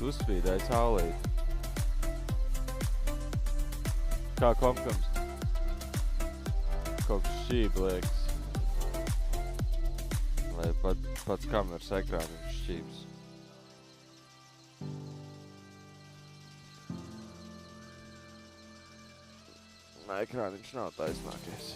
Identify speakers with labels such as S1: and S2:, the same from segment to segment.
S1: Uzspīdēja caulīt. Kā kompkams? Kaut kas šķība liekas. Vai pats kameras ekrāns šķības. Ekrāniņš nav taisnākais.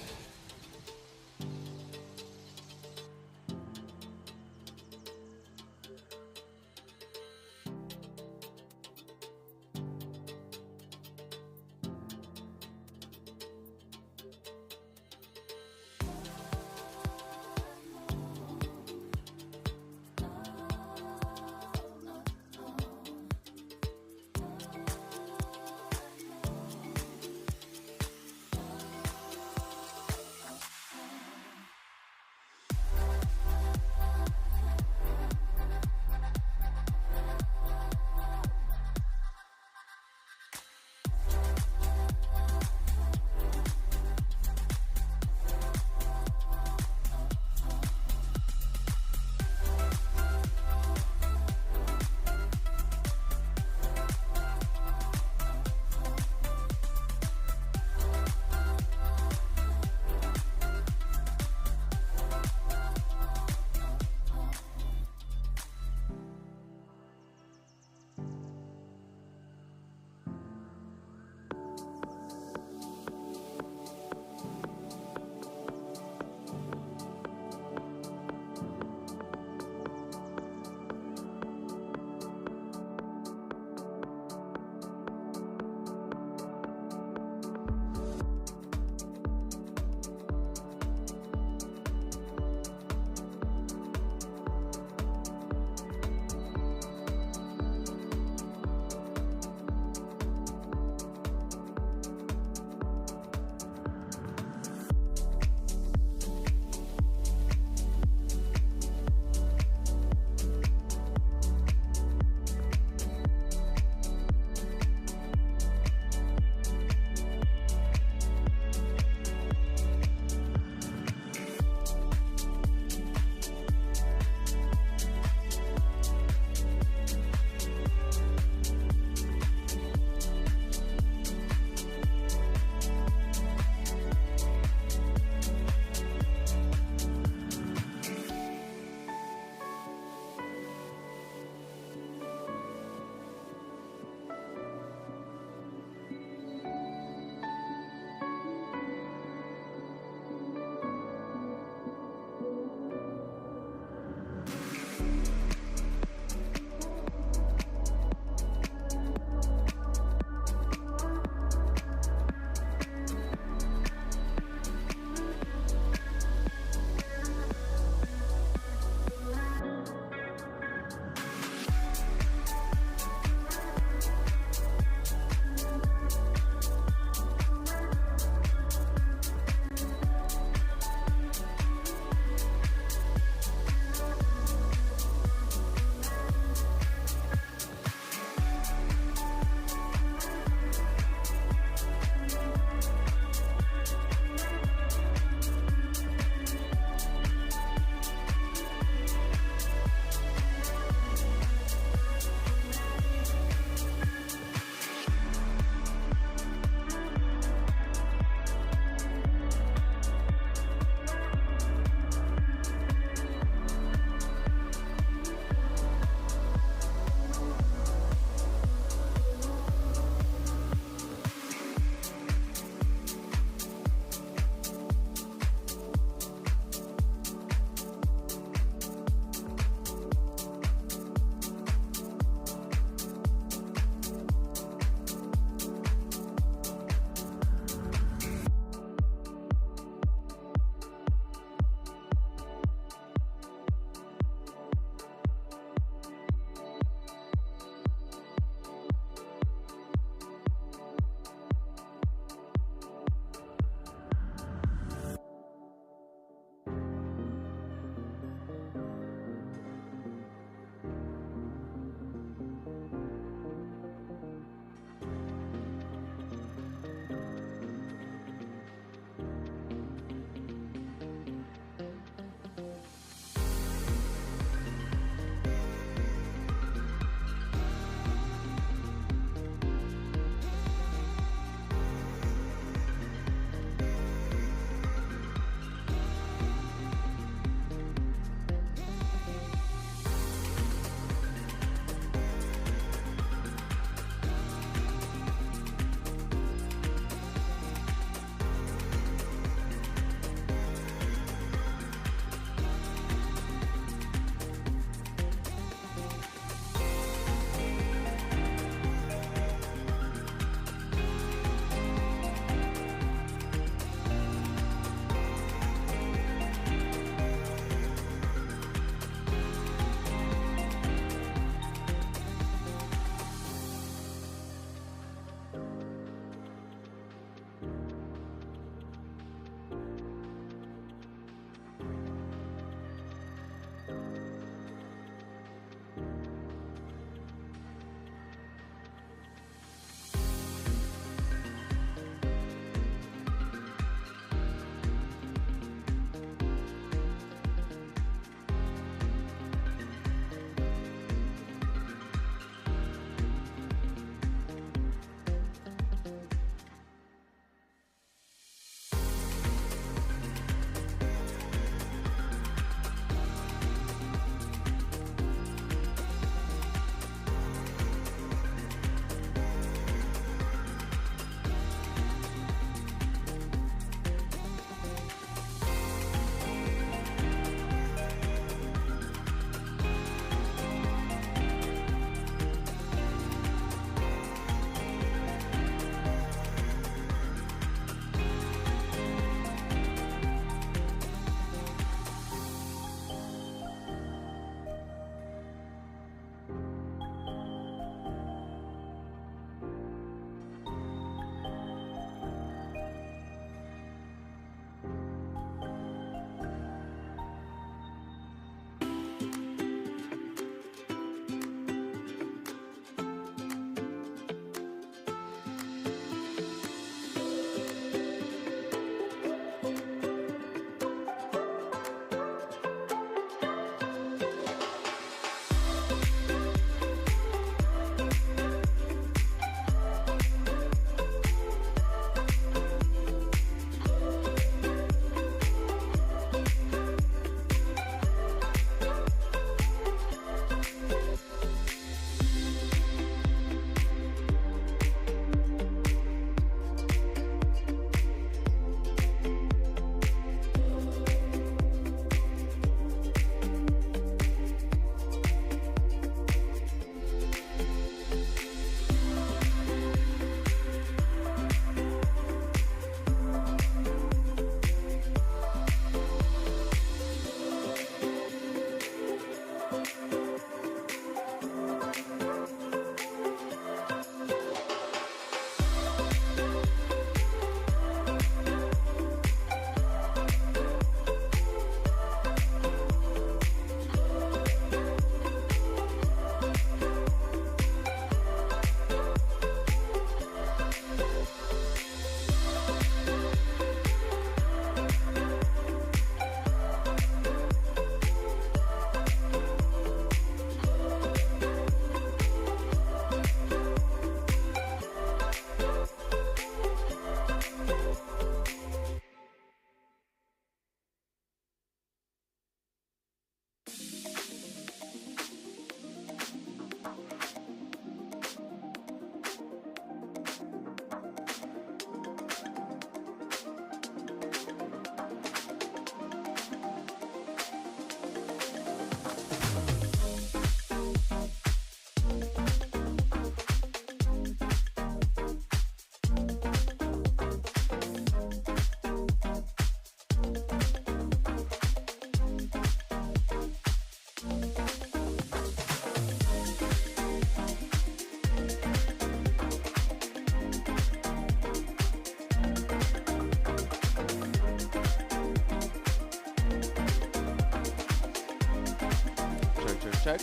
S1: check.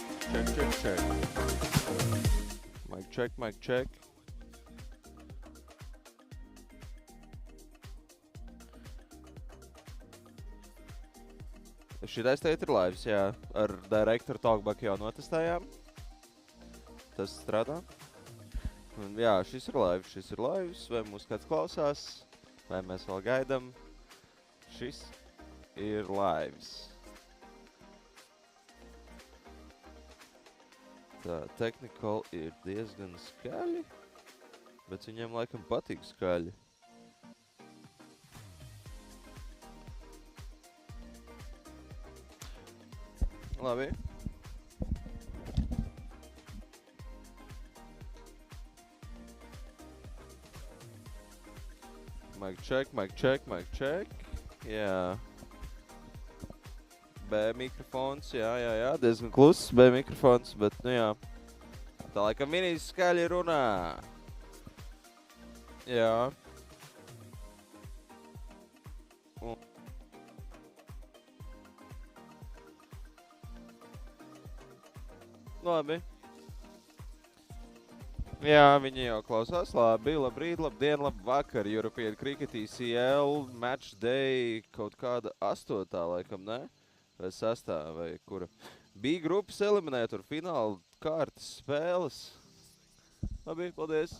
S1: Mic check. Šitais teikt ir lives, jā. Ar direktoru talkback jau notestējām. Tas strādā. Un jā, šis ir lives. Vai mūs kāds klausās, vai mēs vēl gaidam. Šis ir lives. Tā, technical ir diezgan skaļi, bet viņiem laikam patīk skaļi. Labi. Mic check. Jā. B mikrofons, jā, diezgan kluss B mikrofons, bet, nu jā. Tā laikam Minis skaļi runā. Jā. Labi. Jā, viņi jau klausās. Labi, labrīt, labdien, labvakar. European Cricket ECL Match Day kaut kāda 8. laikam, ne? Vai 6. vai kura. B grupas Eliminator fināla kārtas spēles. Labi, paldies.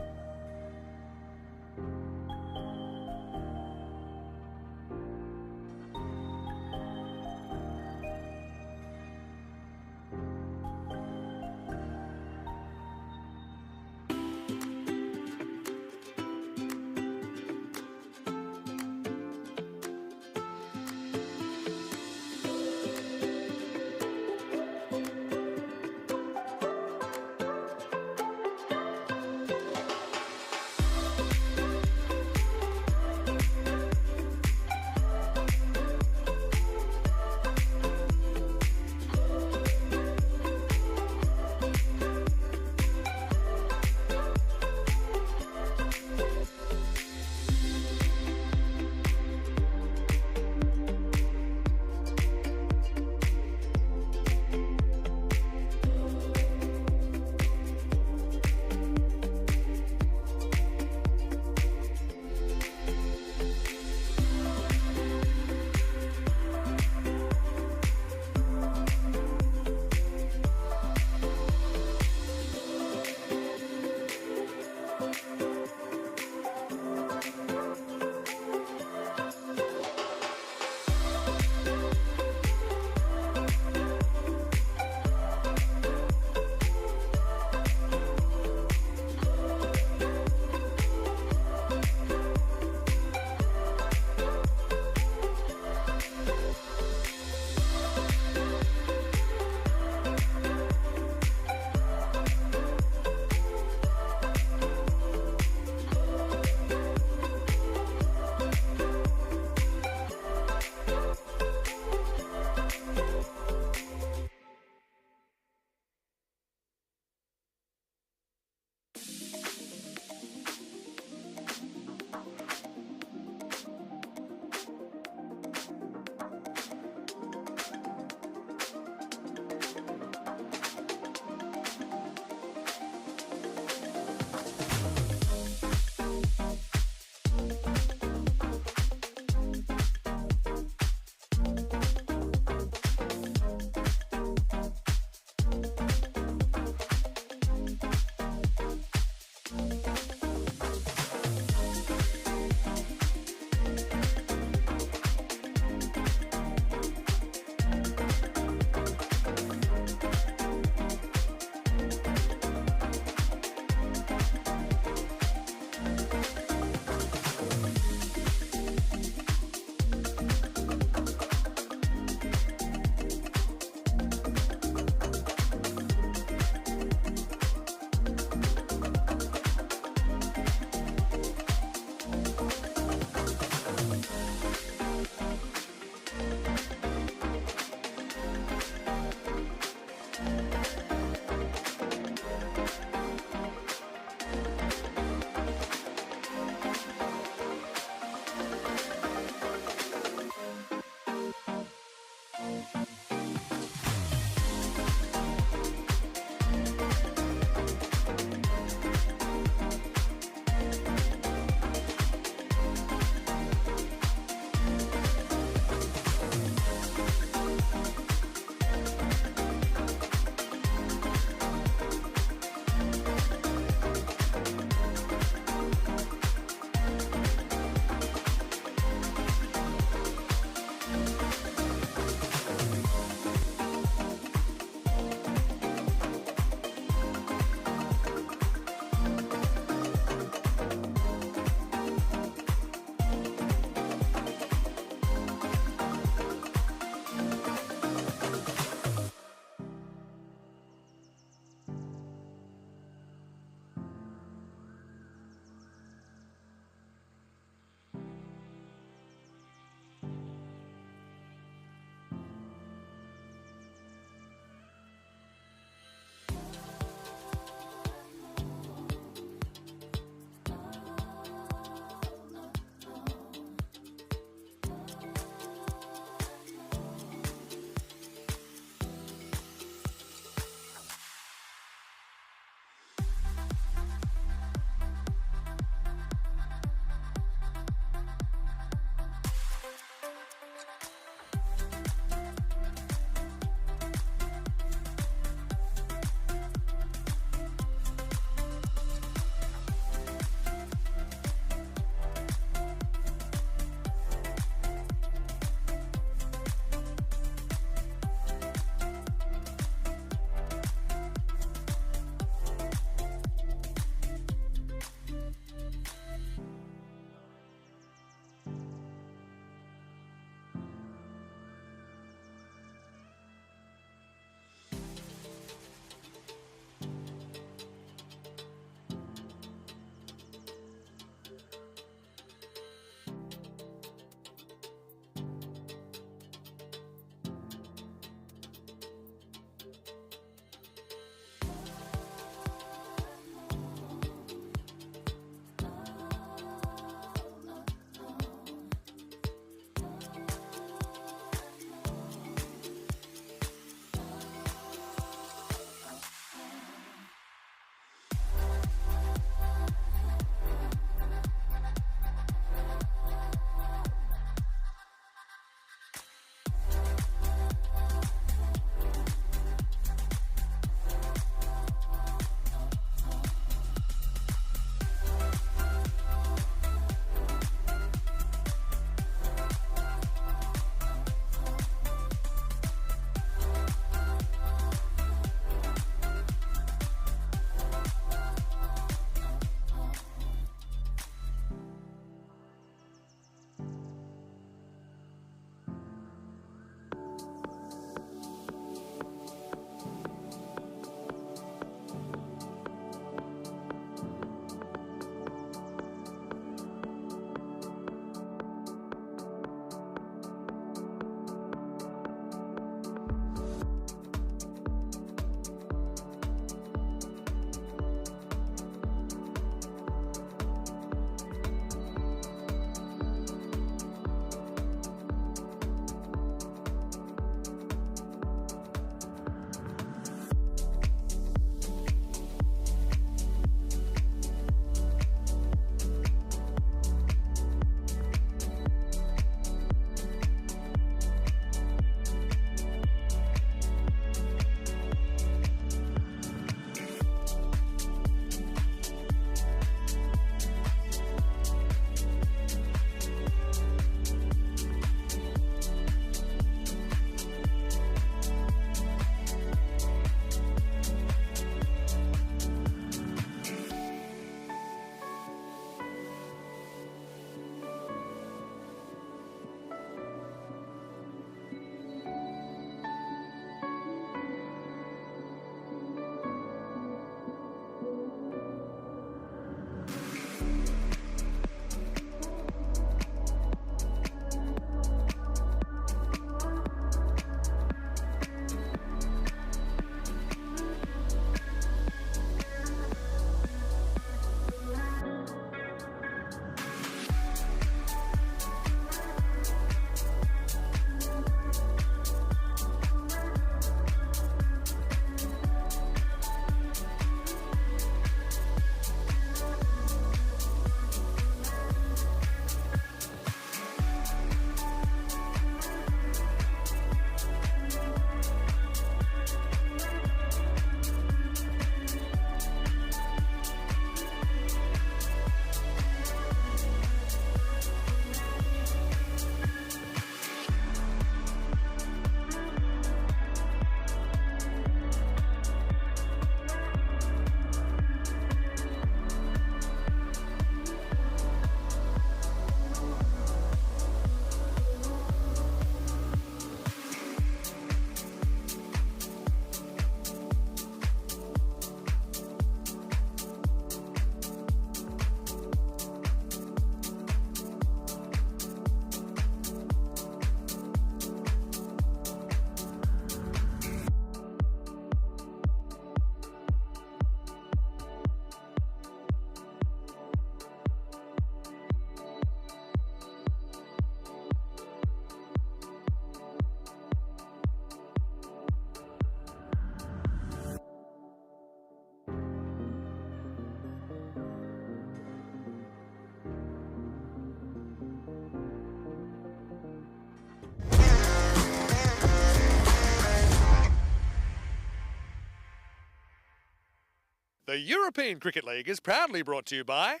S2: The European Cricket League is proudly brought to you by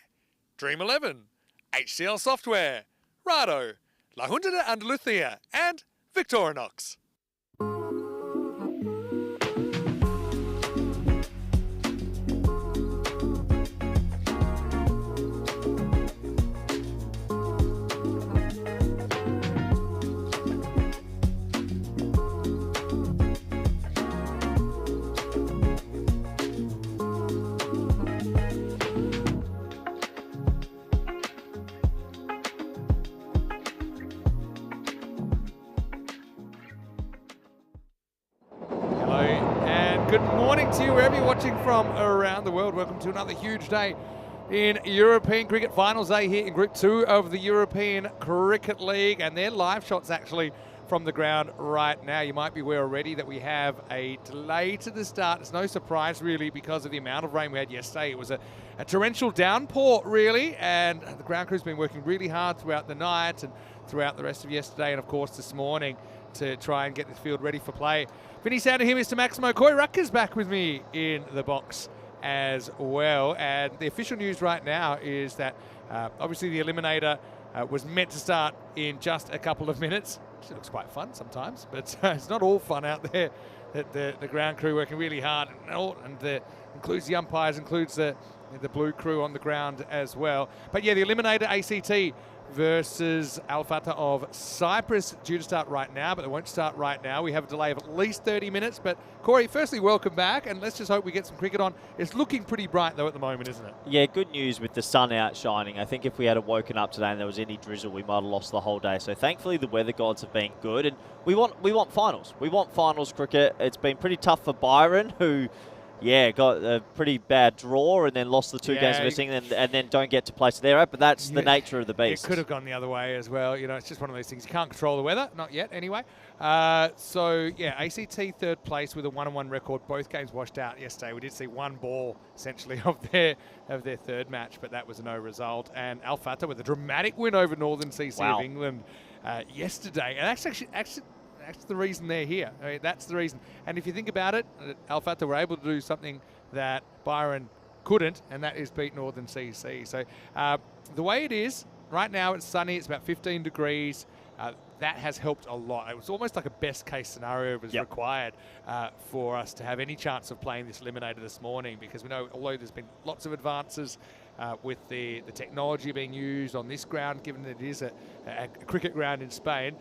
S2: Dream 11, HCL Software, Rado, La Junta de Andalucía, and Victorinox.
S3: Good morning to you wherever you're watching from around the world. Welcome to another huge day in European Cricket. Finals day here in Group 2 of the European Cricket League, and they're live shots actually from the ground right now. You might be aware already that we have a delay to the start. It's no surprise really because of the amount of rain we had yesterday. It was a torrential downpour really, and the ground crew's been working really hard throughout the night and throughout the rest of yesterday and of course this morning to try and get the field ready for play. Vinny Sounder here, Mr. Maximo. Coy Rucker's back with me in the box as well. And the official news right now is that obviously the Eliminator was meant to start in just a couple of minutes. It looks quite fun sometimes, but it's not all fun out there. The ground crew working really hard, and includes the umpires, includes the blue crew on the ground as well. But yeah, the Eliminator ACT versus Al Fatah of Cyprus due to start right now, but they won't start right now. We have a delay of at least 30 minutes. But Corey, firstly, welcome back, and let's just hope we get some cricket on. It's looking pretty bright though at the moment, isn't it?
S4: Yeah, good news with the sun outshining. I think if we had woken up today and there was any drizzle, we might have lost the whole day. So thankfully the weather gods have been good, and we want finals. We want finals cricket. It's been pretty tough for Byron, who got a pretty bad draw and then lost the two games of missing and then don't get to place there. But that's the nature of the beast.
S3: It could have gone the other way as well. You know, it's just one of those things. You can't control the weather. Not yet, anyway. So, yeah, ACT third place with a 1-1 record. Both games washed out yesterday. We did see one ball, essentially, of their third match, but that was no result. And Al Fatah with a dramatic win over Northern CC of England yesterday. And that's actually that's the reason they're here. I mean, that's the reason. And if you think about it, Al Fatah were able to do something that Byron couldn't, and that is beat Northern CC. So the way it is, right now it's sunny, it's about 15 degrees. That has helped a lot. It was almost like a best case scenario was required for us to have any chance of playing this Eliminator this morning, because we know although there's been lots of advances with the technology being used on this ground, given that it is a cricket ground in Spain,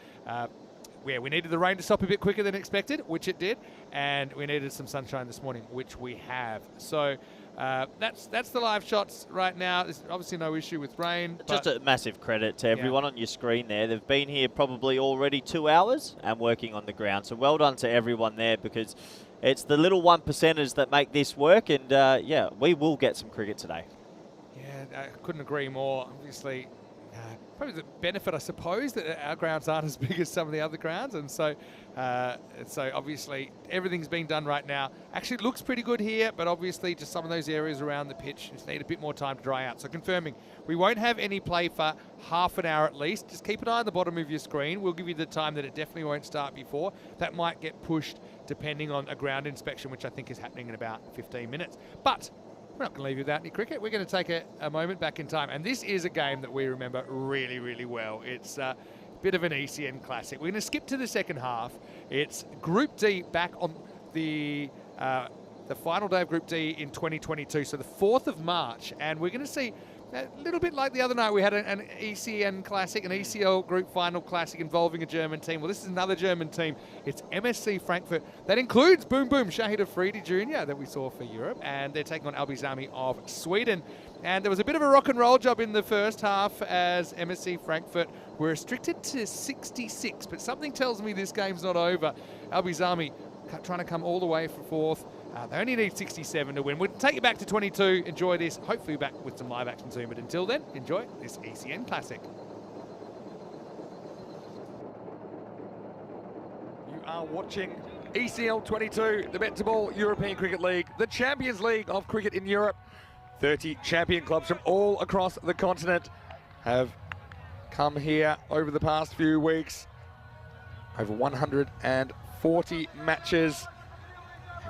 S3: we needed the rain to stop a bit quicker than expected, which it did, and we needed some sunshine this morning, which we have. So that's the live shots right now. There's obviously no issue with rain.
S4: Just a massive credit to everyone on your screen there. They've been here probably already 2 hours and working on the ground. So well done to everyone there, because it's the little 1%ers that make this work. And we will get some cricket today.
S3: Yeah, I couldn't agree more. Obviously, probably the benefit, I suppose, that our grounds aren't as big as some of the other grounds, and so obviously everything's being done right now. Actually looks pretty good here, but obviously just some of those areas around the pitch just need a bit more time to dry out. So confirming, we won't have any play for half an hour at least. Just keep an eye on the bottom of your screen. We'll give you the time that it definitely won't start before. That might get pushed depending on a ground inspection, which I think is happening in about 15 minutes. But we're not going to leave you without any cricket. We're going to take a moment back in time. And this is a game that we remember really, really well. It's a bit of an ECN classic. We're going to skip to the second half. It's Group D back on the final day of Group D in 2022, so the 4th of March. And we're going to see a little bit like the other night, we had an ECN Classic, an ECL Group Final Classic involving a German team. Well, this is another German team. It's MSC Frankfurt. That includes Boom Boom Shahid Afridi Jr. that we saw for Europe, and they're taking on Albizami of Sweden. And there was a bit of a rock and roll job in the first half as MSC Frankfurt were restricted to 66, but something tells me this game's not over. Albizami trying to come all the way for 4th. They only need 67 to win. We'll take you back to 22. Enjoy this. Hopefully back with some live action soon. But until then, enjoy this ECN Classic. You are watching ECL 22, the Bet2Ball European Cricket League, the Champions League of cricket in Europe. 30 champion clubs from all across the continent have come here over the past few weeks. Over 140 matches.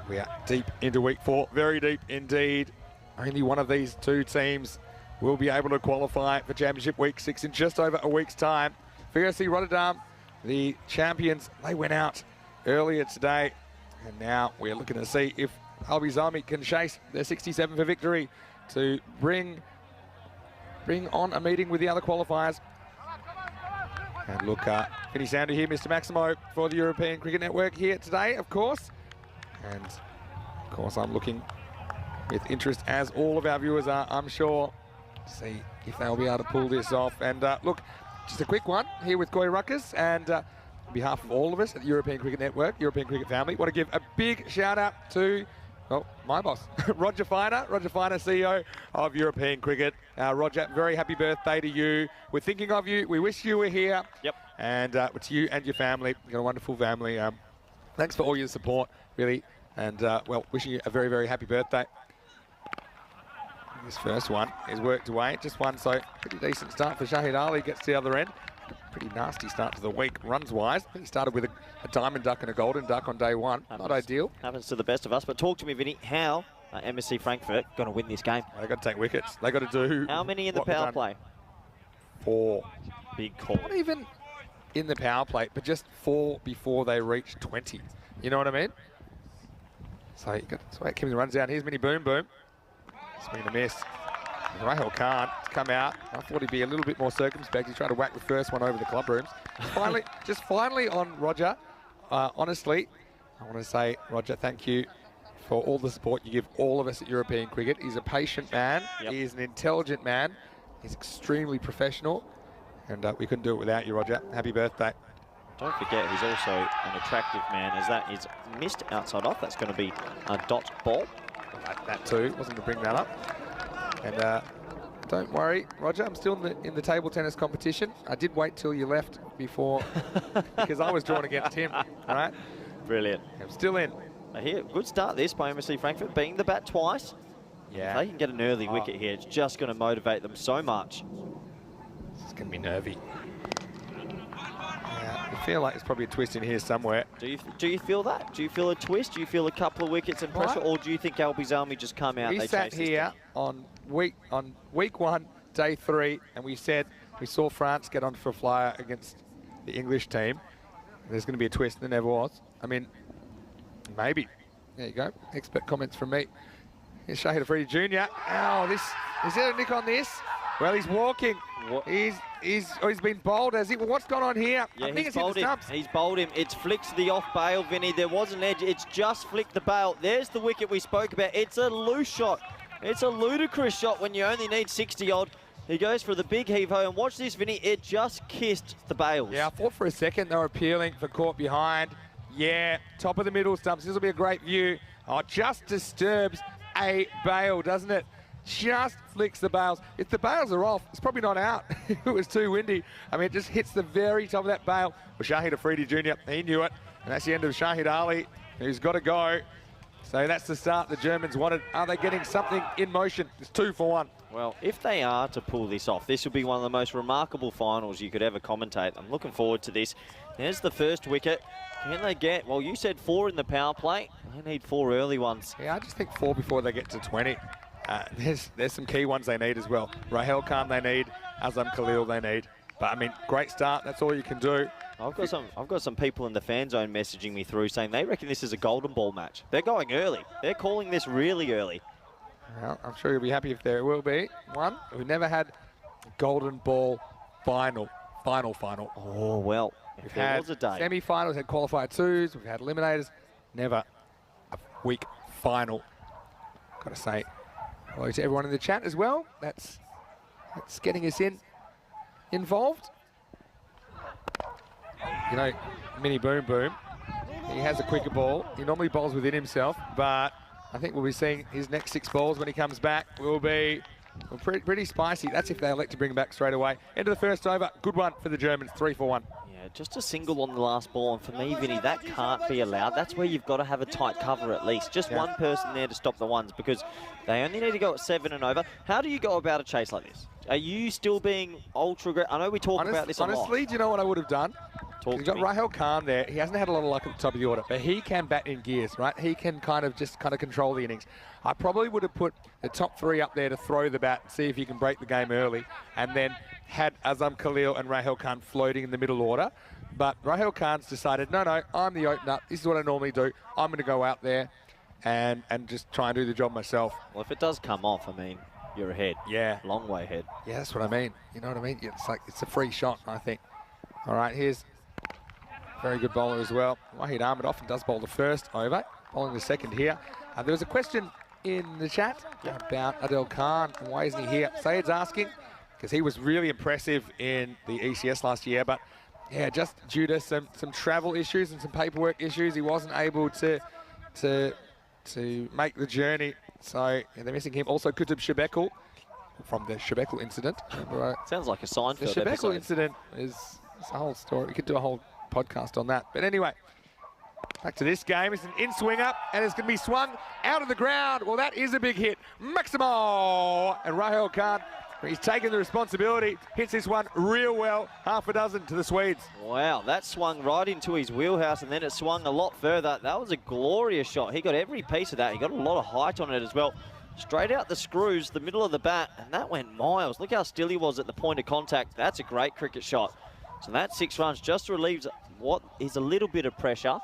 S3: We are deep into week 4, very deep indeed.
S5: only one of these two teams will be able to qualify for Championship Week 6 in just over a week's time. VOC Rotterdam, the champions, they went out earlier today, and now we're looking to see if Albi Zalmi can chase their 67 for victory to bring on a meeting with the other qualifiers. And look, Vinny Sandu here, Mr. Maximo for the European Cricket Network here today, of course. And of course, I'm looking with interest, as all of our viewers are, I'm sure, to see if they'll be able to pull this off. And look, just a quick one here with Coy Ruckus, and on behalf of all of us at the European Cricket Network, European Cricket family, want to give a big shout out to, well, my boss, Roger Finer, CEO of European Cricket. Roger, very happy birthday to you. We're thinking of you. We wish you were here.
S4: Yep. And
S5: to you and your family. You've got a wonderful family. Thanks for all your support, really. And, well, wishing you a very, very happy birthday. This first one is worked away. Just one, so pretty decent start for Shahid Ali. Gets to the other end. Pretty nasty start to the week, runs-wise. I think he started with a diamond duck and a golden duck on day one. Not ideal.
S4: Happens to the best of us. But talk to me, Vinny. How MSC Frankfurt going to win this game?
S5: They've got to take wickets. They've got to do...
S4: How many in the power play?
S5: 4.
S4: Big call.
S5: Not even in the power play, but just 4 before they reach 20. You know what I mean? So you got Kim runs down. Here's Mini Boom Boom. Swing and a miss. Rahul Khan come out. I thought he'd be a little bit more circumspect. He tried to whack the first one over the club rooms. Finally on Roger. Honestly, I want to say, Roger, thank you for all the support you give all of us at European Cricket. He's a patient man.
S4: Yep.
S5: He's an intelligent man. He's extremely professional. And we couldn't do it without you, Roger. Happy birthday.
S4: Don't forget, he's also an attractive man, as that is missed outside off. That's going to be a dot ball.
S5: That too. Wasn't going to bring that up. And don't worry, Roger, I'm still in the table tennis competition. I did wait till you left before, because I was drawn against him. All right?
S4: Brilliant.
S5: I'm still in.
S4: Here, good start this by MSC Frankfurt, beating the bat twice.
S5: Yeah.
S4: If they can get an early wicket here, it's just going to motivate them so much.
S5: It's going to be nervy. I feel like there's probably a twist in here somewhere.
S4: Do you feel that? Do you feel a twist? Do you feel a couple of wickets and pressure, or do you think Albi Zalmi just come out?
S5: We sat here on week 1, day 3, and we said we saw France get on for a flyer against the English team. There's going to be a twist, and there never was. I mean, maybe. There you go. Expert comments from me. Here's Shahid Afridi Jr. Oh, is there a nick on this? Well, he's walking.
S4: What?
S5: He's been bowled, has he? Well, what's gone on here?
S4: Yeah,
S5: I think
S4: he's bowled him. He's bowled him. It's flicked the off bail, Vinny. There was an edge. It's just flicked the bail. There's the wicket we spoke about. It's a loose shot. It's a ludicrous shot when you only need 60-odd. He goes for the big heave-ho, and watch this, Vinny. It just kissed the bails.
S5: Yeah, I thought for a second they were appealing for caught behind. Yeah, top of the middle stumps. This will be a great view. Oh, it just disturbs a bail, doesn't it? Just flicks the bails. If the bails are off, it's probably not out. It was too windy. I mean, it just hits the very top of that bail. Well, Shahid Afridi Jr., he knew it. And that's the end of Shahid Ali, who's got to go. So that's the start the Germans wanted. Are they getting something in motion? It's 2 for 1.
S4: Well, if they are to pull this off, this will be one of the most remarkable finals you could ever commentate. I'm looking forward to this. There's the first wicket. Can they get, well, you said 4 in the power play. They need 4 early ones.
S5: Yeah, I just think 4 before they get to 20. There's some key ones they need as well. Rahul Khan they need, Azam Khalil they need. But I mean, great start. That's all you can do.
S4: I've got some people in the fan zone messaging me through saying they reckon this is a golden ball match. They're going early. They're calling this really early.
S5: Well, I'm sure you'll be happy if there will be one. We've never had a golden ball final.
S4: Oh well,
S5: We've
S4: there
S5: had
S4: was a day.
S5: semi-finals, had qualifier 2s, we've had eliminators. Never a week final. Got to say hello to everyone in the chat as well. That's getting us involved. You know, Mini Boom Boom, he has a quicker ball. He normally bowls within himself, but I think we'll be seeing his next 6 balls when he comes back will be pretty spicy. That's if they elect to bring him back straight away. End of the first over. Good one for the Germans, 3 for 1.
S4: Yeah, just a single on the last ball, and for me, Vinny, that can't be allowed. That's where you've got to have a tight cover at least. Just one person there to stop the ones, because they only need to go at 7 and over. How do you go about a chase like this? Are you still being ultra... I know we talk about this a lot.
S5: Honestly, do you know what I would have done? He's got Rahel Khan there. He hasn't had a lot of luck at the top of the order, but he can bat in gears, right? He can kind of control the innings. I probably would have put the top 3 up there to throw the bat and see if he can break the game early, and then had Azam Khalil and Rahel Khan floating in the middle order. But Rahel Khan's decided, no, I'm the opener. This is what I normally do. I'm going to go out there and just try and do the job myself.
S4: Well, if it does come off, I mean, you're ahead.
S5: Yeah.
S4: Long way ahead.
S5: Yeah, that's what I mean. You know what I mean? It's a free shot, I think. All right, here's very good bowler as well. Wahid Ahmed often does bowl the first over, bowling the second here. There was a question in the chat about Adel Khan and why isn't he here? Sayed's asking because he was really impressive in the ECS last year, but yeah, just due to some travel issues and some paperwork issues, he wasn't able to make the journey. So yeah, they're missing him. Also, Kutub Shebekel from the Shebekel incident.
S4: Sounds like a Seinfeld
S5: The Shebekel
S4: episode.
S5: incident is a whole story. We could do a whole podcast on that. But anyway, back to this game. It's an in-swing up, and it's going to be swung out of the ground. Well, that is a big hit. Maximo! And Rahel Khan, he's taken the responsibility, hits this one real well. Half a dozen to the Swedes.
S4: Wow, that swung right into his wheelhouse, and then it swung a lot further. That was a glorious shot. He got every piece of that. He got a lot of height on it as well. Straight out the screws, the middle of the bat, and that went miles. Look how still he was at the point of contact. That's a great cricket shot. So that 6 runs just relieves what is a little bit of pressure.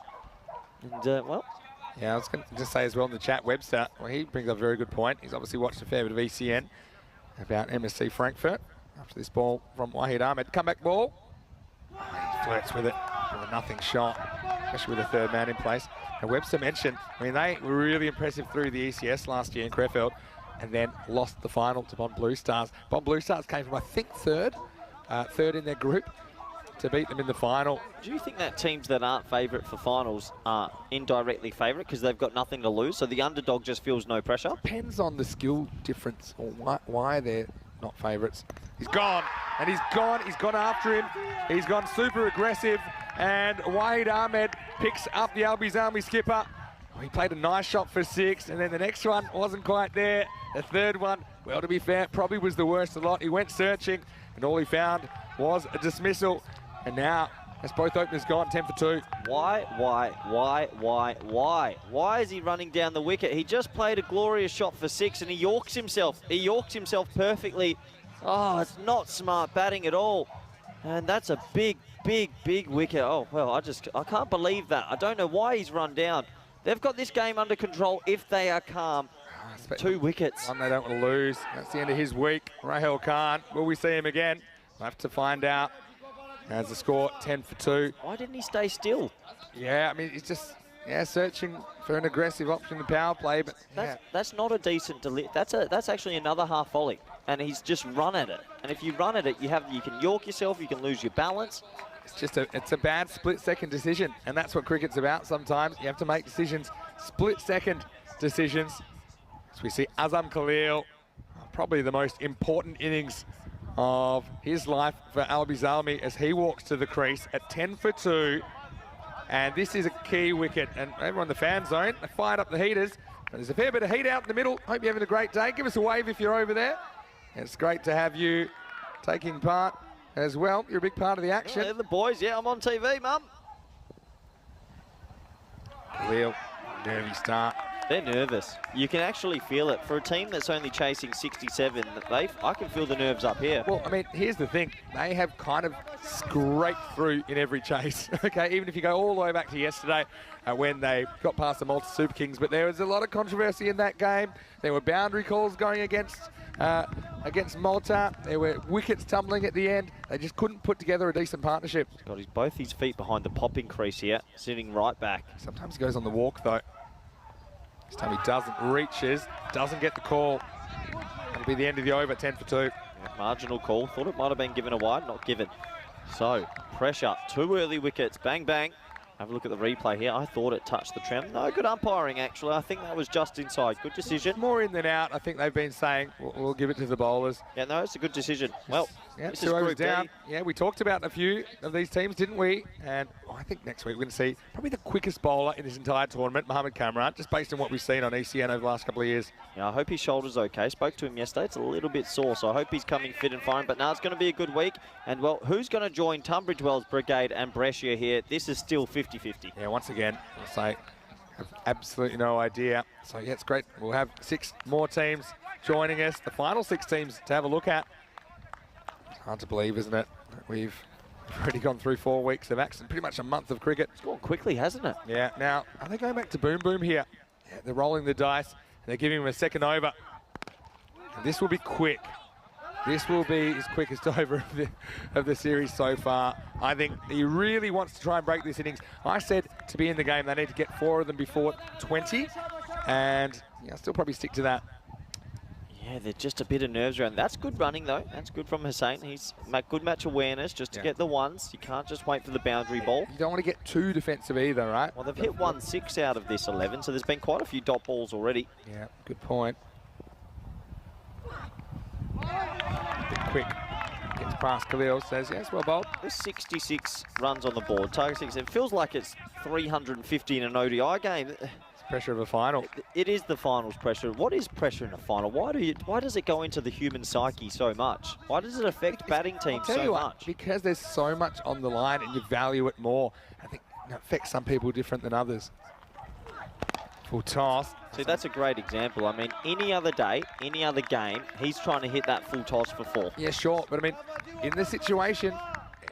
S4: And, well...
S5: Yeah, I was going to just say as well in the chat, Webster, well, he brings up a very good point. He's obviously watched a fair bit of ECN about MSC Frankfurt. After this ball from Wahid Ahmed. Comeback ball. He flirts with it with a nothing shot, especially with a third man in place. And Webster mentioned, I mean, they were really impressive through the ECS last year in Krefeld and then lost the final to Bond Blue Stars. Bond Blue Stars came from, I think, third in their group to beat them in the final.
S4: Do you think that teams that aren't favourite for finals are indirectly favourite because they've got nothing to lose, so the underdog just feels no pressure?
S5: Depends on the skill difference or why they're not favourites. He's gone, and he's gone. He's gone after him. He's gone super aggressive, and Wahid Ahmed picks up the Albies Army skipper. Oh, he played a nice shot for 6, and then the next one wasn't quite there. The third one, well, to be fair, probably was the worst of the lot. He went searching, and all he found was a dismissal. And now, as both openers gone, 10 for 2.
S4: Why is he running down the wicket? He just played a glorious shot for 6 and he yorks himself. He yorks himself perfectly. Oh, it's not smart batting at all. And that's a big wicket. Oh, well, I can't believe that. I don't know why he's run down. They've got this game under control if they are calm. 2 wickets.
S5: One they don't want to lose. That's the end of his week. Rahel Khan, will we see him again? We'll have to find out. As the score, 10 for 2.
S4: Why didn't he stay still?
S5: Yeah, I mean, he's just searching for an aggressive option in the power play, but
S4: that's not a decent that's actually another half volley, and he's just run at it. And if you run at it, you can york yourself, you can lose your balance.
S5: It's a bad split-second decision, and that's what cricket's about. Sometimes you have to make decisions, split-second decisions. As we see Azam Khalil, probably the most important innings of his life for Albi Zalmi as he walks to the crease at 10 for 2. And this is a key wicket. And everyone in the fan zone, they fired up the heaters. And there's a fair bit of heat out in the middle. Hope you're having a great day. Give us a wave if you're over there. And it's great to have you taking part as well. You're a big part of the action.
S4: Oh, they're the boys. Yeah, I'm on TV, Mum.
S5: Khalil, nervy start.
S4: They're nervous. You can actually feel it. For a team that's only chasing 67, I can feel the nerves up here.
S5: Well, I mean, here's the thing. They have kind of scraped through in every chase, okay? Even if you go all the way back to yesterday when they got past the Malta Super Kings. But there was a lot of controversy in that game. There were boundary calls going against Malta. There were wickets tumbling at the end. They just couldn't put together a decent partnership.
S4: He's got both his feet behind the popping crease here, sitting right back.
S5: Sometimes he goes on the walk, though. This time he doesn't, reaches, doesn't get the call. It'll be the end of the over, 10 for 2.
S4: Yeah, marginal call. Thought it might have been given a wide, not given. So, pressure, 2 early wickets, bang, bang. Have a look at the replay here. I thought it touched the trim. No, good umpiring, actually. I think that was just inside. Good decision.
S5: More in than out. I think they've been saying, we'll give it to the bowlers.
S4: Yeah, no, it's a good decision. Well,
S5: Yeah,
S4: This
S5: 2
S4: is
S5: overs
S4: Group D.
S5: down. Yeah, we talked about a few of these teams, didn't we? And I think next week we're going to see probably the quickest bowler in this entire tournament, Mohamed Kamran, just based on what we've seen on ECN over the last couple of years.
S4: Yeah, I hope his shoulder's okay. Spoke to him yesterday. It's a little bit sore, so I hope he's coming fit and fine. But now it's going to be a good week. And, well, who's going to join Tunbridge Wells Brigade and Brescia here? This is still 50-50.
S5: Yeah, once again, I'll say, have absolutely no idea. So, yeah, it's great. We'll have 6 more teams joining us, the final 6 teams to have a look at. Hard to believe, isn't it? We've already gone through 4 weeks of action, pretty much a month of cricket.
S4: It's gone quickly, hasn't it?
S5: Yeah, now, are they going back to Boom Boom here? Yeah, they're rolling the dice, and they're giving him a second over. And this will be quick. This will be his quickest over of the series so far. I think he really wants to try and break this innings. I said to be in the game, they need to get 4 of them before 20, and yeah, I'll still probably stick to that.
S4: Yeah, there's just a bit of nerves around. That's good running, though. That's good from Hussain. He's good match awareness just to get the ones. You can't just wait for the boundary ball.
S5: You don't want to get too defensive either, right?
S4: Well, they've hit 1-6 out of this 11, so there's been quite a few dot balls already.
S5: Yeah, good point. Bit quick. Gets past Khalil, says, yes, well bowled.
S4: There's 66 runs on the board. Target 6. It feels like it's 350 in an ODI game.
S5: It's pressure of a final.
S4: It is the finals pressure. What is pressure in a final? Why does it go into the human psyche so much? Why does it affect batting teams so much?
S5: Because there's so much on the line and you value it more. I think it affects some people different than others. Full toss.
S4: See, that's a great example. I mean, any other day, any other game, he's trying to hit that full toss for 4.
S5: Yeah, sure. But I mean, in this situation,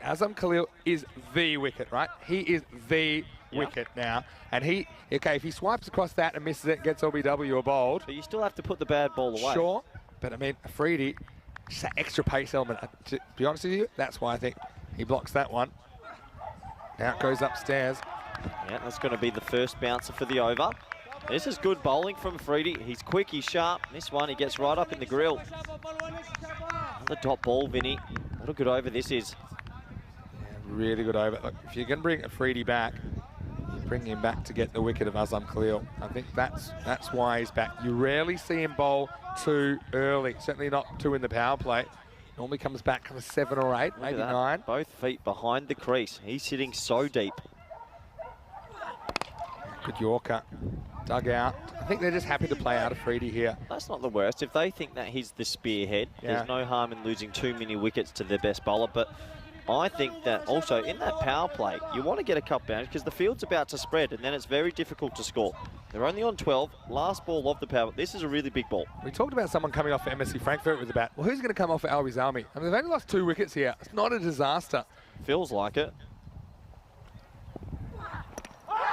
S5: Azam Khalil is the wicket, right? He is the wicket now. And if he swipes across that and misses it, gets LBW or bowled.
S4: But you still have to put the bad ball away.
S5: Sure. But I mean, Afridi, just that extra pace element. To be honest with you, that's why I think he blocks that one. Now it goes upstairs.
S4: Yeah, that's going to be the first bouncer for the over. This is good bowling from Afridi. He's quick, he's sharp. This one, he gets right up in the grill. Another dot ball, Vinny. What a good over this is.
S5: Yeah, really good over. Look, if you're going to bring Afridi back, you bring him back to get the wicket of Azam Khalil. I think that's why he's back. You rarely see him bowl too early. Certainly not 2 in the power play. Normally comes back kind of 7 or 8, maybe 9.
S4: Both feet behind the crease. He's sitting so deep.
S5: Good Yorker. Dug out. I think they're just happy to play out Afridi here.
S4: That's not the worst. If they think that he's the spearhead, there's no harm in losing too many wickets to their best bowler. But I think that also in that power play, you want to get a couple boundaries because the field's about to spread and then it's very difficult to score. They're only on 12. Last ball of the power. This is a really big ball.
S5: We talked about someone coming off for MSC Frankfurt with the bat. Well, who's going to come off for Albi's Army? I mean, they've only lost 2 wickets here. It's not a disaster.
S4: Feels like it.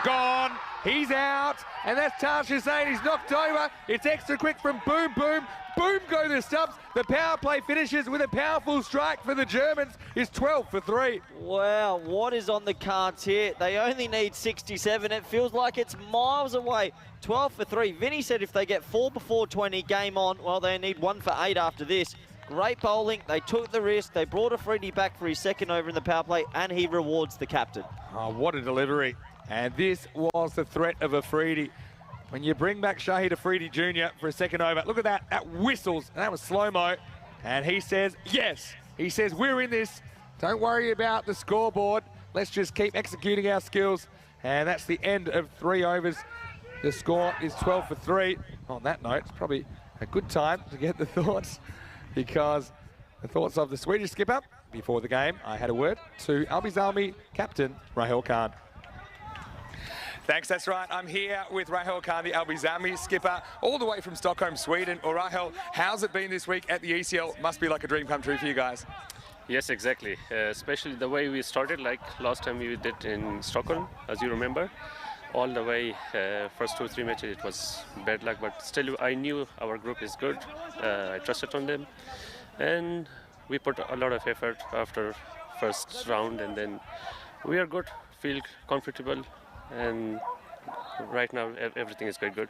S5: Gone. He's out. And that's Taj Hussain. He's knocked over. It's extra quick from Boom Boom. Boom go the stumps. The power play finishes with a powerful strike for the Germans. It's 12 for 3.
S4: Wow, what is on the cards here? They only need 67. It feels like it's miles away. 12 for 3. Vinny said if they get 4 before 20, game on. Well, they need 1 for 8 after this. Great bowling. They took the risk. They brought Afridi back for his second over in the power play, and he rewards the captain.
S5: Oh, what a delivery. And this was the threat of Afridi. When you bring back Shahid Afridi Jr. for a second over, look at that. That whistles. And that was slow-mo. And he says, yes. He says, we're in this. Don't worry about the scoreboard. Let's just keep executing our skills. And that's the end of 3 overs. The score is 12 for 3. On that note, it's probably a good time to get the thoughts, because the thoughts of the Swedish skipper before the game, I had a word to Albi's Army captain, Rahul Khan.
S6: Thanks, that's right. I'm here with Rahul Khan, the Albi's Army skipper, all the way from Stockholm, Sweden. Well, Rahul, how's it been this week at the ECL? Must be like a dream come true for you guys.
S7: Yes, exactly. Especially the way we started, like last time we did in Stockholm, as you remember. All the way, first 2 or 3 matches, it was bad luck, but still I knew our group is good. I trusted on them. And we put a lot of effort after first round, and then we are good, feel comfortable. And right now, everything is very good.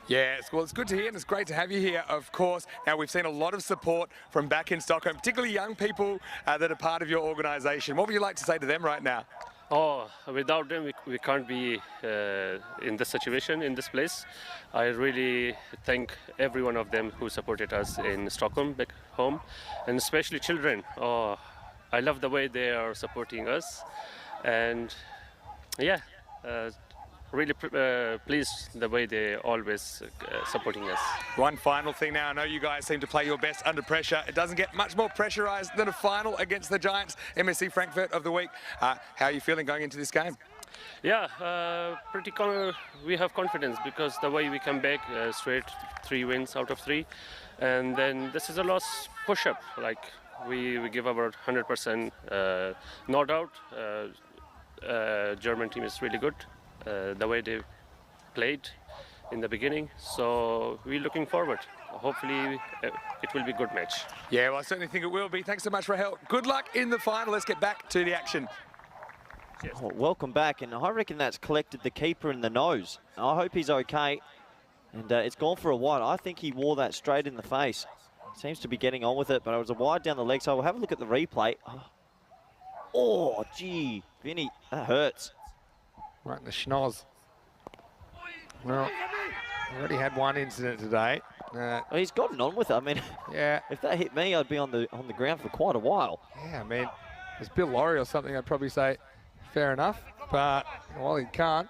S6: Yeah, well, it's good to hear, and it's great to have you here, of course. Now, we've seen a lot of support from back in Stockholm, particularly young people that are part of your organisation. What would you like to say to them right now?
S7: Oh, without them, we can't be in this situation, in this place. I really thank every one of them who supported us in Stockholm, back home, and especially children. Oh, I love the way they are supporting us, and yeah, really pleased the way they always supporting us.
S6: One final thing now. I know you guys seem to play your best under pressure. It doesn't get much more pressurized than a final against the Giants. MSC Frankfurt of the week. How are you feeling going into this game?
S7: Yeah, we have confidence because the way we come back straight 3 wins out of 3, and then this is a last push-up. Like we give our 100%. No doubt, German team is really good. The way they played in the beginning, so we're looking forward. Hopefully it will be a good match.
S6: Yeah, well, I certainly think it will be. Thanks so much, Rahel. Good luck in the final. Let's get back to the action.
S4: Oh, welcome back, and I reckon that's collected the keeper in the nose. I hope he's okay, and it's gone for a wide. I think he wore that straight in the face. Seems to be getting on with it, but it was a wide down the leg, so we'll have a look at the replay. Oh, gee, Vinny, that hurts.
S5: Right in the schnoz. Well, already had one incident today.
S4: Well, he's gotten on with it. I mean,
S5: Yeah,
S4: if that hit me, I'd be on the ground for quite a while.
S5: yeah, I mean, if it's Bill Laurie or something, I'd probably say fair enough. But while he can't,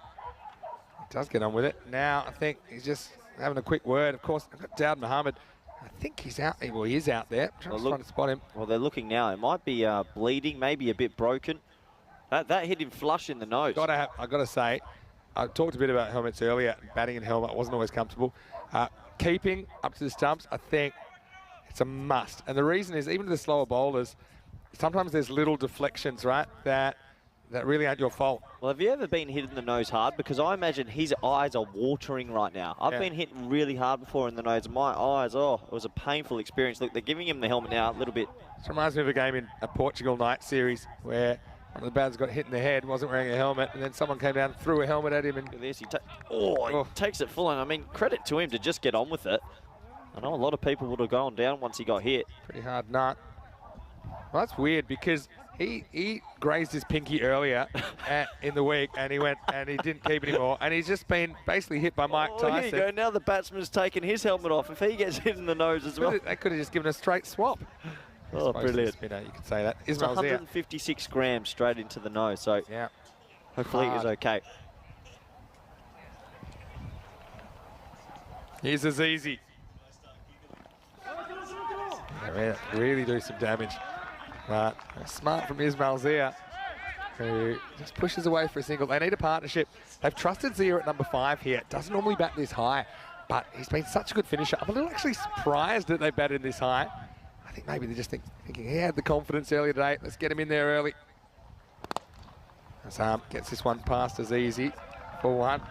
S5: he does get on with it. Now, I think he's just having a quick word. Of course, I've got Dowd Mohammed. I think he's out. Well, he is out there. I'm trying to spot him.
S4: Well, they're looking now. It might be bleeding, maybe a bit broken. That hit him flush in the nose.
S5: I got to say, I talked a bit about helmets earlier. Batting in helmet wasn't always comfortable. Keeping up to the stumps, I think it's a must. And the reason is, even the slower bowlers, sometimes there's little deflections, right, that really aren't your fault.
S4: Well, have you ever been hit in the nose hard? Because I imagine his eyes are watering right now. I've been hit really hard before in the nose. My eyes, it was a painful experience. Look, they're giving him the helmet now a little bit.
S5: This reminds me of a game in a Portugal night series where one of the batters got hit in the head, wasn't wearing a helmet, and then someone came down and threw a helmet at him. And
S4: Look at this. He takes it full on. I mean, credit to him to just get on with it. I know a lot of people would have gone down once he got hit.
S5: pretty hard nut. Well, that's weird because he grazed his pinky earlier in the week, and he went and he didn't keep it anymore, and he's just been basically hit by Mike Tyson.
S4: Here you go. Now the batsman's taken his helmet off. If he gets hit in the nose as well.
S5: They could have just given a straight swap.
S4: Oh, brilliant.
S5: Spinner, you could say that.
S4: It's
S5: Ismail's
S4: 156 grams straight into the nose, so
S5: yeah.
S4: hopefully he's okay.
S5: Here's Azizi. Really do some damage. But smart from Ismail Zia, who just pushes away for a single. They need a partnership. They've trusted Zia at number 5 here. Doesn't normally bat this high, but he's been such a good finisher. I'm a little actually surprised that they batted this high. I think maybe they're just thinking he had the confidence earlier today. Let's get him in there early. Azam gets this one past as easy for 1.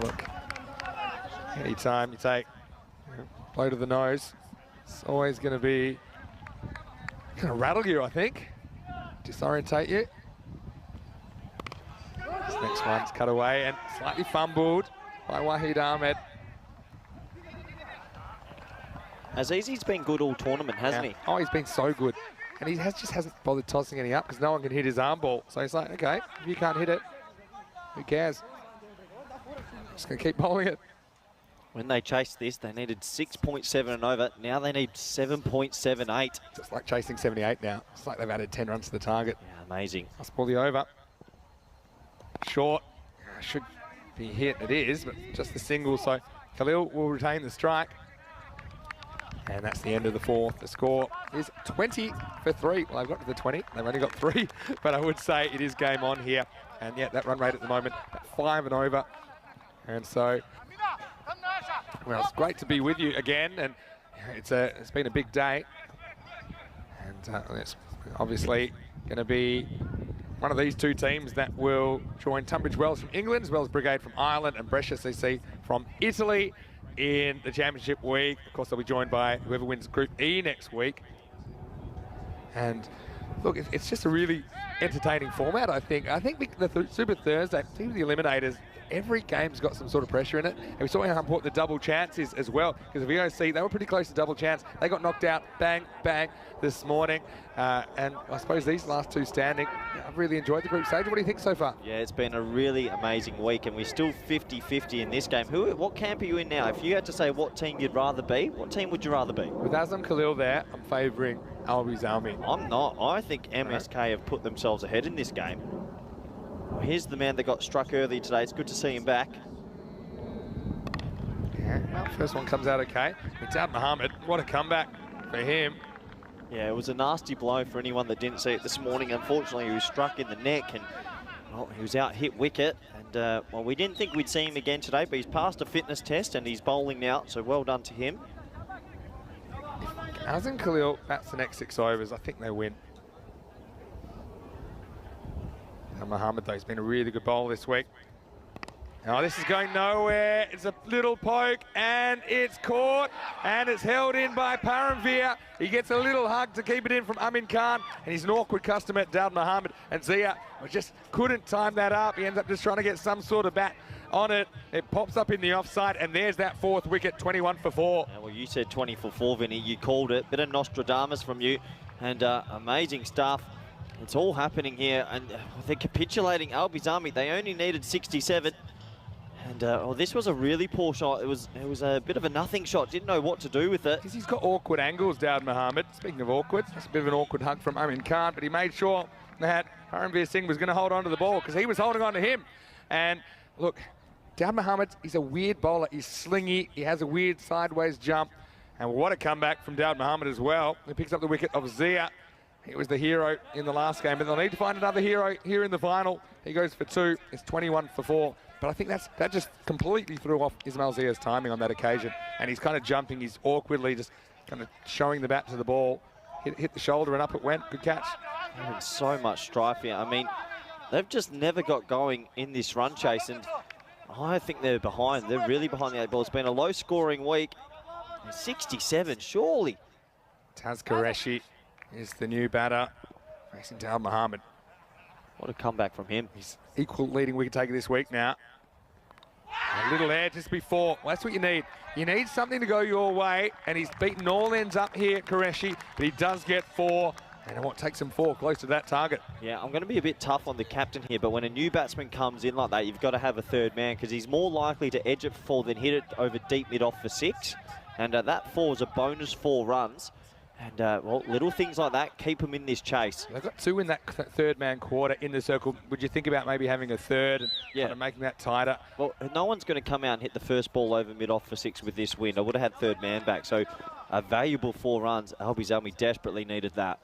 S5: Look, any time you take blow to the nose, it's always going to rattle you, I think. Disorientate you. This next one's cut away and slightly fumbled by Wahid Ahmed.
S4: Azizi's been good all tournament, hasn't he?
S5: Oh, he's been so good. And he just hasn't bothered tossing any up because no one can hit his arm ball. So he's like, okay, if you can't hit it, who cares? Just going to keep bowling it.
S4: When they chased this, they needed 6.7 and over. Now they need 7.78.
S5: It's like chasing 78 now. It's like they've added 10 runs to the target.
S4: Yeah, amazing.
S5: Let's pull the over. Short. Should be hit. It is, but just the single. So Khalil will retain the strike. And that's the end of the 4th. The score is 20 for 3. Well, they've got to the 20. They've only got 3. But I would say it is game on here. And yeah, that run rate at the moment, 5 and over. And so, well, it's great to be with you again. And it's been a big day. And it's obviously going to be one of these 2 teams that will join Tunbridge Wells from England, as well as Brigade from Ireland and Brescia CC from Italy in the championship week. Of course, they'll be joined by whoever wins Group E next week. And look, it's just a really entertaining format, I think. I think the Super Thursday, even the Eliminators, every game's got some sort of pressure in it. And we saw how important the double chance is as well, because the VOC, they were pretty close to double chance. They got knocked out, bang, bang, this morning. And I suppose these last two standing, I've really enjoyed the group stage. What do you think so far?
S4: Yeah, it's been a really amazing week, and we're still 50-50 in this game. What camp are you in now? If you had to say what team you'd rather be, what team would you rather be?
S5: With Azam Khalil there, I'm favouring Albi Zalmi.
S4: I'm not. I think MSK have put themselves ahead in this game. Well, here's the man that got struck early today. It's good to see him back.
S5: Yeah, well, first one comes out okay. It's Ad Mohammed. What a comeback for him.
S4: Yeah, it was a nasty blow for anyone that didn't see it this morning. Unfortunately, he was struck in the neck, and well, he was out hit wicket. And well, we didn't think we'd see him again today, but he's passed a fitness test and he's bowling now, so well done to him.
S5: Azam Khalil bats the next 6 overs. I think they win. And Mohammed, though, has been a really good bowler this week. Oh, this is going nowhere. It's a little poke, and it's caught, and it's held in by Paramveer. He gets a little hug to keep it in from Amin Khan, and he's an awkward customer, Daud Mohammed. And Zia just couldn't time that up. He ends up just trying to get some sort of bat on it. It pops up in the offside, and there's that 4th wicket, 21 for 4.
S4: Yeah, well, you said 20 for 4, Vinny. You called it. Bit of Nostradamus from you, and amazing stuff. It's all happening here, and they're capitulating. Albi Zalmi, they only needed 67. And well, this was a really poor shot. It was a bit of a nothing shot. Didn't know what to do with it.
S5: Because he's got awkward angles, Daud Mohammed. Speaking of awkward, that's a bit of an awkward hug from Amin Khan, but he made sure that Paramveer Singh was going to hold on to the ball, because he was holding on to him. And look, Daud Mohammed, he's a weird bowler. He's slingy. He has a weird sideways jump. And what a comeback from Daud Mohammed as well. He picks up the wicket of Zia. He was the hero in the last game, but they'll need to find another hero here in the final. He goes for 2. It's 21 for 4. But I think that just completely threw off Ismail Zia's timing on that occasion. And he's kind of jumping. He's awkwardly just kind of showing the bat to the ball. Hit the shoulder and up it went. Good catch.
S4: Having so much strife here. I mean, they've just never got going in this run chase. And I think they're behind. They're really behind the 8 ball. It's been a low-scoring week. 67, surely.
S5: Taz Qureshi is the new batter facing Daud Mohammed.
S4: What a comeback from him.
S5: He's equal leading wicket taker this week now. A little air just before. Well, that's what you need. You need something to go your way, and he's beaten all ends up here, Qureshi, but he does get 4. And what takes him 4 close to that target.
S4: Yeah, I'm going to be a bit tough on the captain here, but when a new batsman comes in like that, you've got to have a third man, because he's more likely to edge it for 4 than hit it over deep mid-off for 6. And that 4 is a bonus 4 runs. And, well, little things like that keep them in this chase.
S5: They've got 2 in that third man quarter in the circle. Would you think about maybe having a third and kind of making that tighter?
S4: Well, no one's going to come out and hit the first ball over mid-off for 6 with this wind. I would have had third man back. So a valuable 4 runs. Albi Zalmi desperately needed that.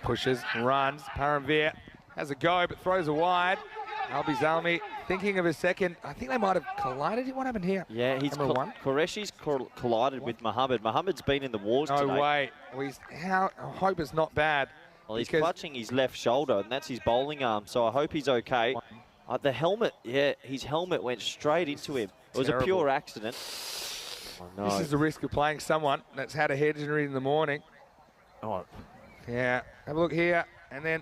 S5: Pushes, runs. Paramveer has a go, but throws a wide. Albi Zalmi thinking of a second. I think they might have collided. What happened here?
S4: Yeah, he's Qureshi's collided with Mohammed. Mohammed's been in the wars today.
S5: No way. I hope it's not bad.
S4: Well, he's clutching his left shoulder, and that's his bowling arm, so I hope he's okay. The helmet, his helmet went straight into him. It was a pure accident. Oh, no.
S5: This is the risk of playing someone that's had a head injury in the morning.
S4: Oh.
S5: Yeah, have a look here, and then,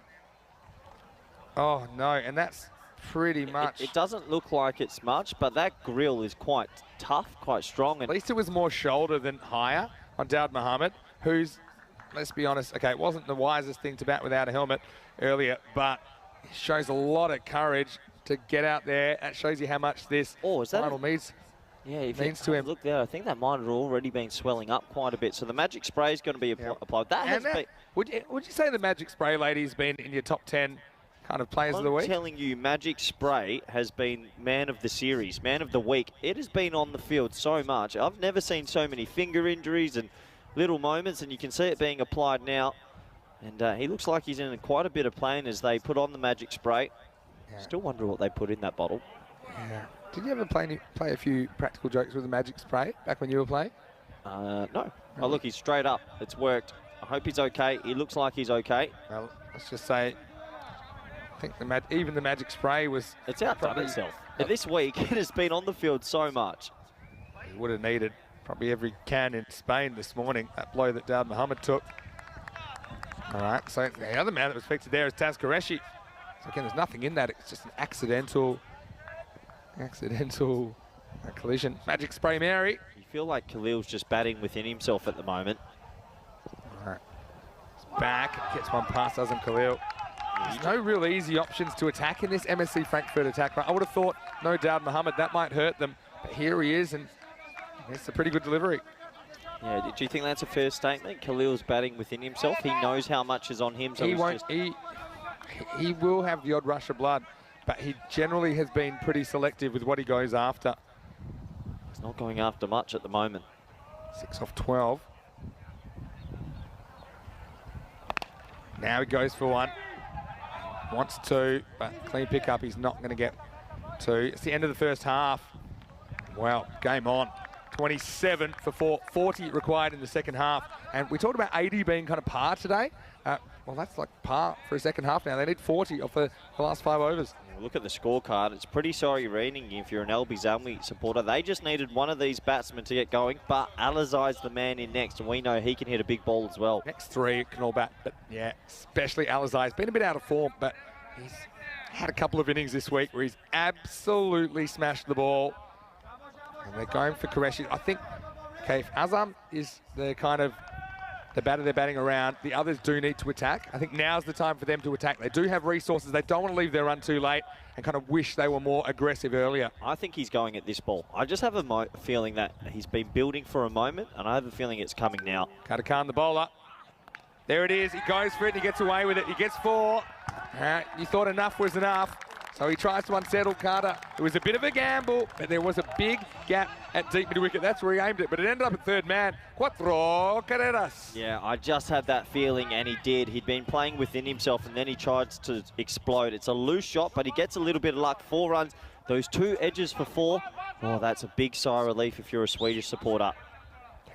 S5: oh no, and that's pretty much.
S4: It doesn't look like it's much, but that grill is quite tough, quite strong. And
S5: at least it was more shoulder than higher on Daud Mohammed, who's, let's be honest, okay, it wasn't the wisest thing to bat without a helmet earlier, but it shows a lot of courage to get out there. That shows you how much this final means.
S4: Yeah, if
S5: means to him.
S4: Look there, I think that might have already been swelling up quite a bit. So the magic spray is going to be applied.
S5: Would you say the magic spray lady has been in your top 10 kind of players of the week?
S4: I'm telling you, Magic Spray has been man of the series, man of the week. It has been on the field so much. I've never seen so many finger injuries and little moments, and you can see it being applied now. And he looks like he's in quite a bit of pain as they put on the Magic Spray. Still wonder what they put in that bottle.
S5: Yeah. Did you ever play a few practical jokes with the Magic Spray back when you were playing?
S4: No. Oh, look, he's straight up. It's worked. I hope he's okay. He looks like he's okay.
S5: Well, let's just say, I think even the Magic Spray was...
S4: It's outdone itself. This week, it has been on the field so much.
S5: He would have needed probably every can in Spain this morning, that blow that Daud Mohammed took. All right, so the other man that was affected there is Taz Qureshi. So again, there's nothing in that. It's just an accidental collision. Magic Spray Mary.
S4: You feel like Khalil's just batting within himself at the moment.
S5: All right, he's back, gets one past Azam Khalil. There's no real easy options to attack in this MSC Frankfurt attack. I would have thought, no doubt, Mohammed, that might hurt them. But here he is, and it's a pretty good delivery.
S4: Yeah, do you think that's a fair statement? Khalil's batting within himself. He knows how much is on him. So
S5: he will have the odd rush of blood, but he generally has been pretty selective with what he goes after.
S4: He's not going after much at the moment.
S5: 6 off 12. Now he goes for one. Wants two, but clean pickup he's not going to get two. It's the end of the first half. Well, game on. 27 for 4, 40 required in the second half. And we talked about 80 being kind of par today. Well, that's like par for a second half now. They need 40 off the last 5 overs.
S4: Look at the scorecard. It's pretty sorry reading if you're an LB Zamwi supporter. They just needed one of these batsmen to get going, but Alizai's the man in next, and we know he can hit a big ball as well.
S5: Next 3 can all bat, but yeah, especially Alizai. He's been a bit out of form, but he's had a couple of innings this week where he's absolutely smashed the ball. And they're going for Qureshi. I think, okay, if Azam is the kind of the batter they're batting around, the others do need to attack. I think now's the time for them to attack. They do have resources. They don't want to leave their run too late and kind of wish they were more aggressive earlier.
S4: I think he's going at this ball. I just have a feeling that he's been building for a moment, and I have a feeling it's coming now.
S5: Khan, the bowler. There it is. He goes for it and he gets away with it. He gets 4. You thought enough was enough. So he tries to unsettle Carter. It was a bit of a gamble, but there was a big gap at deep mid-wicket. That's where he aimed it, but it ended up at third man. Cuatro carreras.
S4: Yeah, I just had that feeling, and he did. He'd been playing within himself, and then he tried to explode. It's a loose shot, but he gets a little bit of luck. 4 runs. Those 2 edges for 4. Oh, that's a big sigh of relief if you're a Swedish supporter.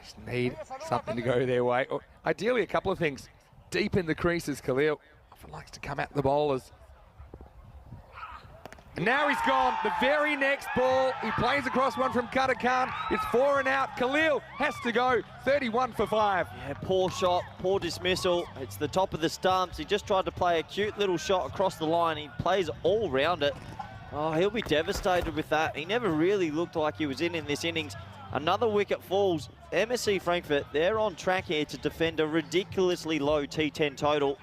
S5: Just need something to go their way. Or ideally, a couple of things. Deep in the creases, Khalil often likes to come at the bowlers. And now he's gone. The very next ball, he plays across one from Khan. It's 4 and out. Khalil has to go. 31 for 5.
S4: Yeah, poor shot, poor dismissal. It's the top of the stumps. He just tried to play a cute little shot across the line. He plays all round it. Oh, he'll be devastated with that. He never really looked like he was in this innings. Another wicket falls. MSC Frankfurt, they're on track here to defend a ridiculously low T10 total.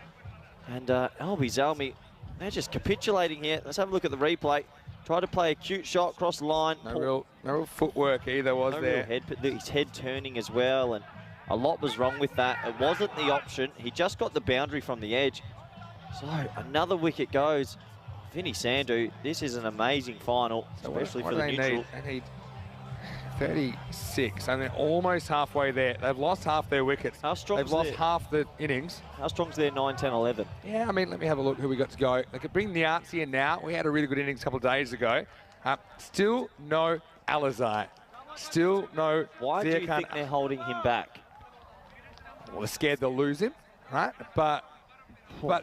S4: And LB Zalmi, they're just capitulating here. Let's have a look at the replay. Try to play a cute shot across the line.
S5: No real footwork either, was there?
S4: His head turning as well, and a lot was wrong with that. It wasn't the option. He just got the boundary from the edge. So another wicket goes. Vinny Sandhu, this is an amazing final, especially for the neutral.
S5: They need 36, and they're almost halfway there. They've lost half their wickets. They've lost half the innings.
S4: How strong's their 9, 10, 11?
S5: Yeah, I mean, let me have a look who we got to go. They could bring Niartzi in now. We had a really good innings a couple of days ago. Still no Alizai. Still no
S4: Why do you think they're holding him back?
S5: Well, they're scared they'll lose him, right? But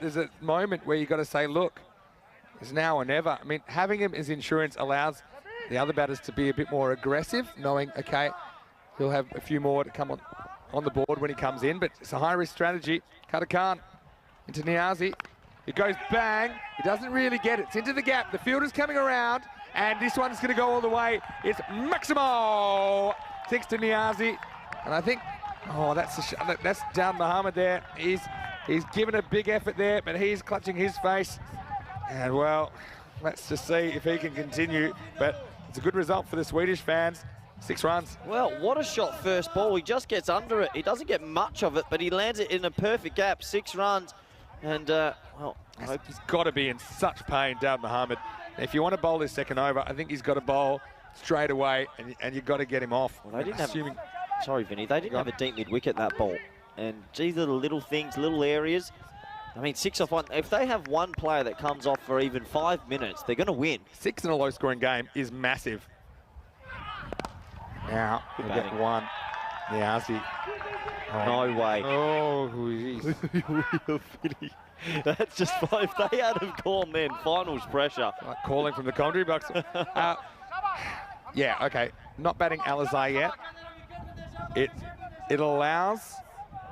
S5: there's a moment where you got to say, look, it's now or never. I mean, having him as insurance allows the other batters to be a bit more aggressive, knowing, okay, he'll have a few more to come on the board when he comes in, but it's a high-risk strategy. Khan into Niazi. It goes bang. He doesn't really get it. It's into the gap. The fielder's coming around, and this one's going to go all the way. It's Maximo. Thanks to Niazi. And I think, oh, that's down Mohammed there. He's given a big effort there, but he's clutching his face. And, well, let's just see if he can continue. But it's a good result for the Swedish fans. 6 runs.
S4: Well, what a shot first ball. He just gets under it. He doesn't get much of it, but he lands it in a perfect gap. 6 runs. And, well, I hope
S5: he's got to be in such pain, Dawud Mohammed. If you want to bowl this second over, I think he's got to bowl straight away, and you've got to get him off.
S4: Well, they didn't sorry, Vinny, they didn't have a deep mid-wicket, that ball. And these are the little things, little areas. I mean, 6 off 1. If they have one player that comes off for even 5 minutes, they're going to win. 6
S5: in a low-scoring game is massive. Now, we get 1. Niazi.
S4: Oh. No way.
S5: Oh, geez.
S4: That's just fine. If they had have gone then, finals pressure.
S5: Like calling from the commentary box. Yeah, okay. Not batting Alizai yet. It allows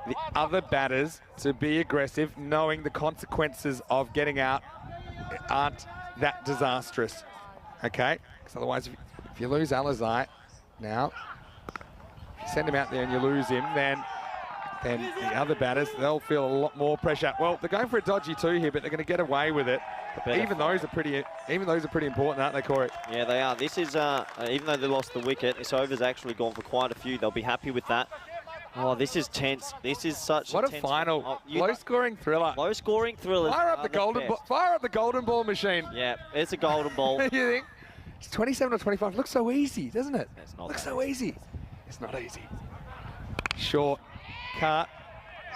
S5: the other batters to be aggressive, knowing the consequences of getting out aren't that disastrous. Okay? Because otherwise, if you lose Alizai now, if you send him out there and you lose him, then the other batters, they'll feel a lot more pressure. Well, they're going for a dodgy 2 here, but they're going to get away with it. Even those are pretty important, aren't they, Corey?
S4: Yeah, they are. This is, even though they lost the wicket, this over's actually gone for quite a few. They'll be happy with that. Oh, this is tense. This is such
S5: what
S4: a
S5: a
S4: tense
S5: final. Low-scoring thriller.
S4: Low-scoring thrillers.
S5: Fire up the golden ball machine.
S4: Yeah, it's a golden ball.
S5: You think? It's 27 or 25. Looks so easy, doesn't it?
S4: It's not
S5: Looks so easy. It's not easy. Short, cut.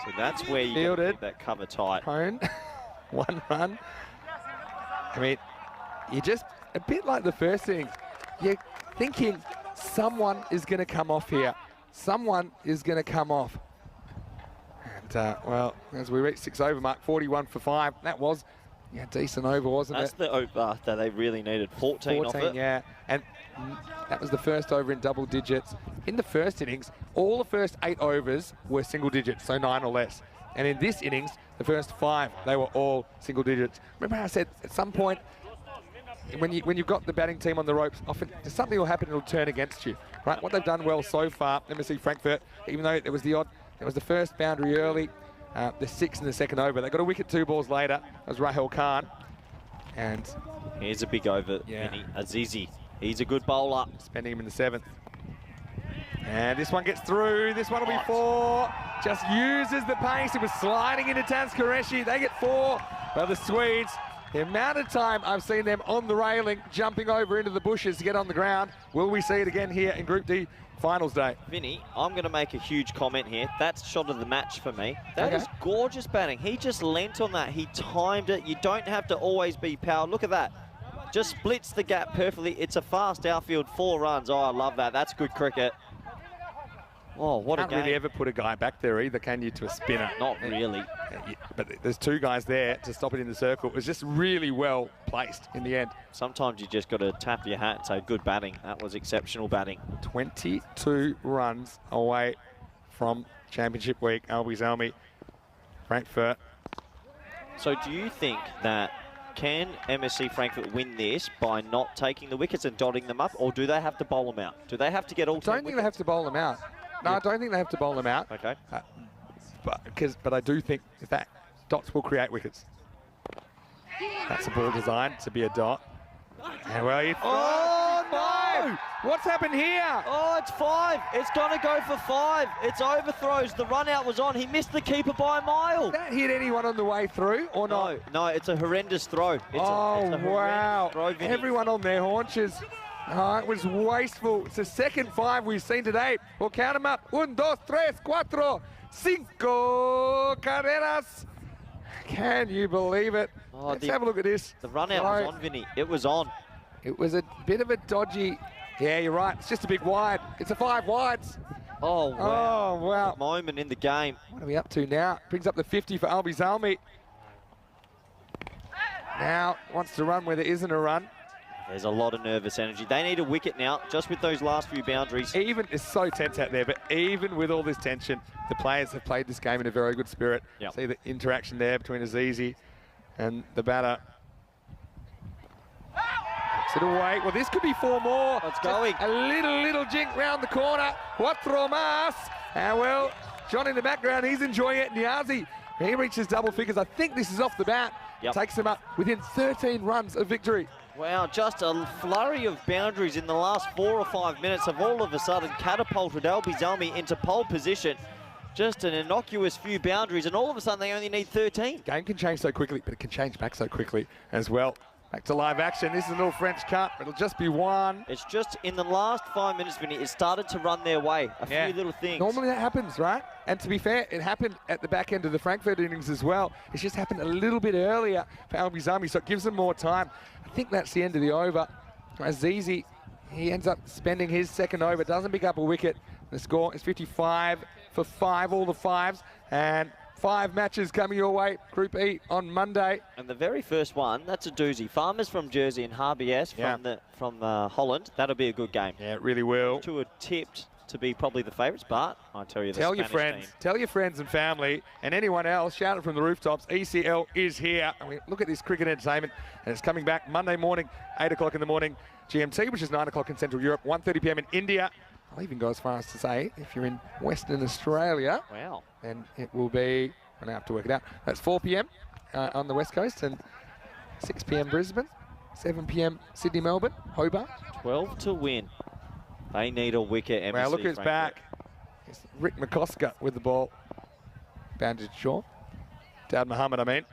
S4: So that's where you keep that cover tight.
S5: Hone. 1 run. I mean, you're just a bit like the first inning. You're thinking someone is going to come off here. Someone is going to come off. And, well, as we reach 6 over mark, 41 for 5. That was a decent over, wasn't
S4: That's
S5: it?
S4: the over that they really needed. 14 off it.
S5: Yeah. And that was the first over in double digits. In the first innings, all the first 8 overs were single digits, so 9 or less. And in this innings, the first 5, they were all single digits. Remember how I said at some point, when you've got the batting team on the ropes, often something will happen, it'll turn against you, right? What they've done well so far, MSC Frankfurt, even though there was the first boundary early, the 6 in the second over. They got a wicket 2 balls later. That was Rahul Khan. And
S4: here's a big over, Vinny. Azizi. He's a good bowler.
S5: Spending him in the 7th. And this one gets through. This one will be 4. Just uses the pace. It was sliding into Tans Qureshi. They get 4. Well, the Swedes, the amount of time I've seen them on the railing, jumping over into the bushes to get on the ground. Will we see it again here in Group D Finals Day?
S4: Vinny, I'm going to make a huge comment here. That's shot of the match for me. That is gorgeous batting. He just lent on that. He timed it. You don't have to always be powered. Look at that. Just splits the gap perfectly. It's a fast outfield, 4 runs. Oh, I love that. That's good cricket. Oh, what a game.
S5: Can't really ever put a guy back there either, can you, to a spinner?
S4: Not really.
S5: But there's 2 guys there to stop it in the circle. It was just really well placed in the end.
S4: Sometimes you just got to tap your hat and say, good batting. That was exceptional batting.
S5: 22 runs away from Championship Week. Albie Zalmi, Frankfurt.
S4: So do you think that can MSC Frankfurt win this by not taking the wickets and dotting them up, or do they have to bowl them out? Do they have to get all 10
S5: I don't think they have to bowl them out. No, I don't think they have to bowl them out.
S4: Okay.
S5: But I do think that dots will create wickets. That's a ball designed to be a dot. And well,
S4: oh no!
S5: What's happened here?
S4: Oh, it's 5. It's going to go for 5. It's overthrows. The run out was on. He missed the keeper by a mile.
S5: Did that hit anyone on the way through or not?
S4: No, it's a horrendous throw. It's a
S5: wow.
S4: Throw,
S5: everyone on their haunches. Oh, it was wasteful. It's the second 5 we've seen today. We'll count them up. 1, 2, 3, 4, 5 carreras. Can you believe it?
S4: Oh,
S5: Let's have a look at this.
S4: The run out was on, Vinny. It was on.
S5: It was a bit of a dodgy. Yeah, you're right. It's just a big wide. It's a 5 wides.
S4: Oh, wow.
S5: Oh, wow.
S4: Moment in the game.
S5: What are we up to now? Brings up the 50 for Albie Zalmi. Now wants to run where there isn't a run.
S4: There's a lot of nervous energy. They need a wicket now, just with those last few boundaries.
S5: It's so tense out there, but even with all this tension, the players have played this game in a very good spirit.
S4: Yep.
S5: See the interaction there between Azizi and the batter. Takes it away. Well, this could be 4 more.
S4: It's going.
S5: A little jink round the corner. Cuatro más. And well, John in the background, he's enjoying it. Niazi, he reaches double figures. I think this is off the bat.
S4: Yep.
S5: Takes him up within 13 runs of victory.
S4: Wow, just a flurry of boundaries in the last 4 or 5 minutes have all of a sudden catapulted Albie Zalmi into pole position. Just an innocuous few boundaries, and all of a sudden they only need 13.
S5: Game can change so quickly, but it can change back so quickly as well. Back to live action. This is a little French cut. It'll just be 1.
S4: It's just in the last 5 minutes, Vinny, it started to run their way. A few little things.
S5: Normally that happens, right? And to be fair, it happened at the back end of the Frankfurt innings as well. It's just happened a little bit earlier for Albie Zalmi, so it gives them more time. I think that's the end of the over. Azizi, he ends up spending his second over, doesn't pick up a wicket. The score is 55 for 5, all the 5s. And 5 matches coming your way, Group E on Monday.
S4: And the very first one, that's a doozy. Farmers from Jersey and Harvey S from Holland. That'll be a good game.
S5: Yeah, it really will.
S4: 2 are tipped to be probably the favourites, but I tell you, the
S5: Tell your
S4: Spanish
S5: friends,
S4: team.
S5: tell your friends and family, and anyone else. Shout it from the rooftops. ECL is here. I mean, look at this cricket entertainment, and it's coming back Monday morning, 8 o'clock in the morning GMT, which is 9 o'clock in Central Europe, 1:30 p.m. in India. I'll even go as far as to say, if you're in Western Australia,
S4: Wow.
S5: then it will be, I have to work it out, that's 4 p.m. On the West Coast, and 6 p.m. Brisbane, 7 p.m. Sydney, Melbourne, Hobart.
S4: 12 to win. They need a wicket.
S5: Well, look who's back. It's Rick McCosker with the ball. Bandage short. Dad Muhammad, I mean.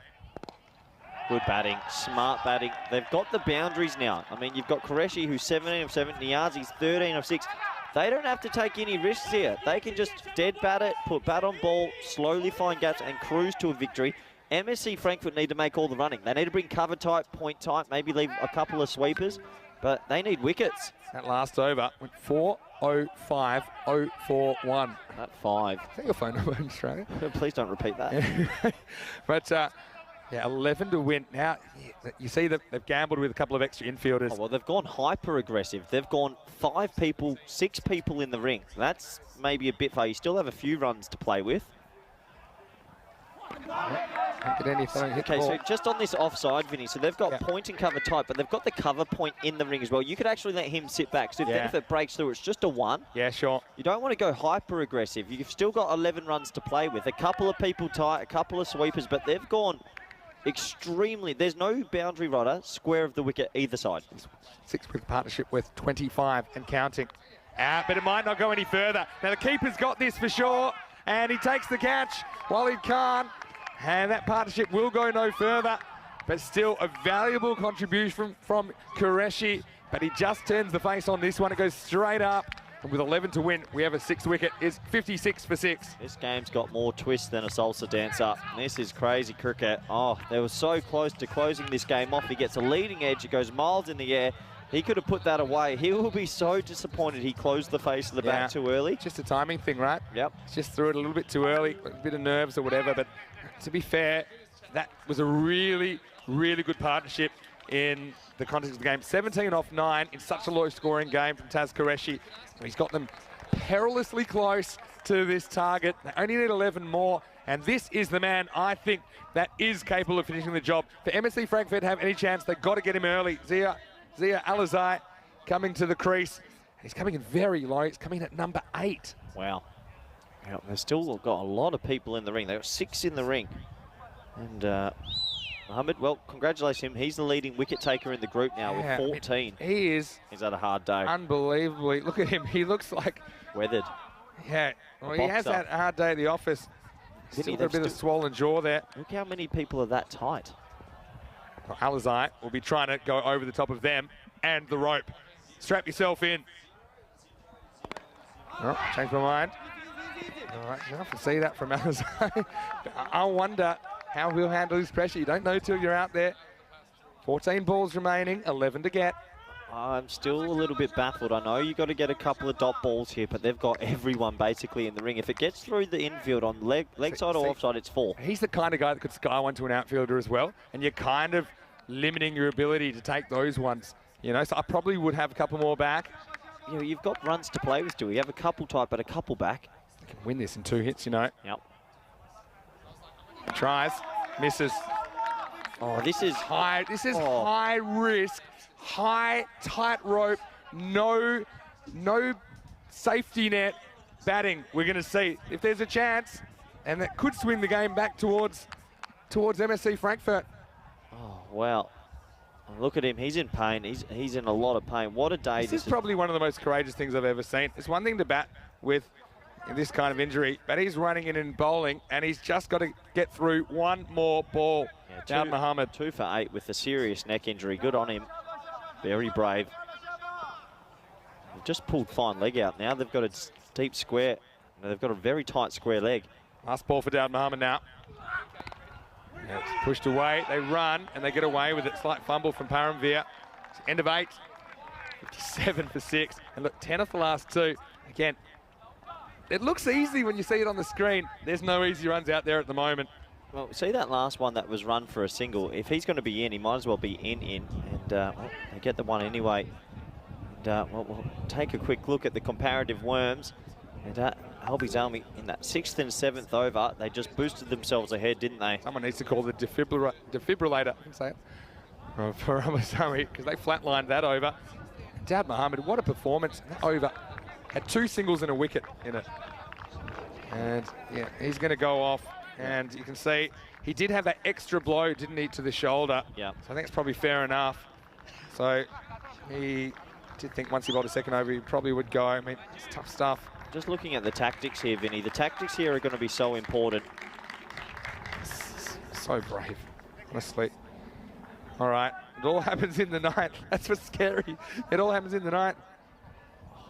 S4: Good batting, smart batting. They've got the boundaries now. I mean, you've got Qureshi, who's 17 of 70 yards. He's 13 of 6. They don't have to take any risks here. They can just dead bat it, put bat on ball, slowly find gaps and cruise to a victory. MSC Frankfurt need to make all the running. They need to bring cover tight, point tight, maybe leave a couple of sweepers, but they need wickets.
S5: That last over went 4-0-5-0-4-1.
S4: At 5.
S5: Is that your phone number in Australia?
S4: Please don't repeat that.
S5: But, yeah, 11 to win. Now, you see that they've gambled with a couple of extra infielders.
S4: Oh, well, they've gone hyper aggressive. They've gone 5 people, 6 people in the ring. That's maybe a bit far. You still have a few runs to play with.
S5: Can't get anything.
S4: Okay, so just on this offside, Vinny, so they've got
S5: Yeah.
S4: point and cover tight, but they've got the cover point in the ring as well. You could actually let him sit back. So if it breaks through, it's just a 1.
S5: Yeah, sure.
S4: You don't want to go hyper aggressive. You've still got 11 runs to play with. A couple of people tight, a couple of sweepers, but they've gone extremely. There's no boundary rider square of the wicket either side.
S5: 6-wicket partnership with 25 and counting. But it might not go any further. Now the keeper's got this for sure, and he takes the catch. Walid Khan, and that partnership will go no further. But still a valuable contribution from Qureshi. But he just turns the face on this one. It goes straight up. And with 11 to win, we have a 6-wicket. It's 56 for 6.
S4: This game's got more twists than a salsa dancer. This is crazy cricket. Oh, they were so close to closing this game off. He gets a leading edge. It goes miles in the air. He could have put that away. He will be so disappointed he closed the face of the bat too early.
S5: Just a timing thing, right?
S4: Yep.
S5: Just threw it a little bit too early, a bit of nerves or whatever. But to be fair, that was a really, really good partnership in the context of the game. 17 off 9 in such a low-scoring game from Taz Qureshi. He's got them perilously close to this target. They only need 11 more. And this is the man, I think, that is capable of finishing the job. For MSC Frankfurt to have any chance, they've got to get him early. Zia Alizai coming to the crease. And he's coming in very low. He's coming in at number 8.
S4: Wow. Yeah, they've still got a lot of people in the ring. They've got 6 in the ring. And Mohammed, well, congratulations him. He's the leading wicket taker in the group now with 14.
S5: He is.
S4: He's had a hard day.
S5: Unbelievably. Look at him. He looks like...
S4: Weathered.
S5: Yeah. Well, he has had a hard day at the office. Still got a bit of swollen jaw there.
S4: Look how many people are that tight.
S5: Well, Alizai will be trying to go over the top of them and the rope. Strap yourself in. Oh, changed my mind. All right, you often see that from Alizai. I wonder how he'll handle his pressure. You don't know till you're out there. 14 balls remaining, 11 to get.
S4: I'm still a little bit baffled. I know you've got to get a couple of dot balls here, but they've got everyone basically in the ring. If it gets through the infield on leg side or offside, it's 4.
S5: He's the kind of guy that could sky one to an outfielder as well, and you're kind of limiting your ability to take those ones. You know, so I probably would have a couple more back.
S4: You know, you've got runs to play with, Stewie. You have a couple tight, but a couple back.
S5: You can win this in 2 hits, you know.
S4: Yep.
S5: Tries, misses.
S4: Oh, this is
S5: high. This is high risk, high tight rope. No safety net batting. We're going to see if there's a chance, and that could swing the game back towards MSC Frankfurt.
S4: Oh wow! Look at him. He's in pain. He's in a lot of pain. What a day
S5: This is probably one of the most courageous things I've ever seen. It's one thing to bat with this kind of injury, but he's running in and bowling, and he's just got to get through one more ball.
S4: Yeah,
S5: Muhammad.
S4: 2 for 8 with a serious neck injury. Good on him. Very brave. They've just pulled fine leg out now. They've got a deep square. They've got a very tight square leg.
S5: Last ball for Dawud Muhammad now. Yeah, it's pushed away. They run, and they get away with it. Slight fumble from Paramveer. End of 8. 57 for 6. And look, 10 off the last 2. Again, it looks easy when you see it on the screen. There's no easy runs out there at the moment.
S4: Well, see that last one that was run for a single. If he's going to be in, he might as well be in. And well, they get the one anyway. And we'll take a quick look at the comparative worms. And Albie's Army in that 6th and 7th over, they just boosted themselves ahead, didn't they?
S5: Someone needs to call the defibrillator, I can say it, for Albie's Army, because they flatlined that over. Dad Mohammed, what a performance. That over had 2 singles and a wicket in it. And yeah, he's going to go off. And you can see he did have that extra blow, didn't he, to the shoulder.
S4: Yeah.
S5: So I think it's probably fair enough. So he did think once he bowled a second over, he probably would go. I mean, it's tough stuff.
S4: Just looking at the tactics here, Vinny. The tactics here are going to be so important.
S5: So brave, honestly. All right, it all happens in the night. That's what's scary. It all happens in the night.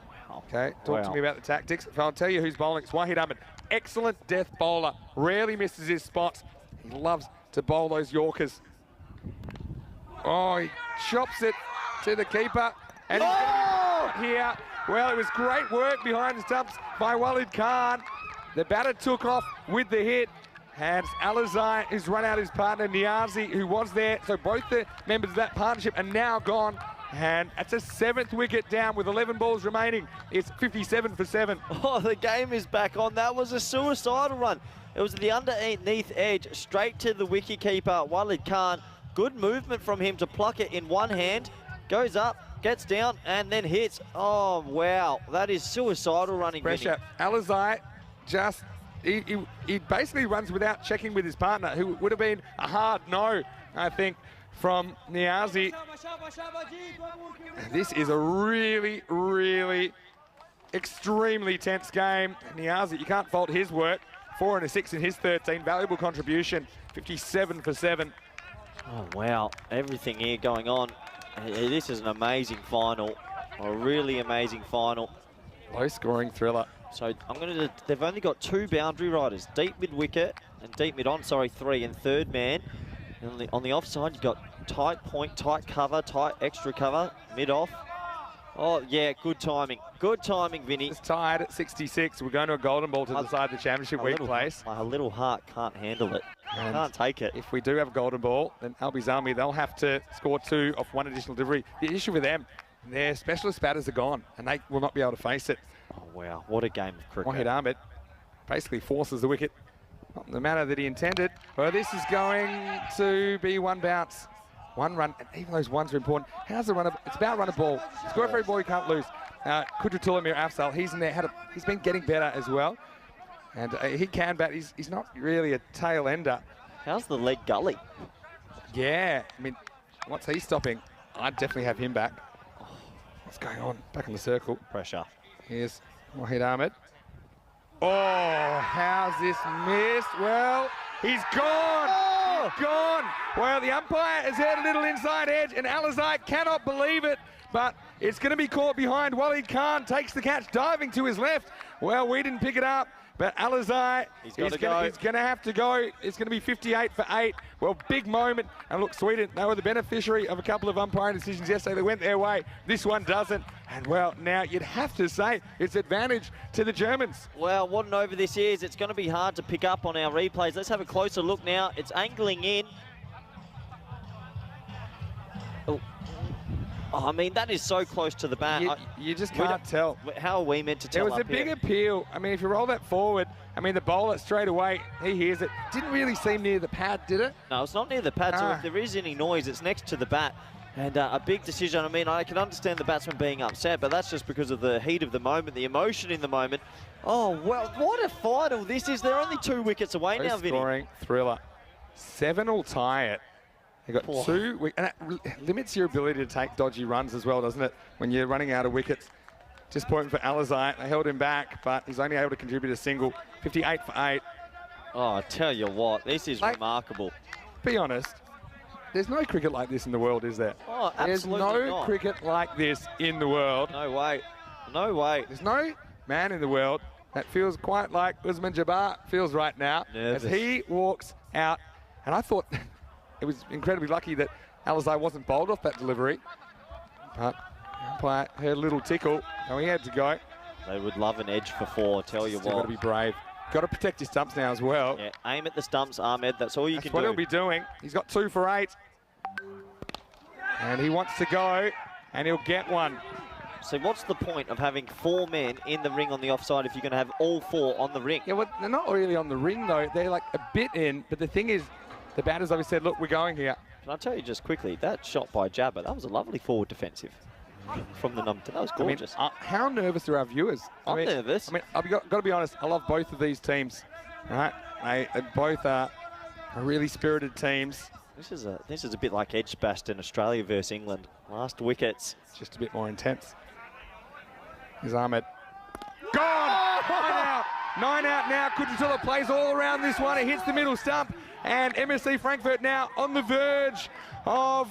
S4: Wow.
S5: Okay, talk to me about the tactics. If I'll tell you who's bowling, it's Wahid Ahmed. Excellent death bowler. Rarely misses his spots. He loves to bowl those Yorkers. Oh, he chops it to the keeper. And he's gonna be here. Well, it was great work behind the stumps by Walid Khan. The batter took off with the hit. And Alizai, who's run out his partner, Niazi, who was there. So both the members of that partnership are now gone. And that's a 7th wicket down with 11 balls remaining. It's 57 for 7.
S4: Oh, the game is back on. That was a suicidal run. It was the underneath edge, straight to the wicketkeeper, Walid Khan. Good movement from him to pluck it in one hand. Goes up, gets down, and then hits. Oh, wow. That is suicidal running.
S5: Pressure. Alizai just, he basically runs without checking with his partner, who would have been a hard no, I think, from Niazi. This is a really, really extremely tense game. Niazi, you can't fault his work. 4 and a 6 in his 13. Valuable contribution. 57 for 7.
S4: Oh, wow. Everything here going on. This is an amazing final. A really amazing final.
S5: Low-scoring thriller.
S4: So they've only got 2 boundary riders. Deep mid-wicket and deep mid-on, 3 and third man. And on the offside, you've got tight point, tight cover, tight extra cover, mid-off. Oh, yeah, good timing. Good timing, Vinny.
S5: It's tied at 66. We're going to a golden ball to decide the championship week place.
S4: My little heart can't handle it.
S5: And
S4: can't take it.
S5: If we do have a golden ball, then Albie's Army, they'll have to score 2 off 1 additional delivery. The issue with them, their specialist batters are gone, and they will not be able to face it.
S4: Oh, wow. What a game of cricket.
S5: Wahid Ahmed basically forces the wicket. Not in the manner that he intended. Well, this is going to be 1 bounce. 1 run, and even those ones are important. How's the run? It's about run a ball. Score every ball you can't lose. Kudratullah Mir Afzal, he's in there. He's been getting better as well. And he can bat. He's not really a tail ender.
S4: How's the leg gully?
S5: Yeah, I mean, once he's stopping, I'd definitely have him back. What's going on? Back in the circle.
S4: Pressure.
S5: Here's Wahid Ahmed. Oh, how's this missed? Well, he's gone. Oh! He's gone. Well, the umpire has had a little inside edge, and Alizai cannot believe it. But it's going to be caught behind. Walid Khan takes the catch, diving to his left. Well, we didn't pick it up. But Alizai, he's going to have to go. It's going to be 58 for 8. Well, big moment. And look, Sweden, they were the beneficiary of a couple of umpiring decisions yesterday that went their way. This one doesn't. And, well, now you'd have to say it's advantage to the Germans.
S4: Well, what an over this is. It's going to be hard to pick up on our replays. Let's have a closer look now. It's angling in. Oh, I mean, that is so close to the bat.
S5: You just can't tell.
S4: How are we meant to tell?
S5: There was a big appeal. I mean, if you roll that forward, I mean, the bowler straight away, he hears it. Didn't really seem near the pad, did it?
S4: No, it's not near the pad. So if there is any noise, it's next to the bat. And a big decision. I mean, I can understand the batsman being upset, but that's just because of the heat of the moment, the emotion in the moment. Oh, well, what a final this is. They're only 2 wickets away now, Vinny.
S5: Scoring thriller. 7 will tie it. You've got 2, and that limits your ability to take dodgy runs as well, doesn't it? When you're running out of wickets. Just pointing for Alizai. They held him back, but he's only able to contribute a single. 58 for 8.
S4: Oh, I tell you what, this is remarkable.
S5: Be honest, there's no cricket like this in the world, is there?
S4: Oh, absolutely
S5: There's no
S4: not.
S5: cricket like this in the world.
S4: No way. No way.
S5: There's no man in the world that feels quite like Usman Jabbar feels right now.
S4: Nervous.
S5: As he walks out. And I thought it was incredibly lucky that Alizai wasn't bowled off that delivery. But the umpire heard a little tickle, so he had to go.
S4: They would love an edge for 4, tell you
S5: Still
S4: what.
S5: got to be brave. Got to protect his stumps now as well.
S4: Yeah, aim at the stumps, Ahmed. That's all you can do.
S5: That's what he'll be doing. He's got 2 for 8. And he wants to go, and he'll get one.
S4: So what's the point of having 4 men in the ring on the offside if you're going to have all 4 on the ring?
S5: Yeah, well, they're not really on the ring, though. They're like a bit in. But the thing is, the batters obviously said, look, we're going here.
S4: Can I tell you just quickly, that shot by Jabba, that was a lovely forward defensive from the number 10. That was gorgeous.
S5: I mean, how nervous are our viewers?
S4: I'm nervous.
S5: I mean, I've got to be honest, I love both of these teams. Right? They both are really spirited teams.
S4: This is a bit like Edgbaston, Australia versus England. Last wickets.
S5: Just a bit more intense. Here's Ahmed. Gone! 9 out. 9 out now. Kututula plays all around this one. It hits the middle stump. And MSC Frankfurt now on the verge of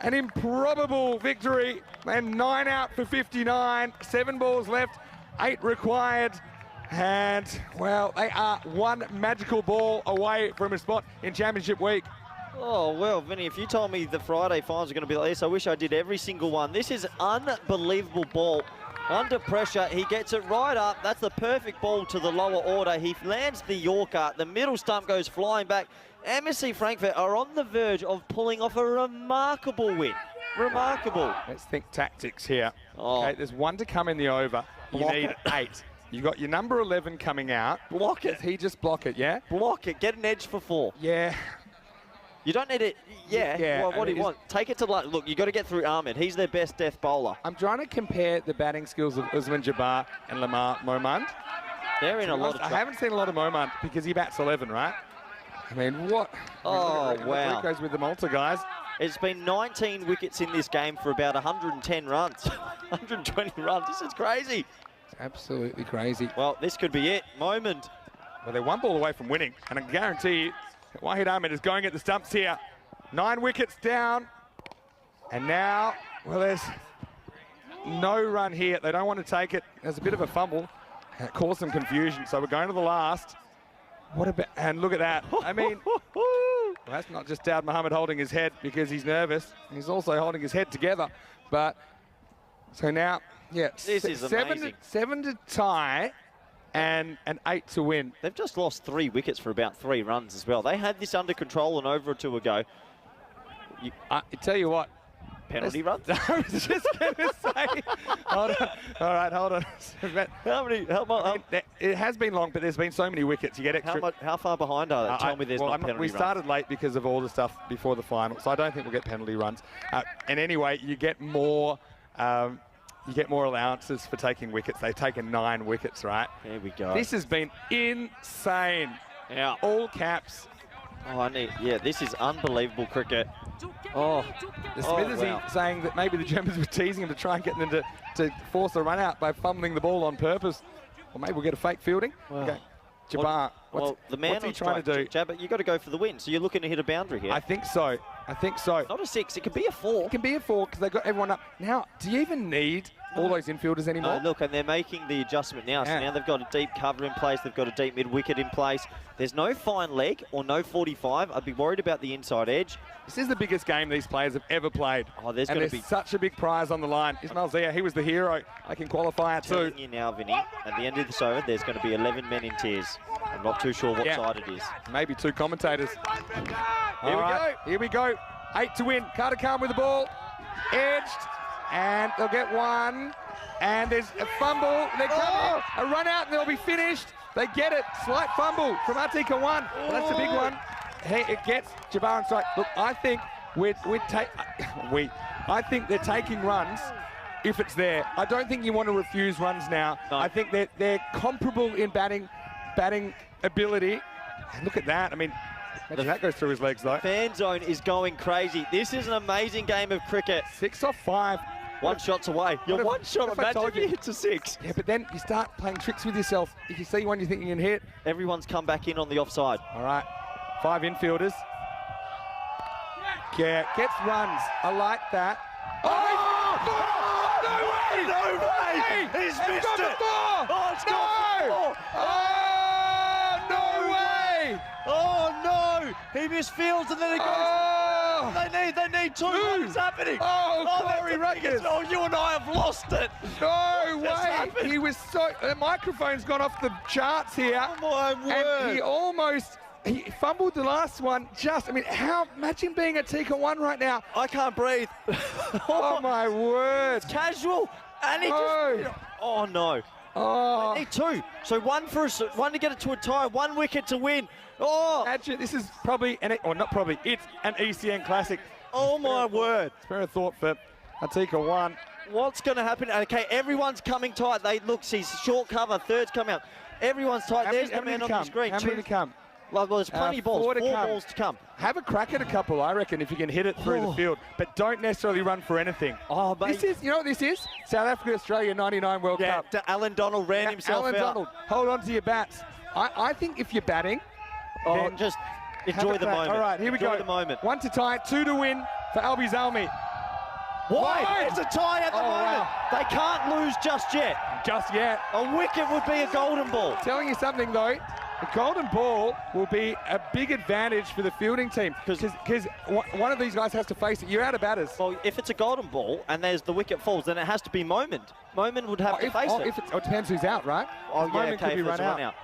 S5: an improbable victory. And 9 out for 59. 7 balls left. 8 required. And, well, they are 1 magical ball away from a spot in Championship Week.
S4: Oh, well, Vinny, if you told me the Friday finals are going to be like this, I wish I did every single one. This is unbelievable ball. Under pressure, he gets it right up. That's the perfect ball to the lower order. He lands the Yorker. The middle stump goes flying back. MSC Frankfurt are on the verge of pulling off a remarkable win. Remarkable.
S5: Let's think tactics here.
S4: Oh.
S5: Okay, there's 1 to come in the over. You need 8. You've got your number 11 coming out.
S4: Block it.
S5: Does he just block it, yeah?
S4: Block it. Get an edge for 4.
S5: Yeah.
S4: You don't need it. Yeah. Well, what do you want? Take it to look. You got to get through Ahmed. He's their best death bowler.
S5: I'm trying to compare the batting skills of Usman Jabbar and Lamar Momand.
S4: They're in a lot of trouble.
S5: I haven't seen a lot of Momand because he bats 11, right? I mean, what?
S4: Oh, wow.
S5: Goes with the Malta guys.
S4: It's been 19 wickets in this game for about 110 runs. 120 runs. This is crazy.
S5: It's absolutely crazy.
S4: Well, this could be it. Moment.
S5: Well, they're 1 ball away from winning, and I guarantee you, Wahid Ahmed is going at the stumps here. 9 wickets down. And now, well, there's no run here. They don't want to take it. There's a bit of a fumble. It caused some confusion. So we're going to the last. What about, and look at that. I mean, well, that's not just Dawud Mohammed holding his head because he's nervous. He's also holding his head together. But, so now, yeah.
S4: This is amazing.
S5: 7 to tie. And an 8 to win.
S4: They've just lost 3 wickets for about 3 runs as well. They had this under control and over or 2 ago.
S5: I tell you what.
S4: Penalty runs?
S5: I was just going to say. Hold on. All right, hold on. It has been long, but there's been so many wickets. You get extra.
S4: How far behind are they? Tell me there's not penalty runs.
S5: We started late because of all the stuff before the final, so I don't think we'll get penalty runs. And anyway, you get more. You get more allowances for taking wickets. They've taken 9 wickets, right?
S4: There we go.
S5: This has been insane.
S4: Yeah.
S5: All caps.
S4: Oh, this is unbelievable cricket. Oh,
S5: the Smithers saying that maybe the Germans were teasing him to try and get them to force a run out by fumbling the ball on purpose. Or maybe we'll get a fake fielding.
S4: Well,
S5: okay. Jabbar, what's he trying to do?
S4: Jabbar, you've got to go for the win. So you're looking to hit a boundary here.
S5: I think so.
S4: Not a 6. It could be a 4.
S5: It can be a 4 because they've got everyone up. Now, do you even need all those infielders anymore?
S4: No, look, and they're making the adjustment now.
S5: Yeah.
S4: So now they've got a deep cover in place. They've got a deep mid-wicket in place. There's no fine leg or no 45. I'd be worried about the inside edge.
S5: This is the biggest game these players have ever played.
S4: Oh, there's going to be
S5: such a big prize on the line. Ismail Zia, he was the hero. I can qualify it too.
S4: I'm telling you now, Vinny, at the end of this over, there's going to be 11 men in tears. I'm not too sure what side it is.
S5: Maybe 2 commentators. Here we go. 8 to win. Carter Khan with the ball. Edged. And they'll get 1. And there's a fumble. They're coming. A run out and they'll be finished. They get it. Slight fumble from Atika 1. That's a big one. Hey, it gets Jabbar on strike. Look, I think I think they're taking runs if it's there. I don't think you want to refuse runs now. No. I think they're comparable in batting ability. And look at that. I mean, imagine that goes through his legs though.
S4: Fan zone is going crazy. This is an amazing game of cricket.
S5: 6 off 5.
S4: 1 shot's away. You're 1 shot. Imagine if you hit to 6.
S5: Yeah, but then you start playing tricks with yourself. If you see one you think you can hit.
S4: Everyone's come back in on the offside.
S5: All right. 5 infielders. Yeah, gets runs. I like that. No way!
S4: He's missed it!
S5: Oh, it's gone! No way!
S4: Oh no! He missed fields and then it goes. They need 2. What is happening?
S5: Very rugged.
S4: Oh, you and I have lost it.
S5: No way! He was so. The microphone's gone off the charts here.
S4: Oh my word!
S5: And he fumbled the last one. Imagine being a Tika 1 right now.
S4: I can't breathe.
S5: Oh my word!
S4: Casual. And he just... Oh, no.
S5: Oh,
S4: They need two. So one to get it to a tie, 1 wicket to win. Oh,
S5: actually, this is probably, not probably, it's an ECN classic.
S4: oh my word.
S5: Spare a thought for Atika 1.
S4: What's going to happen? Okay, everyone's coming tight. Look, he's short cover, third's come out. Everyone's tight. There's the man on the screen.
S5: How many to come?
S4: Well, there's plenty of balls.
S5: 4 to
S4: Four
S5: come.
S4: balls to come.
S5: Have a crack at a couple, I reckon, if you can hit it through the field. But don't necessarily run for anything.
S4: Oh, mate.
S5: This is, you know what this is? South Africa, Australia, 99 World
S4: Yeah,
S5: Cup.
S4: Alan Donald ran himself
S5: Alan
S4: out.
S5: Donald, hold on to your bats. I think if you're batting,
S4: Oh,
S5: then
S4: just
S5: have
S4: enjoy
S5: a
S4: the
S5: crack.
S4: moment.
S5: All right, here we go.
S4: Enjoy the moment.
S5: 1 to tie, 2 to win for Albi Zalmi.
S4: Why? It's a tie at the moment.
S5: Wow.
S4: They can't lose just yet.
S5: Just yet.
S4: A wicket would be a golden ball.
S5: Telling you something though, the golden ball will be a big advantage for the fielding team because one of these guys has to face it. You're out of batters.
S4: Well, if it's a golden ball and there's the wicket falls, then it has to be Moment. Moment would have to face it.
S5: It depends who's out, right?
S4: Oh, yeah,
S5: Moment
S4: okay,
S5: could be
S4: if it's
S5: run
S4: run
S5: out.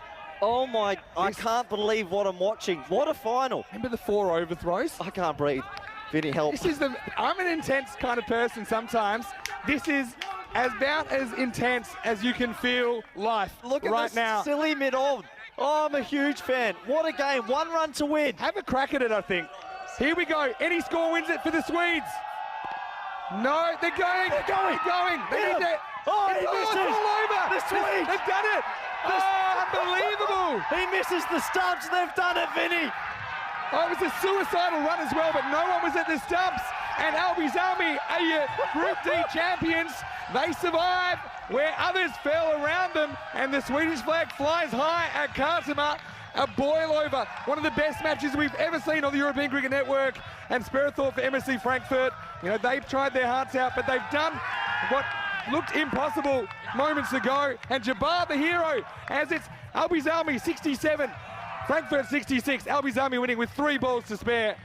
S4: Oh, my, I can't believe what I'm watching. What a final.
S5: Remember the 4 overthrows?
S4: I can't breathe. Vinny, help.
S5: I'm an intense kind of person sometimes. This is about as intense as you can feel life
S4: Look at
S5: right
S4: this
S5: now.
S4: silly mid-on. Oh, I'm a huge fan. What a game. 1 run to win.
S5: Have a crack at it, I think. Here we go. Any score wins it for the Swedes. No, they're going. They're going. They need to.
S4: Oh, he
S5: it's
S4: misses.
S5: all over.
S4: The Swedes.
S5: They've done it. Unbelievable.
S4: He misses the stumps. They've done it, Vinny.
S5: Oh, it was a suicidal run as well, but no one was at the stumps. And Albi Zalmi are your Group D champions. They survive where others fell around them, and the Swedish flag flies high at Kartama. A boil over. One of the best matches we've ever seen on the European Cricket Network. And spare a thought for MSC Frankfurt. You know, they've tried their hearts out, but they've done what looked impossible moments ago. And Jabbar the hero, as it's Albi Zalmi 67. Frankfurt 66, Albi Zalmi winning with 3 balls to spare.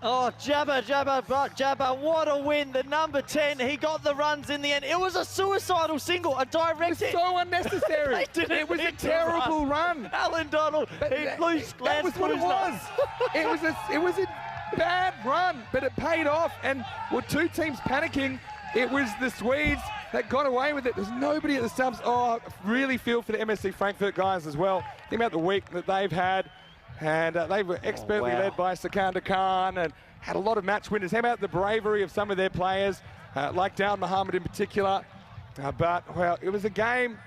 S4: Oh, Jabba, what a win. The number 10, he got the runs in the end. It was a suicidal single, a direct hit.
S5: It was so unnecessary. It was a terrible run.
S4: Alan Donald,
S5: That was what it was. It was a bad run, but it paid off. And with 2 teams panicking, it was the Swedes that got away with it. There's nobody at the stumps. Oh, I really feel for the MSC Frankfurt guys as well. Think about the week that they've had. And they were expertly led by Sikandar Khan and had a lot of match winners. How about the bravery of some of their players, like Dowd Mohammed in particular. But, well, it was a game,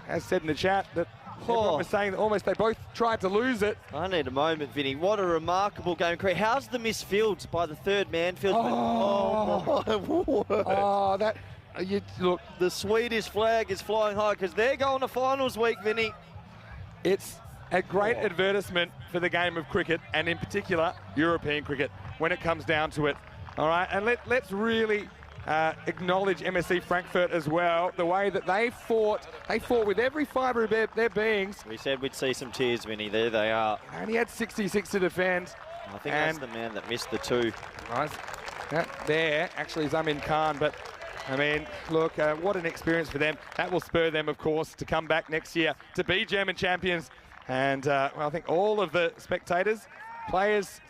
S5: as said in the chat, that everyone was saying that almost they both tried to lose it.
S4: I need a moment, Vinny. What a remarkable game. How's the missed fields by the third man fieldsman? Oh my word.
S5: Oh, look.
S4: The Swedish flag is flying high because they're going to finals week, Vinny.
S5: It's a great advertisement for the game of cricket, and in particular, European cricket, when it comes down to it. All right, and let's really acknowledge MSC Frankfurt as well, the way that they fought with every fibre of their beings.
S4: We said we'd see some tears, Vinny. There they are.
S5: They only had 66 to defend.
S4: I think that's the man that missed the 2.
S5: Nice. That there actually is Amin Khan, but I mean, look, what an experience for them. That will spur them, of course, to come back next year to be German champions. And well, I think all of the spectators, players,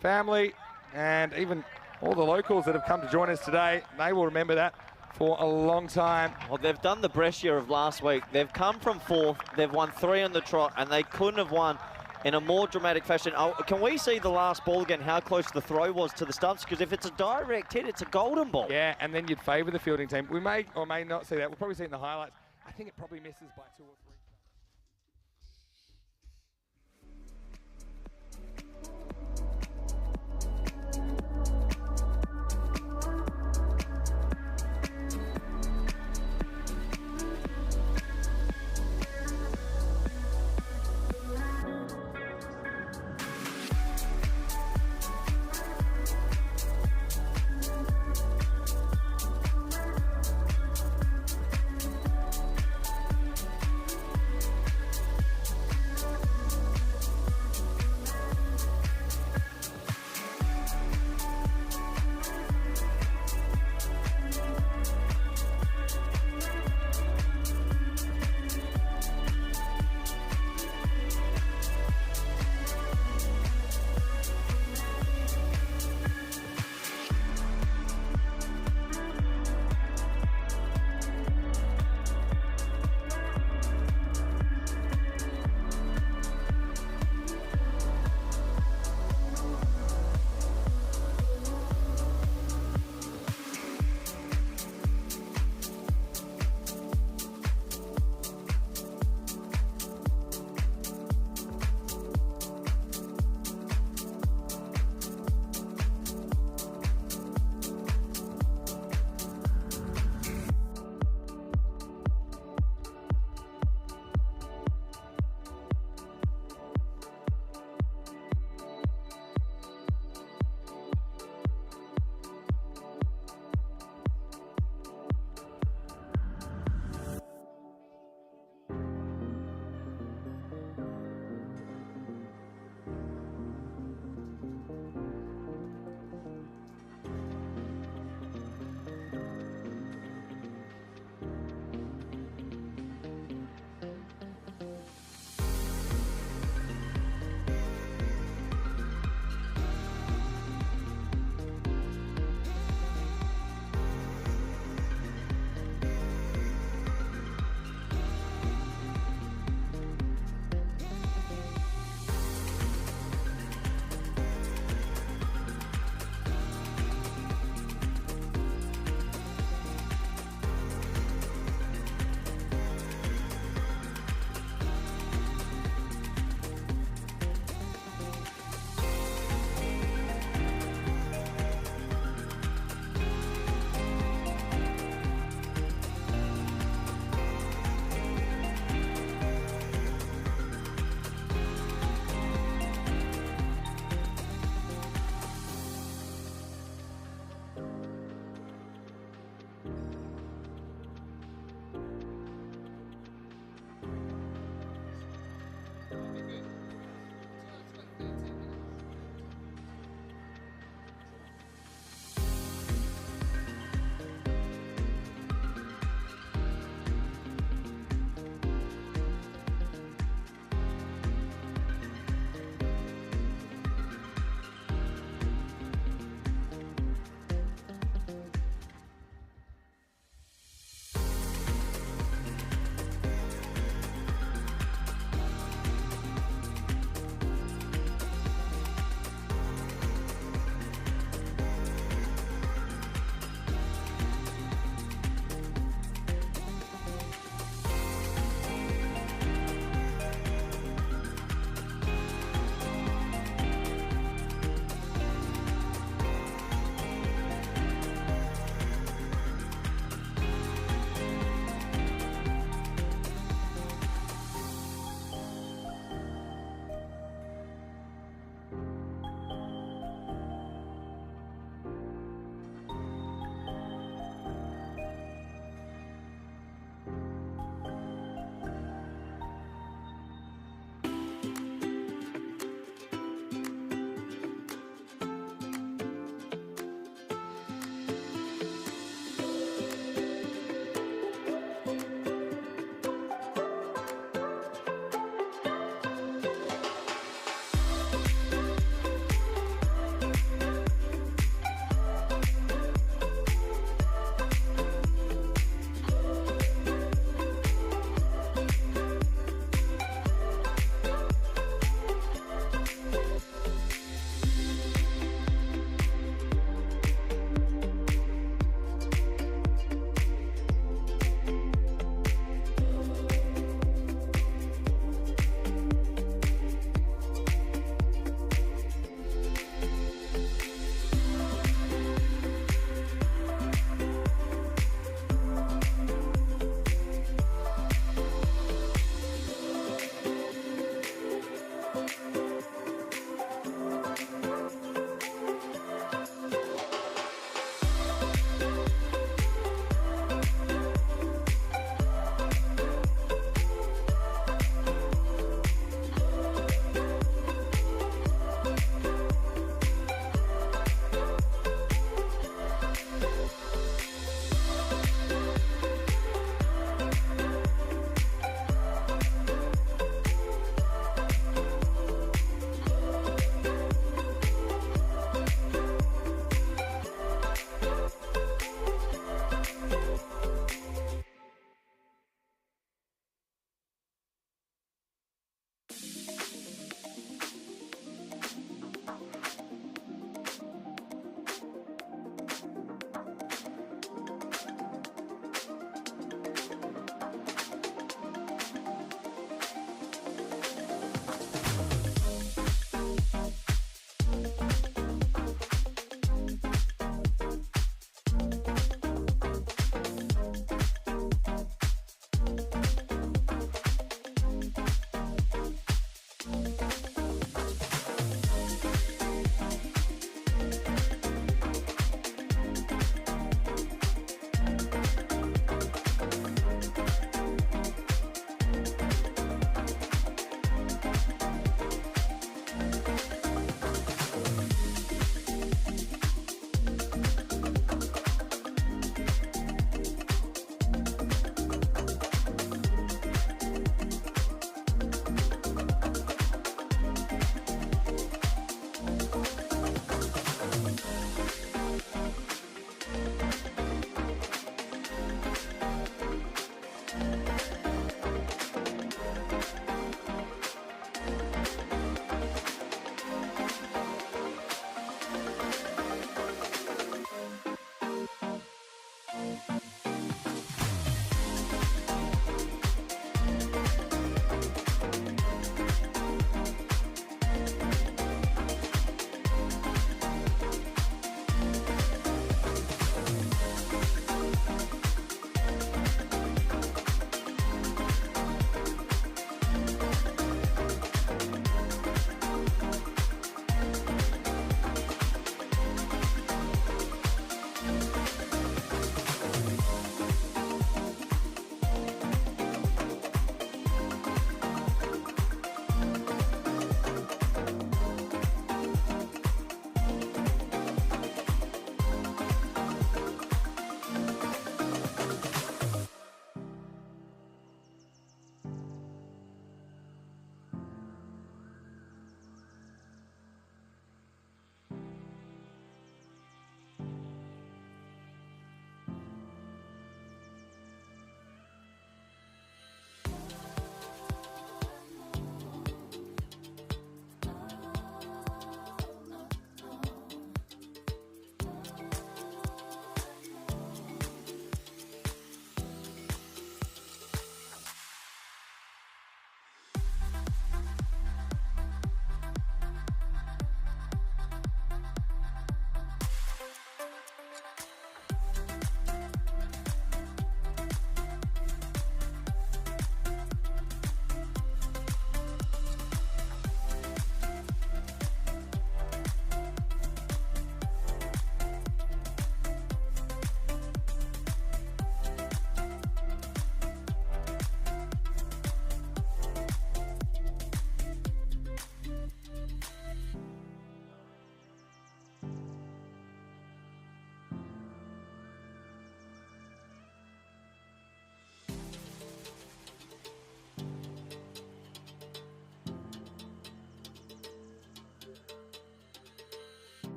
S5: family, and even all the locals that have come to join us today, they will remember that for a long time.
S4: Well, they've done the Brescia of last week. They've come from 4th. They've won 3 on the trot, and they couldn't have won in a more dramatic fashion. Oh, can we see the last ball again, how close the throw was to the stumps? Because if it's a direct hit, it's a golden ball.
S5: Yeah, and then you'd favour the fielding team. We may or may not see that. We'll probably see it in the highlights. I think it probably misses by 2 or 3.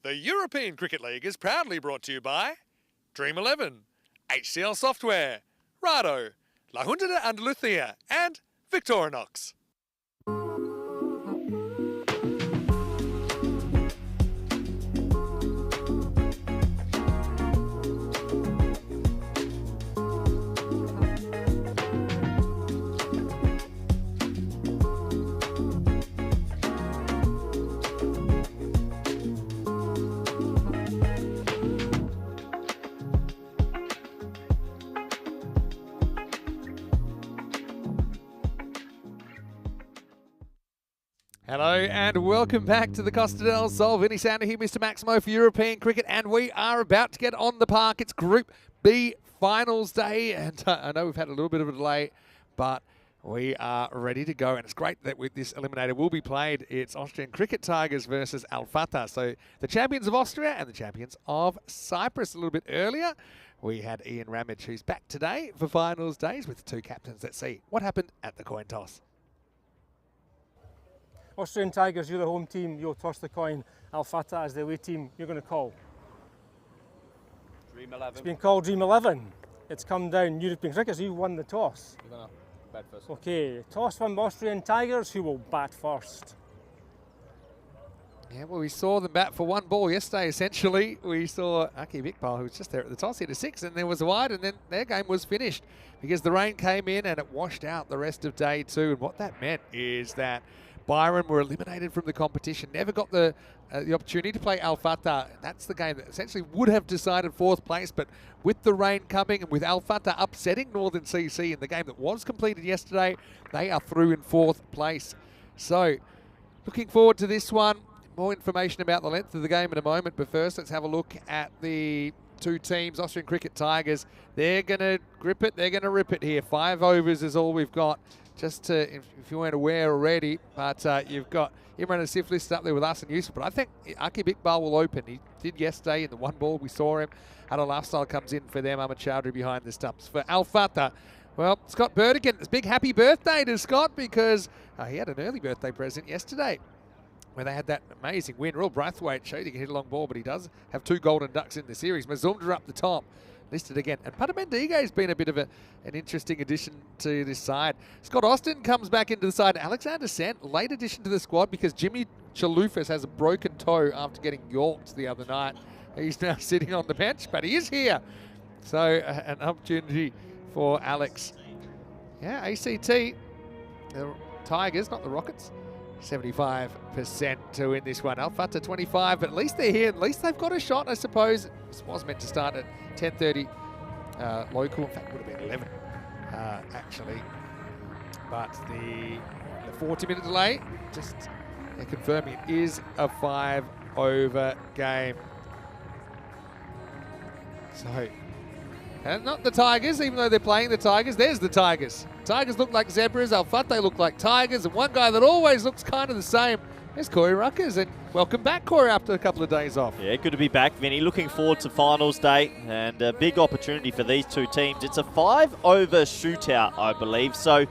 S2: The European Cricket League is proudly brought to you by Dream 11, HCL Software, Rado, La Junta de Andalucía, and Victorinox.
S3: Hello and welcome back to the Costa del Sol. Vinny Sander here, Mr. Maximo for European Cricket, and we are about to get on the park. It's Group B Finals Day, and I know we've had a little bit of a delay, but we are ready to go, and it's great that with this eliminator will be played. It's Austrian Cricket Tigers versus Al Fatah. So the champions of Austria and the champions of Cyprus. A little bit earlier, we had Ian Ramage, who's back today for Finals Days with the two captains. Let's see what happened at the coin toss.
S8: Austrian Tigers, you're the home team, you'll toss the coin. Al Fatah as the away team, you're going to call.
S9: Dream 11.
S8: It's been called Dream 11. It's come down. European Cricket, so you won the toss.
S9: You're going to bat first.
S8: Okay, toss from Austrian Tigers, who will bat first?
S3: Yeah, well, we saw them bat for one ball yesterday, essentially. We saw Aki Vikbal, who was just there at the toss, hit a 6, and there was a wide, and then their game was finished because the rain came in and it washed out the rest of day 2. And what that meant is that Byron were eliminated from the competition, never got the opportunity to play Al Fatah. That's the game that essentially would have decided 4th place, but with the rain coming and with Al Fatah upsetting Northern CC in the game that was completed yesterday, they are through in 4th place. So, looking forward to this one. More information about the length of the game in a moment, but first let's have a look at the two teams. Austrian Cricket Tigers, they're going to grip it, they're going to rip it here. 5 overs is all we've got. Just to, if you weren't aware already, but you've got Imran Asif listed up there with us and Yusuf. But I think Aki Vikbal will open. He did yesterday in the one ball. We saw him. Adil Lifestyle comes in for them. Ahmed Chowdhury behind the stumps. For Al Fatah, well, Scott Burdigan, it's a big happy birthday to Scott because he had an early birthday present yesterday where they had that amazing win. Real Brathwaite showed he can hit a long ball, but he does have 2 golden ducks in the series. Mazumdar up the top. Listed again. And Padamendige has been a bit of an interesting addition to this side. Scott Austin comes back into the side. Alexander Sant, late addition to the squad because Jimmy Chalufas has a broken toe after getting yorked the other night. He's now sitting on the bench, but he is here. So an opportunity for Alex. Yeah, ACT, the Tigers, not the Rockets. 75% to win this one. Al Fatah 25, but at least they're here. At least they've got a shot, I suppose. This was meant to start at 10:30 local. In fact, it would have been 11, actually. But the 40-minute delay, just confirming it is a 5-over game. So, and not the Tigers, even though they're playing the Tigers. There's the Tigers. Tigers look like zebras. Al Fatah look like tigers. And one guy that always looks kind of the same is Corey Ruckers. And welcome back, Corey, after a couple of days off.
S4: Yeah, good to be back, Vinny. Looking forward to Finals Day and a big opportunity for these two teams. It's a 5-over shootout, I believe. So,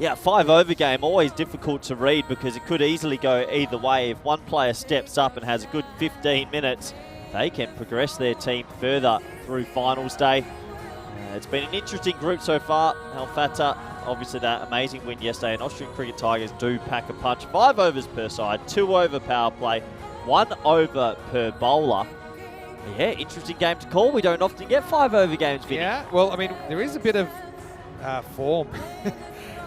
S4: yeah, 5-over game, always difficult to read because it could easily go either way. If one player steps up and has a good 15 minutes, they can progress their team further through Finals Day. It's been an interesting group so far. Al Fatah, obviously that amazing win yesterday, and Austrian Cricket Tigers do pack a punch. 5 overs per side, 2 over power play, 1 over per bowler. Yeah, interesting game to call. We don't often get 5 over games, Vinny.
S3: Yeah, well, I mean, there is a bit of form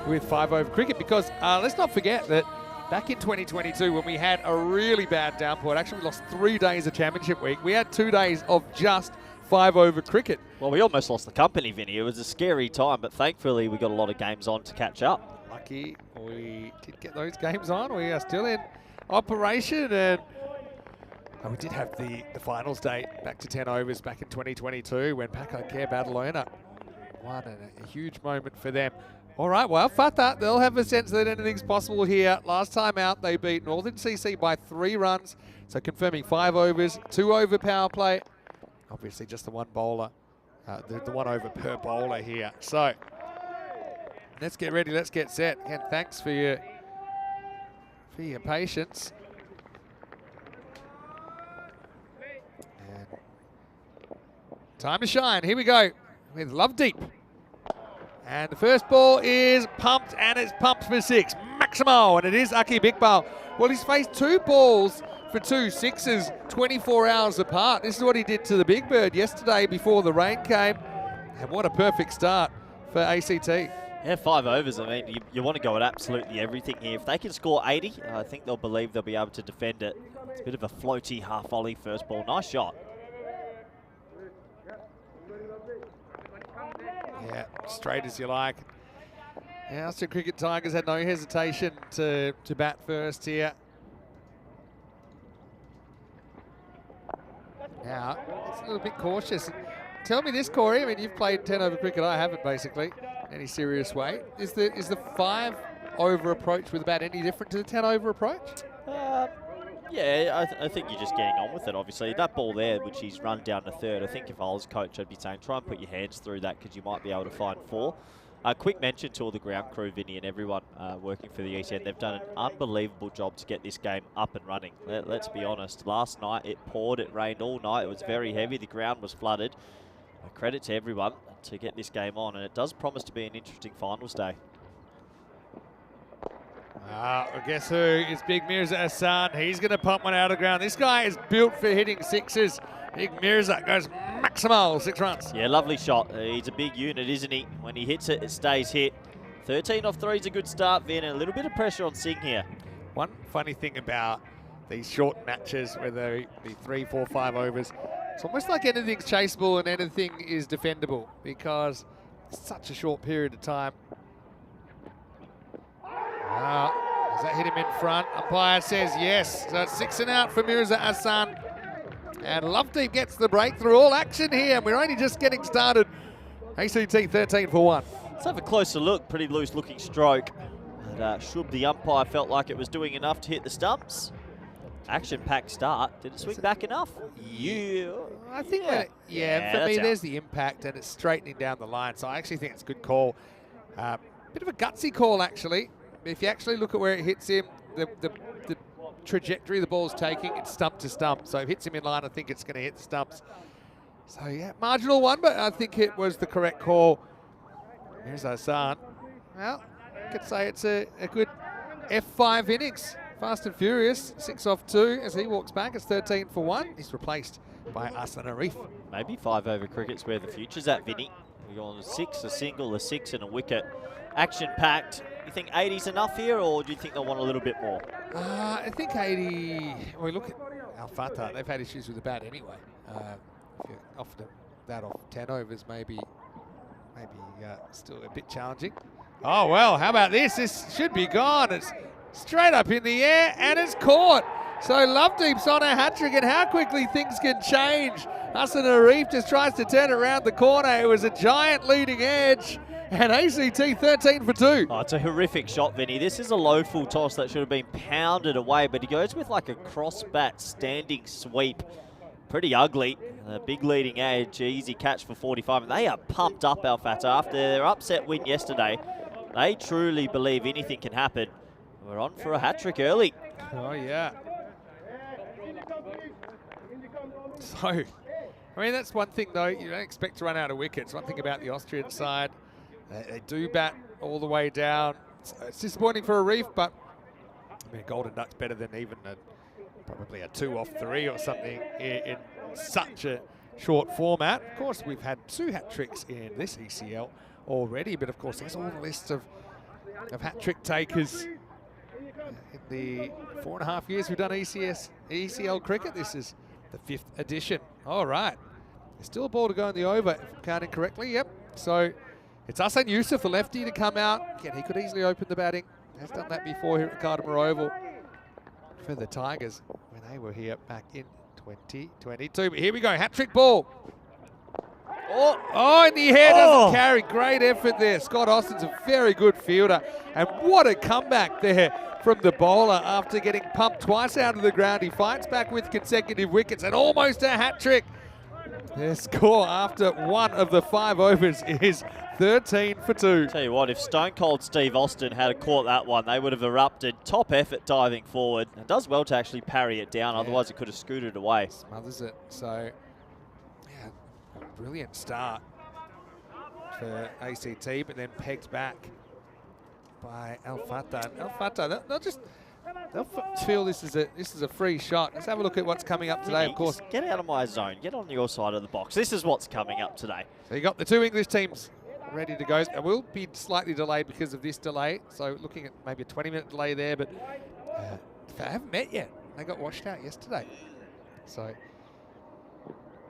S3: with 5 over cricket because let's not forget that back in 2022 when we had a really bad downpour, actually we lost 3 days of championship week, we had 2 days of just 5 over cricket.
S4: Well, we almost lost the company, Vinny. It was a scary time, but thankfully we got a lot of games on to catch up.
S3: Lucky we did get those games on. We are still in operation, and we did have the finals date back to 10 overs back in 2022 when Paco Care Badalona won, a huge moment for them. All right, well, Fatah, they'll have a sense that anything's possible here. Last time out, they beat Northern CC by 3 runs, so confirming 5 overs, 2 over power play. Obviously, just the one bowler, the 1 over per bowler here. So, let's get ready, let's get set. Again, thanks for your patience. Time to shine. Here we go with Love Deep. And the first ball is pumped, and it's pumped for 6. Maximo, and it is Aki Bigpal. Well, he's faced 2 balls for 2 sixes 24 hours apart. This is what he did to the Big Bird yesterday before the rain came. And what a perfect start for ACT.
S4: Yeah, 5 overs. I mean, you want to go at absolutely everything here. If they can score 80, I think they'll believe they'll be able to defend it. It's a bit of a floaty half volley first ball. Nice shot.
S3: Yeah, straight as you like. Yeah, Austin Cricket Tigers had no hesitation to bat first here. Now, it's a little bit cautious. Tell me this, Corey. I mean, you've played 10 over cricket. I haven't, basically, in any serious way. Is the 5 over approach with the bat any different to the 10 over approach?
S4: Yeah, I think you're just getting on with it, obviously. That ball there, which he's run down to third, I think if I was coach, I'd be saying try and put your hands through that because you might be able to find 4. Quick mention to all the ground crew, Vinny, and everyone working for the ECN. They've done an unbelievable job to get this game up and running. Let's be honest. Last night, it poured, it rained all night. It was very heavy. The ground was flooded. Credit to everyone to get this game on, and it does promise to be an interesting finals day.
S3: Well, guess who? It's Big Mirza Hassan. He's going to pump one out of the ground. This guy is built for hitting sixes. Big Mirza goes maximal, 6 runs.
S4: Yeah, lovely shot. He's a big unit, isn't he? When he hits it, it stays hit. 13 off 3 is a good start, Vin, and a little bit of pressure on Singh here.
S3: One funny thing about these short matches, whether it be 3, 4, 5 overs, it's almost like anything's chaseable and anything is defendable because it's such a short period of time. Does that hit him in front? Umpire says yes. So it's 6 and out for Mirza Hassan. And Lovedeep gets the breakthrough. All action here. We're only just getting started. ACT 13 for 1.
S4: Let's have a closer look. Pretty loose looking stroke. And Shub, the umpire, felt like it was doing enough to hit the stumps. Action-packed start. Did it swing back enough? Yeah.
S3: I think that, for me, there's the impact and it's straightening down the line. So I actually think it's a good call. Bit of a gutsy call, actually. If you actually look at where it hits him, the trajectory the ball's taking, it's stump to stump. So if it hits him in line, I think it's going to hit the stumps. So yeah, marginal one, but I think it was the correct call. Here's Hassan. Well, I could say it's a good F5 innings. Fast and furious, 6 off 2 as he walks back. It's 13 for 1. He's replaced by Aslan Arif.
S4: Maybe 5 over cricket's where the future's at, Vinny. We're going 6, a single, a 6 and a wicket. Action-packed. You think 80's enough here, or do you think they'll want a little bit more?
S3: I think 80... Well, look at Al Fatah. They've had issues with the bat anyway. If you offered that off 10 overs, maybe still a bit challenging. Oh, well, how about this? This should be gone. It's straight up in the air, and it's caught. So Lovedeep's on a hat-trick, and how quickly things can change. Hassan Arif just tries to turn around the corner. It was a giant leading edge. And ACT 13 for 2.
S4: Oh, it's a horrific shot, Vinny. This is a low full toss that should have been pounded away, but he goes with like a cross-bat standing sweep. Pretty ugly. A big leading edge, easy catch for 45. And they are pumped up, Al Fatah. After their upset win yesterday, they truly believe anything can happen. We're on for a hat-trick early.
S3: Oh, yeah. So, I mean, that's one thing, though. You don't expect to run out of wickets. One thing about the Austrian side. They do bat all the way down. It's disappointing for Arif, but I mean, Golden Duck's better than even probably a 2 off 3 or something in such a short format. Of course, we've had 2 hat-tricks in this ECL already, but of course, there's all the lists of hat-trick takers in the 4.5 years we've done ECL cricket. This is the 5th edition. All right. There's still a ball to go in the over, if I'm counting correctly. Yep. So it's Hassan Yusuf, a lefty, to come out. Again, he could easily open the batting. Has done that before here at Cardimer Oval for the Tigers when they were here back in 2022. But here we go, hat-trick ball. Oh, in the air, doesn't carry. Great effort there. Scott Austin's a very good fielder. And what a comeback there from the bowler after getting pumped twice out of the ground. He fights back with consecutive wickets and almost a hat-trick. Their score after 1 of the 5 overs is 13 for 2.
S4: Tell you what, if Stone Cold Steve Austin had caught that one, they would have erupted. Top effort diving forward. It does well to actually parry it down, otherwise it could have scooted away.
S3: Smothers it. So, yeah, brilliant start for ACT, but then pegged back by Al Fatah. Al Fatah, they'll feel this is a free shot. Let's have a look at what's coming up today. Of course,
S4: Just get out of my zone. Get on your side of the box. This is what's coming up today.
S3: so you got the two English teams ready to go. It will be slightly delayed because of this delay. So looking at maybe a 20-minute delay there, but they haven't met yet. They got washed out yesterday. So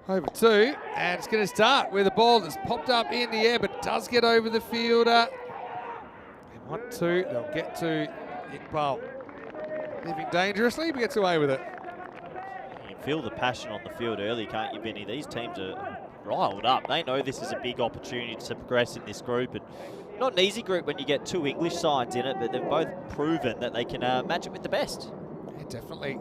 S3: over two, and it's going to start with a ball that's popped up in the air, but does get over the fielder. They want to, they'll get to Iqbal. Living dangerously, but gets away with it.
S4: You can feel the passion on the field early, can't you, Vinny? These teams are riled up. They know this is a big opportunity to progress in this group, and not an easy group when you get two English sides in it, but they've both proven that they can match it with the best.
S3: Yeah, definitely.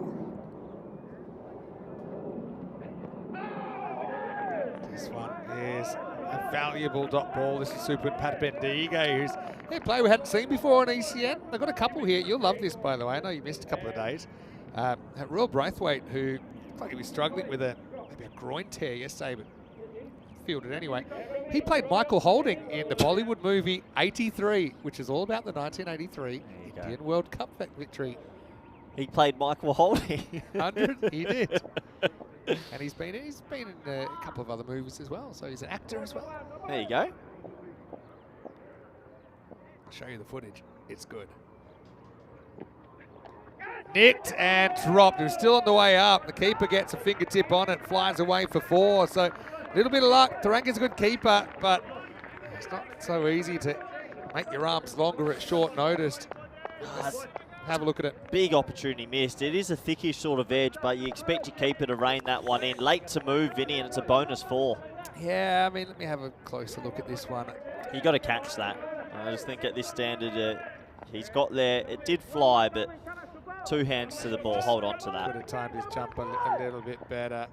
S3: This one is a valuable dot ball. This is Super Pat Bendigue, who's a player we hadn't seen before on ECN. They've got a couple here. You'll love this, by the way. I know you missed a couple of days. At Royal Braithwaite, who looked like he was struggling with maybe a groin tear yesterday, but fielded anyway. He played Michael Holding in the Bollywood movie 83, which is all about the 1983 Indian World Cup victory.
S4: He played Michael Holding.
S3: 100, he did. And he's been in a couple of other movies as well, so he's an actor as well.
S4: There you go.
S3: I'll show you the footage. It's good. Nicked and dropped. It was still on the way up. The keeper gets a fingertip on it, flies away for four. So a little bit of luck. Taranga's a good keeper, but it's not so easy to make your arms longer at short notice. Let's have a look at it.
S4: Big opportunity missed. It is a thickish sort of edge, but you expect your keeper to rein that one in. Late to move, Vinny, and it's a bonus 4.
S3: Yeah, I mean, let me have a closer look at this one.
S4: You got to catch that. I just think at this standard, he's got there. It did fly, but 2 hands to the ball. Hold on to that.
S3: Could have timed his jump a little bit better.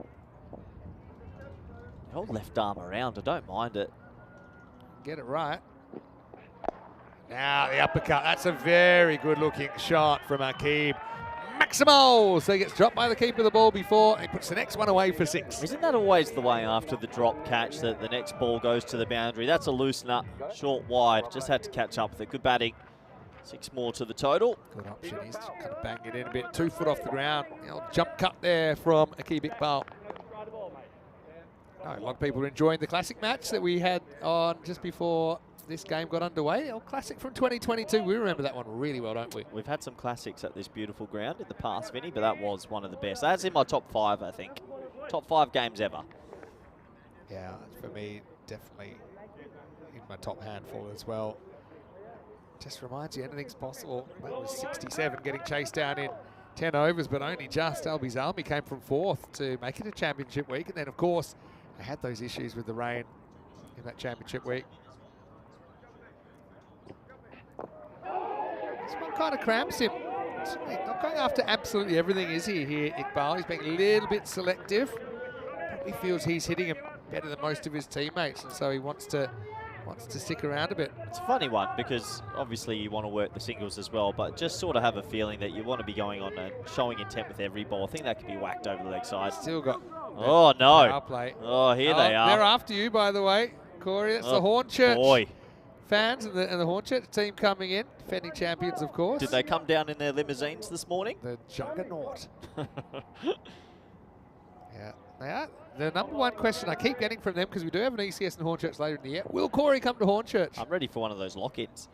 S4: Hold left arm around. I don't mind it.
S3: Get it right. Now the uppercut. That's a very good looking shot from Akib. Maximo! So he gets dropped by the keeper of the ball before. He puts the next one away for 6.
S4: Isn't that always the way after the drop catch that the next ball goes to the boundary? That's a loose nut. Short wide. Just had to catch up with it. Good batting. 6 more to the total.
S3: Good option. He's kind of banging it in a bit. 2 foot off the ground. The old jump cut there from Akib Iqbal. A lot of people are enjoying the classic match that we had on just before this game got underway. A classic from 2022. We remember that one really well, don't we?
S4: We've had some classics at this beautiful ground in the past, Vinny, but that was one of the best. That's in my top 5, I think. Top 5 games ever.
S3: Yeah, for me, definitely in my top handful as well. Just reminds you anything's possible. That was 67, getting chased down in 10 overs, but only just. Albi's Army came from 4th to make it a championship week. And then, of course, they had those issues with the rain in that championship week. This one kind of cramps him. He's not going after absolutely everything, is he, here, Iqbal? He's being a little bit selective. Probably feels he's hitting him better than most of his teammates, and so he wants to stick around a bit.
S4: It's a funny one because obviously you want to work the singles as well, but just sort of have a feeling that you want to be going on and showing intent with every ball. I think that could be whacked over the leg side.
S3: Still got
S4: oh no!
S3: power play.
S4: Oh, here they are.
S3: They're after you, by the way, Corey. That's the Hornchurch fans and the Hornchurch team coming in, defending champions, of course.
S4: Did they come down in their limousines this morning?
S3: The Juggernaut. Yeah, they are. The number one question I keep getting from them, because we do have an ECS and Hornchurch later in the year, will Corey come to Hornchurch?
S4: I'm ready for one of those lock-ins.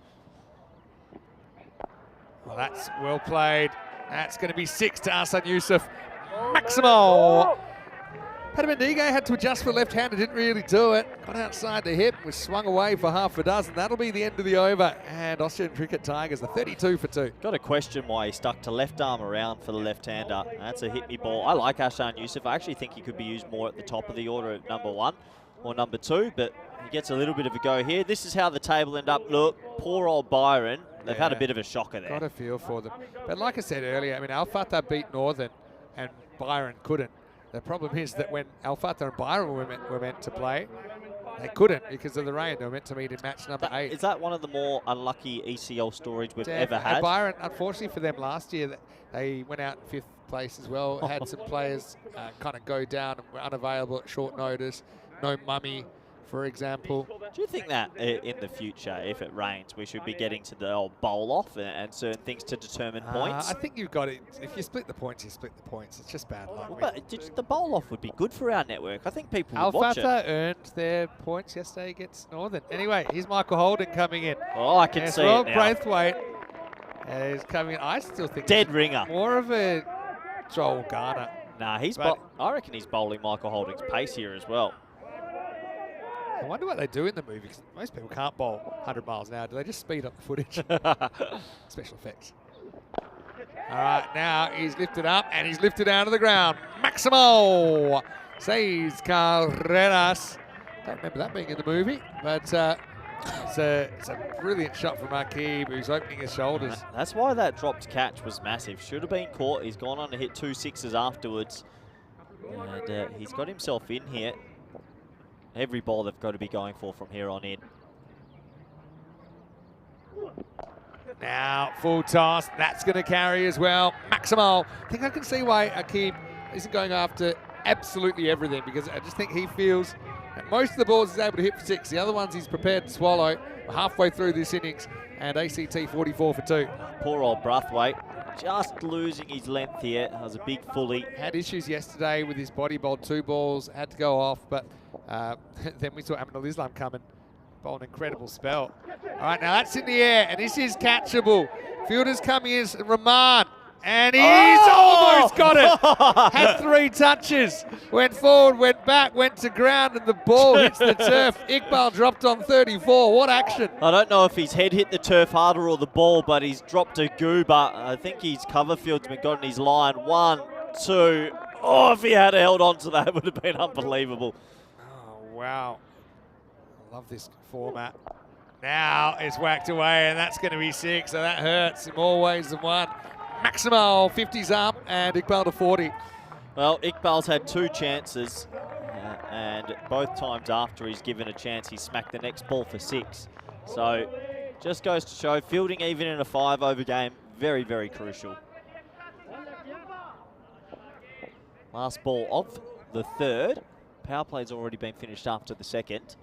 S3: Well, that's well played. That's going to be 6 to Ahsan Yusuf. Maximo! Patabendige had to adjust for left-hander, didn't really do it. Got outside the hip, was swung away for half a dozen. That'll be the end of the over. And Australian Cricket Tigers, the 32 for 2.
S4: Got to question why he stuck to left arm around for the left-hander. That's a hit-me ball. I like Ahsan Yusuf. I actually think he could be used more at the top of the order at number 1 or number 2, but he gets a little bit of a go here. This is how the table end up. Look, poor old Byron. They've had a bit of a shocker there.
S3: Got a feel for them. But like I said earlier, I mean, Al Fatah beat Northern and Byron couldn't. The problem is that when Al Fatah and Byron were meant to play, they couldn't because of the rain. They were meant to meet in match number 8.
S4: Is that one of the more unlucky ECL stories we've ever had?
S3: And Byron, unfortunately for them last year, they went out in 5th place as well. Had some players kind of go down and were unavailable at short notice. no mummy, for example.
S4: Do you think that in the future, if it rains, we should be getting to the old bowl off and certain things to determine points?
S3: I think you've got it. If you split the points, you split the points. It's just bad luck.
S4: But the bowl off would be good for our network. I think people would
S3: Al
S4: watch it.
S3: Fatah earned their points yesterday against Northern. Anyway, here's Michael Holden coming in.
S4: Oh, I can see
S3: Rob
S4: it now.
S3: Braithwaite is coming in. I still think
S4: Dead
S3: he's
S4: ringer.
S3: more of a Joel Garner.
S4: Nah, I reckon he's bowling Michael Holding's pace here as well.
S3: I wonder what they do in the movie, because most people can't bowl 100 miles an hour. Do they just speed up the footage? Special effects. All right, now he's lifted up, and he's lifted down to the ground. Maximo says Carreras. Don't remember that being in the movie, but it's a brilliant shot from Akib, who's opening his shoulders.
S4: That's why that dropped catch was massive. Should have been caught. He's gone on to hit 2 sixes afterwards. And he's got himself in here. Every ball they've got to be going for from here on in.
S3: Now, full toss. That's going to carry as well. Maximo. I think I can see why Akib isn't going after absolutely everything, because I just think he feels that most of the balls he's able to hit for 6. The other ones he's prepared to swallow. We're halfway through this innings, and ACT 44 for 2.
S4: Poor old Braithwaite. Just losing his length here. That was a big fully.
S3: Had issues yesterday with his body, bowled 2 balls, had to go off, but then we saw Aminul Islam come and bowl an incredible spell. All right, now that's in the air, and this is catchable. Fielders coming in, Rahman, and he's almost got it. Had 3 touches, went forward, went back, went to ground, and the ball hits the turf. Iqbal dropped on 34. What action.
S4: I don't know if his head hit the turf harder or the ball, but he's dropped a goober. I think his cover fieldsman got in his line. 1, 2. Oh, if he had held on to that, it would have been unbelievable.
S3: Oh, wow. I love this format. Now it's whacked away, and that's going to be 6, so that hurts in more ways than one. Maximo, 50's up, and Iqbal to 40.
S4: Well, Iqbal's had 2 chances, and both times after he's given a chance, he smacked the next ball for 6. So, just goes to show, fielding even in a 5-over game, very, very crucial. Last ball of the 3rd. Power play's already been finished after the 2nd.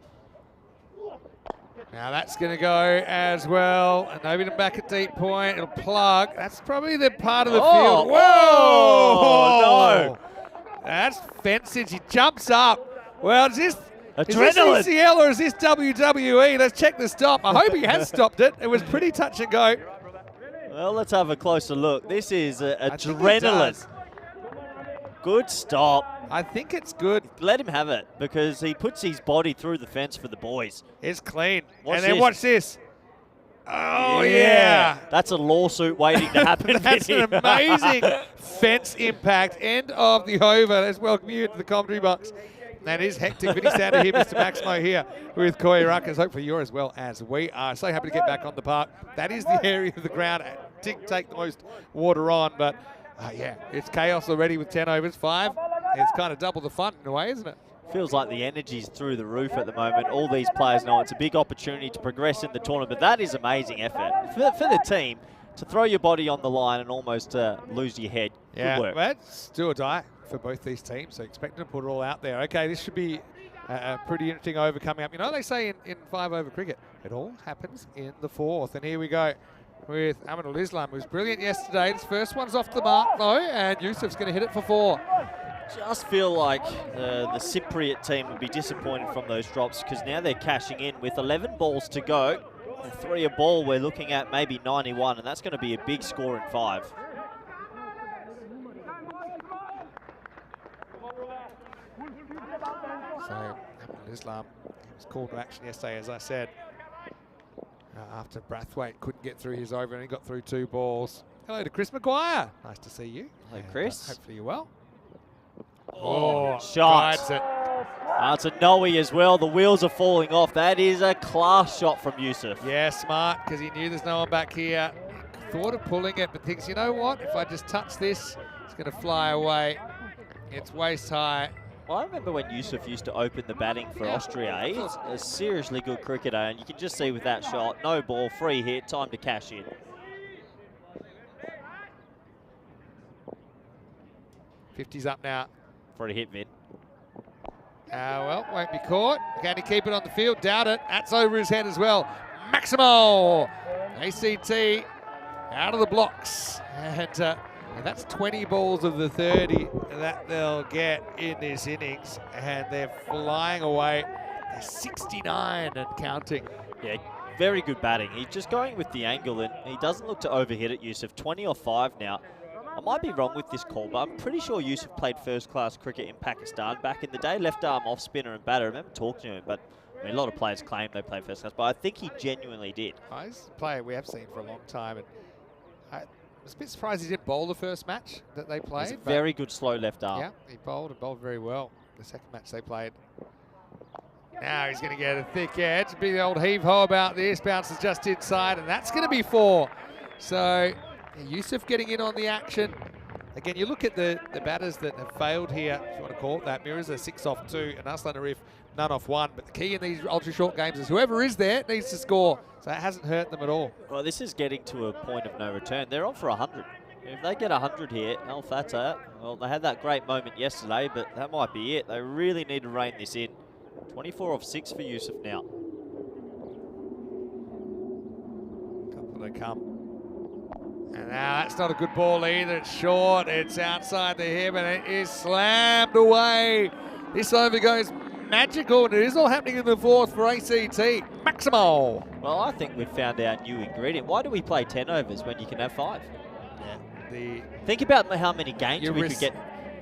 S3: Now that's going to go as well. And Nobody back at deep point. It'll plug. That's probably the part of the field. Whoa!
S4: Oh, no.
S3: That's fencing. He jumps up. Well, is this
S4: Adrenaline.
S3: ECL or is this WWE? Let's check the stop. I hope he has stopped it. It was pretty touch and go.
S4: Well, let's have a closer look. This is
S3: I think it
S4: adrenaline.
S3: does.
S4: Good stop.
S3: I think it's good.
S4: Let him have it, because he puts his body through the fence for the boys.
S3: It's clean.
S4: Watch
S3: and then
S4: this.
S3: watch this. Oh, yeah.
S4: That's a lawsuit waiting to happen.
S3: That's an amazing fence impact. End of the over. Let's welcome you into the commentary box. That is hectic. Vinny Sander here, Mr. Maximo here with Koi Ruckers. Hopefully you're as well as we are. So happy to get back on the park. That is the area of the ground. Didn't take the most water on, but yeah, it's chaos already with 10 overs. 5. It's kind of double the fun in a way, isn't it?
S4: Feels like the energy's through the roof at the moment. All these players know it's a big opportunity to progress in the tournament. That is amazing effort for the team to throw your body on the line and almost lose your head.
S3: Yeah,
S4: Good work.
S3: that's do or die for both these teams, so expecting to put it all out there. Okay, this should be a pretty interesting over coming up. You know, they say in 5-over cricket, it all happens in the 4th. And here we go with Aminul Islam, who's brilliant yesterday. His first one's off the mark, though, and Yusuf's going to hit it for 4.
S4: Just feel like the Cypriot team would be disappointed from those drops, because now they're cashing in with 11 balls to go. 3 a ball, we're looking at maybe 91, and that's going to be a big score in 5.
S3: So Aminul Islam was called to action yesterday, as I said, after Braithwaite couldn't get through his over, and he got through 2 balls. Hello to Chris Maguire. Nice to see you.
S4: Hello, Chris.
S3: Hopefully you're well.
S4: Oh, shot.
S3: Guides it.
S4: It's a Noe as well. The wheels are falling off. That is a class shot from Yusuf.
S3: Yeah, smart, because he knew there's no one back here. Thought of pulling it, but thinks, you know what? If I just touch this, it's going to fly away. It's waist high.
S4: Well, I remember when Yusuf used to open the batting for Austria. He's a seriously good cricketer, and you can just see with that shot, no ball, free hit, time to cash in.
S3: .50's up now.
S4: For a hit, Vin.
S3: Well, won't be caught. Can he keep it on the field? Doubt it. That's over his head as well. Maximo! ACT out of the blocks. And that's 20 balls of the 30 that they'll get in this innings. And they're flying away. They're 69 and counting.
S4: Yeah, very good batting. He's just going with the angle, and he doesn't look to overhit it, Yusuf. 20 off 5 now. I might be wrong with this call, but I'm pretty sure Yusuf played first-class cricket in Pakistan back in the day. Left arm off spinner and batter. I remember talking to him, but I mean, a lot of players claim they play first class, but I think he genuinely did.
S3: He's a player we have seen for a long time, and I was a bit surprised he didn't bowl the first match that they played.
S4: He's a very good slow left arm.
S3: Yeah, he bowled and bowled very well the second match they played. Now he's going to get a thick edge. Be the old heave-ho about this. Bounces just inside, and that's going to be 4. So Yusuf getting in on the action. Again, you look at the batters that have failed here, if you want to call it that. Mirrors are 6 off 2, and Aslan Arif none off 1. But the key in these ultra-short games is whoever is there needs to score. So that hasn't hurt them at all.
S4: Well, this is getting to a point of no return. They're on for 100. If they get 100 here, Al Fatah, well, they had that great moment yesterday, but that might be it. They really need to rein this in. 24 off 6 for Yusuf now.
S3: Couple to come. And now that's not a good ball either. It's short. It's outside the hip, and it is slammed away. This over goes magical, and it is all happening in the 4th for ACT. Maximo.
S4: Well, I think we've found our new ingredient. Why do we play 10 overs when you can have 5?
S3: Yeah.
S4: Think about how many games we could get.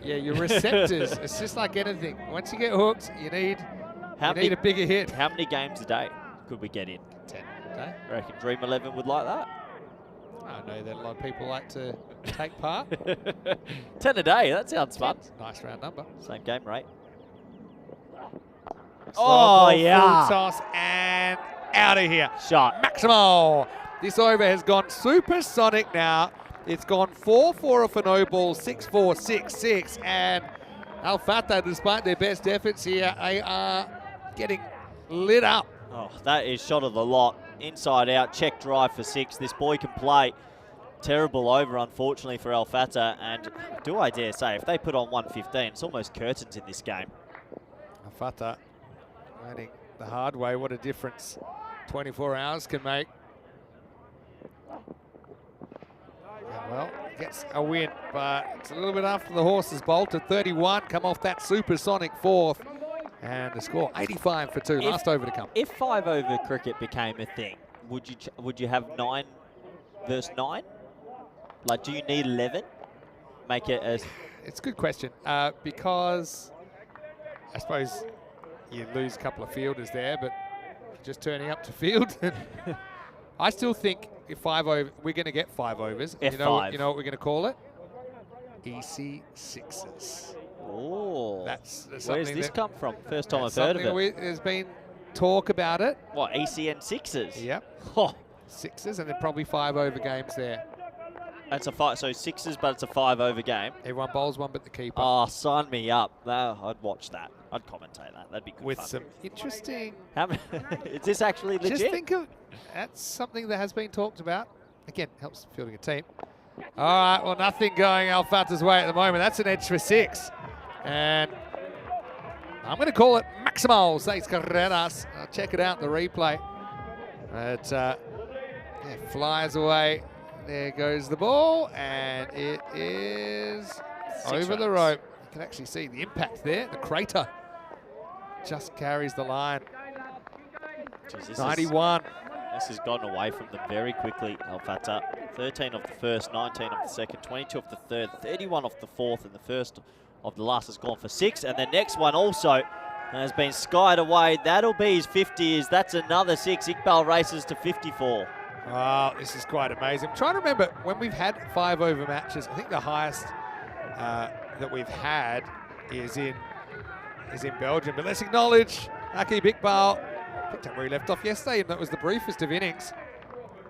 S3: Yeah, your receptors. It's just like anything. Once you get hooked, you need a bigger hit.
S4: How many games a day could we get in?
S3: 10 a day.
S4: I reckon Dream 11 would like that.
S3: I know that a lot of people like to take part.
S4: 10 a day, that sounds fun.
S3: Nice round number.
S4: Same game rate.
S3: Oh, yeah. Full toss and out of here.
S4: Shot.
S3: Maximo. This over has gone supersonic now. It's gone 4-4 off a no ball, 6-4, 6-6. And Al Fatah, despite their best efforts here, they are getting lit up.
S4: Oh, that is shot of the lot. Inside out, check drive for 6. This boy can play. Terrible over, unfortunately, for Al Fatah. And do I dare say, if they put on 115, it's almost curtains in this game.
S3: Al Fatah learning the hard way. What a difference 24 hours can make. And well, gets a win, but it's a little bit after the horses bolted. 31, come off that supersonic 4th. And the score, 85 for 2. Last over to come.
S4: If 5-over cricket became a thing, would you have 9 versus 9? Like, do you need 11? Make it as...
S3: It's a good question, because I suppose you lose a couple of fielders there, but just turning up to field. I still think if 5 over, we're going to get 5 overs.
S4: F5.
S3: You know what we're going to call it? EC Sixes.
S4: Oh,
S3: that's
S4: where's this come from? First time I've heard of it.
S3: There's been talk about it.
S4: What, ECN Sixes?
S3: Yep.
S4: Oh.
S3: Sixes, and then probably 5 over games there.
S4: That's a 5, so 6s, but it's a 5-over game.
S3: Everyone bowls one but the keeper.
S4: Oh, sign me up. No, I'd watch that. I'd commentate that. That'd be good
S3: With
S4: fun.
S3: some interesting...
S4: Is this actually legit?
S3: Just think of... That's something that has been talked about. Again, helps fielding a team. All right, well, nothing going Al Fatah's way at the moment. That's an edge for 6. And I'm going to call it Maximo Seis Carreras. I'll check it out in the replay. It flies away. There goes the ball, and it is 6 over
S4: runs.
S3: the rope. You can actually see the impact there. The crater just carries the line.
S4: Jeez,
S3: 91.
S4: This has gotten away from them very quickly, Al Fatah. 13 off the first, 19 off the second, 22 off the third, 31 off the fourth, and the first of the last has gone for 6. And the next one also has been skied away. That'll be his 50s. That's another 6. Iqbal races to 54.
S3: Oh, this is quite amazing. I'm trying to remember when we've had 5 over matches. I think the highest that we've had is in Belgium. But let's acknowledge Aqib Iqbal. Picked up where he left off yesterday, and that was the briefest of innings.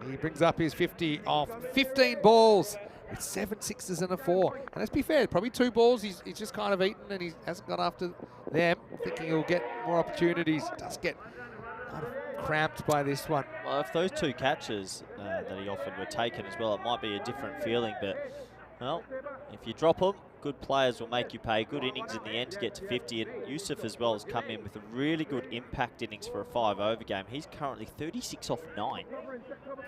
S3: He brings up his 50 off 15 balls with 7 6s and a 4. And let's be fair, probably 2 balls he's just kind of eaten, and he hasn't gone after them, thinking he'll get more opportunities. Does get kind of cramped by this one.
S4: Well, if those 2 catches that he offered were taken as well, it might be a different feeling. But, well, if you drop them, good players will make you pay. Good innings in the end to get to 50. And Yusuf as well has come in with a really good impact innings for a 5-over game. He's currently 36 off 9.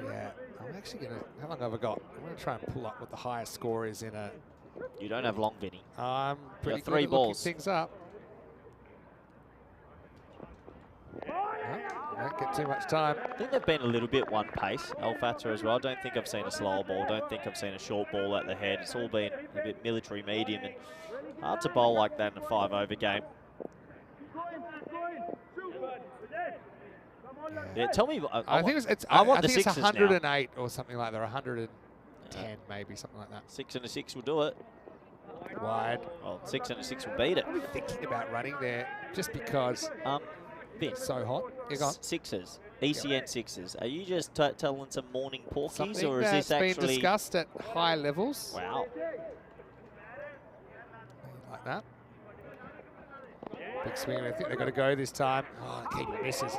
S3: Yeah, I'm actually going to, how long have I got? I'm going to try and pull up what the highest score is in a...
S4: You don't have long, Vinny.
S3: I'm pretty
S4: three
S3: good at
S4: balls.
S3: looking things up. Don't get too much time.
S4: I think they've been a little bit one pace, Al Fatah as well. I don't think I've seen a slower ball. Don't think I've seen a short ball at the head. It's all been a bit military medium and hard to bowl like that in a 5-over game. Yeah, tell me.
S3: I think it's
S4: I want
S3: I
S4: the
S3: think it's
S4: sixes
S3: 108 or something like that, or 110 maybe, something like that.
S4: 6 and a 6 will do it.
S3: Wide.
S4: Well, 6 and a 6 will beat it.
S3: I'm thinking about running there just because
S4: Vin,
S3: it's so hot. You're gone.
S4: Sixes, ECN sixes. Are you just telling some morning porkies,
S3: Something
S4: or is this
S3: that's
S4: actually
S3: been discussed at high levels.
S4: Wow.
S3: Like that. Big swing. I think they've got to go this time. Oh, keeper misses.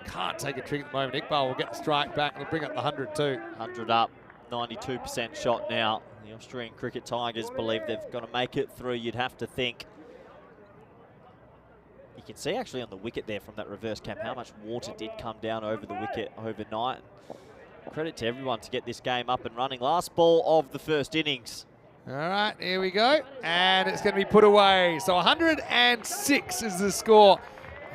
S3: Can't take a trick at the moment. Iqbal will get the strike back and bring up the 100 too.
S4: 100 up, 92% shot now. The Australian Cricket Tigers believe they've got to make it through, you'd have to think. You can see actually on the wicket there from that reverse cam how much water did come down over the wicket overnight. Credit to everyone to get this game up and running. Last ball of the first innings.
S3: All right, here we go. And it's going to be put away. So 106 is the score.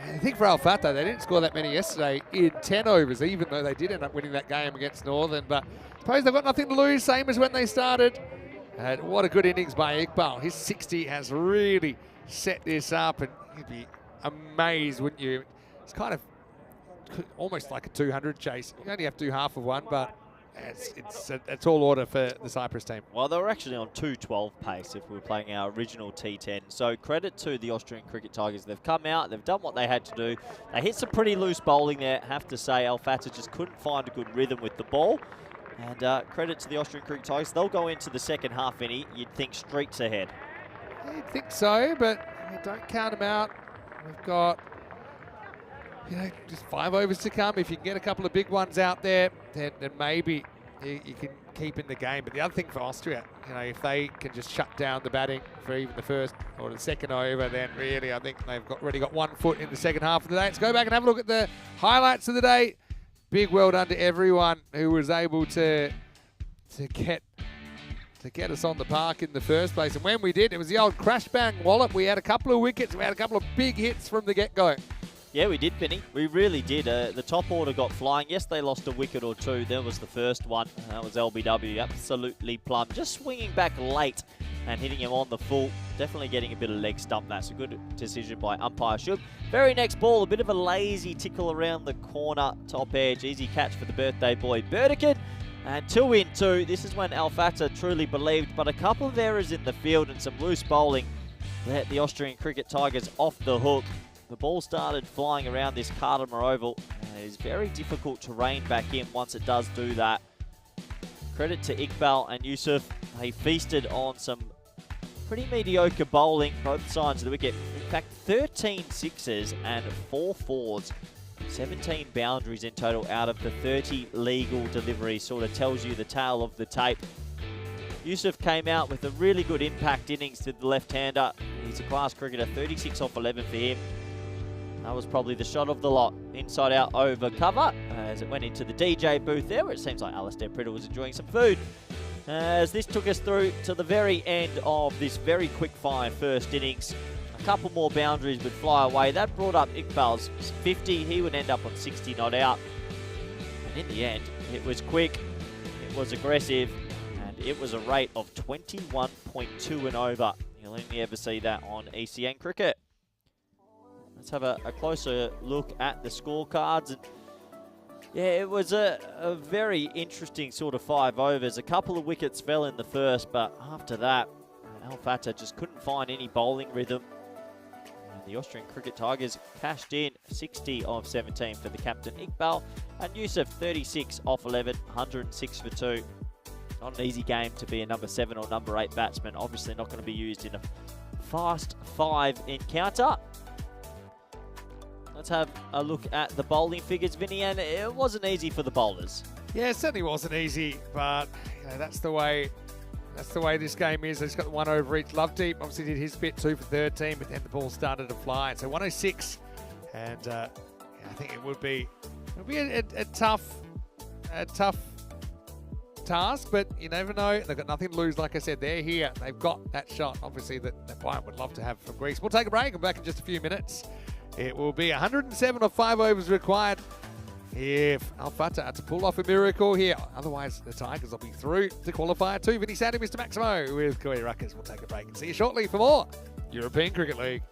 S3: I think for Al Fatah, they didn't score that many yesterday in 10 overs, even though they did end up winning that game against Northern. But I suppose they've got nothing to lose, same as when they started. And what a good innings by Iqbal. His 60 has really set this up, and you'd be amazed, wouldn't you? It's kind of almost like a 200 chase. You only have to do half of one, but it's all order for the Cyprus team.
S4: Well, they were actually on 212 pace if we were playing our original T10. So credit to the Australian Cricket Tigers. They've come out, they've done what they had to do. They hit some pretty loose bowling there, have to say. Al Fatah just couldn't find a good rhythm with the ball. And credit to the Australian Cricket Tigers. They'll go into the second half, Vinny. You'd think streaks ahead.
S3: You'd think so, but don't count them out. We've got, just 5 overs to come. If you can get a couple of big ones out there, then maybe you can keep in the game. But the other thing for Austria, if they can just shut down the batting for even the first or the second over, then really I think they've already got 1 foot in the second half of the day. Let's go back and have a look at the highlights of the day. Big well done to everyone who was able to get us on the park in the first place. And when we did, it was the old crash bang wallop. We had a couple of wickets. We had a couple of big hits from the get-go.
S4: Yeah, we did, Vinny. We really did. The top order got flying. Yes, they lost a wicket or two. There was the first one. That was LBW. Absolutely plumb. Just swinging back late and hitting him on the full. Definitely getting a bit of leg stump. That's a good decision by umpire Shub. Very next ball, a bit of a lazy tickle around the corner. Top edge. Easy catch for the birthday boy, Burdikin. And 2 in 2. This is when Al Fatah truly believed, but a couple of errors in the field and some loose bowling let the Australian Cricket Tigers off the hook. The ball started flying around this Cardimer Oval. It is very difficult to rein back in once it does do that. Credit to Iqbal and Yusuf. They feasted on some pretty mediocre bowling, both sides of the wicket. In fact, 13 sixes and 4 fours. 17 boundaries in total out of the 30 legal deliveries. Sort of tells you the tale of the tape. Yusuf came out with a really good impact innings to the left-hander. He's a class cricketer, 36 off 11 for him. That was probably the shot of the lot. Inside out over cover as it went into the DJ booth there, where it seems like Alistair Priddle was enjoying some food. As this took us through to the very end of this very quick-fire first innings. A couple more boundaries would fly away. That brought up Iqbal's 50. He would end up on 60 not out. And in the end, it was quick, it was aggressive, and it was a rate of 21.2 and over. You'll only ever see that on ECN cricket. Let's have a closer look at the scorecards. And yeah, it was a very interesting sort of 5 overs. A couple of wickets fell in the first, but after that, Al Fatah just couldn't find any bowling rhythm. The Australian Cricket Tigers cashed in 60 of 17 for the captain Iqbal, and Yusuf 36 off 11, 106 for 2. Not an easy game to be a number 7 or number 8 batsman. Obviously not going to be used in a fast 5 encounter. Let's have a look at the bowling figures, Vinny, and it wasn't easy for the bowlers.
S3: Yeah, it certainly wasn't easy, but that's the way That's the way this game is. He's got one over each. Love Deep obviously did his bit, 2 for 13, but then the ball started to fly. So 106, and yeah, I think it'll be a tough task, but you never know. They've got nothing to lose. Like I said, they're here. They've got that shot, obviously, that Brian would love to have from Greece. We'll take a break and back in just a few minutes. It will be 107 or 5 overs required if Al Fatah to pull off a miracle here. Otherwise, the Tigers will be through to qualifier 2. Vinny Sandy, Mr. Maximo with Koi Ruckers. We'll take a break and see you shortly for more European Cricket League.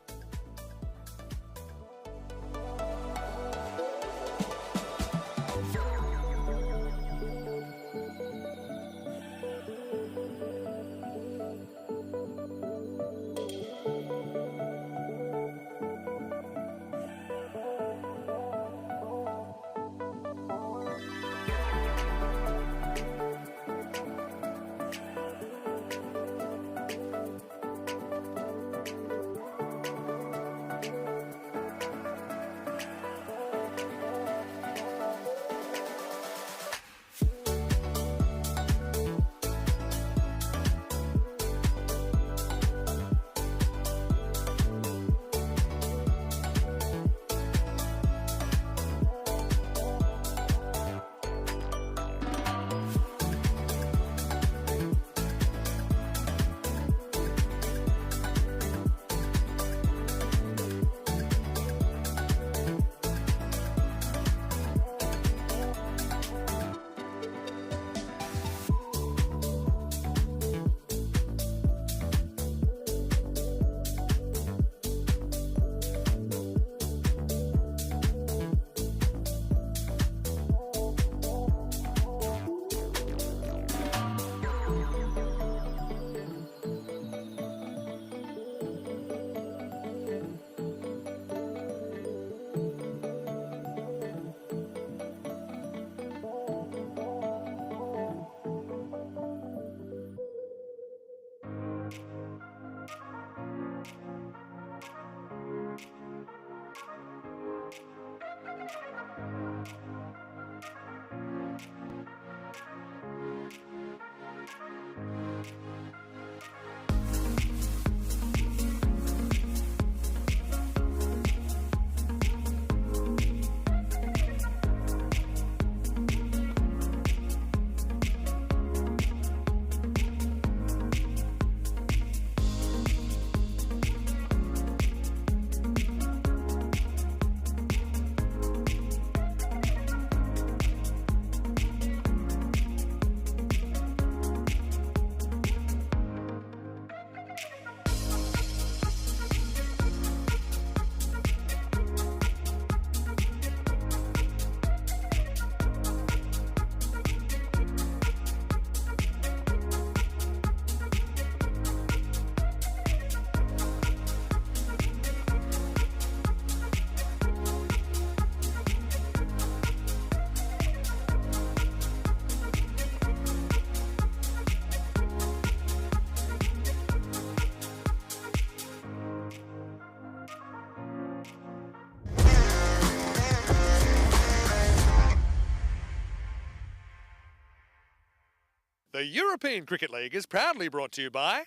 S2: The European Cricket League is proudly brought to you by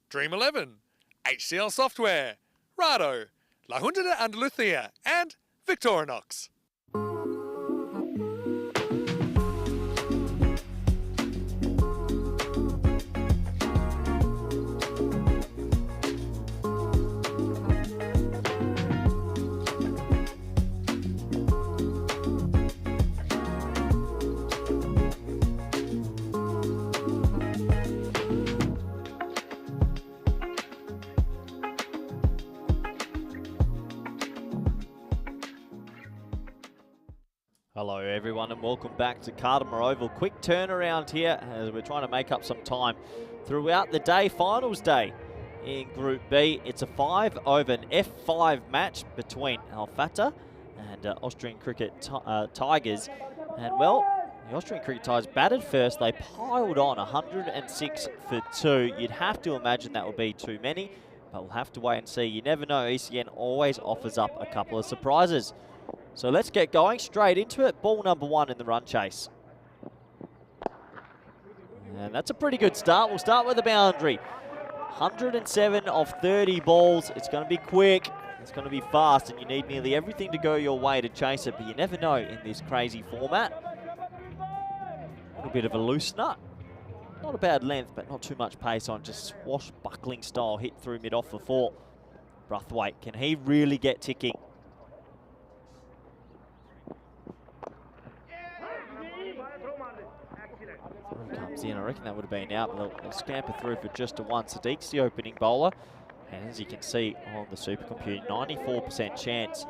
S2: Dream 11, HCL Software, Rado, La Junta de Andalucía, and Victorinox.
S4: Hello everyone and welcome back to Cartermore Oval. Quick turnaround here as we're trying to make up some time throughout the day. Finals day in Group B. It's a 5-over an F5 match between Al Fatah and Austrian Cricket Tigers. And well, the Austrian Cricket Tigers batted first. They piled on 106 for 2. You'd have to imagine that would be too many, but we'll have to wait and see. You never know. ECN always offers up a couple of surprises. So let's get going straight into it. Ball number 1 in the run chase. And that's a pretty good start. We'll start with the boundary. 107 of 30 balls. It's going to be quick. It's going to be fast, and you need nearly everything to go your way to chase it, but you never know in this crazy format. A little bit of a loose nut. Not a bad length, but not too much pace on. Just swashbuckling style hit through mid-off for 4. Brathwaite, can he really get ticking? Comes in, I reckon that would have been out, but they'll scamper through for just a 1. Sadiq's the opening bowler, and as you can see on the supercomputer, 94% chance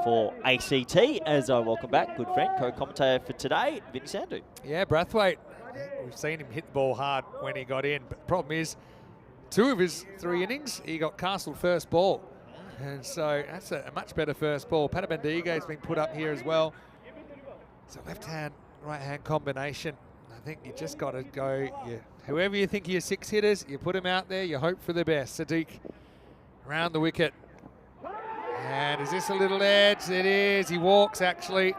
S4: for ACT, as I welcome back good friend, co-commentator for today, Vinny Sandhu.
S3: Yeah, Brathwaite, we've seen him hit the ball hard when he got in, but the problem is 2 of his 3 innings, he got castled first ball. And so that's a much better first ball. Patabandiga's been put up here as well. It's a left-hand, right-hand combination. I think you just got to go, whoever you think are your 6 hitters, you put them out there, you hope for the best. Sadiq around the wicket. And is this a little edge? It is. He walks, actually.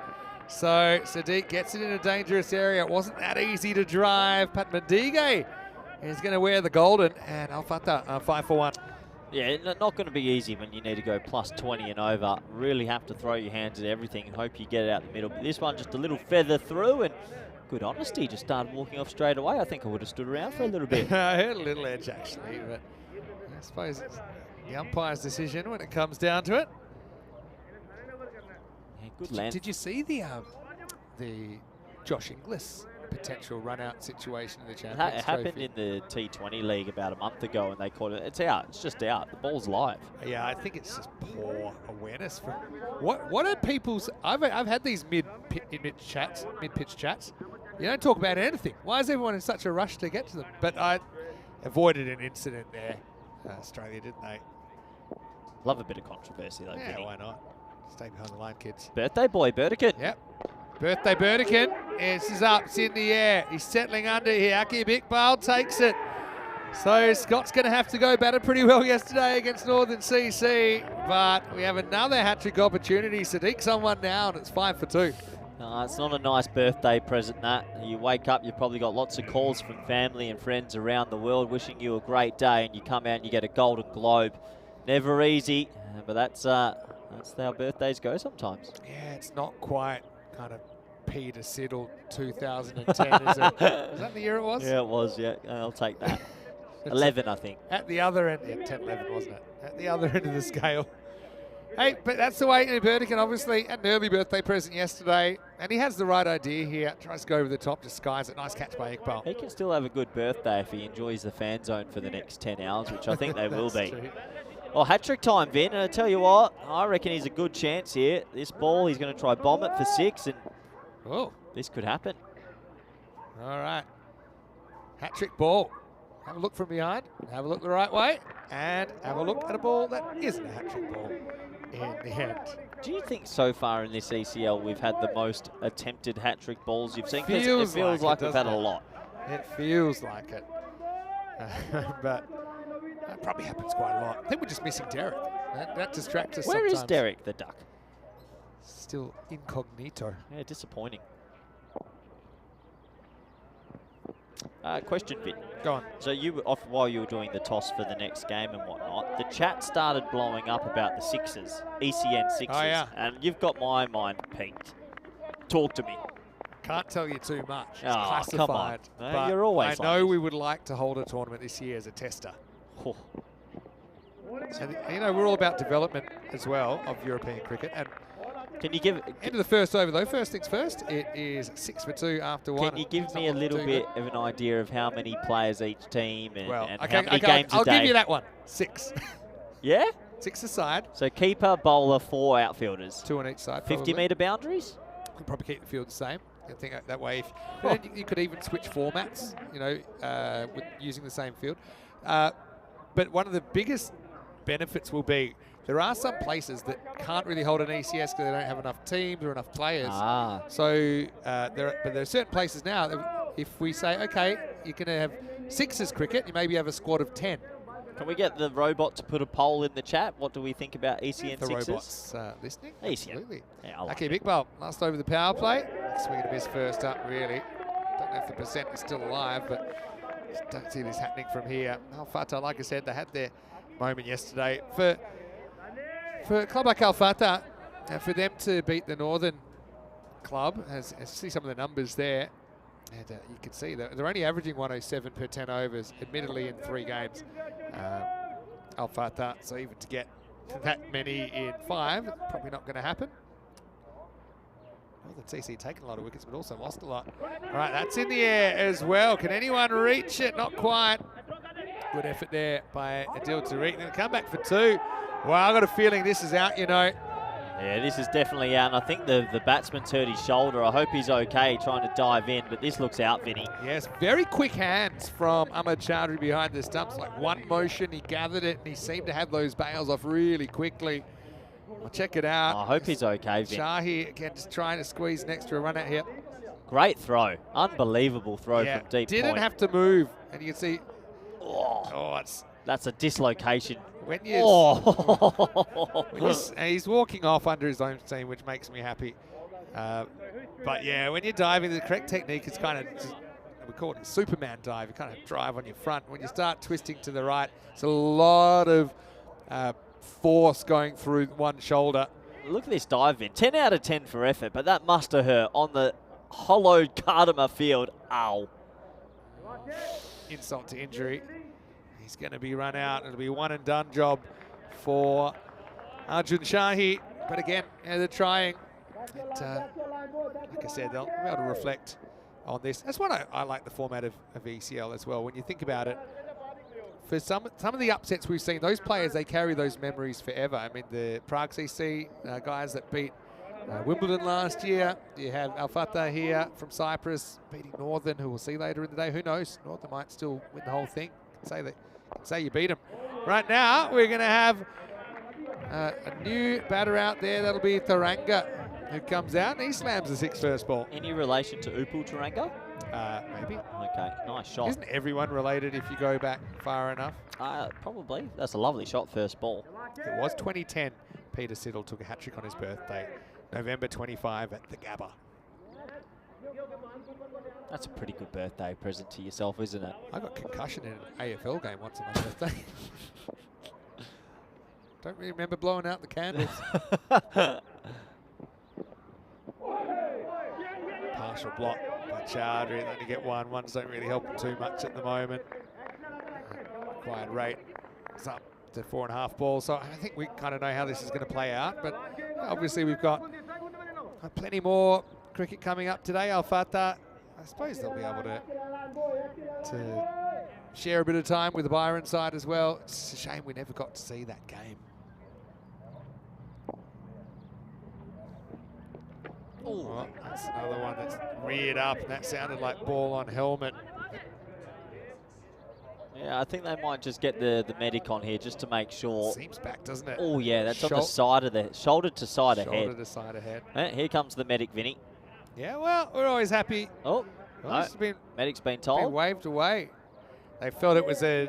S3: So Sadiq gets it in a dangerous area. It wasn't that easy to drive. Patabandige is going to wear the golden. And Al Fatah, 5 for 1.
S4: Yeah, not going to be easy when you need to go plus 20 and over. Really have to throw your hands at everything and hope you get it out the middle. But this one, just a little feather through, and good honesty, just started walking off straight away. I think I would have stood around for a little bit.
S3: I heard a little edge, actually, but I suppose it's the umpire's decision when it comes down to it.
S4: Yeah, good length.
S3: Did you see the Josh Inglis potential run-out situation in the Champions
S4: It happened
S3: Trophy?
S4: in the T20 league about a month ago, and they called it, it's out, it's just out, the ball's live.
S3: Yeah, I think it's just poor awareness. From what are people's? I've had these mid-pitch chats. You don't talk about anything. Why is everyone in such a rush to get to them? But I avoided an incident there, Australia, didn't they?
S4: Love a bit of controversy though.
S3: Yeah,
S4: Vinny.
S3: why not? Stay behind the line, kids.
S4: Birthday boy, Burdikin.
S3: Yep. Birthday Burdikin. This is up. It's in the air. He's settling under here. Aki Iqbal takes it. So Scott's going to have to go. Batted pretty well yesterday against Northern CC. But we have another hat-trick opportunity. Sadiq's on one now, and it's 5 for 2.
S4: It's not a nice birthday present, that. You wake up, you've probably got lots of calls from family and friends around the world wishing you a great day, and you come out and you get a Golden Globe. Never easy, but that's how birthdays go sometimes.
S3: Yeah, it's not quite kind of Peter Siddle 2010, is it? Was that the year it was?
S4: Yeah, it was, yeah. I'll take that. 11, I think.
S3: At the other end, yeah, 10-11, wasn't it? At the other end of the scale. Hey, but that's the way Burdikin obviously had an early birthday present yesterday, and he has the right idea here. Tries to go over the top, disguise it. Nice catch by Iqbal.
S4: He can still have a good birthday if he enjoys the fan zone for the next 10 hours, which I think they will be.
S3: True.
S4: Well, hat-trick time, Vin, and I tell you what, I reckon he's a good chance here. This ball, he's going to try bomb it for 6, and this could happen.
S3: All right. Hat-trick ball. Have a look from behind, have a look the right way, and have a look at a ball that isn't a hat-trick ball in the end.
S4: Do you think so far in this ECL we've had the most attempted hat-trick balls you've seen? 'Cause it
S3: Feels
S4: feels like we've had
S3: doesn't
S4: a
S3: it?
S4: lot.
S3: It feels like it. But that probably happens quite a lot. I think we're just missing Derek. That distracts us
S4: Where
S3: sometimes.
S4: is Derek, the duck?
S3: Still incognito.
S4: Yeah, disappointing. Question, Vin.
S3: Go on.
S4: So you were off while you were doing the toss for the next game and whatnot. The chat started blowing up about the sixes, ECN sixes.
S3: Oh, yeah.
S4: And you've got my mind peaked. Talk to me.
S3: Can't tell you too much. It's
S4: Oh,
S3: classified.
S4: come on. No,
S3: but
S4: you're always
S3: I
S4: like
S3: know
S4: this.
S3: we would like to hold a tournament this year as a tester.
S4: Oh.
S3: And, you know, we're all about development as well of European cricket. And
S4: Can you give?
S3: end of the first over, though. First things first, it is 6 for 2 after 1.
S4: Can you give me a little bit of an idea of how many players each team and,
S3: Well,
S4: and
S3: okay,
S4: how many games
S3: I'll
S4: a day?
S3: give you that one. 6.
S4: Yeah?
S3: 6 aside.
S4: So keeper, bowler, 4 outfielders.
S3: 2 on each side.
S4: 50-metre boundaries?
S3: Could probably keep the field the same. I think that way. Then you could even switch formats, you know, with using the same field. But one of the biggest benefits will be there are some places that can't really hold an ECS because they don't have enough teams or enough players. So there are certain places now that if we say, okay, you're going to have 6s cricket, you maybe have a squad of 10.
S4: Can we get the robot to put a poll in the chat? What do we think about ECN
S3: The
S4: sixes?
S3: robots listening?
S4: ECN.
S3: Absolutely.
S4: Yeah, I like
S3: Okay, big ball. Last over the power play. Swing and a miss first up, really. Don't know if the percent is still alive, but Just don't see this happening from here. Al Fatah, like I said, they had their moment yesterday. For a club like Al Fatah, for them to beat the Northern club, as see some of the numbers there, and you can see that they're only averaging 107 per 10 overs, admittedly in 3 games. Al Fatah, so even to get that many in 5, probably not going to happen. Well, the TC taken a lot of wickets, but also lost a lot. All right, that's in the air as well. Can anyone reach it? Not quite. Good effort there by Adil Tariq. Then come back for 2. Well, I've got a feeling this is out, you know.
S4: Yeah, this is definitely out, and I think the batsman's hurt his shoulder. I hope he's okay trying to dive in, but this looks out, Vinny.
S3: Yes, very quick hands from Ahmad Chaudhry behind the stumps. Like one motion, he gathered it, and he seemed to have those bails off really quickly. Well, check it out.
S4: I hope he's okay, Vin.
S3: Shahi again just trying to squeeze an extra run out here.
S4: Great throw. Unbelievable throw from deep
S3: didn't
S4: point.
S3: have to move, and you can see.
S4: That's a dislocation.
S3: When you,
S4: Oh!
S3: and he's walking off under his own steam, which makes me happy. But yeah, when you're diving, the correct technique is kind of, we call it a Superman dive. You kind of drive on your front. When you start twisting to the right, it's a lot of force going through one shoulder.
S4: Look at this dive in. 10 out of 10 for effort, but that must have hurt on the hollowed Cardamar field. Ow.
S3: Insult to injury. He's going to be run out. It'll be one and done job for Arjun Shahi. But again, they're trying. Like I said, they'll be able to reflect on this. That's why I like the format of ECL as well. When you think about it, for some of the upsets we've seen, those players, they carry those memories forever. I mean, the Prague CC guys that beat Wimbledon last year. You have Al Fatah here from Cyprus beating Northern, who we'll see later in the day. Who knows? Northern might still win the whole thing. Say you beat them. Right now, we're going to have a new batter out there. That'll be Taranga, who comes out and he slams the 6th first ball.
S4: Any relation to Upul Taranga?
S3: Maybe.
S4: Okay, nice shot.
S3: Isn't everyone related if you go back far enough?
S4: Probably. That's a lovely shot, first ball.
S3: It was 2010. Peter Siddle took a hat-trick on his birthday, November 25 at the Gabba.
S4: That's a pretty good birthday present to yourself, isn't it?
S3: I got concussion in an AFL game once on my birthday. Don't really remember blowing out the candles. Partial block by Chaudhry, and then you get one. Ones don't really help him too much at the moment. Required rate is up to 4.5 balls, so I think we kind of know how this is going to play out. But obviously we've got plenty more cricket coming up today. Al Fatah, I suppose they'll be able to share a bit of time with the Byron side as well. It's a shame we never got to see that game. Oh, that's another one that's reared up, and that sounded like ball on helmet.
S4: Yeah, I think they might just get the medic on here just to make sure.
S3: Seems back, doesn't it?
S4: Oh, yeah, that's on the side of the shoulder to side ahead.
S3: Shoulder to side ahead.
S4: Here comes the medic, Vinny.
S3: Yeah, well, we're always happy.
S4: Oh, no. Medic's been told.
S3: Been waved away. They felt it was a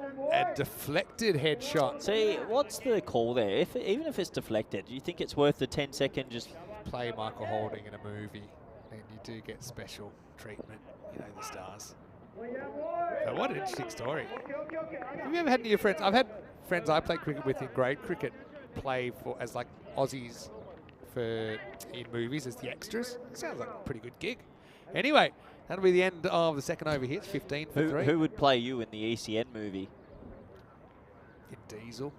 S3: deflected headshot.
S4: See, what's the call there? Even if it's deflected, do you think it's worth the 10-second just...
S3: Play Michael Holding in a movie, and you do get special treatment, you know, the stars. But what an interesting story. Have you ever had any of your friends? I've had friends I played cricket with in grade cricket play for as like Aussies in movies as the extras. It sounds like a pretty good gig. Anyway, that'll be the end of the second over here. It's 15 for 3.
S4: Who would play you in the ECN movie?
S3: In Diesel.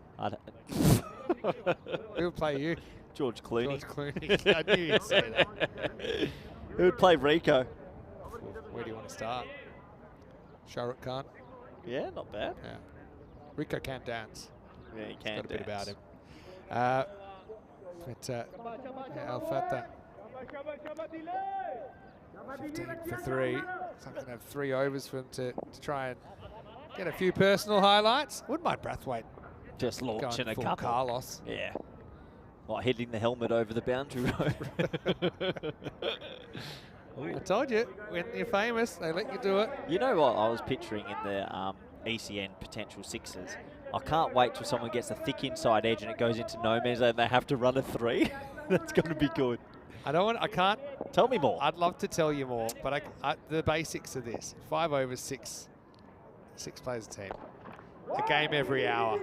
S4: Who
S3: would play you?
S4: George Clooney.
S3: George Clooney. I knew you'd say that.
S4: Who would play Rico?
S3: Where do you want to start? Shah Rukh Khan?
S4: Yeah, not bad.
S3: Yeah. Rico can dance.
S4: Yeah, he can
S3: got a bit about him. Al Fatah. 15 for 3. Something to have 3 overs for him to try and get a few personal highlights. Wouldn't mind Brathwaite
S4: just launching a couple.
S3: Carlos.
S4: Yeah. Like hitting the helmet over the boundary road.
S3: I told you, when you're famous, they let you do it.
S4: You know what I was picturing in the ECN potential 6s? I can't wait till someone gets a thick inside edge and it goes into no man's and they have to run a 3. That's going to be good.
S3: I can't.
S4: Tell me more.
S3: I'd love to tell you more, but the basics of this. 5 overs, 6 6 players a team. A game every hour.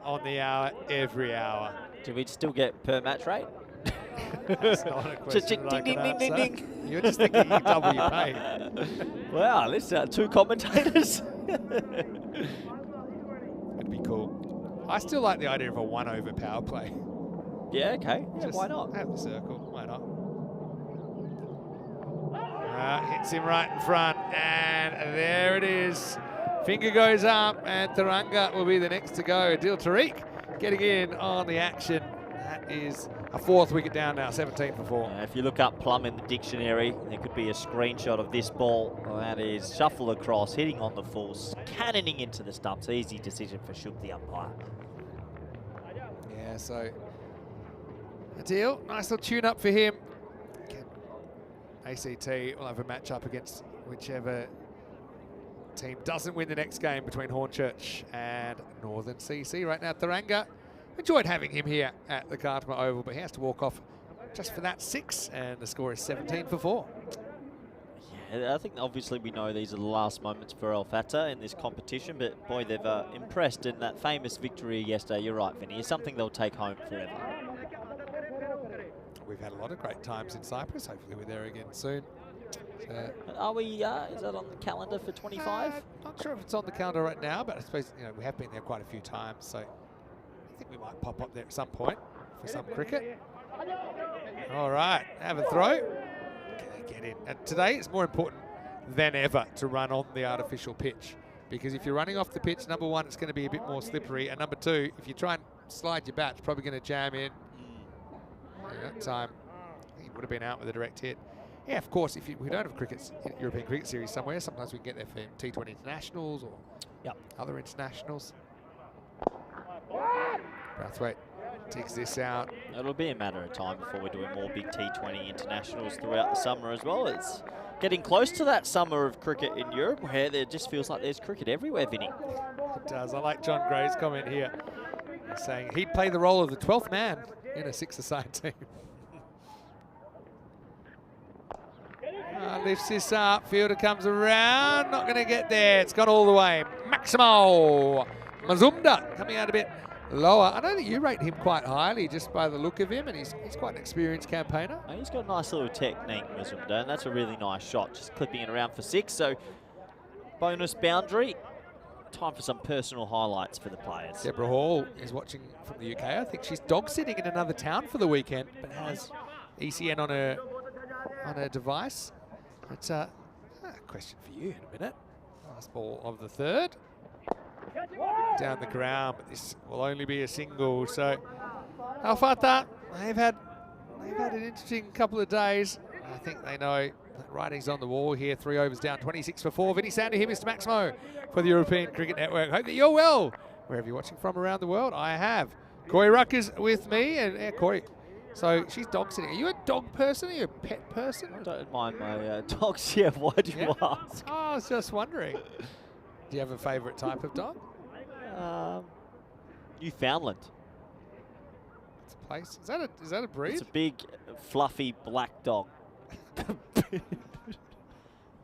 S3: On the hour, every hour.
S4: Do we still get per match rate?
S3: That's not a question that I
S4: ding,
S3: can
S4: ding, ding,
S3: answer.
S4: ding.
S3: You're just thinking you double your pay.
S4: Wow, listen, 2 commentators.
S3: It'd be cool. I still like the idea of a 1-over power play.
S4: Yeah, okay. Yeah,
S3: Just
S4: why not?
S3: have the circle. Why not? Hits him right in front, and there it is. Finger goes up, and Taranga will be the next to go. Adil Tariq getting in on the action. That is a 4th wicket down now, 17 for 4.
S4: If you look up plum in the dictionary, there could be a screenshot of this ball. Well, that is shuffle across, hitting on the fulls, cannoning into the stumps. Easy decision for Shub, the umpire.
S3: Yeah, so Adil, nice little tune up for him. ACT will have a match up against whichever team doesn't win the next game between Hornchurch and Northern CC. Right now, Taranga, enjoyed having him here at the Cartmore Oval, but he has to walk off just for that 6, and the score is 17 for 4.
S4: Yeah, I think obviously we know these are the last moments for El Fatah in this competition, but boy, they've impressed in that famous victory yesterday. You're right, Vinny. It's something they'll take home forever.
S3: We've had a lot of great times in Cyprus. Hopefully we're there again soon.
S4: Are we, is that on the calendar for 25?
S3: Not sure if it's on the calendar right now, but I suppose we have been there quite a few times, so I think we might pop up there at some point for some cricket. All right, have a throw. Get in. And today it's more important than ever to run on the artificial pitch, because if you're running off the pitch, number 1, it's going to be a bit more slippery, and number 2, if you try and slide your bat, it's probably going to jam in. That time, he would have been out with a direct hit. Yeah, of course, if we don't have European Cricket Series somewhere, sometimes we can get there for T20 internationals or other internationals. Brathwaite digs this out.
S4: It'll be a matter of time before we're doing more big T20 internationals throughout the summer as well. It's getting close to that summer of cricket in Europe where there just feels like there's cricket everywhere, Vinny.
S3: It does. I like John Gray's comment here. He's saying he'd play the role of the 12th man in a 6-a-side team. Lifts this up, fielder comes around, not going to get there, it's gone all the way. Maximo Mazumda coming out a bit lower. I know that you rate him quite highly just by the look of him, and he's quite an experienced campaigner.
S4: He's got a nice little technique, Mazumda, and that's a really nice shot, just clipping it around for 6. So bonus boundary. Time for some personal highlights for the players.
S3: Deborah Hall is watching from the UK. I think she's dog sitting in another town for the weekend, but has ECN on her device. It's a question for you in a minute. Last ball of the 3rd. Down the ground, but this will only be a single. So Al Fatah, they've had an interesting couple of days. I think they know that writing's on the wall here. 3 overs down, 26 for 4. Vinny Sandy here, Mr. Maximo for the European Cricket Network. Hope that you're well, wherever you're watching from around the world. I have Corey Ruck is with me, and Corey. So she's dog sitting. Are you a dog person? Are you a pet person?
S4: I don't mind my dogs. Yeah, why do you ask?
S3: Oh, I was just wondering. Do you have a favourite type of dog?
S4: Newfoundland.
S3: It's a place. Is that a breed?
S4: It's a big, fluffy black dog.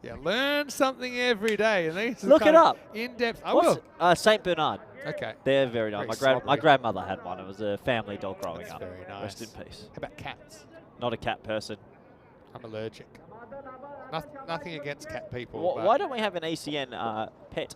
S3: Yeah, learn something every day. And these
S4: Look it up.
S3: In-depth. I will.
S4: St. Bernard.
S3: Okay.
S4: They're very nice. My grandmother had one. It was a family dog growing
S3: That's
S4: up.
S3: very nice.
S4: Rest in peace.
S3: How about cats?
S4: Not a cat person.
S3: I'm allergic. Nothing against cat people.
S4: Why don't we have an ACN pet?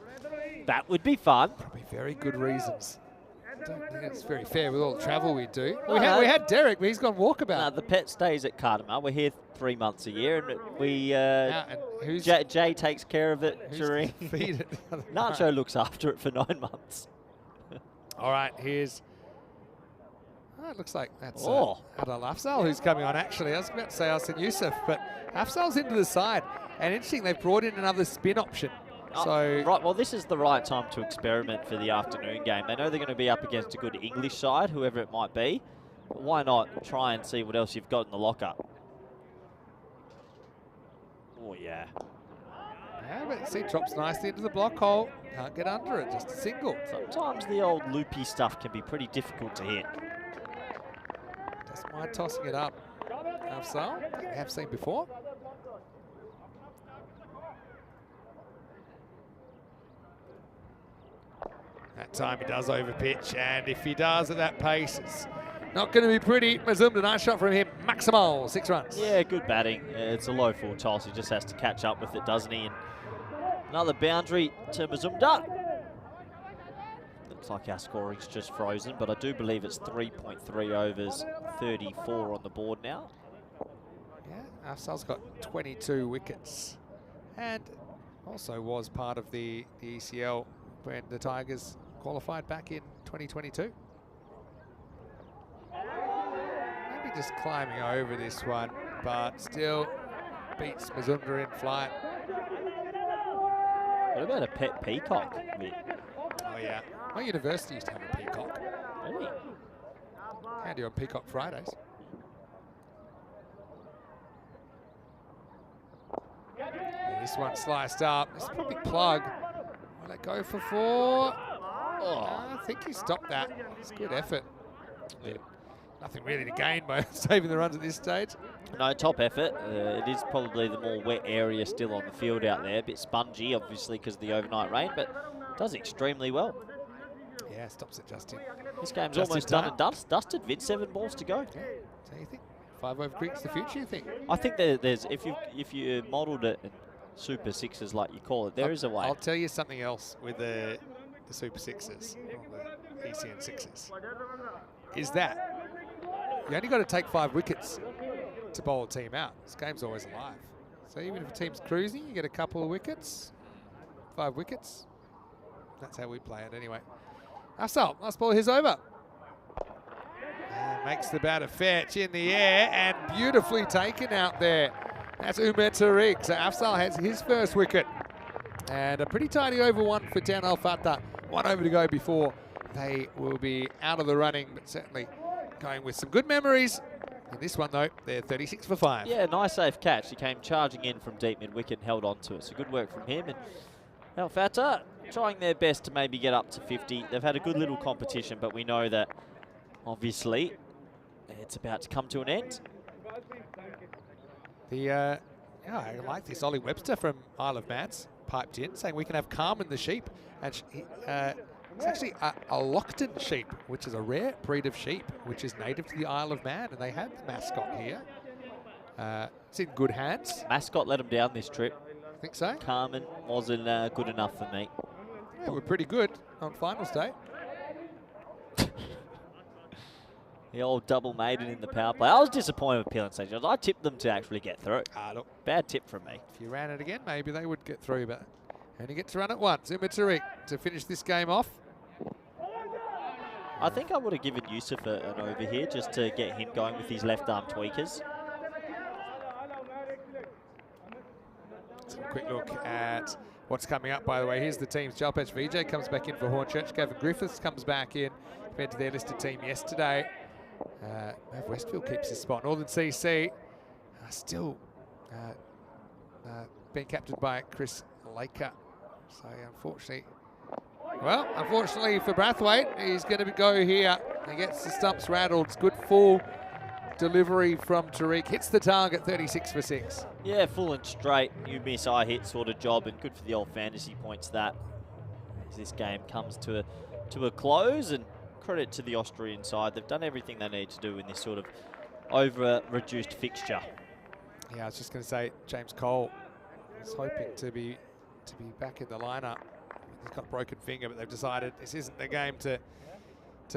S4: That would be fun.
S3: Probably very good reasons. I don't think it's very fair with all the travel we do.
S4: No,
S3: we had Derek, but he's gone walkabout.
S4: The pet stays at Cardamar. We're here 3 months a year, and we
S3: and
S4: Jay takes care of it during.
S3: Feed it the other
S4: Nacho
S3: night?
S4: looks after it for 9 months.
S3: All right, here's. Oh, it looks like that's
S4: Oh.
S3: Adal Afzal who's coming on. Actually, I was about to say Alson Youssef, but Afzal's into the side, and interesting they've brought in another spin option. So
S4: Right, well, this is the right time to experiment for the afternoon game. They know they're going to be up against a good English side, whoever it might be. But why not try and see what else you've got in the locker? Oh, yeah.
S3: Yeah, but see, drops nicely into the block hole. Can't get under it, just a single.
S4: Sometimes the old loopy stuff can be pretty difficult to hit.
S3: Just mind tossing it up. Afzal, we have seen before. That time he does overpitch, and if he does at that pace, it's not going to be pretty. Mazumda, nice shot from him. Maximal, 6 runs.
S4: Yeah, good batting. It's a low full toss. He just has to catch up with it, doesn't he? And another boundary to Mazumda. Looks like our scoring's just frozen, but I do believe it's 3.3 overs, 34 on the board now.
S3: Yeah, Afzal's got 22 wickets, and also was part of the ECL when the Tigers qualified back in 2022. Maybe just climbing over this one, but still beats Mazumda in flight.
S4: What about a pet peacock, Mick?
S3: Oh yeah, my university used to have a peacock.
S4: Really?
S3: Handy on Peacock Fridays. Yeah, this one sliced up. This is probably plug. Will it go for 4? Oh, I think he stopped that. It's good effort. Yeah. Nothing really to gain by saving the runs at this stage.
S4: No, top effort. It is probably the more wet area still on the field out there. A bit spongy, obviously, because of the overnight rain, but does extremely well.
S3: Yeah, stops it just in.
S4: This game's
S3: Just
S4: almost
S3: in
S4: done
S3: time.
S4: and dusted, Vince. 7 balls to go.
S3: Yeah. So you think 5 over cricket's the future, you think?
S4: I think there's if you modelled it in Super Sixes like you call it, there is a way.
S3: I'll tell you something else with the Super Sixes, or the ECN Sixes, is that you only got to take 5 wickets to bowl a team out. This game's always alive. So even if a team's cruising, you get a couple of wickets, 5 wickets. That's how we play it anyway. Afzal, last ball, here's over. And makes the batter fetch in the air and beautifully taken out there. That's Umar Tariq. So Afzal has his first wicket. And a pretty tidy over 1 for Town Al Fatah. 1 over to go before they will be out of the running, but certainly going with some good memories. In this one, though, they're 36 for 5.
S4: Yeah, nice safe catch. He came charging in from deep mid-wicket and held on to it. So good work from him. And Al Fatah trying their best to maybe get up to 50. They've had a good little competition, but we know that, obviously, it's about to come to an end.
S3: Yeah, I like this. Ollie Webster from Isle of Mans piped in, saying we can have Carmen the sheep. And it's actually a Lockton sheep, which is a rare breed of sheep, which is native to the Isle of Man. And they had the mascot here. It's in good hands.
S4: Mascot let him down this trip.
S3: I think so.
S4: Carmen wasn't good enough for me.
S3: Yeah, we're pretty good on finals day.
S4: The old double maiden in the power play. I was disappointed with Peel and St. John's. I tipped them to actually get through.
S3: Look,
S4: bad tip from me.
S3: If you ran it again, maybe they would get through, but only get to run it once. Umar Tariq to finish this game off.
S4: I think I would have given Yusuf an over here just to get him going with his left arm tweakers.
S3: Let's have a quick look at what's coming up, by the way. Here's the teams. Jalpech Vijay comes back in for Hornchurch. Gavin Griffiths comes back in compared to their listed team yesterday. Mav Westfield keeps his spot. Northern CC still being captained by Chris Laker. So unfortunately for Brathwaite, he's going to go here. He gets the stumps rattled. It's good full delivery from Tariq. Hits the target, 36 for 6.
S4: Yeah, full and straight. You miss, I hit sort of job, and good for the old fantasy points that as this game comes to a close. And credit to the Austrian side. They've done everything they need to do in this sort of over-reduced fixture.
S3: Yeah, I was just going to say, James Cole was hoping to be back in the lineup. He's got a broken finger, but they've decided this isn't the game to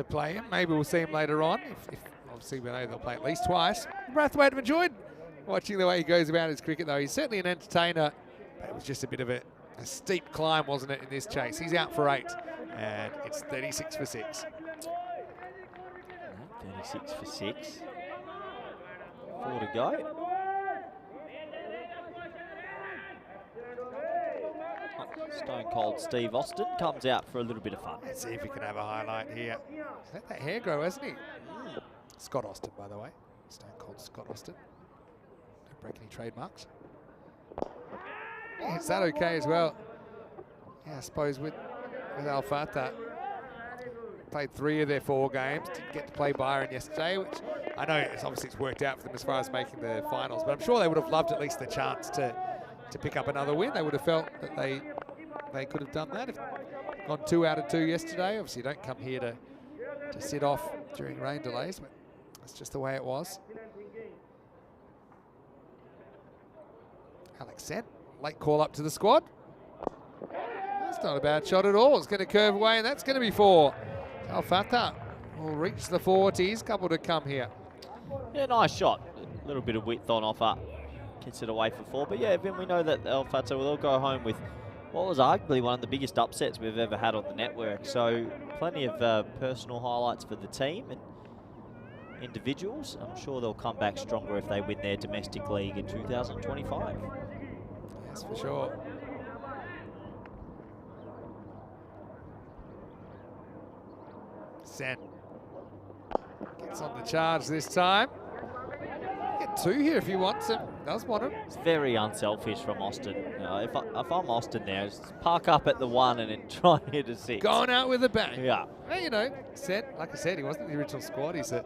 S3: play him. Maybe we'll see him later on. If obviously we know they'll play at least twice. Brathwaite have enjoyed watching the way he goes about his cricket, though. He's certainly an entertainer, but it was just a bit of a steep climb, wasn't it, in this chase? He's out for 8, and it's 36 for 6.
S4: 36 for 6. 4 to go. Stone Cold Steve Austin comes out for a little bit of fun.
S3: Let's see if we can have a highlight here. He's let that hair grow, hasn't he? Scott Austin, by the way. Stone Cold Scott Austin. Don't break any trademarks. Yeah, is that okay as well? Yeah, I suppose with Al Fatah, played 3 of their 4 games. Didn't get to play Byron yesterday, which I know it's worked out for them as far as making the finals, but I'm sure they would have loved at least the chance to pick up another win. They would have felt that they could have done that if gone 2 out of 2 yesterday. Obviously, you don't come here to sit off during rain delays, but that's just the way it was. Alex Sen, late call up to the squad. That's not a bad shot at all. It's going to curve away, and that's going to be 4. Al Fatah will reach the 40s. Couple to come here.
S4: Yeah, nice shot. A little bit of width on offer. Gets it away for 4. But yeah, Vin, we know that Al Fatah will all go home with what was arguably one of the biggest upsets we've ever had on the network. So plenty of personal highlights for the team and individuals. I'm sure they'll come back stronger if they win their domestic league in 2025.
S3: Yes, for sure. Sen gets on the charge this time. Get 2 here if he wants it. Does want him.
S4: It's very unselfish from Austin. If I'm Austin there, just park up at the 1 and then try and hit a 6.
S3: Going out with a bang.
S4: Yeah.
S3: Well, you know, Sen, like I said, he wasn't in the original squad. He's a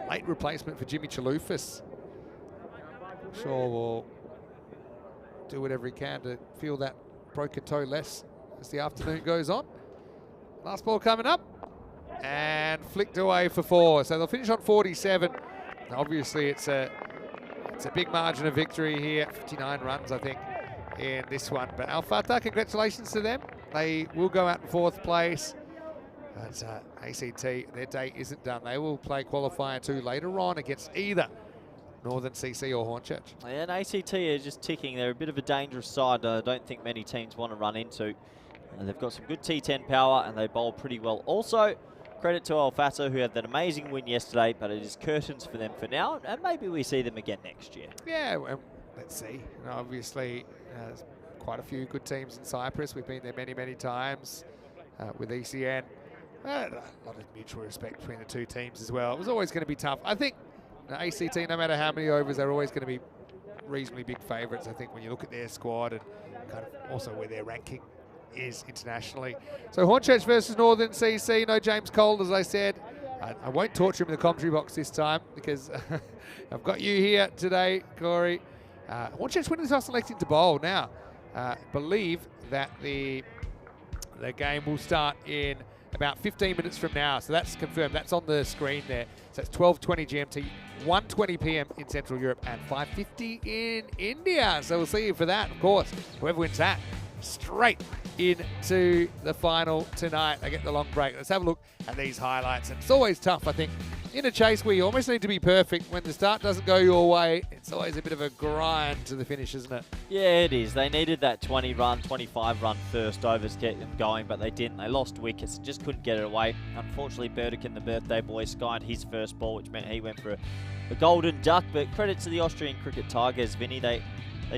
S3: late replacement for Jimmy Chalufas. I'm sure we'll do whatever he can to feel that broken toe less as the afternoon goes on. Last ball coming up. And flicked away for 4. So they'll finish on 47. Obviously, it's a big margin of victory here. 59 runs, I think, in this one. But Al Fatah, congratulations to them. They will go out in 4th place. But ACT, their day isn't done. They will play Qualifier 2 later on against either Northern CC or Hornchurch.
S4: And ACT are just ticking. They're a bit of a dangerous side. I don't think many teams want to run into. They've got some good T10 power, and they bowl pretty well. Also, credit to Al Fatah, who had that amazing win yesterday, but it is curtains for them for now, and maybe we see them again next year.
S3: Yeah, well, let's see. You know, obviously, there's quite a few good teams in Cyprus. We've been there many, many times with ECN. A lot of mutual respect between the 2 teams as well. It was always going to be tough. I think ACT, no matter how many overs, they're always going to be reasonably big favourites, I think, when you look at their squad and kind of also where their ranking is internationally. So Hornchurch versus Northern CC. No James Cole, as I said. I won't torture him in the commentary box this time because I've got you here today, Corey. Hornchurch winning the toss, electing to bowl. Now, believe that the game will start in about 15 minutes from now. So that's confirmed. That's on the screen there. So it's 12:20 GMT, 1:20 PM in Central Europe, and 5:50 in India. So we'll see you for that, of course. Whoever wins that, straight into the final tonight. They get the long break. Let's have a look at these highlights. And it's always tough, I think, in a chase where you almost need to be perfect. When the start doesn't go your way, it's always a bit of a grind to the finish, isn't it?
S4: Yeah, it is. They needed that 20-run, 25-run first overs to get them going, but they didn't. They lost wickets, just couldn't get it away. Unfortunately, Burdikin, the birthday boy, skied his first ball, which meant he went for a golden duck. But credit to the Austrian Cricket Tigers, Vinny. They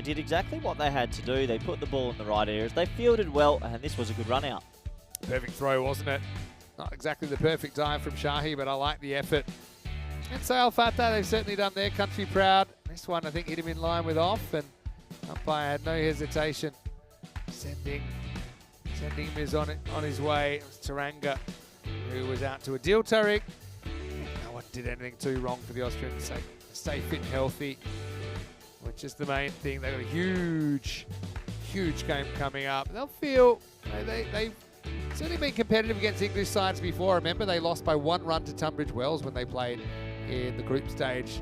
S4: did exactly what they had to do. They put the ball in the right areas. They fielded well, and this was a good run out.
S3: Perfect throw, wasn't it? Not exactly the perfect dive from Shahi, but I like the effort. And so Al Fatah, they've certainly done their country proud. This one, I think, hit him in line with off, and umpire had no hesitation. Sending him on his way. It was Taranga, who was out to a deal, Tariq. No one did anything too wrong for the Austrians. So stay fit and healthy, which is the main thing. They've got a huge game coming up. They'll feel, they've certainly been competitive against English sides before. Remember, they lost by 1 run to Tunbridge Wells when they played in the group stage.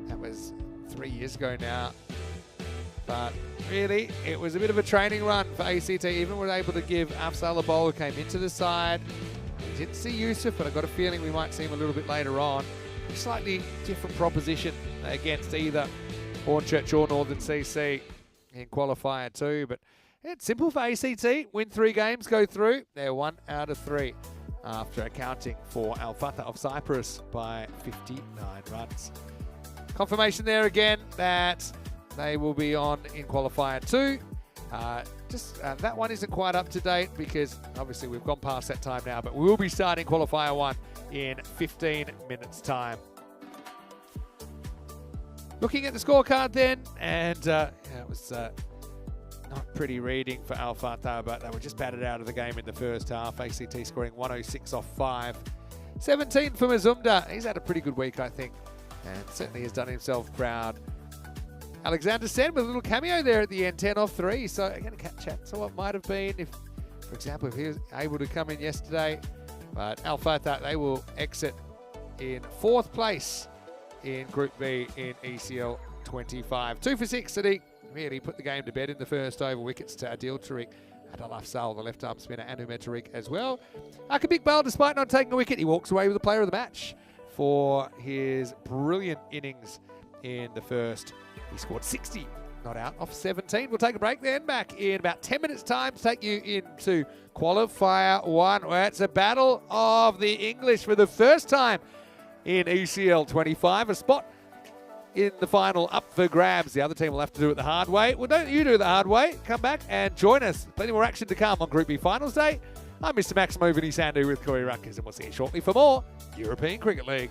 S3: That was 3 years ago now. But really, it was a bit of a training run for ACT. Even were able to give Afzal a bowler, came into the side. We didn't see Yusuf, but I got a feeling we might see him a little bit later on. A slightly different proposition against either Hornchurch or Northern CC in Qualifier 2. But it's simple for ACT. Win 3 games, go through. They're 1 out of 3 after accounting for Al Fatah of Cyprus by 59 runs. Confirmation there again that they will be on in Qualifier 2. That one isn't quite up to date because obviously we've gone past that time now, but we will be starting Qualifier 1 in 15 minutes time. Looking at the scorecard then, and it was not pretty reading for Al Fatah, but they were just battered out of the game in the first half. ACT scoring 106 off 5. 17 for Mazumdar. He's had a pretty good week, I think, and certainly has done himself proud. Alexander Sen with a little cameo there at the end, 10 off 3. So again, a chat to what might have been if for example, if he was able to come in yesterday. But Al Fatah, they will exit in 4th place in Group B in ECL 25. 2 for 6 today. Really put the game to bed in the first over. Wickets to Adil Tariq, Adil Afzal, the left-arm spinner, and Umer Tariq as well. Akabik Bale, despite not taking a wicket, he walks away with the player of the match for his brilliant innings in the first. He scored 60, not out, off 17. We'll take a break then, back in about 10 minutes' time to take you into Qualifier 1, where it's a battle of the English for the first time in ECL 25. A spot in the final up for grabs. The other team will have to do it the hard way. Well, don't you do it the hard way. Come back and join us. Plenty more action to come on Group B Finals Day. I'm Mr. Maximo Vinny Sandu with Corey Ruckers, and we'll see you shortly for more European Cricket League.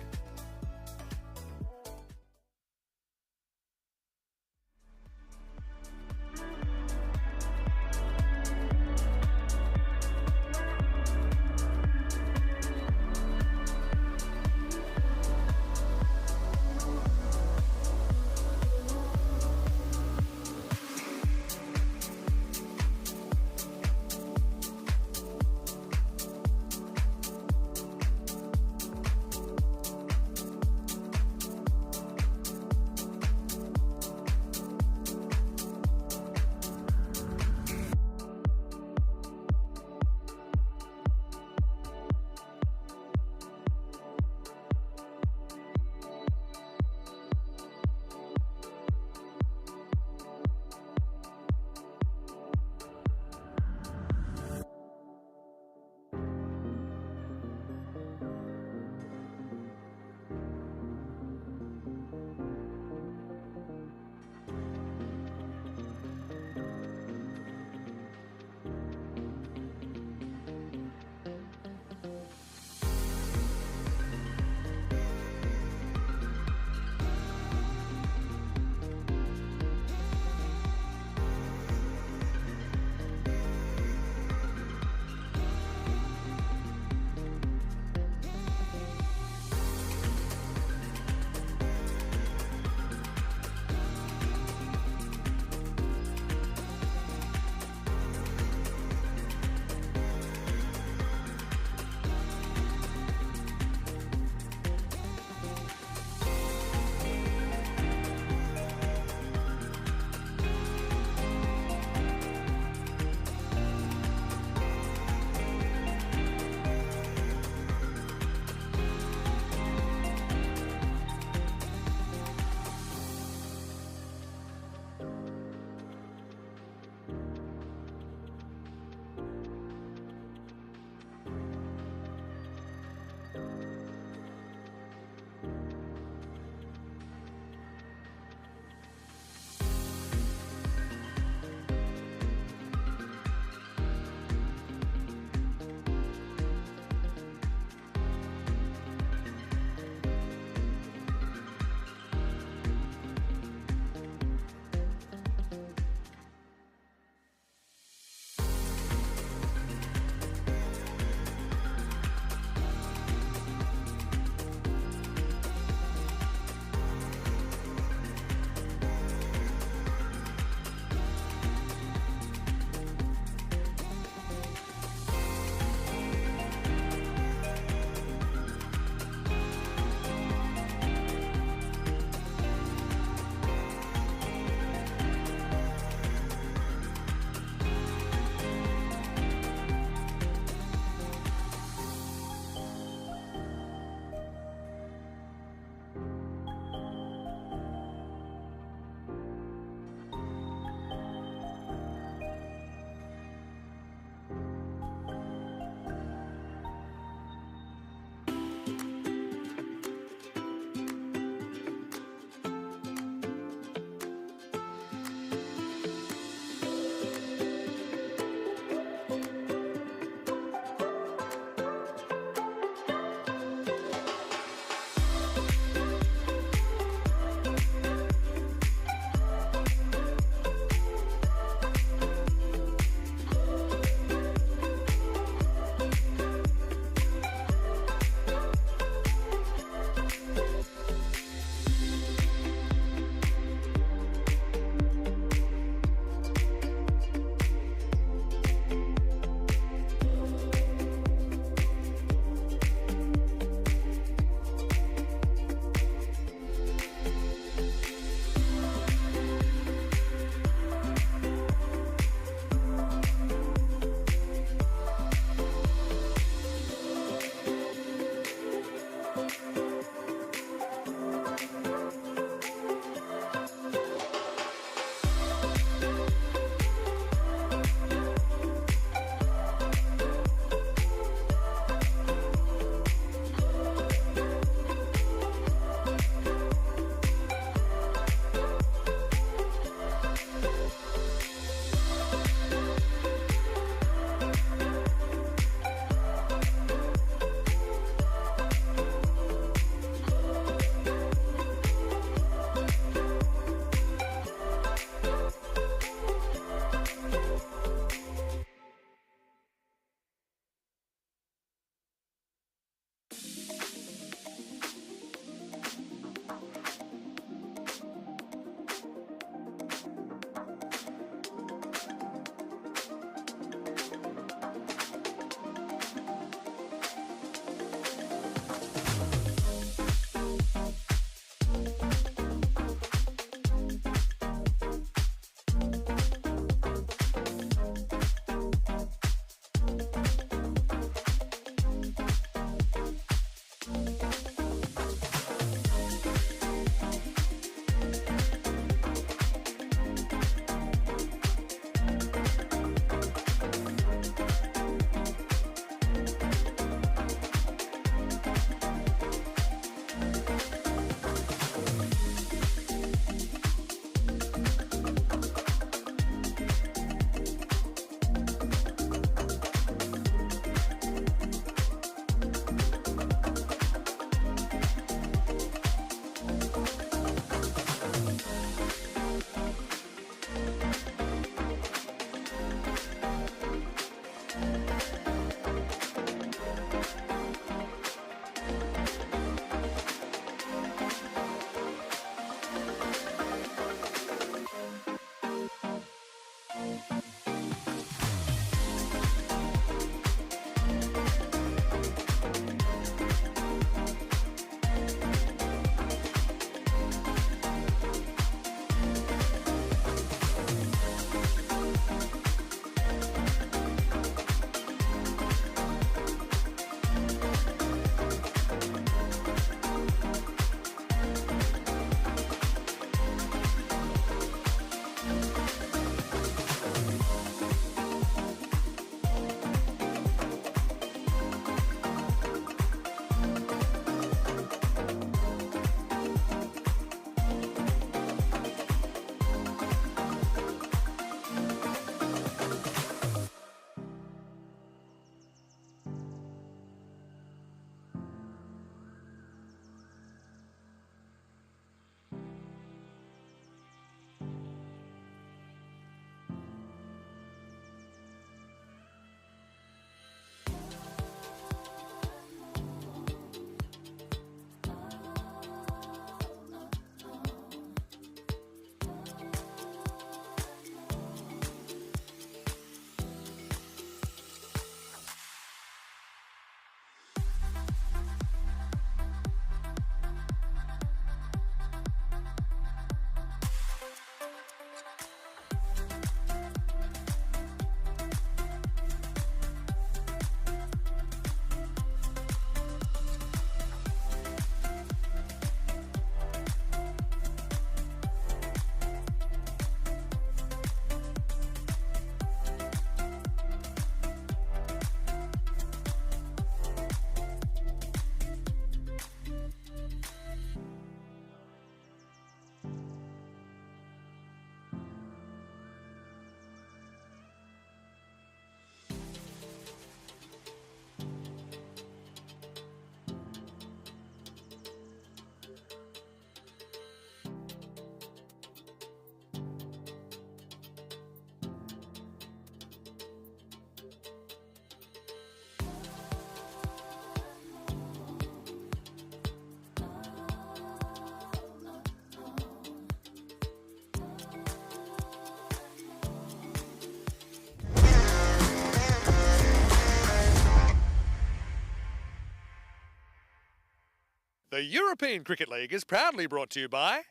S2: The European Cricket League is proudly brought to you by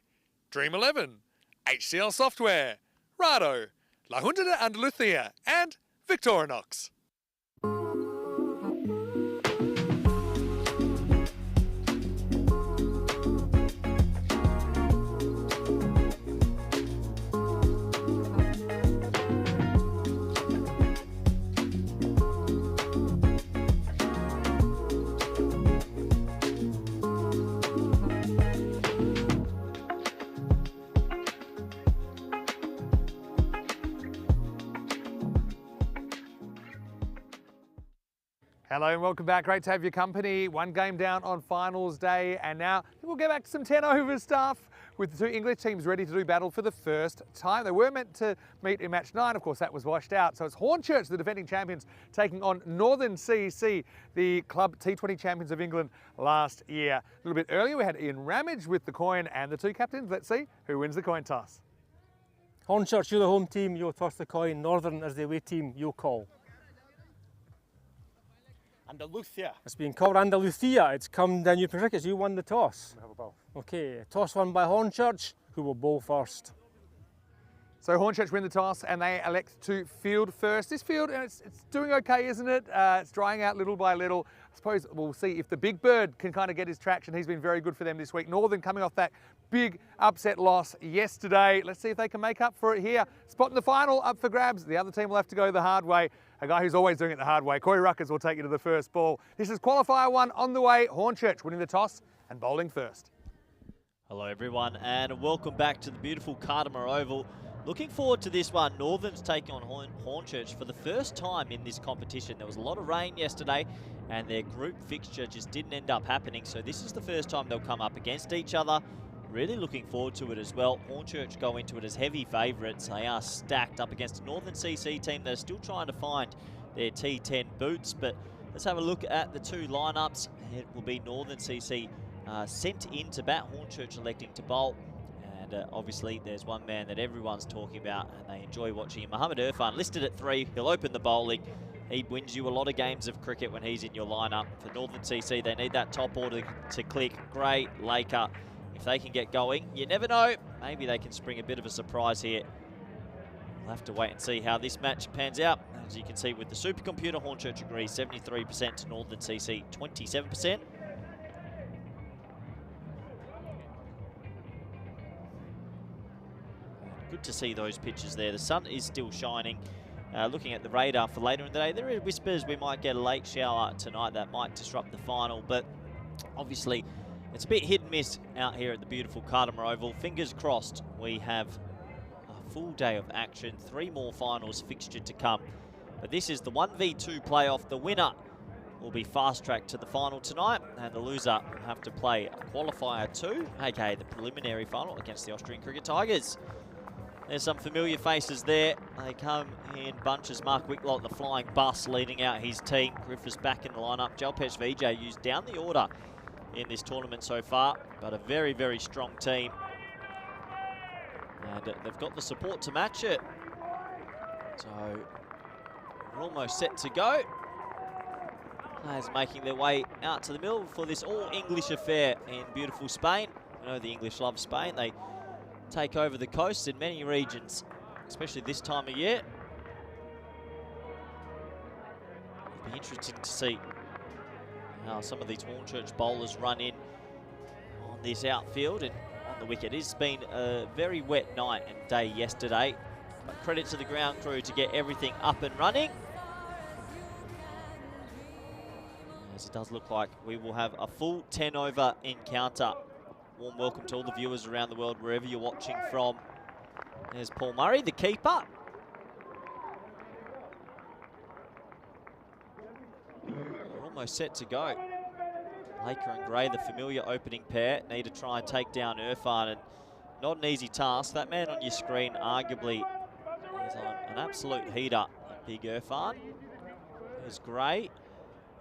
S2: Dream 11, HCL Software, Rado, La Junta de Andalucía, and Victorinox.
S3: Hello and welcome back. Great to have your company. One game down on finals day, and now we'll get back to some 10 over stuff with the two English teams ready to do battle for the first time. They were meant to meet in match 9, of course that was washed out. So it's Hornchurch, the defending champions, taking on Northern CC, the club T20 champions of England last year. A little bit earlier we had Ian Ramage with the coin and the two captains. Let's see who wins the coin toss.
S8: Hornchurch, you're the home team, you'll toss the coin. Northern as the away team, you'll call.
S9: Andalucía.
S8: It's been called Andalucía. It's come down you crickets. You won the toss.
S9: We have a ball.
S8: Okay, toss won by Hornchurch, who will bowl first.
S3: So Hornchurch win the toss and they elect to field first. This field, it's doing okay, isn't it? It's drying out little by little. I suppose we'll see if the big bird can kind of get his traction. He's been very good for them this week. Northern coming off that big upset loss yesterday. Let's see if they can make up for it here. Spot in the final up for grabs. The other team will have to go the hard way. A guy who's always doing it the hard way. Corey Ruckers will take you to the first ball. This is qualifier 1 on the way. Hornchurch winning the toss and bowling first.
S4: Hello everyone and welcome back to the beautiful Cardimer Oval. Looking forward to this one. Northern's taking on Hornchurch for the first time in this competition. There was a lot of rain yesterday and their group fixture just didn't end up happening. So this is the first time they'll come up against each other. Really looking forward to it as well. Hornchurch go into it as heavy favourites. They are stacked up against a Northern CC team. They're still trying to find their T10 boots, but let's have a look at the two lineups. It will be Northern CC sent in to bat, Hornchurch electing to bowl. And obviously there's one man that everyone's talking about and they enjoy watching him. Mohammed Irfan listed at 3. He'll open the bowling. He wins you a lot of games of cricket when he's in your lineup. For Northern CC, they need that top order to click. Gray, Laker. If they can get going, you never know. Maybe they can spring a bit of a surprise here. We'll have to wait and see how this match pans out. As you can see with the supercomputer, Hornchurch agrees 73% to Northern CC 27%. Good to see those pitches there. The sun is still shining. Looking at the radar for later in the day, there are whispers we might get a late shower tonight that might disrupt the final, but obviously it's a bit hit and miss out here at the beautiful Cardimer Oval. Fingers crossed we have a full day of action, 3 more finals fixtured to come. But this is the 1v2 playoff. The winner will be fast-tracked to the final tonight, and the loser will have to play Qualifier 2, aka the preliminary final against the Austrian Cricket Tigers. There's some familiar faces there. They come in bunches. Mark Whitlock, the flying bus, leading out his team. Griffiths back in the lineup. Jalpesh Vijay used down the order in this tournament so far, but a very, very strong team. And they've got the support to match it. So we're almost set to go. Players making their way out to the middle for this all-English affair in beautiful Spain. You know the English love Spain. They take over the coast in many regions, especially this time of year. It'll be interesting to see how some of these Hornchurch bowlers run in on this outfield and on the wicket. It's been a very wet night and day yesterday, but credit to the ground crew to get everything up and running. As it does look like we will have a full 10 over encounter. Warm welcome to all the viewers around the world, wherever you're watching from. There's Paul Murray, the keeper. We're almost set to go. Laker and Gray, the familiar opening pair, need to try and take down Irfan, and not an easy task. That man on your screen arguably is on an absolute heater, that big Irfan. There's Gray.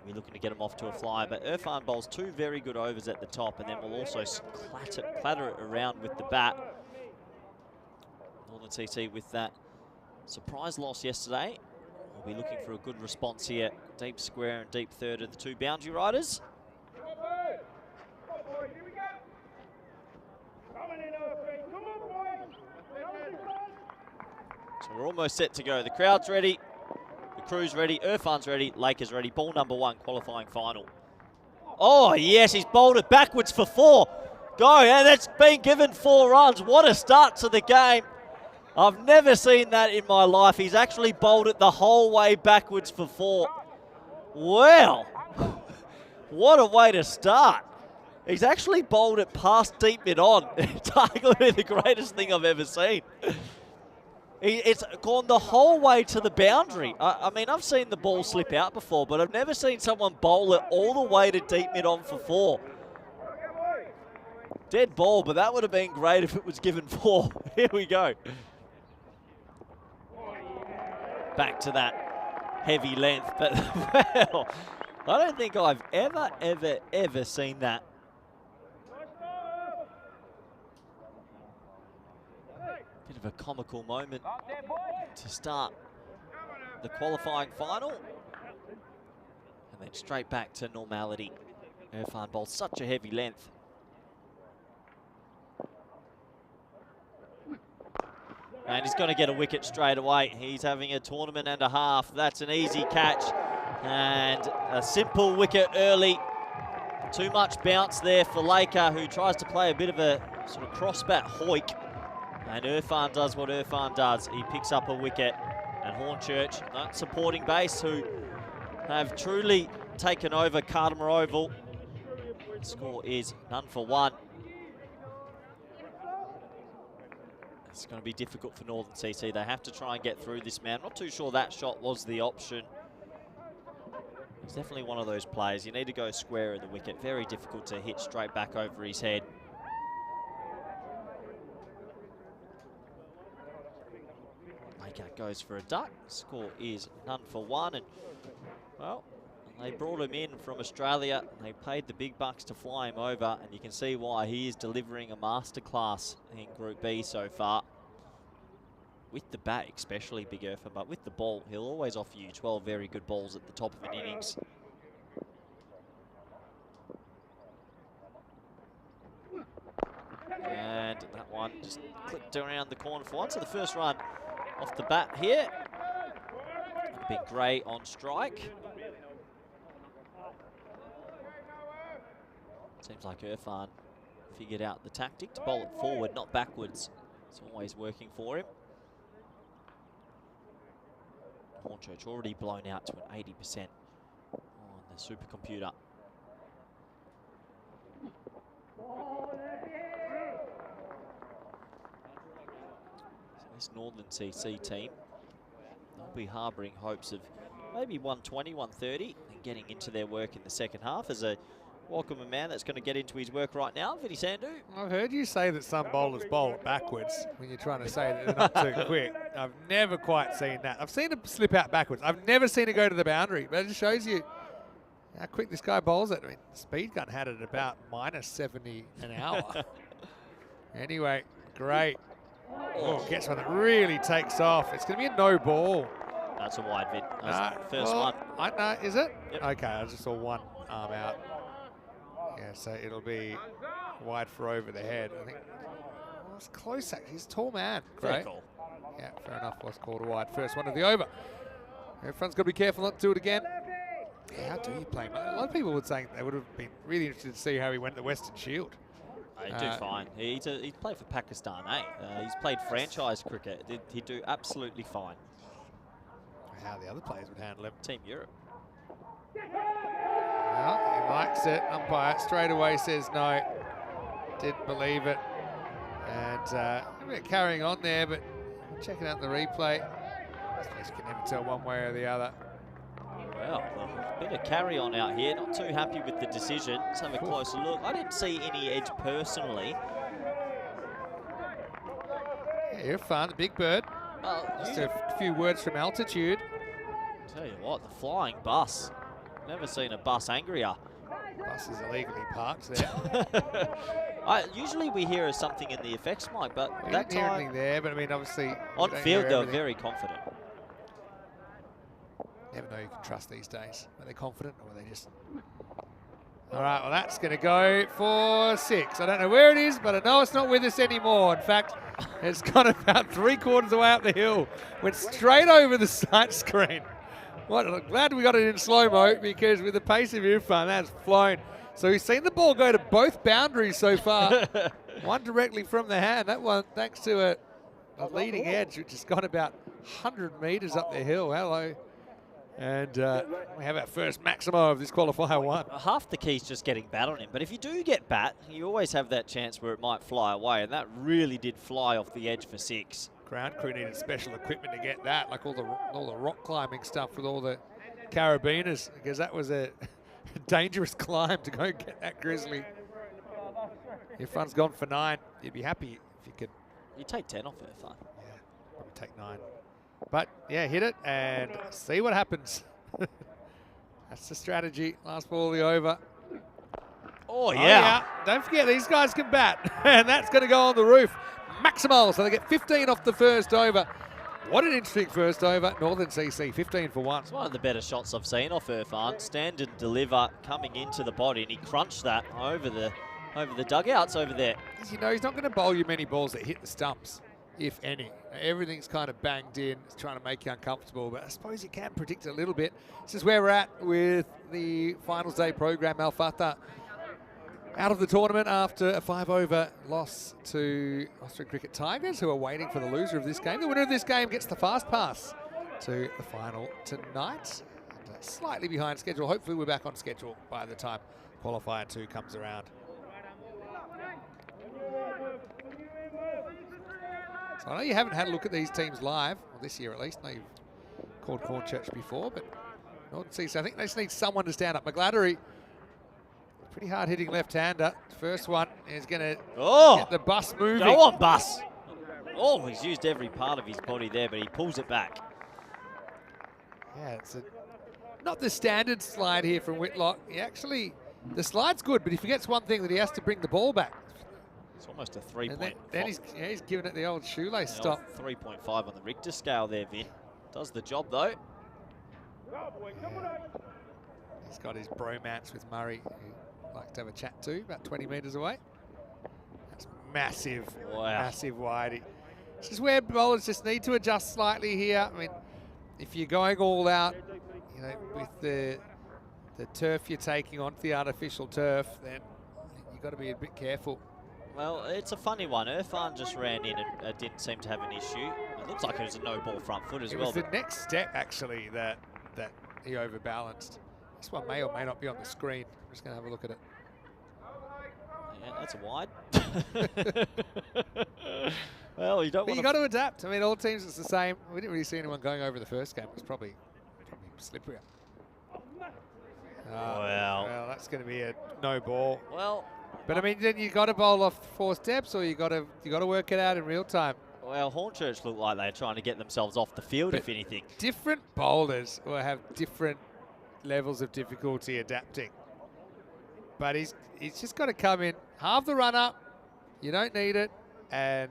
S4: We're looking to get him off to a flyer, but Irfan bowls 2 very good overs at the top, and then we'll also clatter it around with the bat. Northern CC with that surprise loss yesterday. We'll be looking for a good response here. Deep square and deep third are the 2 boundary riders. We're almost set to go. The crowd's ready. The crew's ready. Irfan's ready. Lakers ready. Ball number 1, qualifying final. Oh, yes, he's bowled it backwards for 4. Go, and it's been given 4 runs. What a start to the game. I've never seen that in my life. He's actually bowled it the whole way backwards for 4. Well, what a way to start. He's actually bowled it past deep mid-on. It's arguably the greatest thing I've ever seen. It's gone the whole way to the boundary. I mean, I've seen the ball slip out before, but I've never seen someone bowl it all the way to deep mid-on for 4. Dead ball, but that would have been great if it was given 4. Here we go. Back to that heavy length, but well, I don't think I've ever seen that. Bit of a comical moment to start the qualifying final. And then straight back to normality. Irfan bowls such a heavy length. And he's going to get a wicket straight away. He's having a tournament and a half. That's an easy catch. And a simple wicket early. Too much bounce there for Laker, who tries to play a bit of a sort of cross-bat hoik. And Irfan does what Irfan does. He picks up a wicket. And Hornchurch, that supporting base, who have truly taken over Cardimer Oval. The score is none for 1. It's going to be difficult for Northern CC. They have to try and get through this man. Not too sure that shot was the option. He's definitely one of those players. You need to go square of the wicket. Very difficult to hit straight back over his head. Laker goes for a duck. Score is none for 1. And, well, they brought him in from Australia. They paid the big bucks to fly him over, and you can see why he is delivering a masterclass in Group B so far. With the bat, especially Big Irfan, but with the ball, he'll always offer you 12 very good balls at the top of an innings. And that one just clipped around the corner for 1. So the first run off the bat here. Big Gray on strike. Seems like Irfan figured out the tactic to bowl it forward, not backwards. It's always working for him. Hornchurch already blown out to an 80% on the supercomputer. So this Northern CC team, they'll be harbouring hopes of maybe 120, 130 and getting into their work in the second half as a welcome a man that's going to get into his work right now, Vinny Sandhu.
S3: I've heard you say that some bowlers bowl it backwards when you're trying to say that they're not too quick. I've never quite seen that. I've seen it slip out backwards. I've never seen it go to the boundary, but it just shows you how quick this guy bowls it. I mean, speed gun had it about -70 an hour. Anyway, great. Oh, gets one that really takes off. It's going to be a no ball.
S4: That's a wide vid. That's the first one.
S3: I know, is it?
S4: Yep.
S3: Okay, I just saw one arm out. Yeah, so it'll be wide for over the head. I think it's close actually. He's a tall man. Great.
S4: Cool.
S3: Yeah, fair enough. Was called a wide. First one of the over. Everyone's got to be careful not to do it again. Yeah, how do you play? A lot of people would say they would have been really interested to see how he went at the Western Shield.
S4: He'd do fine. He's played for Pakistan, eh? He's played franchise cricket. He'd do absolutely fine.
S3: How the other players would handle him.
S4: Team Europe.
S3: Well, he likes it. Umpire straight away says no. Didn't believe it. And a bit of carrying on there, but checking out the replay. This place can never tell one way or the other.
S4: Well, a bit of carry on out here. Not too happy with the decision. Let's have a closer look. I didn't see any edge personally.
S3: Yeah, you're fun, the big bird. Just a few words from altitude.
S4: Tell you what, the flying bus. Never seen a bus angrier.
S3: Bus is illegally parked there.
S4: Usually we hear something in the effects mic, but
S3: We
S4: that
S3: didn't hear
S4: time
S3: anything there, but I mean, obviously
S4: on
S3: you don't
S4: field
S3: hear
S4: they were
S3: everything.
S4: very confident.
S3: Never know you can trust these days. Are they confident or are they just... All right, well, that's going to go for 6. I don't know where it is, but I know it's not with us anymore. In fact, It's gone about 3/4 of the way up the hill. Went straight over the sight screen. Glad we got it in slow-mo, because with the pace of Irfan, that's flown. So we've seen the ball go to both boundaries so far. One directly from the hand. That one thanks to a leading edge, which has gone about 100 metres up the hill. Hello. And we have our first Maximo of this qualifier 1.
S4: Half the key's just getting bat on him, but if you do get bat, you always have that chance where it might fly away, and that really did fly off the edge for 6.
S3: Ground crew needed special equipment to get that, like all the rock climbing stuff with all the carabiners, because that was a dangerous climb to go get that grizzly. Irfan's gone for 9. You'd be happy if you could.
S4: You take 10 off Irfan.
S3: Yeah, probably take 9. But yeah, hit it and see what happens. That's the strategy. Last ball of the over.
S4: Oh, yeah.
S3: Don't forget, these guys can bat. And that's going to go on the roof. Maximal, so they get 15 off the first over. What an interesting first over. Northern CC, 15 for 1.
S4: It's one of the better shots I've seen off Irfan. Stand and deliver, coming into the body, and he crunched that over the dugouts over there.
S3: As you know, he's not going to bowl you many balls that hit the stumps, if any. Everything's kind of banged in. It's trying to make you uncomfortable, but I suppose you can predict it a little bit. This is where we're at with the finals day program. Al Fatah out of the tournament after a 5-over loss to Austrian Cricket Tigers, who are waiting for the loser of this game. The winner of this game gets the fast pass to the final tonight. And slightly behind schedule. Hopefully we're back on schedule by the time qualifier 2 comes around. So I know you haven't had a look at these teams live, well, this year at least. I know you've called Cornchurch before, but Northern CC, I think they just need someone to stand up. McGladdery, pretty hard-hitting left-hander. First one is going to get the bus moving.
S4: Go on, bus. Oh, he's used every part of his body there, but he pulls it back.
S3: Yeah, it's not the standard slide here from Whitlock. The slide's good, but he forgets one thing, that he has to bring the ball back.
S4: It's almost a 3.5.
S3: Then he's giving it the old shoelace stop.
S4: 3.5 on the Richter scale there, Vin. Does the job, though.
S3: Yeah. He's got his bromance with Murray, who likes to have a chat to, about 20 metres away. That's massive, massive wide. This is where bowlers just need to adjust slightly here. I mean, if you're going all out, you know, with the turf you're taking onto the artificial turf, then you've got to be a bit careful.
S4: Well, it's a funny one. Irfan just ran in and didn't seem to have an issue. It looks like it was a no-ball front foot as well.
S3: It was the next step, actually, that he overbalanced. This one may or may not be on the screen. I'm just going to have a look at it.
S4: Yeah, that's a wide. Well, you don't want to...
S3: you got to adapt. I mean, all teams, it's the same. We didn't really see anyone going over the first game. It was probably slipperier. Well, that's going to be a no ball.
S4: Well...
S3: But I mean, then you got to bowl off 4 steps, or you got to work it out in real time.
S4: Well, Hornchurch looked like they're trying to get themselves off the field, if anything.
S3: Different bowlers will have different levels of difficulty adapting. But he's just got to come in, halve the run up. You don't need it, and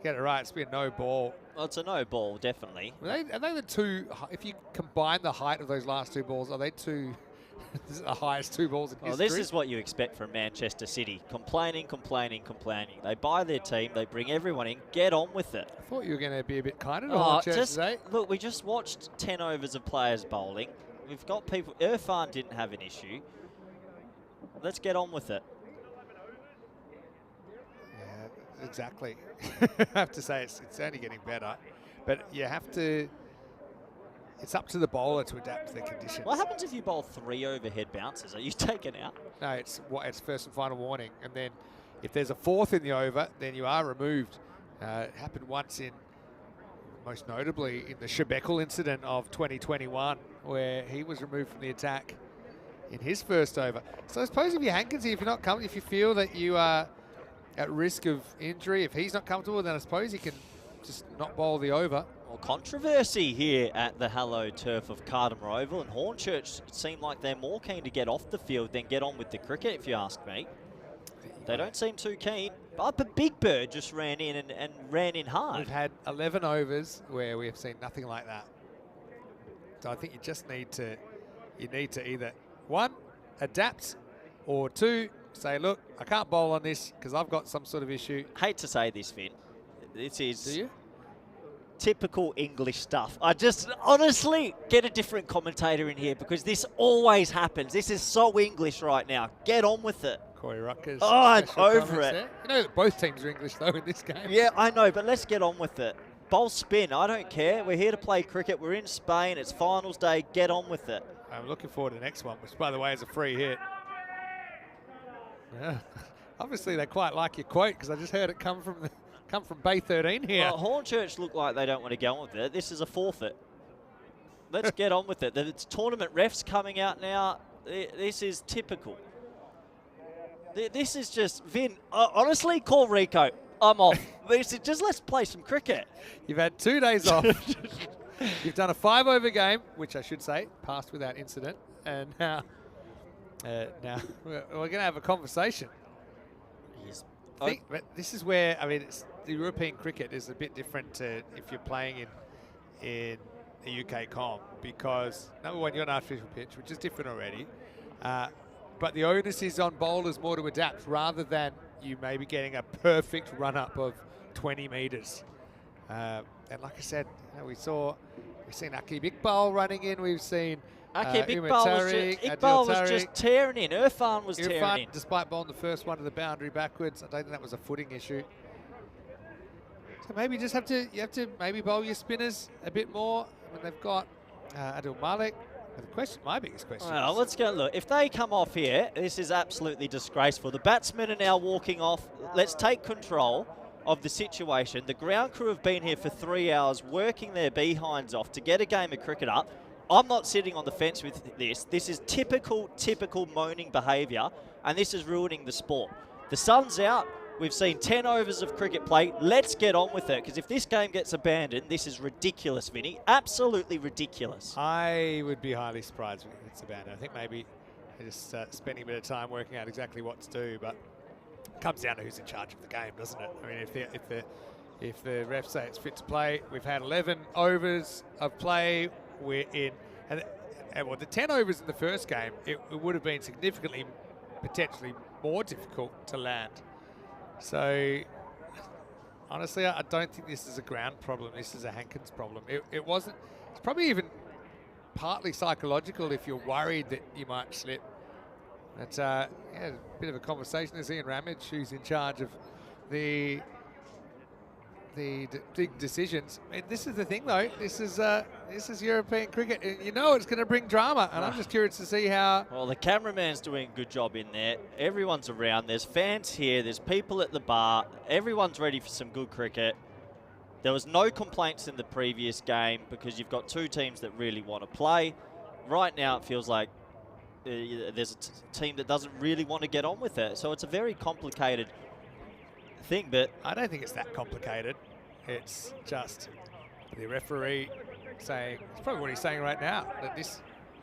S3: get it right. It's been a no ball.
S4: Well, it's a no ball, definitely.
S3: Are they the two? If you combine the height of those last 2 balls, are they two? This is the highest 2 balls in history.
S4: Well, this is what you expect from Manchester City. Complaining. They buy their team, they bring everyone in, get on with it.
S3: I thought you were going to be a bit kinder to Hornchurch today.
S4: Look, we just watched 10 overs of players bowling. We've got people... Irfan didn't have an issue. Let's get on with it.
S3: Yeah, exactly. I have to say, it's only getting better. But you have to... It's up to the bowler to adapt to the conditions.
S4: What happens if you bowl 3 overhead bounces? Are you taken out?
S3: No, it's first and final warning. And then if there's a 4th in the over, then you are removed. It happened once most notably in the Shebekel incident of 2021, where he was removed from the attack in his first over. So I suppose if you're Hankinsey, if you're not comfortable, if you feel that you are at risk of injury, if he's not comfortable, then I suppose he can just not bowl the over.
S4: Well, controversy here at the hallowed turf of Cardimer Oval, and Hornchurch seem like they're more keen to get off the field than get on with the cricket, if you ask me. They don't seem too keen. But Big Bird just ran in and ran in hard.
S3: We've had 11 overs where we have seen nothing like that. So I think you just need to either, 1, adapt, or 2, say, look, I can't bowl on this because I've got some sort of issue.
S4: Hate to say this, Finn. This is
S3: Do you?
S4: typical English stuff. I just honestly get a different commentator in here because this always happens. This is so English right now. Get on with it.
S3: Corey Rucker's.
S4: Oh, I'm
S3: special
S4: over
S3: comments
S4: it.
S3: there. You know that both teams are English though in this game.
S4: Yeah, I know, but let's get on with it. Bowl spin, I don't care. We're here to play cricket. We're in Spain. It's finals day. Get on with it.
S3: I'm looking forward to the next one, which by the way is a free hit. Yeah. Obviously they quite like your quote because I just heard it come from Bay 13 here.
S4: Well, Hornchurch look like they don't want to go on with it. This is a forfeit. Let's get on with it. It's tournament refs coming out now. This is typical. This is just, Vin, honestly, call Rico. I'm off. Just let's play some cricket.
S3: You've had 2 days off. You've done a 5-over game, which I should say, passed without incident. And now we're going to have a conversation.
S4: Yes.
S3: But this is where, I mean, the European cricket is a bit different to if you're playing in a UK comp because, number one, you're an artificial pitch, which is different already. But the onus is on bowlers more to adapt rather than you maybe getting a perfect run-up of 20 metres. And like I said, we've seen Aqib Iqbal running in. We've seen
S4: Aqib Iqbal was just tearing in. Irfan was tearing in.
S3: Despite bowling the first one to the boundary backwards, I don't think that was a footing issue. So maybe you have to maybe bowl your spinners a bit more. I mean, they've got Adil Malik. My biggest question
S4: Well,
S3: is,
S4: let's go. Look, if they come off here, this is absolutely disgraceful. The batsmen are now walking off. Let's take control of the situation. The ground crew have been here for 3 hours working their behinds off to get a game of cricket up. I'm not sitting on the fence with this. This is typical moaning behaviour, and this is ruining the sport. The sun's out. We've seen 10 overs of cricket played. Let's get on with it, because if this game gets abandoned, this is ridiculous, Vinny. Absolutely ridiculous.
S3: I would be highly surprised if it's abandoned. I think maybe they're just spending a bit of time working out exactly what to do, but it comes down to who's in charge of the game, doesn't it? I mean, if the refs say it's fit to play, we've had 11 overs of play. We're in, and well, the 10 overs in the first game, it would have been significantly, potentially more difficult to land. So, honestly, I don't think this is a ground problem. This is a Hankins problem. It wasn't. It's probably even partly psychological if you're worried that you might slip. But yeah, a bit of a conversation. There's Ian Ramage, who's in charge of the big decisions. And this is the thing, though. This is European cricket. You know it's going to bring drama, and I'm just curious to see how.
S4: Well, the cameraman's doing a good job in there. Everyone's around. There's fans here. There's people at the bar. Everyone's ready for some good cricket. There was no complaints in the previous game because you've got two teams that really want to play. Right now, it feels like there's a team that doesn't really want to get on with it. So it's a very complicated thing, but
S3: I don't think it's that complicated. It's just the referee saying, it's probably what he's saying right now, that this,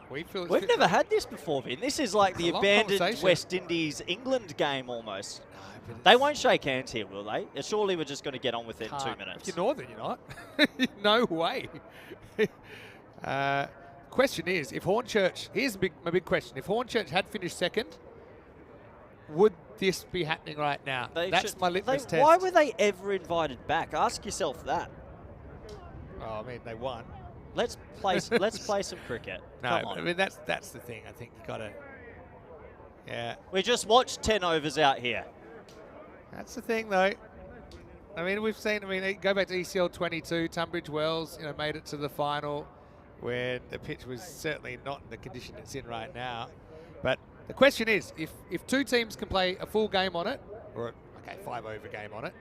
S3: we feel
S4: we've never had this before, Vin. This is like the abandoned West Indies-England game almost.
S3: No,
S4: they won't shake hands here, will they? Surely we're just going to get on with it in 2 minutes.
S3: If you're Northern, you're not. No way. Question is, if Hornchurch, here's my big question. If Hornchurch had finished second, would this be happening right now? That's my litmus test.
S4: Why were they ever invited back? Ask yourself that.
S3: Oh, I mean, they won.
S4: Let's play some cricket.
S3: No,
S4: Come on.
S3: I mean, that's the thing. I think you got to, yeah.
S4: We just watched 10 overs out here.
S3: That's the thing, though. I mean, we've seen, go back to ECL 22, Tunbridge Wells, made it to the final when the pitch was certainly not in the condition it's in right now. But the question is, if two teams can play a full game on it, or okay, 5-over game on it,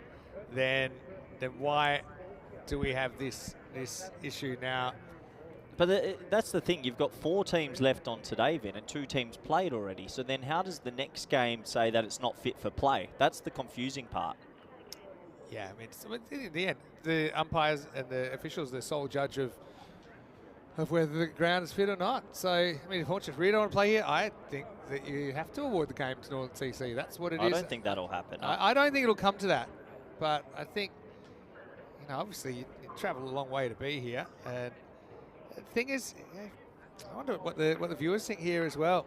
S3: then why do we have this issue now?
S4: But that's the thing. You've got 4 teams left on today, Vin, and 2 teams played already. So then how does the next game say that it's not fit for play? That's the confusing part.
S3: Yeah, I mean, in the end, the umpires and the officials are the sole judge of whether the ground is fit or not. So, I mean, if Hornchurch really don't want to play here, I think that you have to award the game to Northern TC. That's what it is.
S4: I don't think that'll happen.
S3: I don't think it'll come to that. But I think, obviously you travel a long way to be here. And the thing is, I wonder what the viewers think here as well.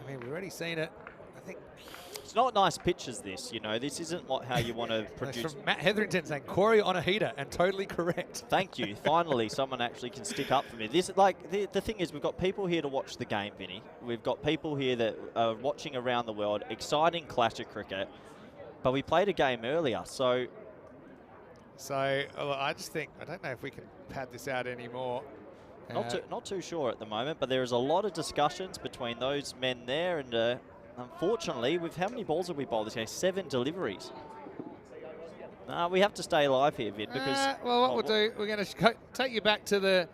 S3: I mean, we've already seen it. I think
S4: It's not nice pictures, this. You know, this isn't how you want to
S3: That's
S4: produce.
S3: from Matt Hetherington saying Corey on a heater, and totally correct.
S4: Thank you. Finally, someone actually can stick up for me. This, like, the thing is, we've got people here to watch the game, Vinny. We've got people here that are watching around the world. Exciting clash of cricket. But we played a game earlier, so...
S3: So I just think, I don't know if we can pad this out anymore.
S4: Not too sure at the moment, but there is a lot of discussions between those men there, and unfortunately, with how many balls have we bowled this game? 7 deliveries. We have to stay alive here, Vid, because...
S3: well, what we'll do, we're going to take you back to the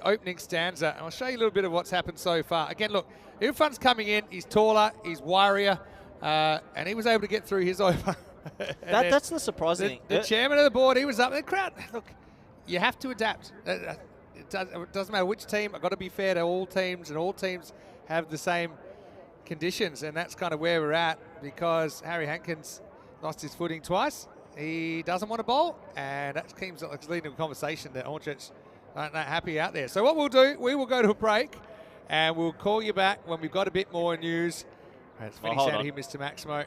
S3: opening stanza, and I'll show you a little bit of what's happened so far. Again, look, Irfan's coming in, he's taller, he's warrior, and he was able to get through his over.
S4: That's the surprising thing.
S3: The chairman of the board, he was up. The crowd, look, you have to adapt. It doesn't matter which team. I've got to be fair to all teams, and all teams have the same conditions, and that's kind of where we're at, because Harry Hankins lost his footing twice. He doesn't want to bowl, and that seems like it's leading to a conversation that Hornchurch aren't that happy out there. So what we'll do, we will go to a break, and we'll call you back when we've got a bit more news. It's finished out here, Mr. Maximo.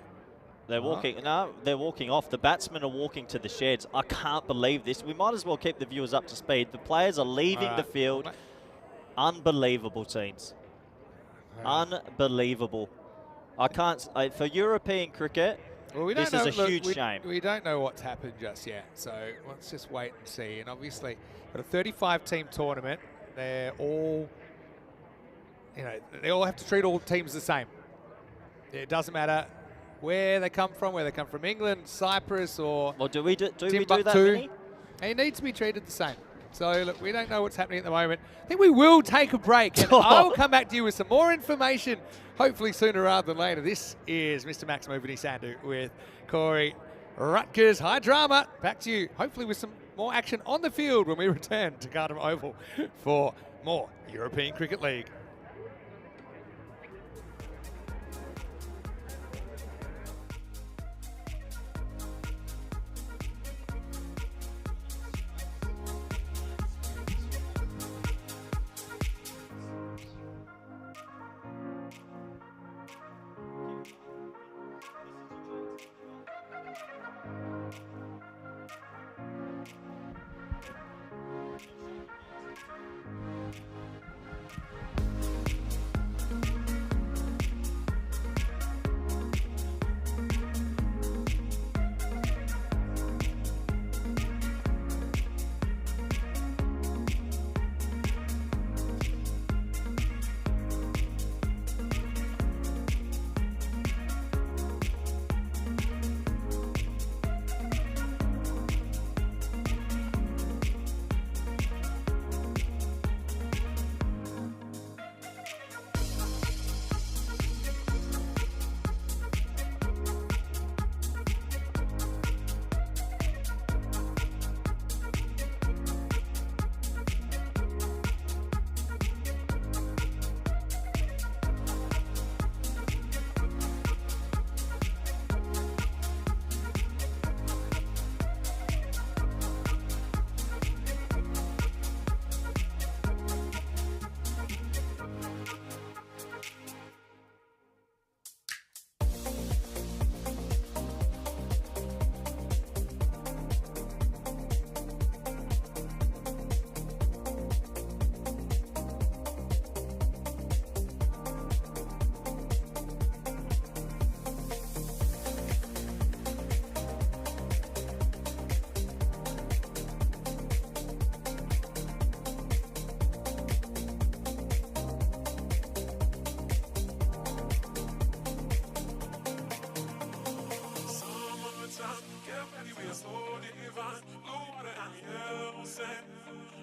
S4: They're walking. No, they're walking off. The batsmen are walking to the sheds. I can't believe this. We might as well keep the viewers up to speed. The players are leaving the field. Unbelievable, teams. Unbelievable. I can't. For European cricket, this is a huge shame.
S3: We don't know what's happened just yet, so let's just wait and see. And obviously, got a 35-team tournament. They're all, they all have to treat all teams the same. It doesn't matter where they come from, England, Cyprus, or
S4: do we do that,
S3: Vinny? They need to be treated the same. So, look, we don't know what's happening at the moment. I think we will take a break, and I will come back to you with some more information, hopefully sooner rather than later. This is Mr. Maximo Vinny Sandhu with Corey Rutgers. High drama. Back to you, hopefully with some more action on the field when we return to Gardner Oval for more European Cricket League.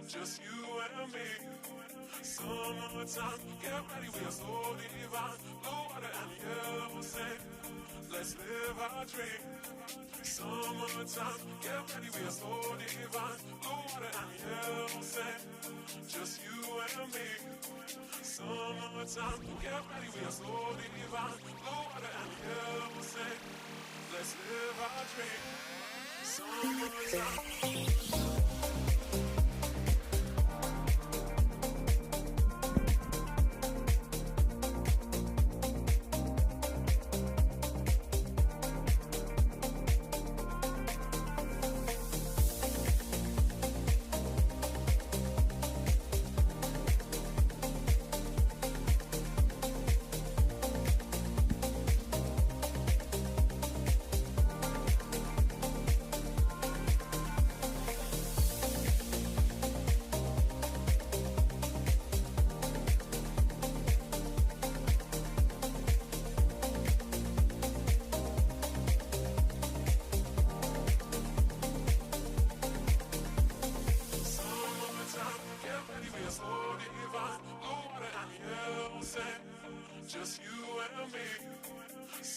S9: Just you and me. Summertime, get ready, we are so divine. Blue water and yellow sand. Let's live our dream. Summertime, get ready, we are so divine. Blue water and yellow sand. Just you and me. Summertime, get ready, we are so divine. Blue water and yellow sand. Let's live our dream. Summertime.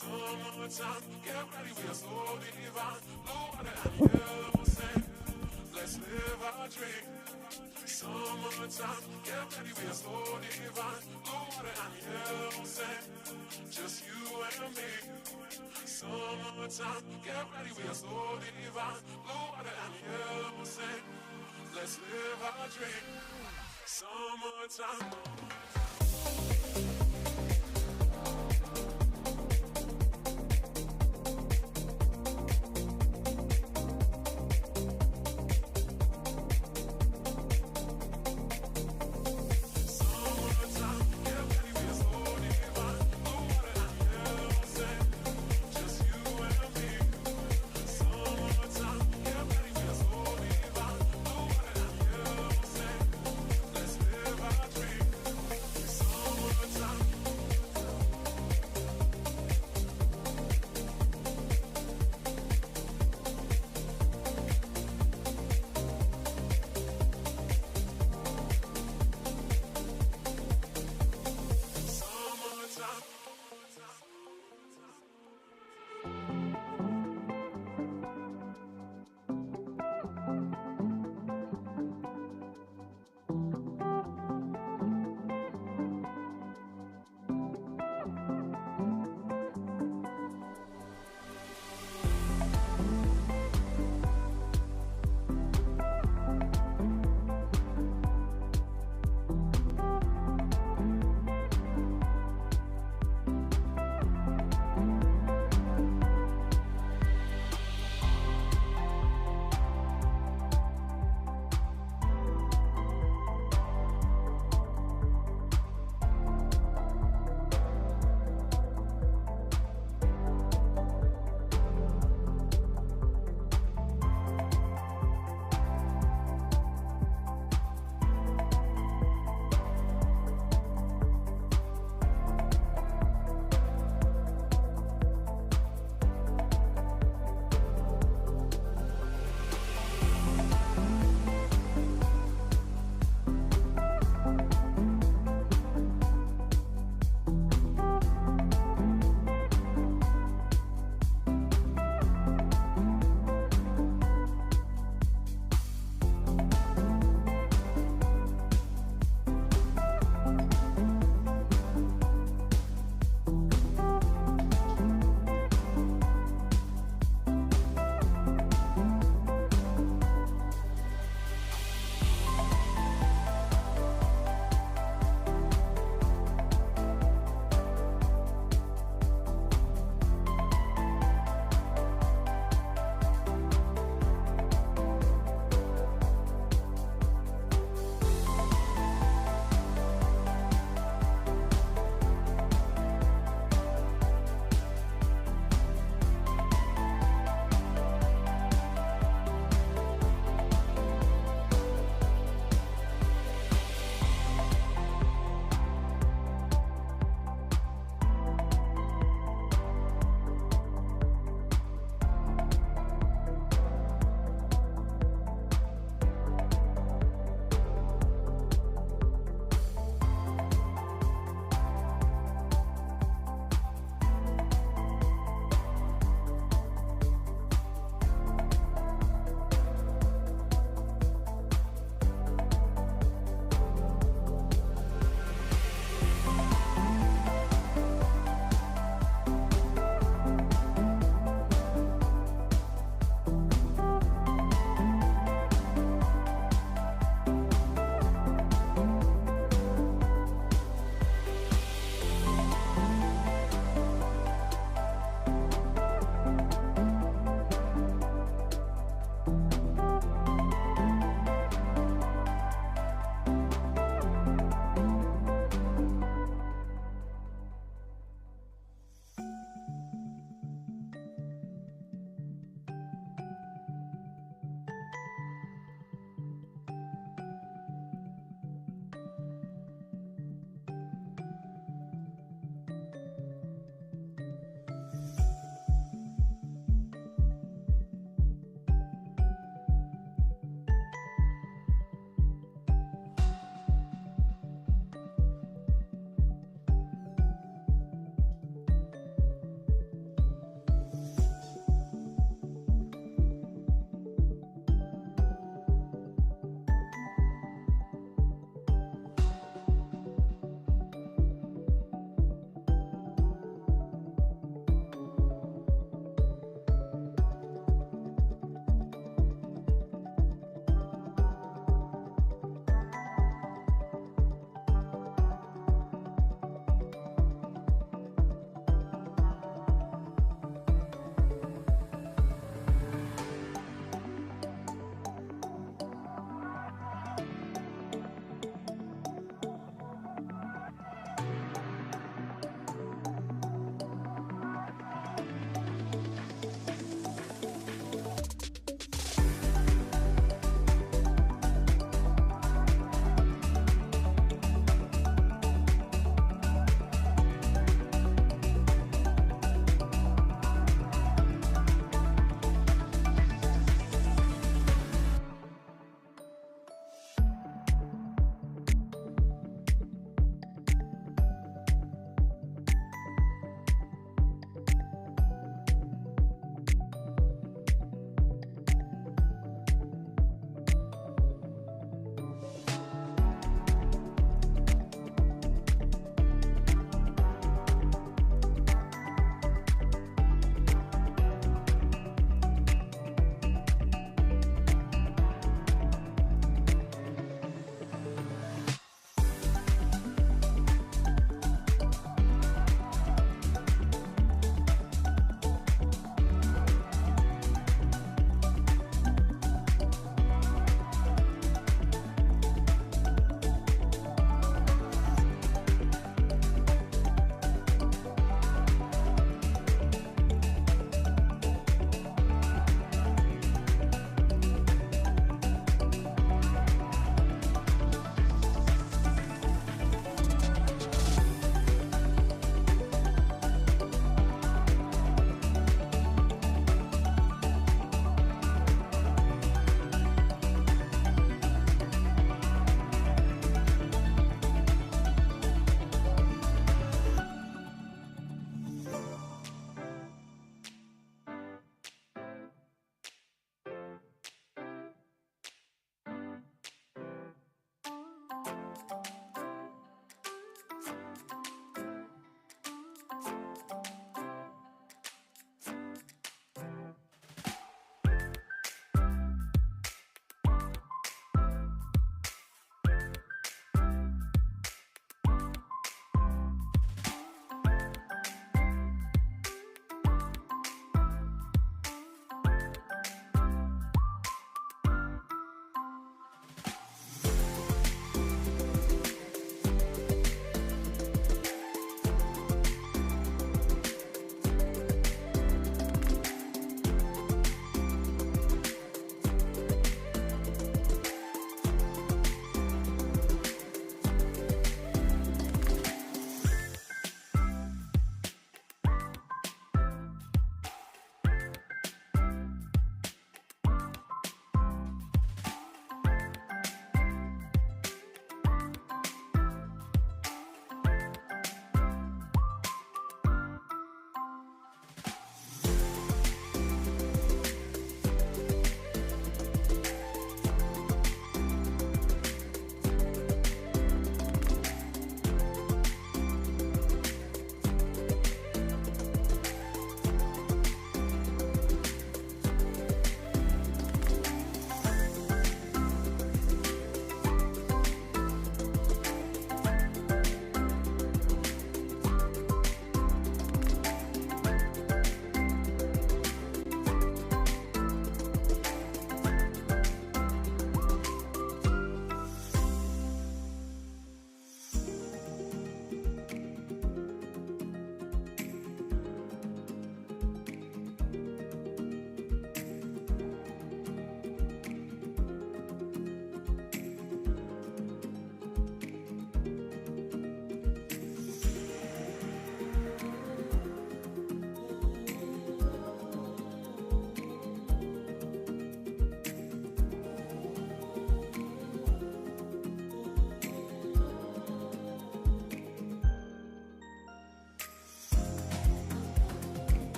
S9: Summertime, get ready, we are so divine. Blue water and yellow sand. Let's live our dream. Summertime, get ready, we are so divine. Blue water and yellow sand. Just you and me. Summertime, get ready, we are so divine. Blue water and yellow sand. Let's live our dream. Summertime. Summertime.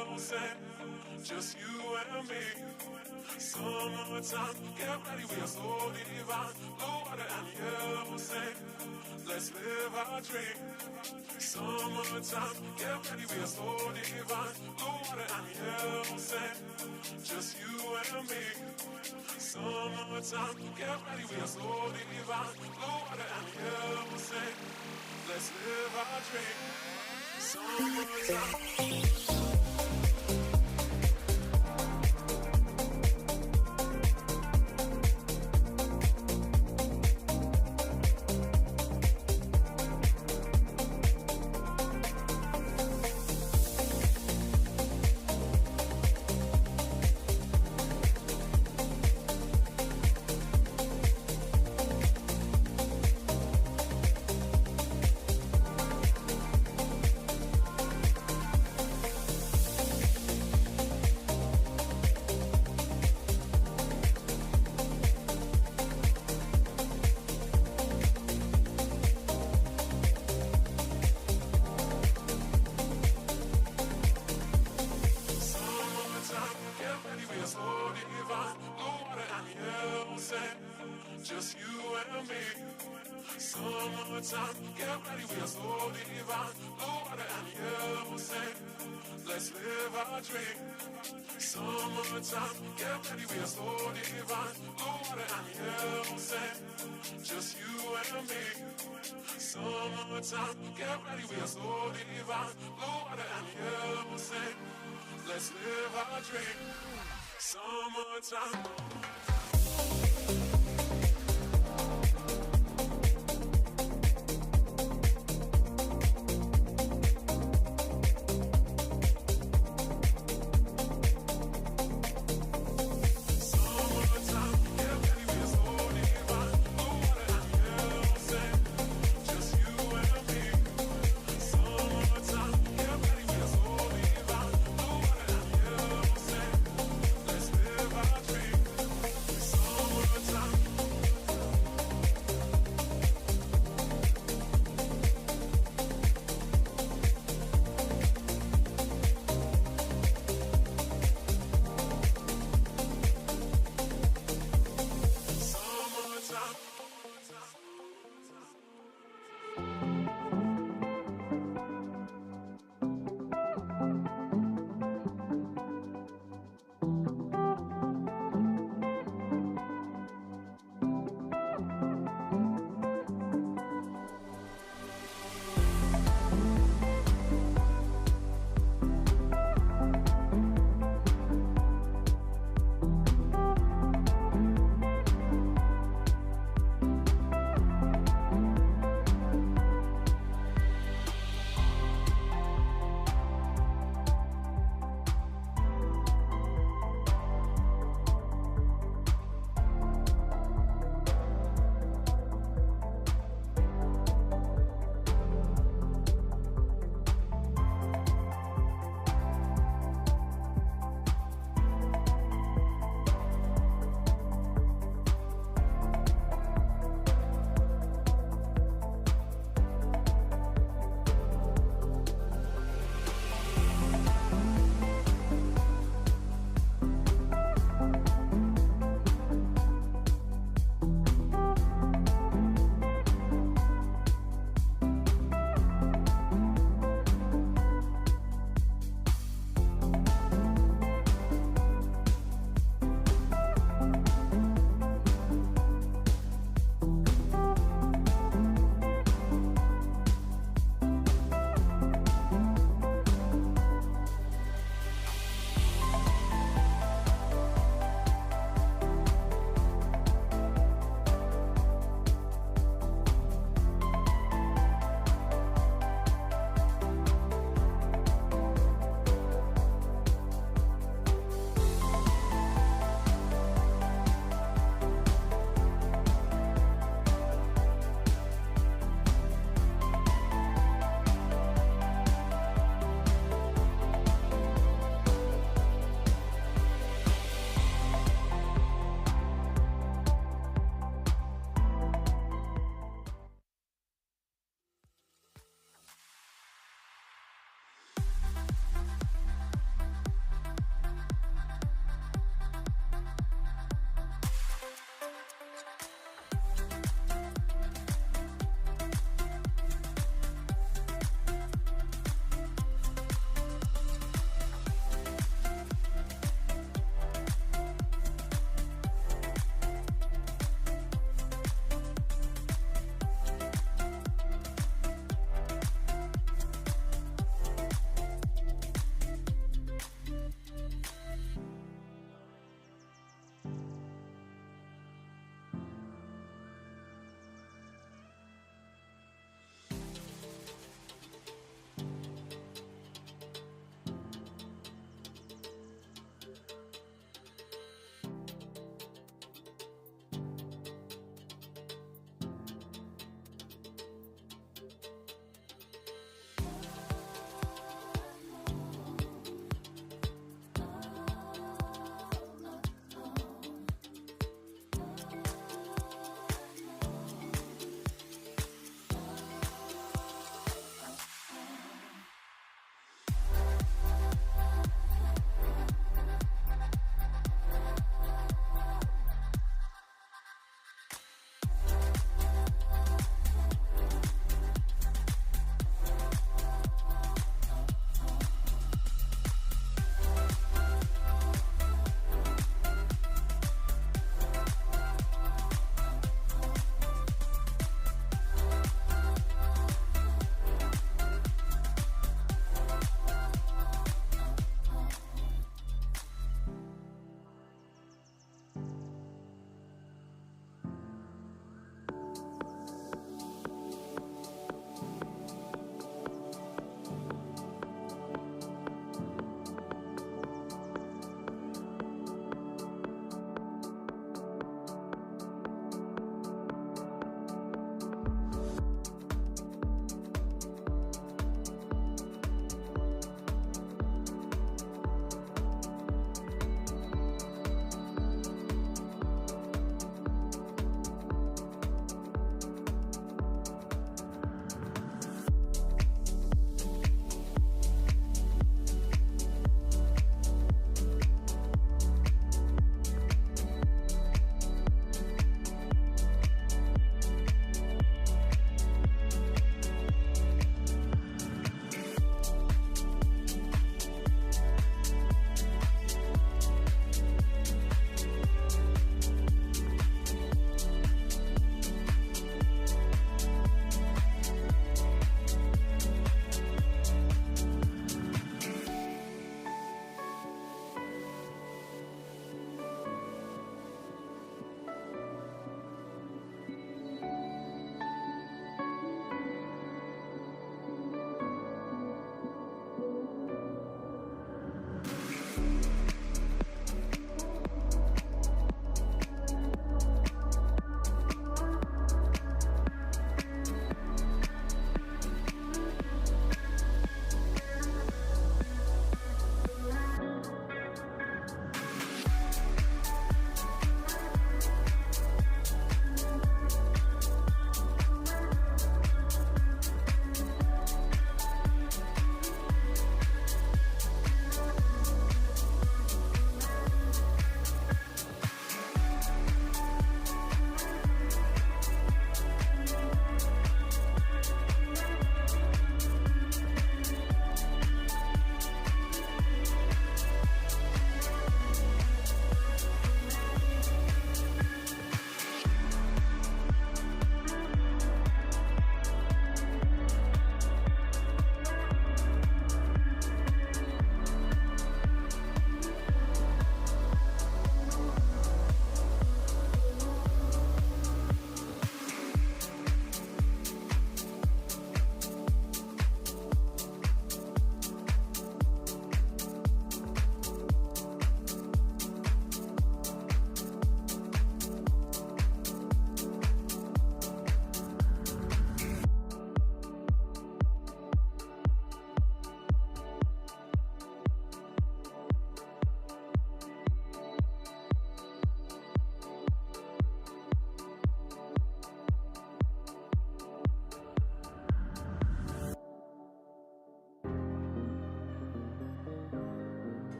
S9: yellow sand, just you and me. Summertime, get ready, we are so divine. Blue water and yellow sand, let's live our dream. Summertime, get ready, we are so divine. Blue water and yellow sand, just you and me. Summertime, get ready, we are so divine. Blue water and yellow sand, let's live our dream. Summertime. Just you and me. Summertime, get ready, we are so divine. Blue water and yellow sand, let's live our dream. Summertime, get ready, we are so divine. Blue water and yellow sand, just you and me. Summertime, get ready, we are so divine. Blue water and yellow sand, let's live our dream. Summertime. Summertime.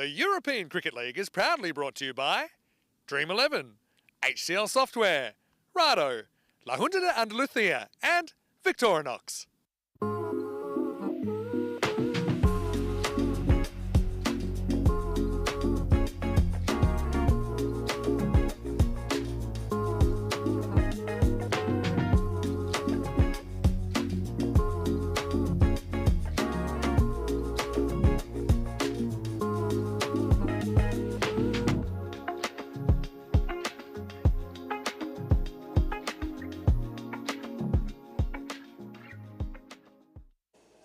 S2: The European Cricket League is proudly brought to you by Dream 11, HCL Software, Rado, La Junta de Andalucía, and Victorinox.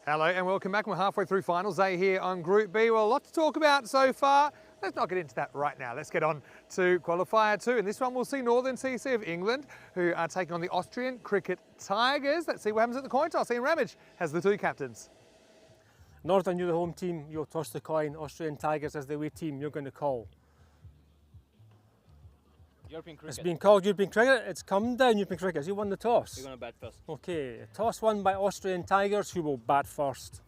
S3: Hello and welcome back. We're halfway through finals day here on Group B. Well, a lot to talk about so far. Let's not get into that right now. Let's get on to Qualifier 2. And this one we'll see Northern CC of England, who are taking on the Austrian Cricket Tigers. Let's see what happens at the coin toss. Ian Ramage has the two captains.
S8: Northern, you're the home team, you'll toss the coin. Austrian Tigers as the away team, you're going to call.
S10: European cricket.
S8: It's been called European cricket. It's come down European cricket. You won the toss.
S10: You're going to bat first.
S8: Okay, toss won by Austrian Tigers, who will bat first.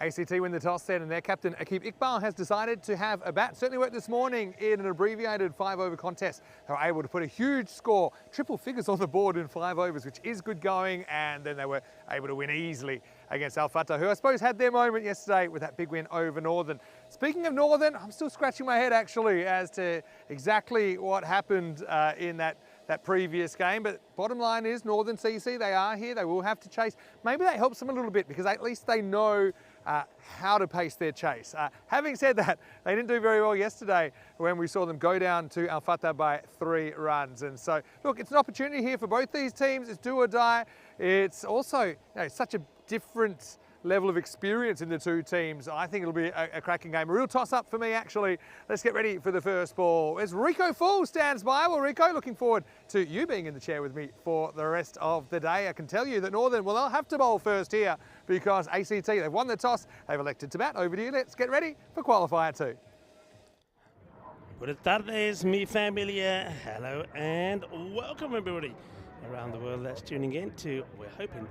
S3: ACT win the toss then, and their captain Akib Iqbal has decided to have a bat. Certainly worked this morning in an abbreviated 5-over contest. They were able to put a huge score, triple figures on the board in 5 overs, which is good going, and then they were able to win easily against Al Fatah, who I suppose had their moment yesterday with that big win over Northern. Speaking of Northern, I'm still scratching my head actually as to exactly what happened in that previous game, but bottom line is Northern CC, they are here, they will have to chase. Maybe that helps them a little bit because at least they know how to pace their chase. Having said that, they didn't do very well yesterday when we saw them go down to Al Fatah by 3 runs. And so, look, it's an opportunity here for both these teams. It's do or die. It's also such a different level of experience in the two teams. I think it'll be a cracking game. A real toss-up for me, actually. Let's get ready for the first ball. As Rico Full stands by. Well, Rico, looking forward to you being in the chair with me for the rest of the day. I can tell you that Northern, well, they'll have to bowl first here because ACT, they've won the toss. They've elected to bat. Over to you. Let's get ready for Qualifier 2.
S11: Buenas tardes, mi familia. Hello and welcome, everybody around the world that's tuning in to, we're hoping,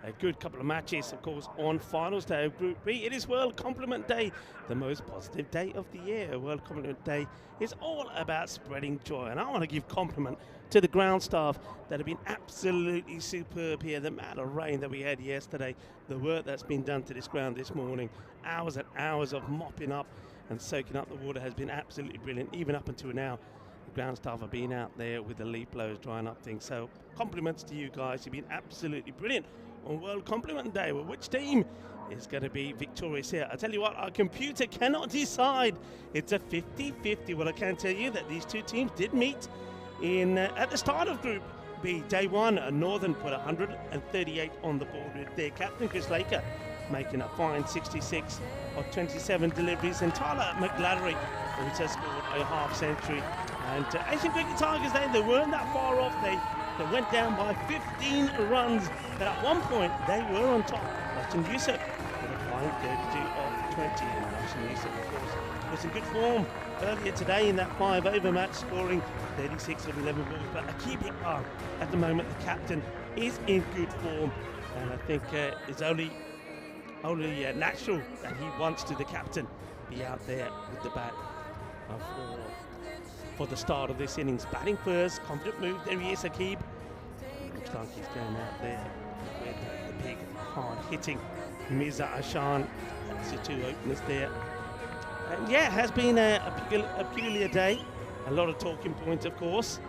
S11: a good couple of matches, of course, on finals day of Group B. It is World Compliment Day, the most positive day of the year. World Compliment Day is all about spreading joy, and I want to give compliment to the ground staff that have been absolutely superb here. The amount of rain that we had yesterday, the work that's been done to this ground this morning, hours and hours of mopping up and soaking up the water has been absolutely brilliant. Even up until now, the ground staff have been out there with the leaf blowers drying up things. So compliments to you guys. You've been absolutely brilliant on World Compliment Day. Well, which team is going to be victorious here? I tell you what, our computer cannot decide. It's a 50-50. Well, I can tell you that these two teams did meet in at the start of Group B. Day 1, Northern put 138 on the board with their captain, Chris Laker, making a fine 66 of 27 deliveries, and Tyler McGladdery, who has scored a half-century. And Asian Cricket Tigers, they weren't that far off. They went down by 15 runs, but at one point they were on top. Russian Yusuf with a fine 32 of 20. And Russian Yusuf, of course, was in good form earlier today in that 5-over match, scoring 36 of 11 balls. But Akib Iqbal, at the moment, the captain, is in good form, and I think it's only natural that he wants to, the captain, be out there with the bat for the start of this innings. Batting first, confident move, there he is, Akib. Looks like he's going out there with the big, hard-hitting Mirza Ashan. That's your two openers there. And yeah, it has been a peculiar day. A lot of talking points, of course.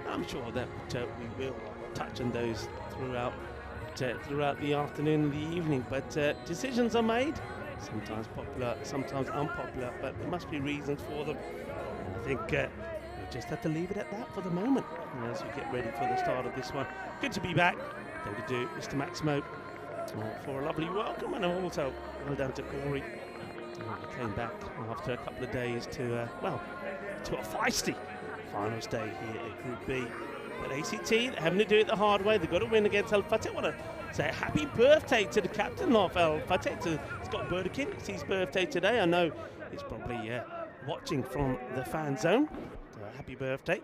S11: I'm sure that we will touch on those throughout the afternoon and the evening. But decisions are made, sometimes popular, sometimes unpopular, but there must be reasons for them. And I think we'll just have to leave it at that for the moment as we get ready for the start of this one. Good to be back. Thank you to Mr. Maximo for a lovely welcome, and also well done to Corey. We came back after a couple of days to a feisty finals day here at Group B. But ACT, having to do it the hard way. They've got to win against Al Fatah. I want to say happy birthday to the captain of Al Fatah, to Scott Burdekin. It's his birthday today. I know he's probably watching from the fan zone. So happy birthday.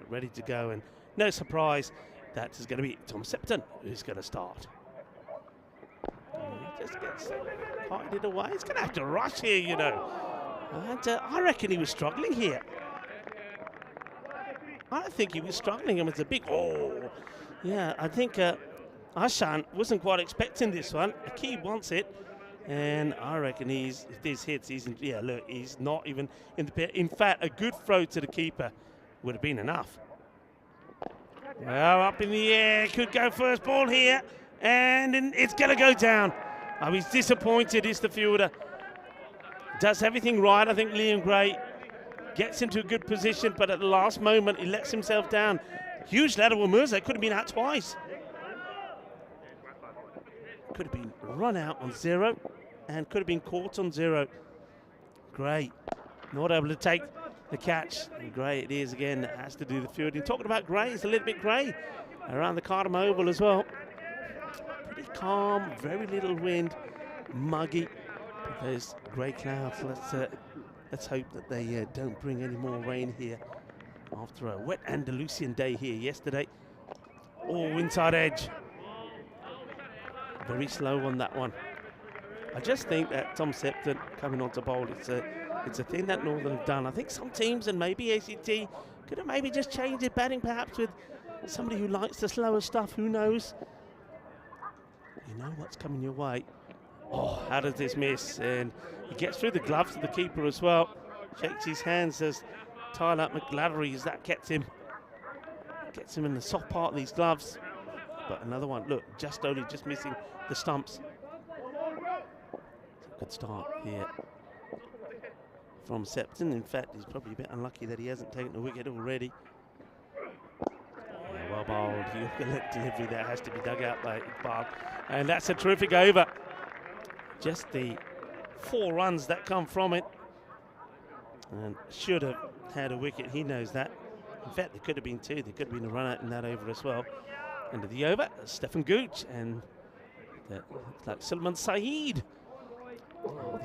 S11: Ready to go, and no surprise that is going to be Tom Septon who's going to start. just gets kited away. He's going to have to rush here, you know. And I reckon he was struggling here. I think he was struggling. It's a big, yeah, I think Ashan wasn't quite expecting this one. Akib wants it. And I reckon if this hits, he's not even in the pit. In fact, a good throw to the keeper would have been enough. Well, up in the air, could go first ball here, and it's going to go down. Oh, he's disappointed, is the fielder. Does everything right, I think Liam Gray. Gets into a good position, but at the last moment, he lets himself down. Huge lateral Mirza, could have been out twice. Could have been run out on 0, and could have been caught on 0. Gray, not able to take the catch. And Gray it is again, has to do the fielding. Talking about Gray, it's a little bit grey around the Cardam Oval as well. Pretty calm, very little wind, muggy. There's grey clouds. Let's hope that they don't bring any more rain here after a wet Andalusian day here yesterday. Oh, inside edge. Very slow on that one. I just think that Tom Septon coming onto bowl, it's a thing that Northern have done. I think some teams, and maybe ACT, could have maybe just changed their batting perhaps with somebody who likes the slower stuff, who knows? You know what's coming your way. Oh, how does this miss? And he gets through the gloves of the keeper as well. Shakes his hands as Tyler McGladdery, as that gets him in the soft part of these gloves. But another one, look, just missing the stumps. Good start here from Septon. In fact, he's probably a bit unlucky that he hasn't taken the wicket already. Yeah, well bowled. Delivery there has to be dug out by Iqbal. And that's a terrific over. Just the 4 runs that come from it. And should have had a wicket, he knows that. In fact, there could have been 2. There could have been a run out in that over as well. End of the over, Stefan Gooch, and that looks like Sulman Saeed.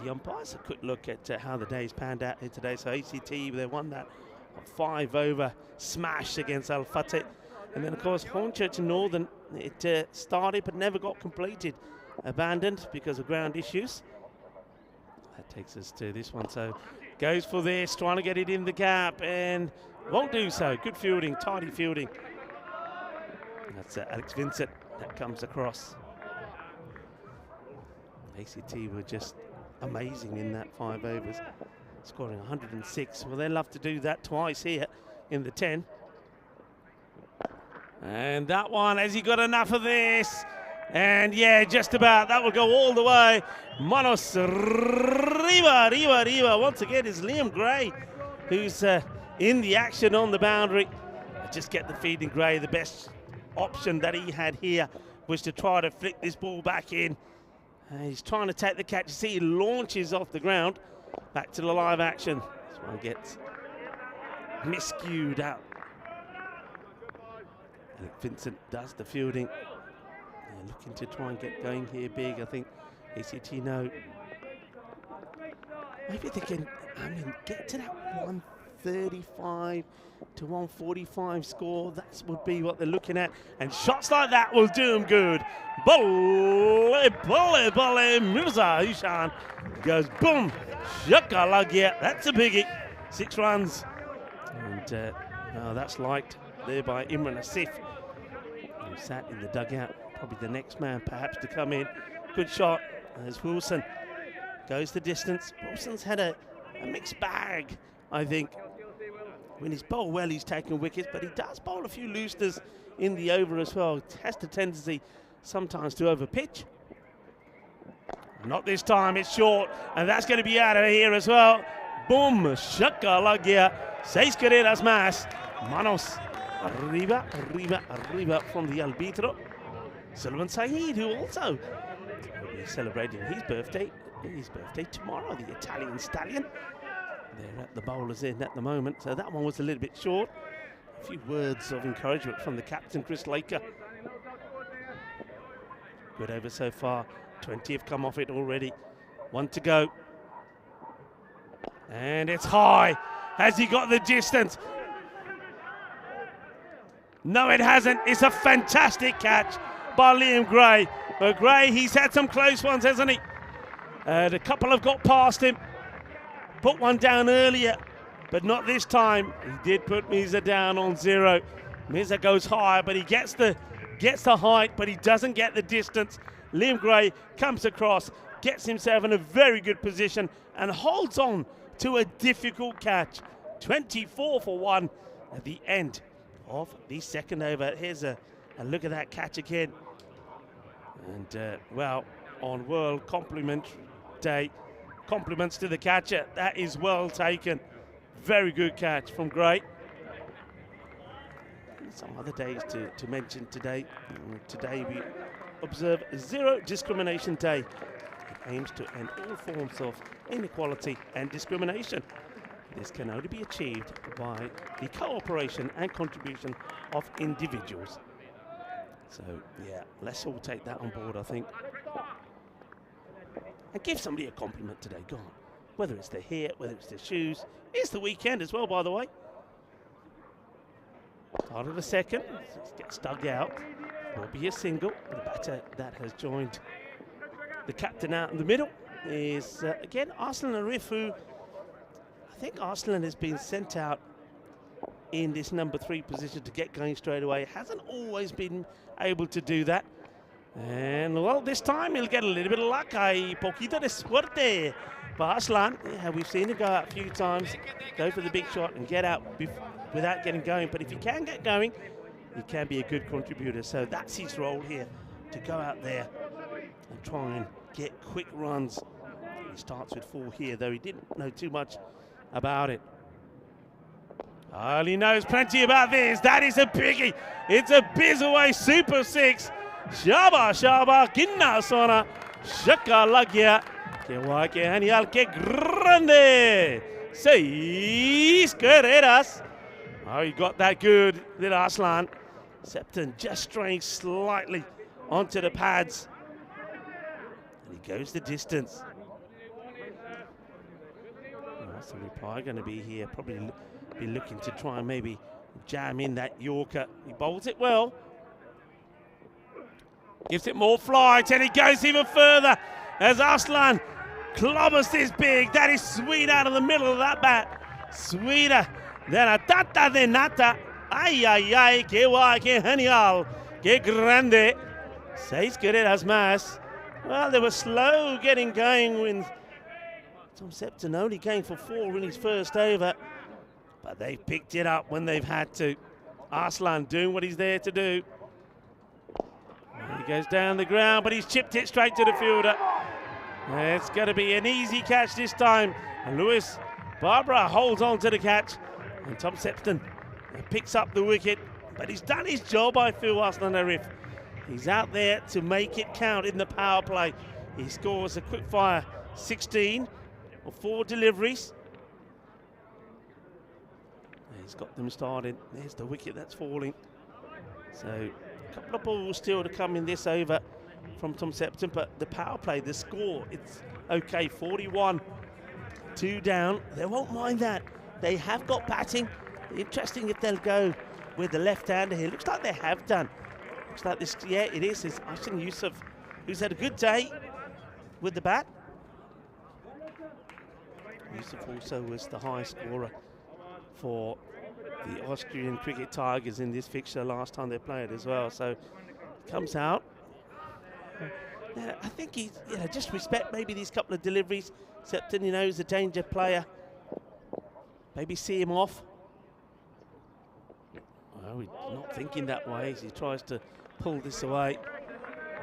S11: The umpires, a quick look at how the day's panned out here today. So ACT, they won that 5 over smash against Al Fatah. And then, of course, Hornchurch and Northern, it started but never got completed. Abandoned because of ground issues. That takes us to this one. So goes for this, trying to get it in the gap, and won't do so. Good fielding, tidy fielding. That's Alex Vincent that comes across. ACT were just amazing in that 5 overs, scoring 106. Well, they'll love to do that twice here in the 10. And that one, has he got enough of this? And yeah, just about. That will go all the way. Manos Riva. Once again, is Liam Gray, who's in the action on the boundary. Just get the feed in Gray. The best option that he had here was to try to flick this ball back in. He's trying to take the catch. You see, he launches off the ground. Back to the live action. This one gets miscued out. And Vincent does the fielding. Looking to try and get going here big. I think ACT know. Maybe they can, get to that 135 to 145 score. That would be what they're looking at. And shots like that will do them good. Bole, Mirza Hushan goes boom. Shakalagia. That's a biggie. 6 runs. And that's liked there by Imran Asif, who sat in the dugout. Probably the next man perhaps to come in. Good shot as Wilson goes the distance. Wilson's had a mixed bag, I think. When he's bowled well, he's taken wickets, but he does bowl a few looseners in the over as well. It has the tendency sometimes to overpitch. Not this time, it's short, and that's going to be out of here as well. Boom, Shakalagia, 6 carreras más. Manos arriba from the arbitro. Sulman Saeed, who also will be celebrating his birthday tomorrow, the Italian stallion. They're at the bowler's end at the moment, so that one was a little bit short. A few words of encouragement from the captain, Chris Laker. Good over so far. 20 have come off it already. 1 to go. And it's high. Has he got the distance? No, it hasn't. It's a fantastic catch by Liam Gray. But Gray, he's had some close ones, hasn't he? A couple have got past him. Put one down earlier, but not this time. He did put Mirza down on 0. Mirza goes higher, but he gets the height, but he doesn't get the distance. Liam Gray comes across, gets himself in a very good position, and holds on to a difficult catch. 24 for 1 at the end of the second over. Here's a look at that catch again. And, well, on World Compliment Day, compliments to the catcher. That is well taken. Very good catch from Gray. Some other days to mention today. Today we observe Zero Discrimination Day. It aims to end all forms of inequality and discrimination. This can only be achieved by the cooperation and contribution of individuals. So, yeah, let's all take that on board, I think. And give somebody a compliment today, go on. Whether it's their hair, whether it's their shoes. It's the weekend as well, by the way. Start of the second, gets dug out. Will be a single. The batter that has joined the captain out in the middle is, again, Arslan Arif, who I think Arslan has been sent out in this number 3 position to get going straight away. Hasn't always been able to do that. And, well, this time he'll get a little bit of luck. Hay poquito de suerte. But Arslan, yeah, we've seen him go out a few times, go for the big shot and get out without getting going. But if he can get going, he can be a good contributor. So that's his role here, to go out there and try and get quick runs. He starts with 4 here, though he didn't know too much about it. He knows plenty about this. That is a biggie. It's a biz away Super 6. Shaba, shaba, ginna sona. Shaka lagya. Que guay, que genial, que grande. 6 carreras. Oh, he got that good, did Arslan. Septon just straying slightly onto the pads. And he goes the distance. So we're probably going to be here, probably be looking to try and maybe jam in that Yorker. He bowls it well. Gives it more flight, and he goes even further as Arslan clobbers this big. That is sweet out of the middle of that bat. Sweeter than a tata de nata. Ay, ay, ay, que guay, que genial, que grande. 6 carreras más. Well, they were slow getting going when Tom Septon only came for 4 in his first over. But they've picked it up when they've had to. Arslan doing what he's there to do. He goes down the ground, but he's chipped it straight to the fielder. It's going to be an easy catch this time. And Lewis Barbara holds on to the catch. And Tom Septon picks up the wicket. But he's done his job, I feel, Arslan Arif. He's out there to make it count in the power play. He scores a quick fire 16 or 4 deliveries. He's got them started. There's the wicket that's falling. So a couple of balls still to come in this over from Tom Septon, but the power play, the score, it's okay, 41, 2 down. They won't mind that. They have got batting. Interesting if they'll go with the left-hander here. Looks like they have done. Looks like this, yeah, it is. It's Ashton Yusuf, who's had a good day with the bat. Yusuf also was the high scorer for the Austrian Cricket Tigers in this fixture last time they played as well. So comes out. I think he's, just respect maybe these couple of deliveries. Septon, he's a danger player. Maybe see him off. Well, we're not thinking that way as he tries to pull this away.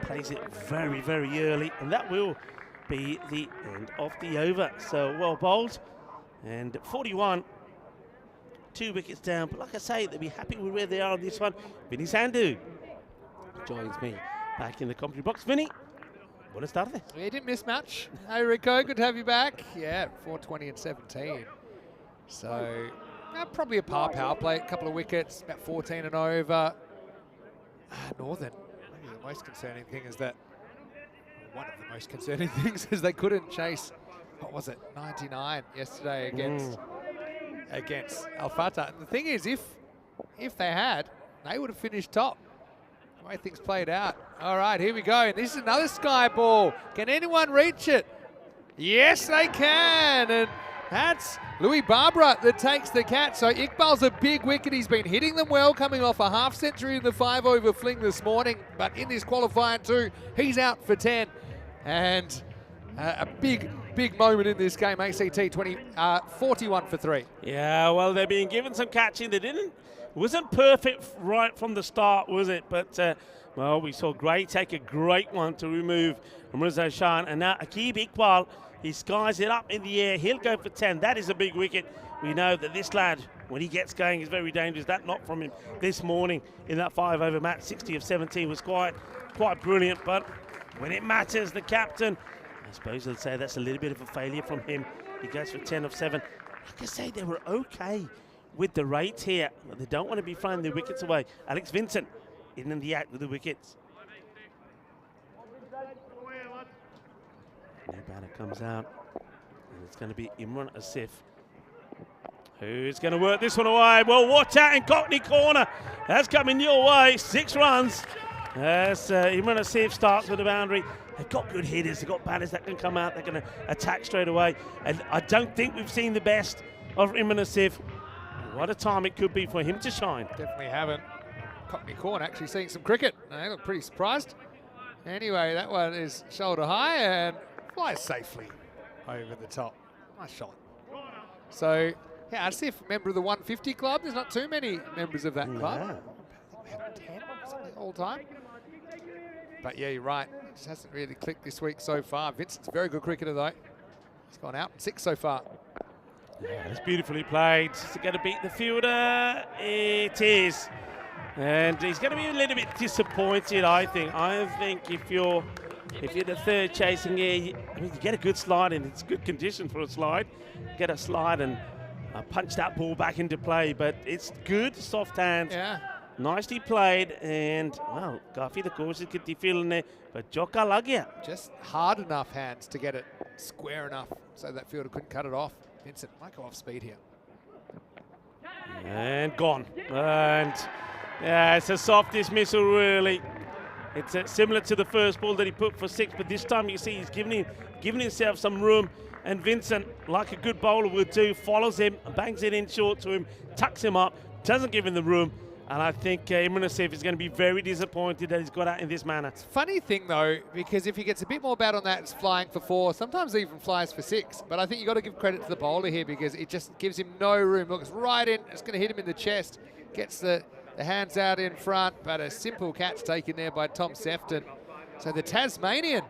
S11: Plays it very, very early, and that will be the end of the over. So well bowled, and 41. 2 wickets down, but like I say, they'll be happy with where they are on this one. Vinny Sandhu joins me back in the commentary box. Vinny, buenas tardes.
S3: We didn't miss much. Hey Rico, good to have you back. Yeah, 420 and 17. So probably a power play, a couple of wickets, about 14 and over. Northern, maybe the most concerning thing is that, one of the most concerning things is they couldn't chase, what was it, 99 yesterday against Al Fatah. The thing is, if they had, they would have finished top. the way things played out. All right, here we go. And this is another sky ball. Can anyone reach it? Yes, they can. And that's Louis Barbara that takes the catch. So Iqbal's a big wicket. He's been hitting them well, coming off a half century in the 5-over fling this morning. But in this qualifier too, he's out for 10. And a big moment in this game. ACT 41 for 3.
S11: Yeah, well, they're being given some catching. Wasn't perfect right from the start, was it? But, well, we saw Gray take a great one to remove Mirza Shan. And now Aqib Iqbal, he skies it up in the air. He'll go for 10. That is a big wicket. We know that this lad, when he gets going, is very dangerous. That knock from him this morning in that 5-over match, 60 of 17, was quite brilliant. But when it matters, the captain, I suppose they'll say that's a little bit of a failure from him. He goes for 10 of 7. Like I say, they were okay with the rates here, but they don't want to be throwing the wickets away. Alex Vincent in the act with the wickets. New batter comes out, and it's going to be Imran Asif, who's going to work this one away. Well, watch out in Cockney corner. That's coming your way. 6 runs. As Imran Asif starts with the boundary. They've got good hitters. They've got batters that can come out. They're going to attack straight away. And I don't think we've seen the best of Imran Asif. What a time it could be for him to shine.
S3: Definitely haven't. Cockney corner actually seeing some cricket. They look pretty surprised. Anyway, that one is shoulder high and flies safely over the top. Nice shot. So, yeah, Asif, member of the 150 club. There's not too many members of that club. I think we had 10 or something all time. But yeah, you're right. It just hasn't really clicked this week so far. Vincent's a very good cricketer though. He's gone out 6 so far.
S11: Yeah, it's beautifully played. Is it going to beat the fielder? It is. And he's going to be a little bit disappointed, I think. I think if you're the third chasing here, you get a good slide, and it's good condition for a slide. Get a slide and punch that ball back into play. But it's good, soft hands.
S3: Yeah.
S11: Nicely played, and wow, काफी the course could be feeling it, but Joka lag gaya.
S3: Just hard enough hands to get it square enough so that fielder couldn't cut it off. Vincent might go off speed here.
S11: And gone. And yeah, it's a soft dismissal, really. It's similar to the first ball that he put for 6, but this time you see he's giving himself some room. And Vincent, like a good bowler would do, follows him, bangs it in short to him, tucks him up, doesn't give him the room. And I think Imran Asif is going to be very disappointed that he's got out in this manner.
S3: Funny thing, though, because if he gets a bit more bat on that, it's flying for 4. Sometimes even flies for 6. But I think you've got to give credit to the bowler here because it just gives him no room. Looks right in. It's going to hit him in the chest. Gets the hands out in front. But a simple catch taken there by Tom Sefton. So the Tasmanian,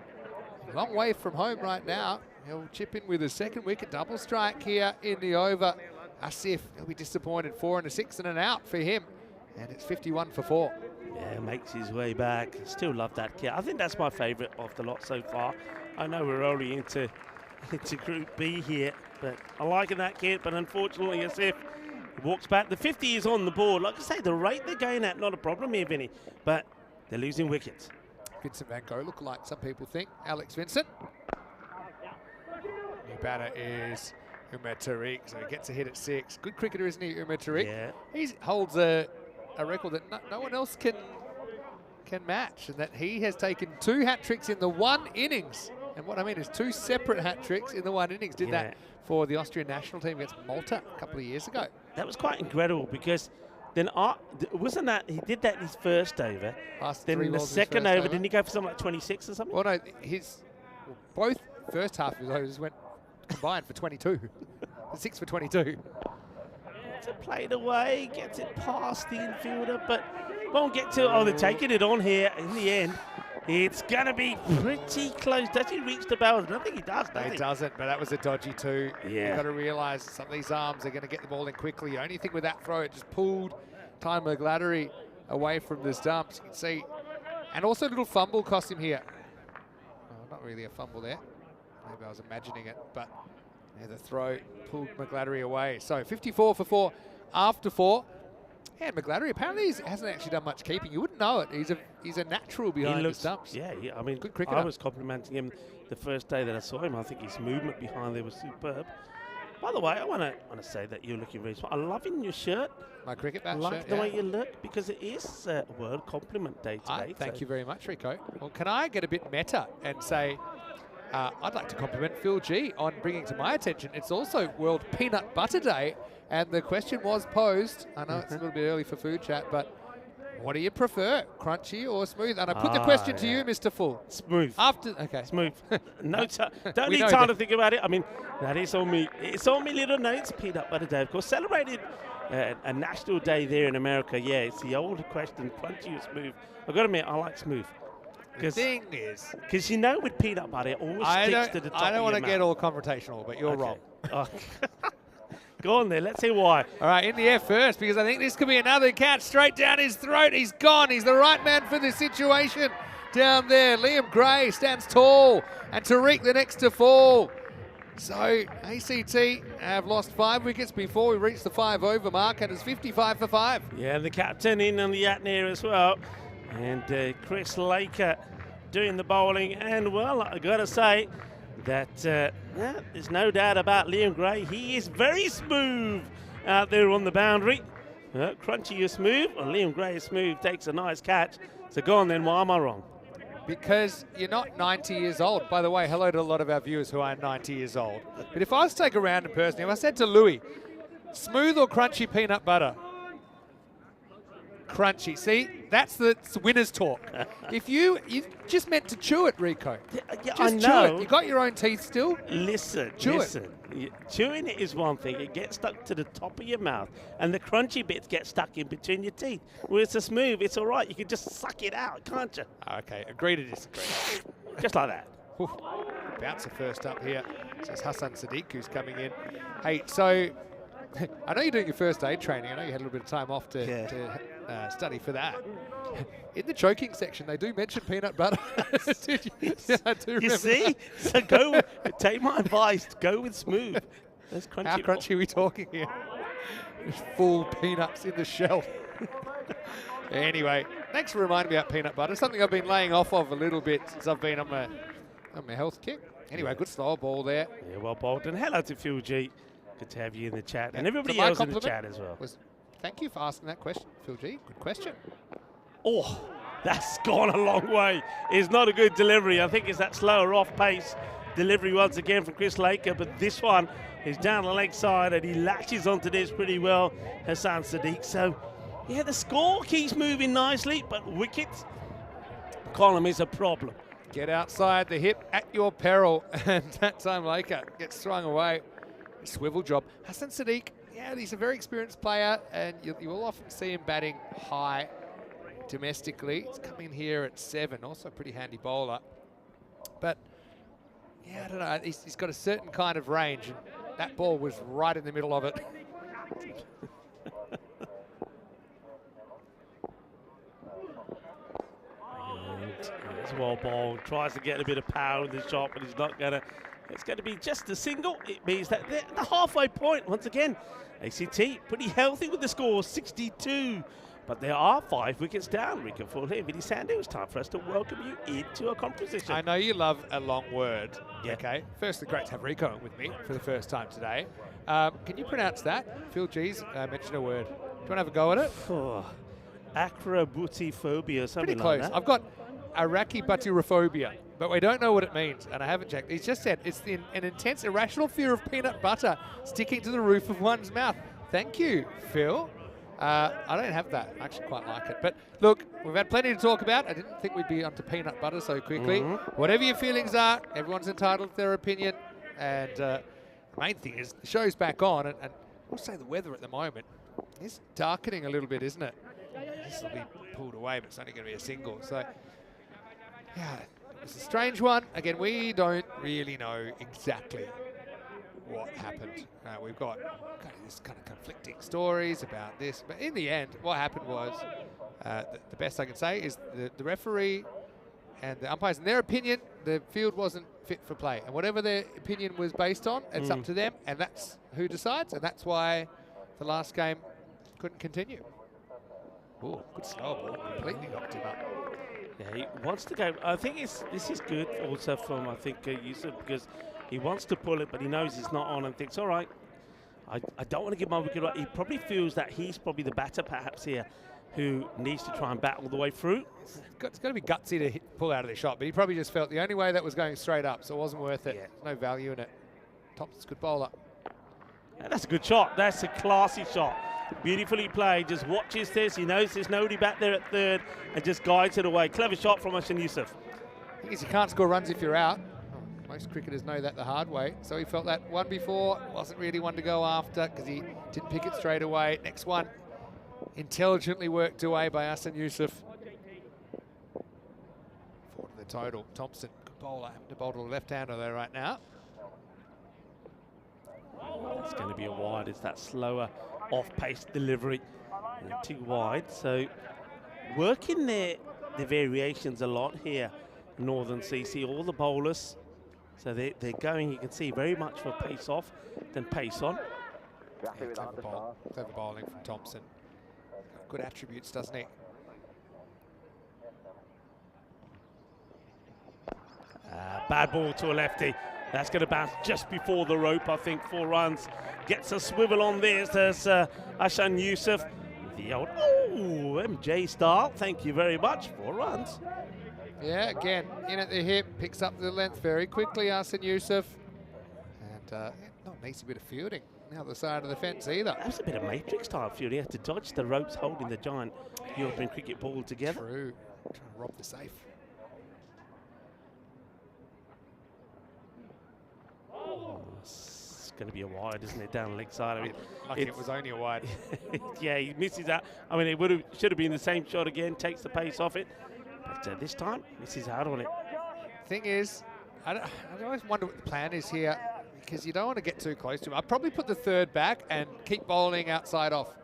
S3: a long way from home right now. He'll chip in with a second wicket. Double strike here in the over. Asif, he'll be disappointed. 4 and a 6 and an out for him. And it's 51 for 4.
S11: Yeah, makes his way back. Still love that kit. I think that's my favourite of the lot so far. I know we're only into Group B here, but I like that kit. But unfortunately, Asif walks back. The 50 is on the board. Like I say, the rate they're going at, not a problem here, Vinny. But they're losing wickets.
S3: Vincent Van Gogh look like some people think. Alex Vincent. New batter is Umar Tariq, so he gets a hit at 6. Good cricketer, isn't he, Umar Tariq?
S11: Yeah.
S3: He holds a record that no one else can match, and that he has taken 2 hat-tricks in the 1 innings. And what I mean is 2 separate hat-tricks in the 1 innings. Did that for the Austrian national team against Malta a couple of years ago.
S11: That was quite incredible because then wasn't that he did that in his first over? Then in the second over, didn't he go for something like 26 or something?
S3: Well, no, both first half of his overs went combined for 22. 6 for 22.
S11: Played away, gets it past the infielder, but won't get to. Oh, they're taking it on here in the end. It's going to be pretty close. Does he reach the ball? I don't think he does.
S3: He doesn't, but that was a dodgy 2.
S11: Yeah.
S3: You've got to realise some of these arms are going to get the ball in quickly. The only thing with that throw, it just pulled Ty McGladdery away from the stumps. You can see. And also a little fumble cost him here. Oh, not really a fumble there. Maybe I was imagining it, but yeah, the throw pulled McGladdery away. So 54 for 4 after 4. And McGladdery apparently hasn't actually done much keeping. You wouldn't know it. He's a natural behind the stumps.
S11: Yeah, I mean,
S3: good cricketer.
S11: I was complimenting him the first day that I saw him. I think his movement behind there was superb. By the way, I want to say that you're looking very smart. I'm loving your shirt.
S3: My cricket bat
S11: I like
S3: shirt,
S11: the
S3: yeah.
S11: way you look, because it is World Compliment Day today.
S3: Thank you very much, Rico. Well, can I get a bit meta and say I'd like to compliment Phil G on bringing to my attention it's also World Peanut Butter Day, and the question was posed. I know it's a little bit early for food chat, but what do you prefer, crunchy or smooth? And I put the question to you, Mr. Full.
S11: Smooth.
S3: Okay.
S11: Smooth. No don't
S3: We
S11: need
S3: know
S11: time
S3: that.
S11: to think about it. I mean, that is on me. It's on me little notes. Peanut Butter Day, of course, celebrated a national day there in America. Yeah, it's the old question, crunchy or smooth. I've got to admit, I like smooth.
S3: The thing is,
S11: because you know, with peanut butter, it always sticks to the top.
S3: I don't
S11: want
S3: to get all confrontational, but you're wrong.
S11: Oh. Go on there. Let's see why.
S3: All right, in the air first, because I think this could be another catch straight down his throat. He's gone. He's the right man for this situation. Down there, Liam Gray stands tall, and Tariq the next to fall. So ACT have lost 5 wickets before we reach the 5 over mark, and it's 55 for 5.
S11: Yeah, the captain in on the yacht there as well. And Chris Laker doing the bowling. And, well, I got to say that there's no doubt about Liam Gray. He is very smooth out there on the boundary. Crunchy is smooth, or Liam Gray is smooth, takes a nice catch. So go on then, why am I wrong?
S3: Because you're not 90 years old. By the way, hello to a lot of our viewers who are 90 years old. But if I was to take a random person, if I said to Louis, smooth or crunchy peanut butter? Crunchy. See, that's the winner's talk. If you just meant to chew it, Rico.
S11: Yeah,
S3: just
S11: I
S3: chew
S11: know.
S3: it. You got your own teeth still.
S11: Listen. Chewing it is one thing. It gets stuck to the top of your mouth, and the crunchy bits get stuck in between your teeth. Whereas the smooth, it's all right. You can just suck it out, can't you?
S3: Okay, agree to disagree.
S11: Just like that.
S3: Oof. Bouncer first up here. So it's Hassan Sadiq who's coming in. Hey, so I know you're doing your first aid training. I know you had a little bit of time off to study for that. In the choking section, they do mention peanut butter. Did you? Yeah, I do remember
S11: see?
S3: that.
S11: So take my advice. Go with smooth. That's crunchy.
S3: How crunchy are we talking here? There's full peanuts in the shell. Anyway, thanks for reminding me about peanut butter. Something I've been laying off of a little bit since I've been on my health kick. Anyway, good slow ball there.
S11: Yeah, well bowled. And hello to Phil G. Good to have you in the chat. And everybody else in the chat as well.
S3: Thank you for asking that question, Phil G. Good question.
S11: Oh, that's gone a long way. It's not a good delivery. I think it's that slower off-pace delivery once again from Chris Laker, but this one is down the leg side and he latches onto this pretty well, Hassan Sadiq. So, yeah, the score keeps moving nicely, but wicket column is a problem.
S3: Get outside the hip at your peril, and that time Laker gets swung away. Swivel job. Hassan Sadiq, yeah, he's a very experienced player, and you will often see him batting high domestically. He's coming here at 7, also a pretty handy bowler. But, yeah, I don't know, he's got a certain kind of range, and that ball was right in the middle of it.
S11: It's well bowled, tries to get a bit of power in the shot, but he's not going to. It's going to be just a single. It means that they're at the halfway point once again. ACT pretty healthy with the score, 62. But there are 5 wickets down. Rico Fuller, Vinny Sandu, it's time for us to welcome you into a composition.
S3: I know you love a long word.
S11: Yeah.
S3: Okay. Firstly, great to have Rico with me for the first time today. Can you pronounce that? Phil G's mentioned a word. Do you want to have a go at it?
S11: Oh, acrobutyphobia, something
S3: Pretty close.
S11: like that.
S3: I've got arachibutyrophobia, but we don't know what it means, and I haven't checked. He's just said it's an intense, irrational fear of peanut butter sticking to the roof of one's mouth. Thank you, Phil. I don't have that. I actually quite like it. But look, we've had plenty to talk about. I didn't think we'd be onto peanut butter so quickly. Whatever your feelings are, everyone's entitled to their opinion. And the main thing is the show's back on, and we'll say the weather at the moment is darkening a little bit, isn't it? This will be pulled away, but it's only going to be a single. So, yeah, it's a strange one. Again, we don't really know exactly what happened. We've got this kind of conflicting stories about this, but in the end, what happened was the best I can say is the referee and the umpires, in their opinion, the field wasn't fit for play, and whatever their opinion was based on, it's up to them, and that's who decides, and that's why the last game couldn't continue. Oh, good slow ball, completely knocked him up.
S11: Yeah, he wants to go. I think this is good also from, I think, Yusuf, because he wants to pull it, but he knows it's not on and thinks, all right, I don't want to give my wicket away. He probably feels that he's probably the batter perhaps here who needs to try and bat all the way through.
S3: It's going to be gutsy to pull out of the shot, but he probably just felt the only way that was going straight up, so it wasn't worth it.
S11: Yeah.
S3: No value in it. Thompson's a good bowler.
S11: And that's a good shot. That's a classy shot. Beautifully played. Just watches this. He knows there's nobody back there at third and just guides it away. Clever shot from Hassan Yusuf.
S3: The thing is, you can't score runs if you're out. Most cricketers know that the hard way. So he felt that one before wasn't really one to go after because he didn't pick it straight away. Next one, intelligently worked away by Hassan Yusuf. 4 to the total. Thompson, good bowler, having to bowl to the left-hander there right now.
S11: It's going to be a wide. It's that slower off-pace delivery. And 2 wide. So working the variations a lot here. Northern CC, all the bowlers. So they're going, you can see, very much for pace off than pace on.
S3: Yeah, clever bowling from Thompson. Good attributes, doesn't he?
S11: Bad ball to a lefty. That's going to bounce just before the rope, I think. 4 runs. Gets a swivel on this. There's Hassan Yusuf. The old, MJ style. Thank you very much. 4 runs.
S3: Yeah, again, in at the hip, picks up the length very quickly, Hassan Yusuf. And not an easy bit of fielding. Now the side of the fence either.
S11: That was a bit of Matrix-style fielding. He had to dodge the ropes holding the giant European cricket ball together.
S3: True. Trying to rob the safe.
S11: It's going to be a wide, isn't it, down the leg side? I mean,
S3: lucky it was only a wide.
S11: Yeah, he misses that. I mean, it should have been the same shot again. Takes the pace off it, but this time misses out on it.
S3: Thing is, I always wonder what the plan is here because you don't want to get too close to him. I'd probably put the third back and keep bowling outside off.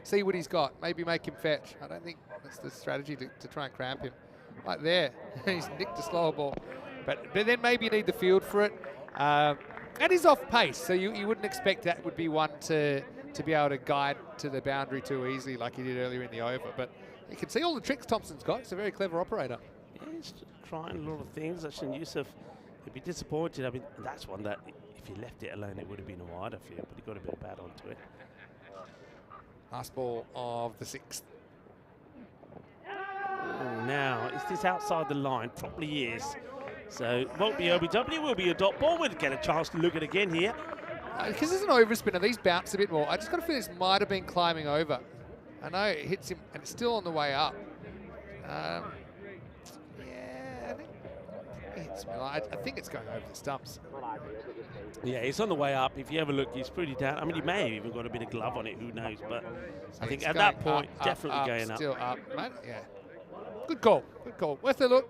S3: See what he's got. Maybe make him fetch. I don't think that's the strategy to try and cramp him. Right there, he's nicked a slower ball, but then maybe you need the field for it. And he's off pace, so you wouldn't expect that would be one to be able to guide to the boundary too easily like he did earlier in the over. But you can see all the tricks Thompson's got. He's a very clever operator.
S11: Yeah, he's trying a lot of things. Hassan Yusuf, he'd be disappointed. I mean, that's one that if he left it alone, it would have been a wide, I feel, but he got a bit of bad onto it.
S3: Last ball of the 6th.
S11: Now, is this outside the line? Probably is. So it won't be OBW, it will be a dot ball. We'll get a chance to look at it again here.
S3: Because there's an overspinner, these bounce a bit more. I just got to feel this might have been climbing over. I know it hits him and it's still on the way up. Yeah, I think it hits me. I think it's going over the stumps.
S11: Yeah, it's on the way up. If you ever look, he's pretty down. I mean, he may have even got a bit of glove on it, who knows. But
S3: So
S11: I think
S3: it's
S11: at that
S3: going
S11: point,
S3: up,
S11: definitely
S3: up,
S11: going up.
S3: Still up, mate. Yeah. Good call. Good call. Worth a look.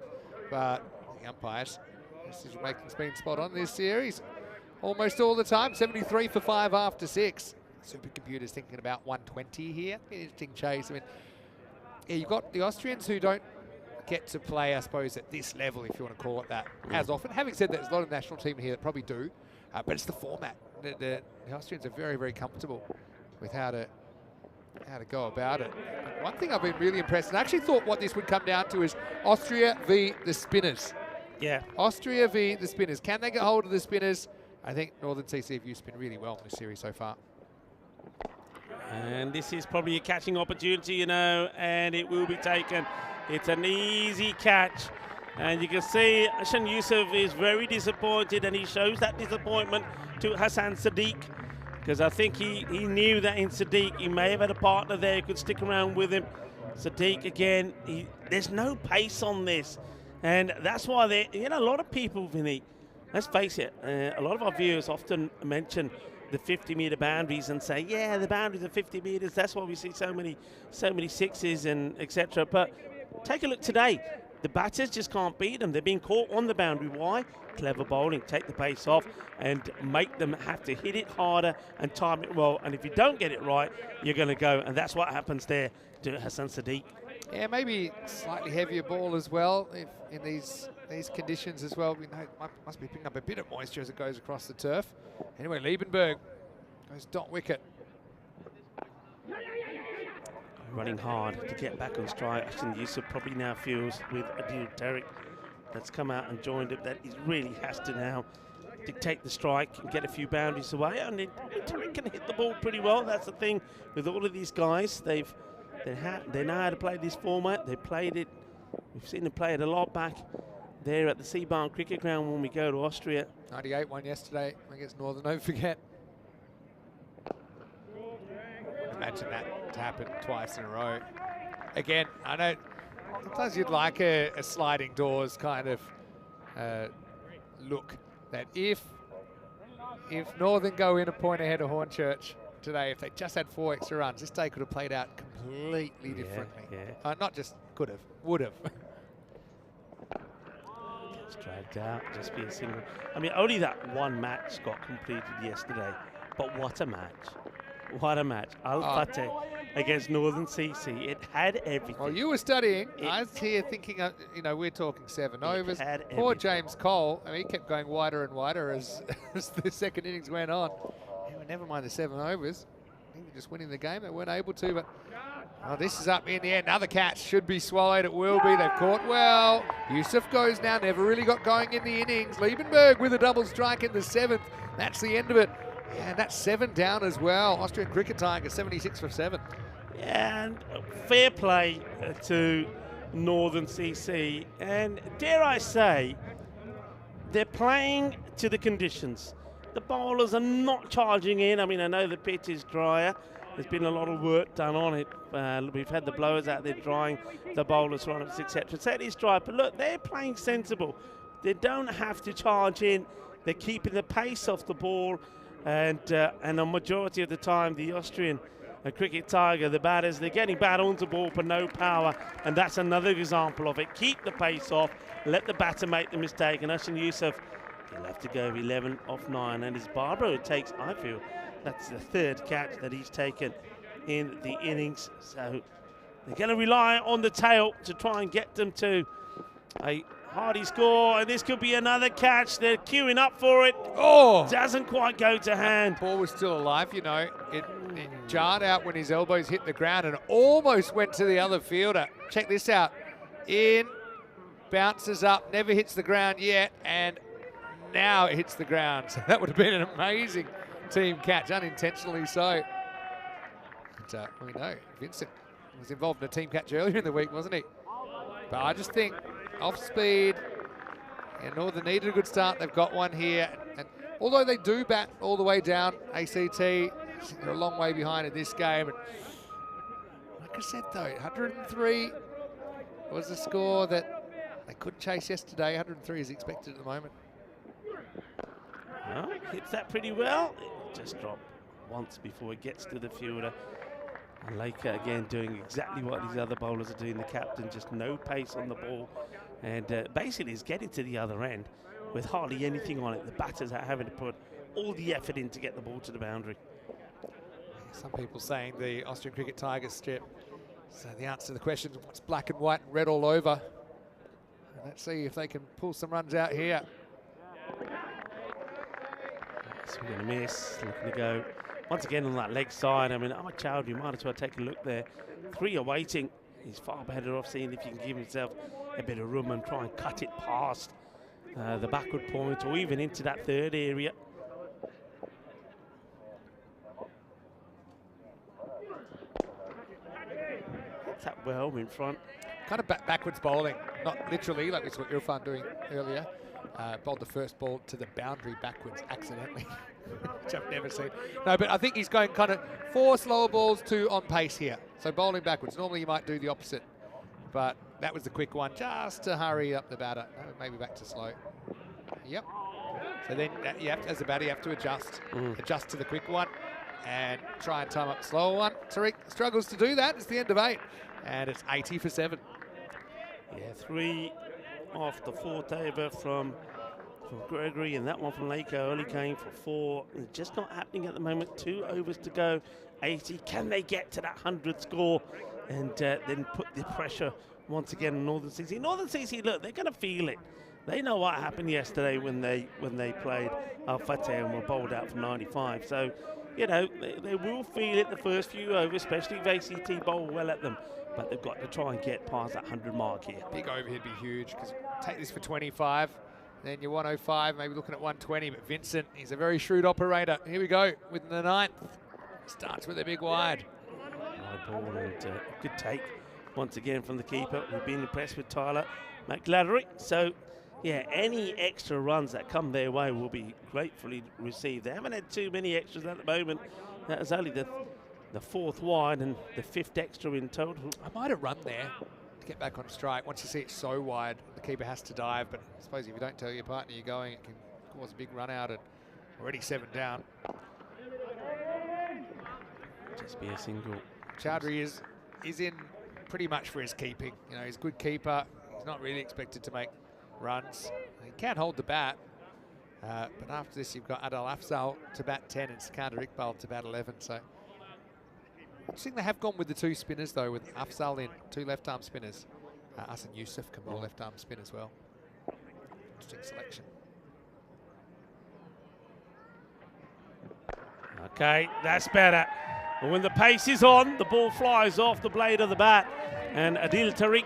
S3: But the umpires, this is Makin's been spot on this series. Almost all the time. 73 for 5 after 6. Supercomputer's thinking about 120 here. Interesting chase. I mean, yeah, you've got the Austrians who don't get to play, I suppose, at this level, if you want to call it that, as often. Having said that, there's a lot of national team here that probably do, but it's the format. The Austrians are very, very comfortable with how to go about it. But one thing I've been really impressed, and I actually thought what this would come down to is Austria v the spinners.
S11: Yeah.
S3: Austria v the spinners. Can they get hold of the spinners? I think Northern CC have spin really well in this series so far.
S11: And this is probably a catching opportunity, you know, and it will be taken. It's an easy catch. And you can see Hassan Yusuf is very disappointed, and he shows that disappointment to Hassan Sadiq, because I think he knew that in Sadiq he may have had a partner there who could stick around with him. Sadiq, again, there's no pace on this. And that's why a lot of people, Vinny, let's face it, a lot of our viewers often mention the 50-meter boundaries and say, yeah, the boundaries are 50 meters. That's why we see so many sixes and etc. But take a look today. The batters just can't beat them. They're being caught on the boundary. Why? Clever bowling. Take the pace off and make them have to hit it harder and time it well. And if you don't get it right, you're going to go. And that's what happens there to Hassan Sadiq.
S3: Yeah, maybe slightly heavier ball as well if in these conditions as well. We know it must be picking up a bit of moisture as it goes across the turf. Anyway, Liebenberg goes dot wicket.
S11: Running hard to get back on strike. Hassan Yusuf probably now feels with Adil Tariq that's come out and joined it that he really has to now dictate the strike and get a few boundaries away. And Tariq can hit the ball pretty well. That's the thing with all of these guys. They know how to play this format. They played it. We've seen them play it a lot back there at the Seabarn Cricket Ground when we go to Austria.
S3: 98 won yesterday against Northern, don't forget. Imagine that to happen twice in a row. Again, I know sometimes you'd like a sliding doors kind of look, that if Northern go in a point ahead of Hornchurch today, if they just had 4 extra runs, this day could have played out completely differently.
S11: Yeah.
S3: Not just could have, would have.
S11: Gets dragged out, just be a single. I mean, only that one match got completed yesterday, but what a match. What a match. Al Fateh against Northern CC. It had everything.
S3: Well, you were studying. I was here thinking, we're talking 7 overs. Poor James Cole, he kept going wider and wider as the second innings went on. Never mind the 7 overs. I think they're just winning the game. They weren't able to, but this is up in the end. Another catch should be swallowed. It will be. They've caught well. Yusuf goes now. Never really got going in the innings. Liebenberg with a double strike in the 7th. That's the end of it. Yeah, and that's 7 down as well. Austrian Cricket Tigers, 76 for 7.
S11: Yeah, and fair play to Northern CC. And dare I say, they're playing to the conditions. The bowlers are not charging in. I mean, I know the pitch is drier. There's been a lot of work done on it. We've had the blowers out there drying the bowlers' run-ups, etc. So it is dry, but look, they're playing sensible. They don't have to charge in. They're keeping the pace off the ball. And a majority of the time, the Austrian Cricket Tiger, the batters, they're getting bat onto ball but no power. And that's another example of it. Keep the pace off. Let the batter make the mistake. And Ushin Yusuf, he'll have to go 11 off 9. And as Barbaro takes, I feel, that's the 3rd catch that he's taken in the innings. So they're going to rely on the tail to try and get them to a hearty score. And this could be another catch. They're queuing up for it.
S3: Oh!
S11: Doesn't quite go to hand.
S3: Ball was still alive, It jarred out when his elbows hit the ground and almost went to the other fielder. Check this out. In, bounces up, never hits the ground yet, and now it hits the ground. So that would have been an amazing team catch, unintentionally so. But we know Vincent was involved in a team catch earlier in the week, wasn't he? But I just think off speed, and Northern needed a good start. They've got one here. And although they do bat all the way down, ACT, they're a long way behind in this game. And like I said, though, 103 was the score that they couldn't chase yesterday. 103 is expected at the moment.
S11: Well, hits that pretty well. It just dropped once before it gets to the fielder. And Laker again doing exactly what these other bowlers are doing. The captain, just no pace on the ball. And basically is getting to the other end with hardly anything on it. The batters are having to put all the effort in to get the ball to the boundary.
S3: Some people saying the Austrian Cricket Tigers strip. So the answer to the question is what's black and white and red all over. And let's see if they can pull some runs out here.
S11: So we're going to miss, looking to go once again on that leg side. I mean, Ahmad Chowdhury might as well take a look there. 3 are waiting. He's far better off seeing if he can give himself a bit of room and try and cut it past the backward point or even into that 3rd area. Hits that well in front.
S3: Kind of backwards bowling, not literally like we saw Irfan doing earlier. Bowled the first ball to the boundary backwards accidentally, which I've never seen. No, but I think he's going kind of 4 slower balls, 2 on pace here. So bowling backwards. Normally you might do the opposite, but that was the quick one just to hurry up the batter. Maybe back to slow. Yep. So then as a batter, you have to adjust to the quick one and try and time up the slower one. Tariq struggles to do that. It's the end of 8, and it's 80 for 7.
S11: Yeah, 3 off the 4th over from Gregory, and that one from Laker only came for 4. It's just not happening at the moment. 2 overs to go. 80. Can they get to that 100 score and then put the pressure once again on Northern CC? Northern CC, look, they're going to feel it. They know what happened yesterday when they played Al Fateh and were bowled out for 95. So, they will feel it the first few overs, especially if ACT bowl well at them. But they've got to try and get past that 100 mark here.
S3: Big overhead be huge, because take this for 25. Then your 105, maybe looking at 120. But Vincent, he's a very shrewd operator. Here we go with the 9th. Starts with a big wide.
S11: High ball and good take once again from the keeper. We've been impressed with Tyler McGladdery. So, yeah, any extra runs that come their way will be gratefully received. They haven't had too many extras at the moment. That was only the 4th wide and the 5th extra in total.
S3: I might have run there to get back on strike. Once you see it so wide, the keeper has to dive. But I suppose if you don't tell your partner you're going, it can cause a big run out and already 7 down.
S11: Just be a single.
S3: Chowdhury is in pretty much for his keeping. You know, he's a good keeper. He's not really expected to make runs. He can hold the bat. But after this, you've got Adil Afzal to bat 10 and Sikander Iqbal to bat 11. So I think they have gone with the 2 spinners, though, with Afzal in, 2 left-arm spinners. Hassan Yusuf can bowl left-arm spin as well. Interesting selection.
S11: Okay, that's better. And when the pace is on, the ball flies off the blade of the bat. And Adil Tariq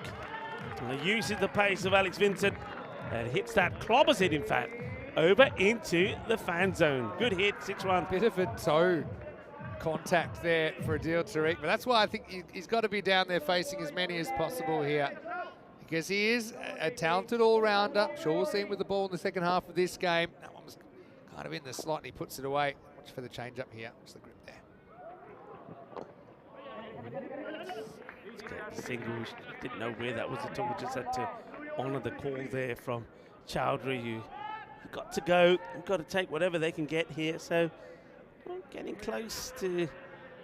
S11: uses the pace of Alex Vincent and hits that, clobbers it, in fact, over into the fan zone. Good hit, 6-1.
S3: Bit of a toe contact there for Adil Tariq, but that's why I think he's got to be down there facing as many as possible here, because he is a talented all-rounder. Sure, we'll see him with the ball in the second half of this game. That one was kind of in the slot and he puts it away. Watch for the change-up here. Watch the grip there.
S11: Single, didn't know where that was at all. Just had to honour the call there from Chowdhury. You got to go, you've got to take whatever they can get here. So well, getting close to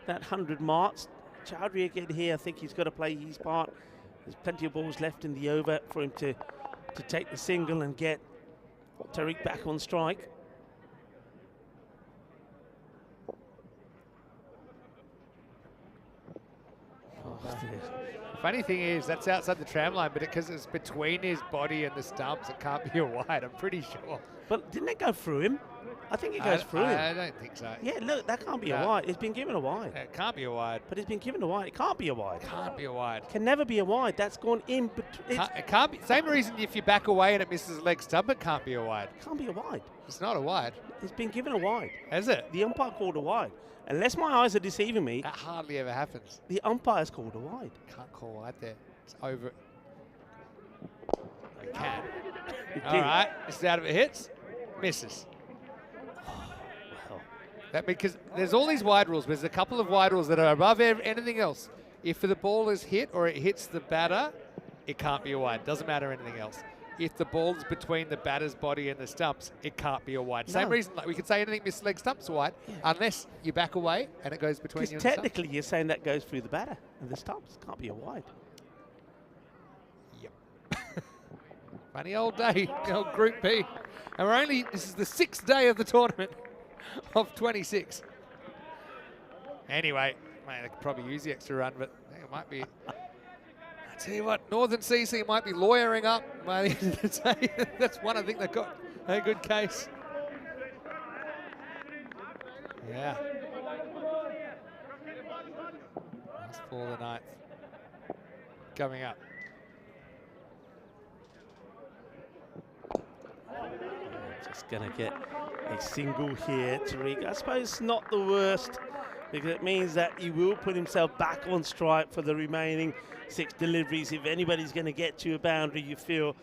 S11: that 100 marks. Chowdhury again here, I think he's got to play his part. There's plenty of balls left in the over for him to take the single and get Tariq back on strike.
S3: Funny thing is, that's outside the tram line, but because it's between his body and the stumps, it can't be a wide, I'm pretty sure.
S11: But didn't it go through him? I think it goes through him.
S3: I don't think so.
S11: Yeah, look, that can't be a wide. It's been given a wide.
S3: It can't be a wide.
S11: But it's been given a wide. It can't be a wide.
S3: Can't be a wide.
S11: Can never be a wide. That's gone in between.
S3: It can't be. Same reason if you back away and it misses a leg stump, it can't be a wide.
S11: Can't be a wide.
S3: It's not a wide.
S11: It's been given a wide.
S3: Has it?
S11: The umpire called a wide. Unless my eyes are deceiving me.
S3: That hardly ever happens.
S11: The umpire's called a wide.
S3: Can't call wide there. It's over. We can.
S11: All
S3: right. This is out of it. Hits. Misses.
S11: Well.
S3: That because there's all these wide rules. There's a couple of wide rules that are above anything else. If the ball is hit or it hits the batter, it can't be a wide. Doesn't matter anything else. If the ball's between the batter's body and the stumps, it can't be a wide. No. Same reason, like we could say anything misses leg stumps wide, unless you back away and it goes between you and the stumps.
S11: Technically, you're saying that goes through the batter and the stumps. Can't be a wide.
S3: Yep. Funny old day, old Group B. And this is the 6th day of the tournament of 26. Anyway, man, they could probably use the extra run, but it might be. I tell you what, Northern CC might be lawyering up by the end of the day. That's one I think they've got a good case. Yeah. Last for the 9th. Coming up.
S11: Just going to get a single here, Tariq. I suppose not the worst, because it means that he will put himself back on strike for the remaining 6 deliveries. If anybody's going to get to a boundary, you feel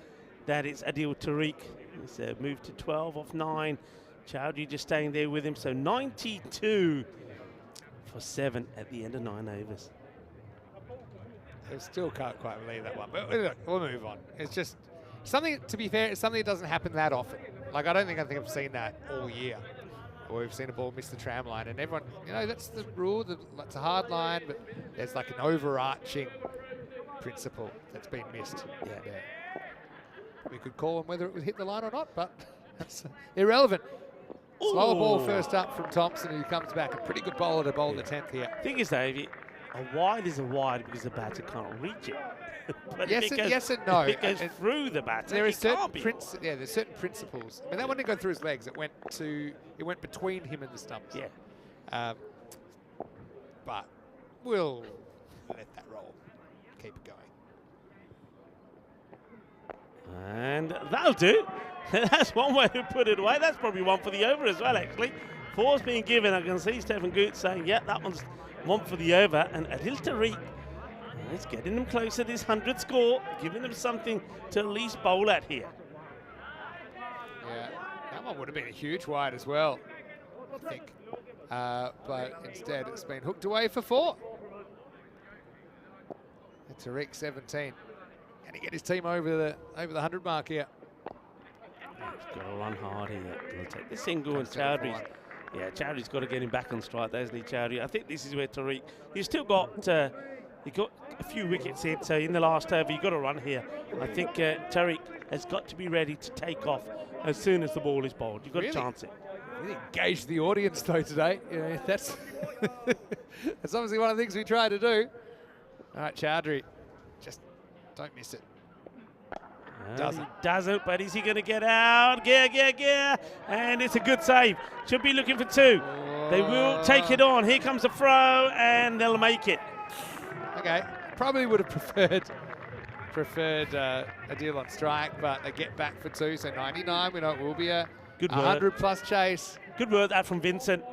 S11: that it's Adil Tariq. He's moved to 12 off 9. Chowdhury just staying there with him. So 92 for 7 at the end of 9 overs.
S3: I still can't quite believe that one. But look, we'll move on. It's just something, to be fair, it's something that doesn't happen that often. Like, I think I've seen that all year. Or we've seen a ball miss the tram line. And everyone, you know, that's the rule. It's a hard line, but there's like an overarching principle that's been missed. Yeah. We could call on whether it would hit the line or not, but that's irrelevant.
S11: Ooh.
S3: Slower ball first up from Thompson, who comes back. A pretty good bowler to bowl the 10th here.
S11: Thing is, Dave, a wide is a wide because the batter can't reach it. But
S3: yes and no.
S11: If it goes through the batter,
S3: there are
S11: certain
S3: there's certain principles. I mean, that one didn't go through his legs. It went between him and the stumps.
S11: Yeah.
S3: But we'll let that roll. Keep it going.
S11: And that'll do. That's one way to put it away. That's probably one for the over as well, actually. 4's being given. I can see Stephen Goots saying, yeah, that one's one for the over. And Adil Tariq is getting them close to this 100 score, giving them something to at least bowl at here.
S3: Yeah, that one would have been a huge wide as well, I think. But instead, it's been hooked away for 4. And Tariq 17. Can he get his team over the 100 mark here?
S11: He's got to run hard here. He'll take the single, and Chowdhury's. Yeah, Chowdhury's got to get him back on strike, doesn't he, Chowdhury? I think this is where Tariq. He's still got. He got a few wickets in, so in the last over, you've got to run here. I think Tariq has got to be ready to take off as soon as the ball is bowled. You've got to chance it.
S3: Really engaged the audience though today. Yeah, that's that's obviously one of the things we try to do. All right, Chowdhury, just don't miss it.
S11: He doesn't, but is he going to get out? Yeah. And it's a good save. Should be looking for 2. They will take it on. Here comes a throw, and they'll make it.
S3: Okay, probably would have preferred a deal on strike, but they get back for 2, so 99. We know it will be a 100-plus chase.
S11: Good word that from Vincent.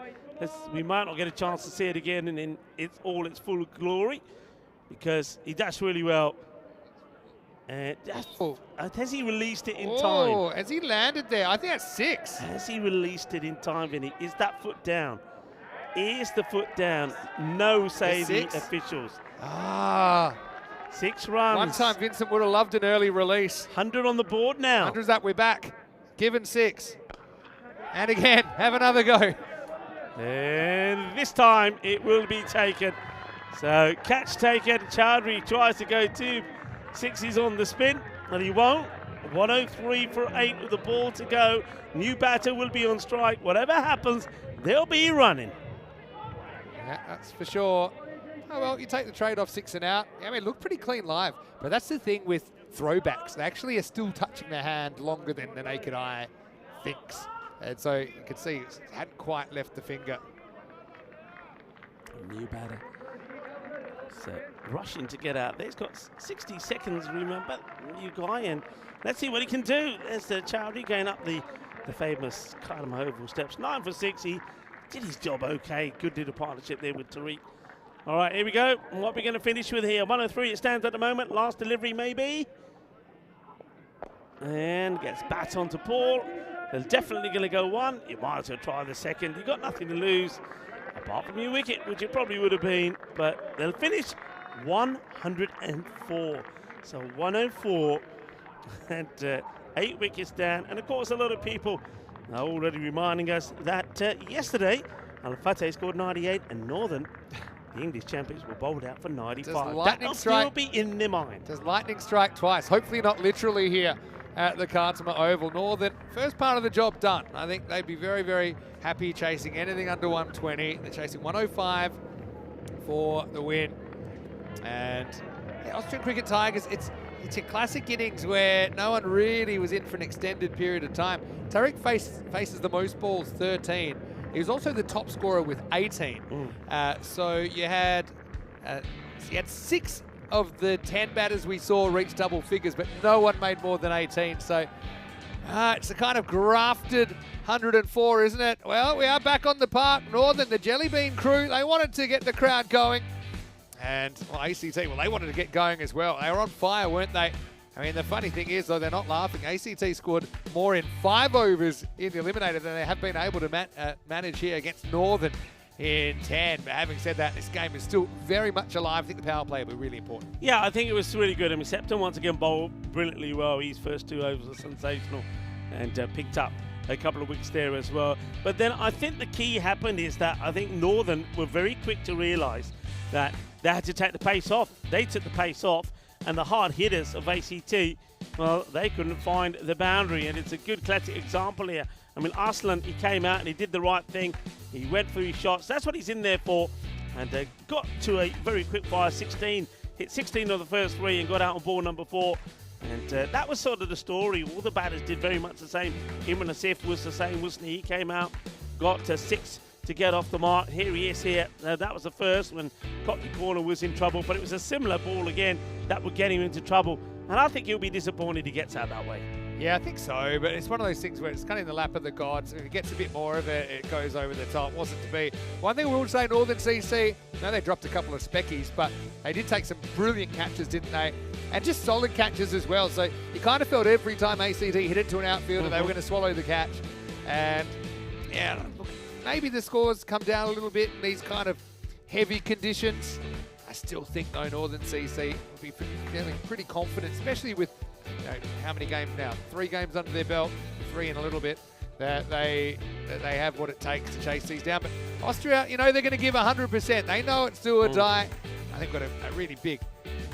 S11: We might not get a chance to see it again and in its full glory, because he does really well. Has he released it in time?
S3: Oh, has he landed there? I think that's 6.
S11: Has he released it in time, Vinny? Is that foot down? Is the foot down? No, say the officials. 6 runs.
S3: One time Vincent would have loved an early release.
S11: 100 on the board now.
S3: 100's up, we're back. Given 6. And again, have another go.
S11: And this time it will be taken. So catch taken. Chowdhury tries to go 2 6s on the spin, and he won't. 103 for 8 with the ball to go. New batter will be on strike. Whatever happens, they'll be running.
S3: Yeah, that's for sure. Oh, well, you take the trade-off 6 and out. I mean, look pretty clean live. But that's the thing with throwbacks. They actually are still touching their hand longer than the naked eye thinks. And so you can see it hadn't quite left the finger.
S11: New batter. So rushing to get out there. He's got 60 seconds, remember, new guy, and let's see what he can do. There's the Chowdhury going up the famous Cardam Oval steps. 9 for 6. He did his job okay. Good little partnership there with Tariq. All right, here we go. And what we're going to finish with here. 103 it stands at the moment. Last delivery maybe. And gets bat onto Paul. They're definitely going to go 1. You might as well try the second. You've got nothing to lose, apart from your wicket, which it probably would have been. But they'll finish 104. So 104 and 8 wickets down. And of course, a lot of people are already reminding us that yesterday, Al Fatah scored 98 and Northern, the English champions, were bowled out for 95. That'll still be in their mind.
S3: Does lightning strike twice? Hopefully not literally here at the Khartoum Oval. Northern, first part of the job done. I think they'd be very, very happy chasing anything under 120. They're chasing 105 for the win. And the Austrian Cricket Tigers, it's a classic innings where no one really was in for an extended period of time. Tariq faces the most balls, 13. He was also the top scorer with 18. So you had 6 of the 10 batters we saw reach double figures, but no one made more than 18. So it's a kind of grafted 104, isn't it? Well, we are back on the park. Northern, the Jelly Bean crew, they wanted to get the crowd going. And well, ACT, well, they wanted to get going as well. They were on fire, weren't they? I mean, the funny thing is, though, they're not laughing. ACT scored more in 5 overs in the Eliminator than they have been able to manage here against Northern in 10. But having said that, this game is still very much alive. I think the power play will be really important.
S11: Yeah, I think it was really good. I mean, Septon once again bowled brilliantly well. His first 2 overs were sensational and picked up a couple of wickets there as well. But then I think the key happened is that I think Northern were very quick to realise that they had to take the pace off. They took the pace off, and the hard hitters of ACT, well, they couldn't find the boundary, and it's a good classic example here. I mean, Arslan, he came out and he did the right thing. He went for his shots. That's what he's in there for, and got to a very quick fire 16. Hit 16 on the first 3 and got out on ball number 4. And that was sort of the story. All the batters did very much the same. Imran Asif was the same, wasn't he? He came out, got to 6 to get off the mark. Here he is here. That was the first when Cockney Corner was in trouble, but it was a similar ball again that would get him into trouble. and I think he'll be disappointed he gets out that way.
S3: Yeah, I think so, but it's one of those things where it's kind of in the lap of the gods. If it gets a bit more of it, it goes over the top. Wasn't to be. One thing we will say, Northern CC, I know they dropped a couple of speckies, but they did take some brilliant catches, didn't they? And just solid catches as well. So you kind of felt every time ACT hit it to an outfielder, they were going to swallow the catch. And yeah, look, maybe the scores come down a little bit in these kind of heavy conditions. I still think, though, Northern CC will be feeling pretty confident, especially with how many games now? 3 games under their belt, 3 in a little bit, that they have what it takes to chase these down. But Austria, they're going to give 100%. They know it's do or die. I think we've got a really big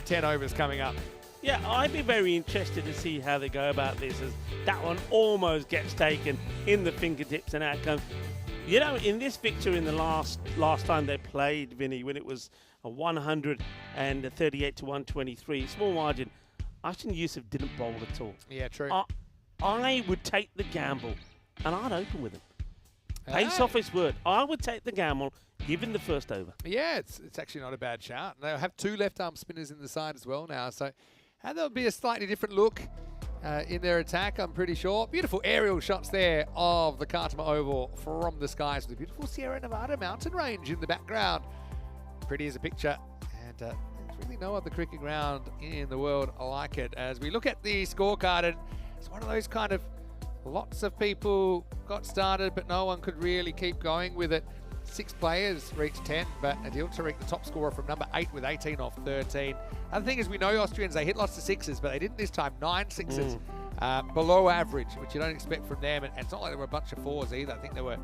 S3: 10 overs coming up.
S11: Yeah, I'd be very interested to see how they go about this, as that one almost gets taken in the fingertips and out comes. In this victory in the last time they played, Vinny, when it was a 138 to 123, small margin, Ashton Yusuf didn't bowl at all.
S3: Yeah, true.
S11: I would take the gamble, and I'd open with him. Pace off his word. I would take the gamble, given the first over.
S3: Yeah, it's actually not a bad shout. They'll have 2 left-arm spinners in the side as well now, so there'll be a slightly different look in their attack, I'm pretty sure. Beautiful aerial shots there of the Khartoum Oval from the skies with a beautiful Sierra Nevada mountain range in the background. Pretty as a picture, and there's really no other cricket ground in the world like it. As we look at the scorecard, and it's one of those kind of lots of people got started, but no one could really keep going with it. 6 players reached 10, but Adil Tariq, the top scorer from number 8 with 18 off 13. Other thing is, we know Austrians, they hit lots of 6s, but they didn't this time. 9 6s, below average, which you don't expect from them. And it's not like there were a bunch of 4s either. I think there were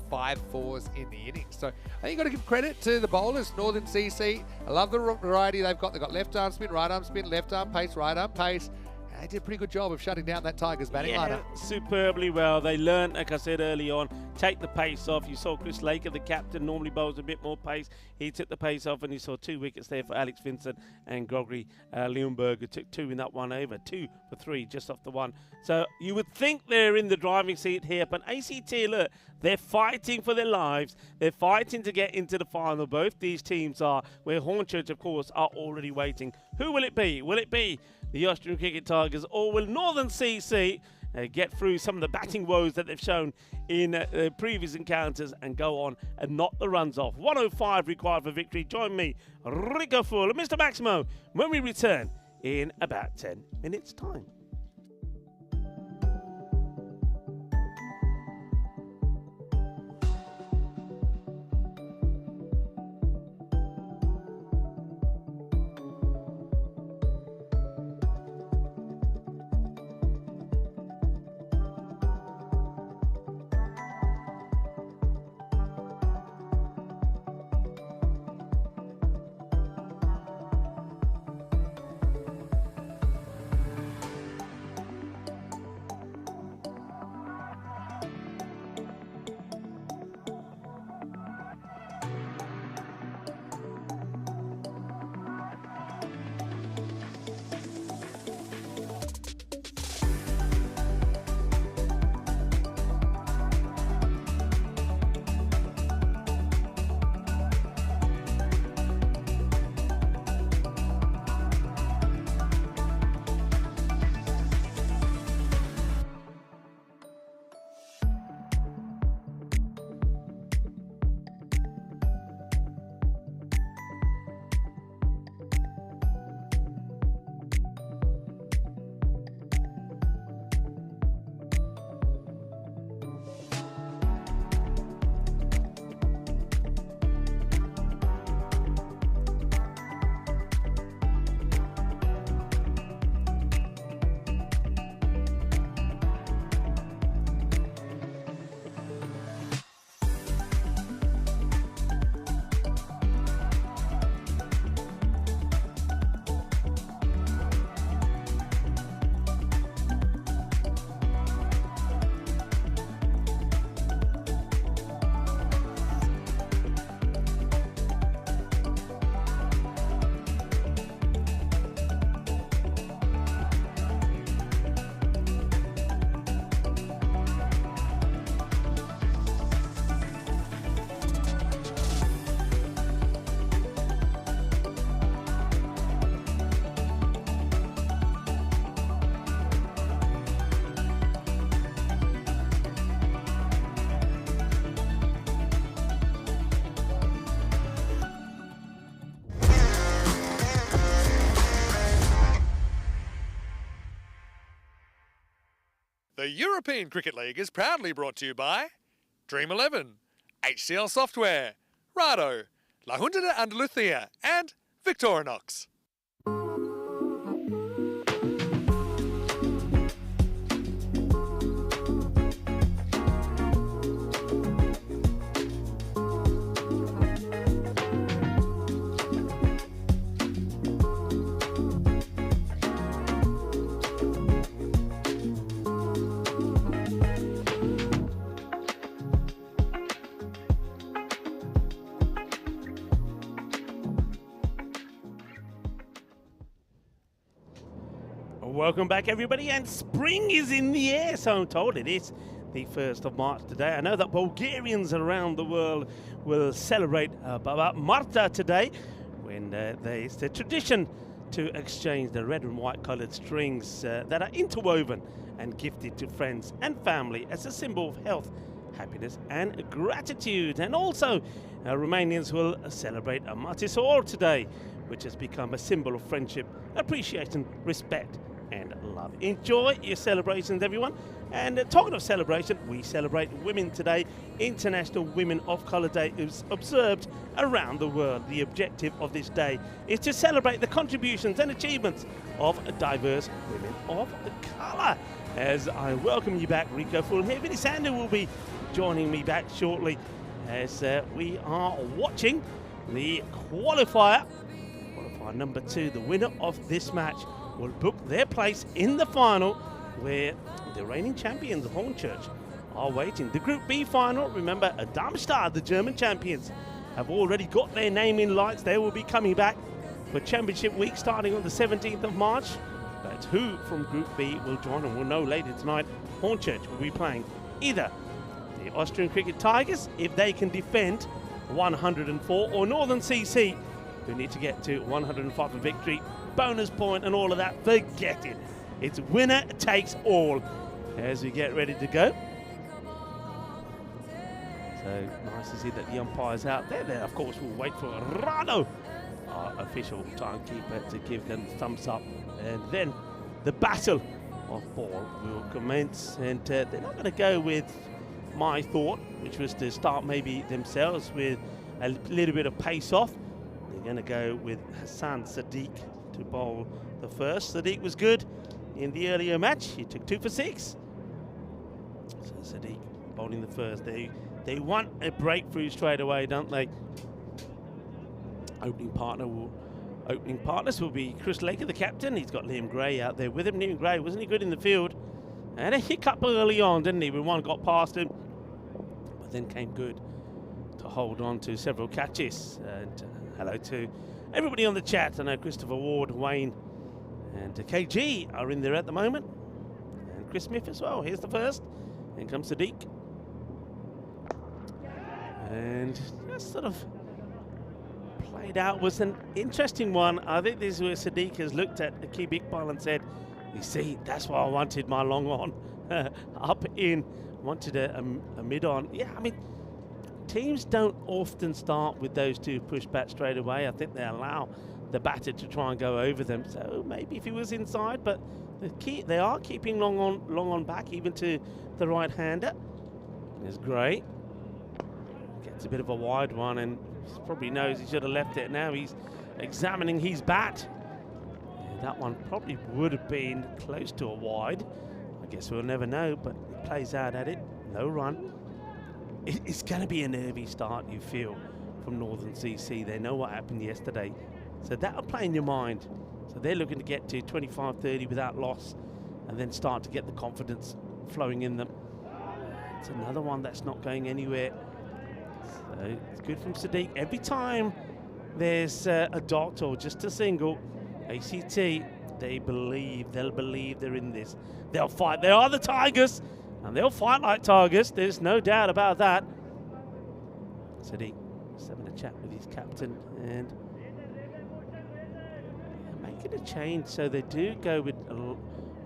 S3: 5 4s in the innings. So I think you've got to give credit to the bowlers, Northern CC. I love the variety they've got. They've got left arm spin, right arm spin, left arm pace, right arm pace. They did a pretty good job of shutting down that Tigers batting lineup.
S11: Superbly well. They learned, like I said early on, take the pace off. You saw Chris Laker, the captain, normally bowls a bit more pace. He took the pace off, and you saw 2 wickets there for Alex Vincent and Gregory Leonberger. Took 2 in that one over. 2 for 3 just off the one. So you would think they're in the driving seat here, but ACT, look, they're fighting for their lives. They're fighting to get into the final. Both these teams are, where Hornchurch, of course, are already waiting. Who will it be? Will it be the Austrian Cricket Tigers, or will Northern CC get through some of the batting woes that they've shown in previous encounters and go on and knock the runs off? 105 required for victory. Join me, Rico Full and Mr. Maximo, when we return in about 10 minutes' time.
S2: The European Cricket League is proudly brought to you by Dream 11, HCL Software, Rado, La Junta de Andalucía, and Victorinox.
S11: Welcome back, everybody, and spring is in the air, so I'm told it is the 1st of March today. I know that Bulgarians around the world will celebrate Baba Marta today, when it's the tradition to exchange the red and white coloured strings that are interwoven and gifted to friends and family as a symbol of health, happiness and gratitude. And also, Romanians will celebrate a Matisor today, which has become a symbol of friendship, appreciation, respect and love. Enjoy your celebrations, everyone. And talking of celebration, we celebrate women today. International Women of Colour Day is observed around the world. The objective of this day is to celebrate the contributions and achievements of diverse women of colour. As I welcome you back, Rico Full here. Vinny Sander will be joining me back shortly as we are watching the qualifier. Qualifier number 2, the winner of this match will book their place in the final, where the reigning champions of Hornchurch are waiting. The Group B final, remember, Darmstadt, the German champions, have already got their name in lights. They will be coming back for Championship Week starting on the 17th of March. But who from Group B will join, and we'll know later tonight. Hornchurch will be playing either the Austrian Cricket Tigers, if they can defend 104, or Northern CC, who need to get to 105 for victory. Bonus point and all of that, forget it. It's winner takes all as we get ready to go. So nice to see that the umpire's out there. There, of course, we'll wait for Rado, our official timekeeper, to give them the thumbs up. And then the battle of ball will commence. And they're not going to go with my thought, which was to start maybe themselves with a little bit of pace off. They're going to go with Hassan Sadiq to bowl the first. Sadiq was good in the earlier match. He took 2 for 6. So Sadiq bowling the first. They want a breakthrough straight away, don't they? Opening partners will be Chris Laker, the captain. He's got Liam Gray out there with him. Liam Gray, wasn't he good in the field? And a hiccup early on, didn't he, when one got past him, but then came good to hold on to several catches. And hello to everybody on the chat. I know Christopher Ward, Wayne and KG are in there at the moment. And Chris Smith as well. Here's the first. In comes Sadiq. And just sort of played out was an interesting one. I think this is where Sadiq has looked at Akib Iqbal and said, you see, that's why I wanted my long on up in. Wanted a mid-on. Yeah, I mean, teams don't often start with those two push back straight away. I think they allow the batter to try and go over them. So maybe if he was inside, but they are keeping long on back, even to the right-hander. It's great. Gets a bit of a wide one, and probably knows he should have left it. Now he's examining his bat. Yeah, that one probably would have been close to a wide. I guess we'll never know, but it plays out at it. No run. It's going to be a nervy start, you feel, from Northern CC. They know what happened yesterday. So that'll play in your mind. So they're looking to get to 25-30 without loss and then start to get the confidence flowing in them. It's another one that's not going anywhere. So it's good from Sadiq. Every time there's a dot or just a single, ACT, they'll believe they're in this. They'll fight. They are the Tigers. And they'll fight like Tigers, there's no doubt about that. Sadiq is having a chat with his captain and making a change. So they do go with a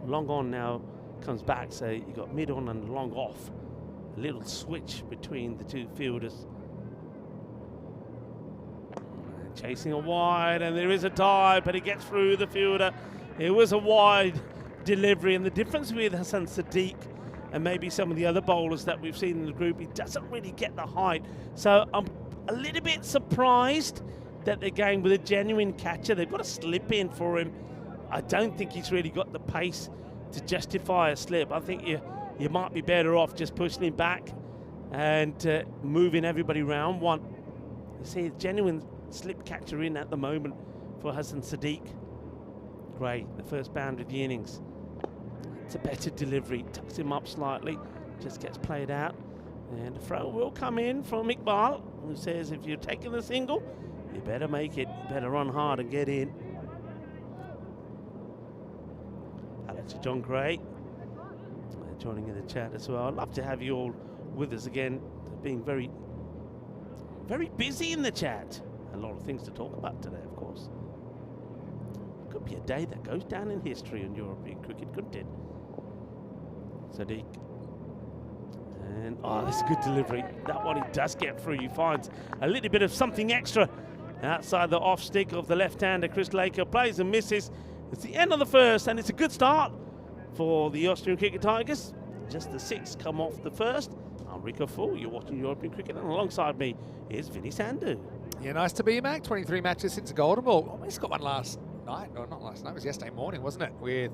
S11: long on now, comes back. So you got mid on and long off. A little switch between the two fielders. And chasing a wide, and there is a dive, but he gets through the fielder. It was a wide delivery, and the difference with Hassan Sadiq and maybe some of the other bowlers that we've seen in the group. He doesn't really get the height. So I'm a little bit surprised that they're going with a genuine catcher. They've got a slip in for him. I don't think he's really got the pace to justify a slip. I think you might be better off just pushing him back and moving everybody round. You see a genuine slip catcher in at the moment for Hassan Sadiq. Great, the first boundary of the innings. It's a better delivery, tucks him up slightly, just gets played out. And a throw will come in from Iqbal, who says if you're taking the single, you better make it, you better run hard and get in. Hello to John Gray, joining in the chat as well. I'd love to have you all with us again, being very, very busy in the chat. A lot of things to talk about today, of course. Could be a day that goes down in history in European cricket, couldn't it? Sadiq. And, oh, that's a good delivery. That one he does get through. He finds a little bit of something extra outside the off stick of the left-hander. Chris Laker plays and misses. It's the end of the first, and it's a good start for the Austrian Cricket Tigers. Just the 6 come off the first. I'm Rico Full. You're watching European cricket, and alongside me is Vinny Sandhu.
S3: Yeah, nice to be here, Mac. 23 matches since a golden ball. Almost got one last night, or not last night, it was yesterday morning, wasn't it? With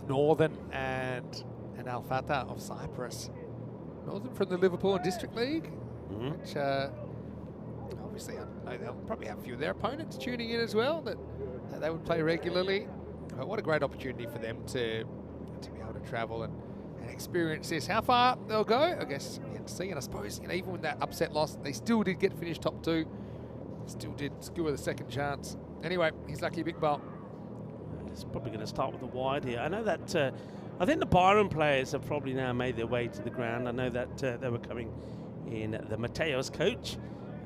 S3: Northern and Al Fatah of Cyprus. Northern from the Liverpool and District League, which obviously I know they'll probably have a few of their opponents tuning in as well that they would play regularly. But what a great opportunity for them to be able to travel and experience this. How far they'll go, I guess we have to see. And I suppose, you know, even with that upset loss, they still did get finished top 2. Still did skewer the second chance. Anyway, he's lucky big ball.
S11: It's probably going to start with the wide here. I know that I think the Byron players have probably now made their way to the ground. I know that they were coming in. The Mateos coach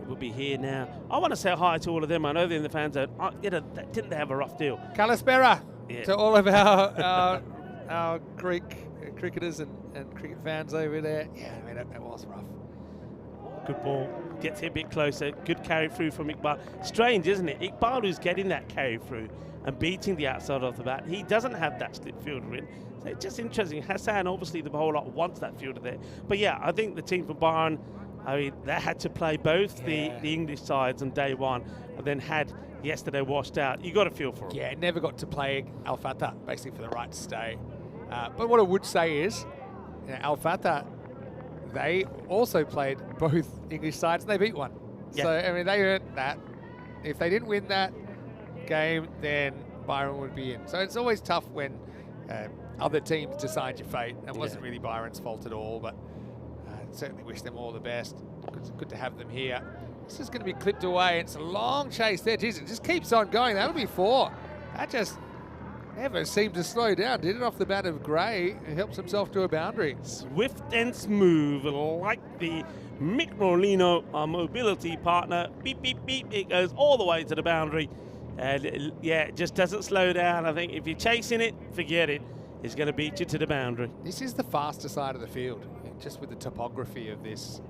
S11: will be here now. I want to say hi to all of them. I know they're in the fan zone. Didn't they have a rough deal?
S3: Kalispera to all of our Greek cricketers and cricket fans over there. Yeah, I mean, it was rough.
S11: Good ball. Gets here a bit closer. Good carry through from Iqbal. Strange, isn't it? Iqbal who's getting that carry through and beating the outside of the bat. He doesn't have that slip fielder in. So it's just interesting. Hassan, obviously, the whole lot wants that fielder there. But yeah, I think the team from Bayern, I mean, they had to play both the English sides on day one and then had yesterday washed out. You got a feel for it.
S3: Yeah, never got to play Al Fatah, basically for the right to stay. But what I would say is, you know, Al Fatah, they also played both English sides and they beat one. Yeah. So, I mean, they earned that. If they didn't win that game, then Byron would be in. So it's always tough when other teams decide your fate. It wasn't really Byron's fault at all, but I certainly wish them all the best. It's good to have them here. This is going to be clipped away. It's a long chase there. Jeez, it just keeps on going. That'll be 4. That just never seemed to slow down. Did it off the bat of Gray. He helps himself to a boundary.
S11: Swift and smooth, like the Microlino mobility partner. Beep, beep, beep. It goes all the way to the boundary. And yeah, it just doesn't slow down. I think if you're chasing it, forget it. It's going to beat you to the boundary.
S3: This is the faster side of the field, just with the topography of this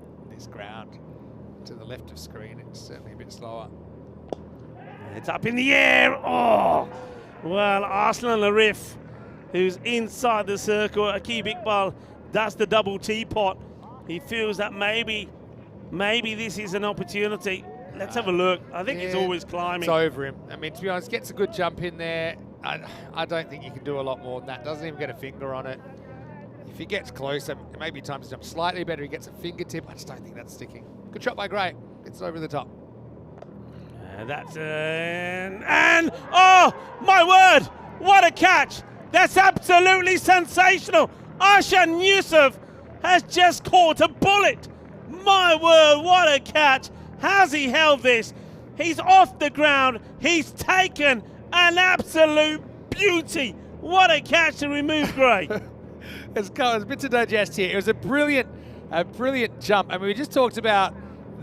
S3: ground. To the left of screen, it's certainly a bit slower.
S11: It's up in the air. Oh, well, Arslan Larif, who's inside the circle. Aqib Iqbal does the double teapot. He feels that maybe this is an opportunity. Let's have a look. I think he's always climbing.
S3: It's over him. I mean, to be honest, gets a good jump in there. I don't think you can do a lot more than that. Doesn't even get a finger on it. If he gets closer, maybe time to jump slightly better. He gets a fingertip. I just don't think that's sticking. Good shot by Gray. Gets over the top.
S11: That's and oh my word! What a catch! That's absolutely sensational. Arshan Yusuf has just caught a bullet. My word! What a catch! How's he held this? He's off the ground. He's taken an absolute beauty. What a catch to remove Gray.
S3: There's a bit to digest here. It was a brilliant jump. I mean, we just talked about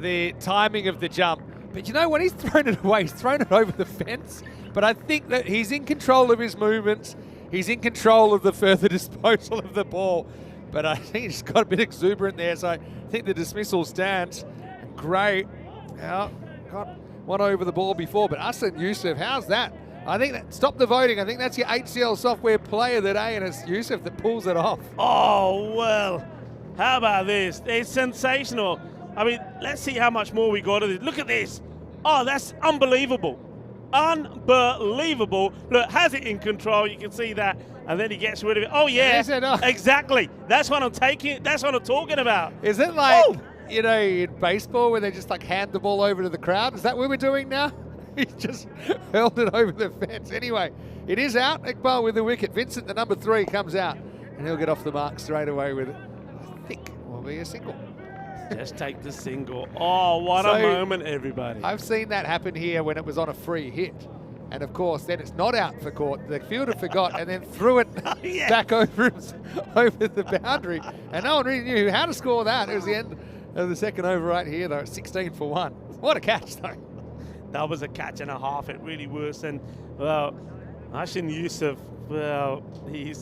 S3: the timing of the jump. But you know, when he's thrown it away, he's thrown it over the fence. But I think that he's in control of his movements. He's in control of the further disposal of the ball. But I think he's got a bit exuberant there. So I think the dismissal stands. And Gray got one over the ball before. But Arslan Yusuf, how's that? I think that, stop the voting. I think that's your HCL software player of the day, and it's Yusuf that pulls it off.
S11: Oh, well, how about this? It's sensational. I mean, let's see how much more we got of this. Look at this. Oh, that's unbelievable. Unbelievable. Look, has it in control. You can see that. And then he gets rid of it. Oh, yeah. Exactly. That's what I'm taking. That's what I'm talking about.
S3: Is it like, you know, in baseball where they just like hand the ball over to the crowd? Is that what we're doing now? He just hurled it over the fence. Anyway, it is out. Iqbal with the wicket. Vincent, the number 3, comes out. And he'll get off the mark straight away with it. I think will be a single.
S11: Just take the single. Oh, what a moment, everybody.
S3: I've seen that happen here when it was on a free hit. And, of course, then it's not out for caught. The fielder forgot and then threw it back over the boundary. And no one really knew how to score that. It was the end of the second over right here, though. 16 for 1. What a catch, though.
S11: That was a catch and a half. It really was. And, well, Ashin Yusuf, well, he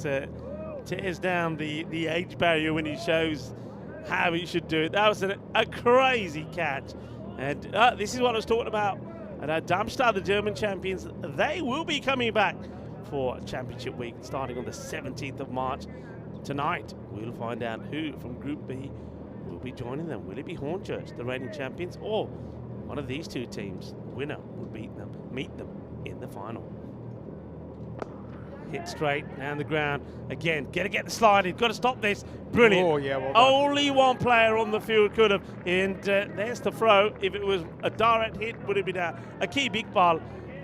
S11: tears down the age barrier when he shows how he should do it. That was a crazy catch. And this is what I was talking about. And Darmstadt, the German champions, they will be coming back for Championship Week starting on the 17th of March. Tonight, we'll find out who from Group B will be joining them. Will it be Hornchurch, the reigning champions, or one of these two teams? The winner will meet them in the final. Hit straight down the ground. Again, got to get the slide in. Got to stop this. Brilliant.
S3: Oh, yeah, well done.
S11: Only one player on the field could have. And there's the throw. If it was a direct hit, would have been out. Aqib Iqbal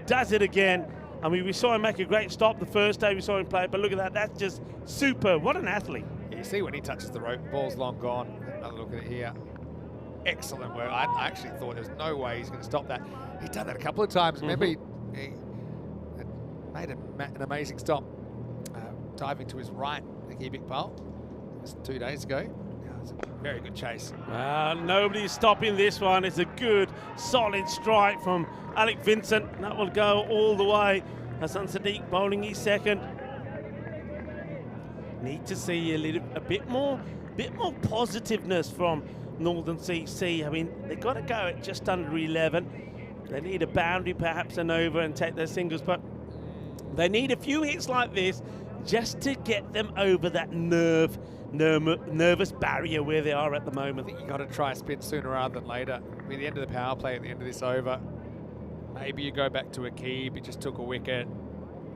S11: does it again. I mean, we saw him make a great stop the first day we saw him play, but look at that. That's just super. What an athlete.
S3: You see when he touches the rope, ball's long gone. Another look at it here. Excellent work. I actually thought there was no way he's going to stop that. He's done that a couple of times. Remember, he made an amazing stop, diving to his right, Aqib Iqbal. It was 2 days ago. It's a very good chase.
S11: Nobody's stopping this one. It's a good, solid strike from Alec Vincent. That will go all the way. Hassan Sadiq bowling his second. Need to see a bit more positiveness from Northern CC. I mean, they've got to go at just under 11. They need a boundary, perhaps an over, and take their singles, but they need a few hits like this just to get them over that nervous barrier where they are at the moment.
S3: I think you've got to try spin sooner rather than later. I mean, the end of the power play at the end of this over, maybe you go back to Aqib. He just took a wicket.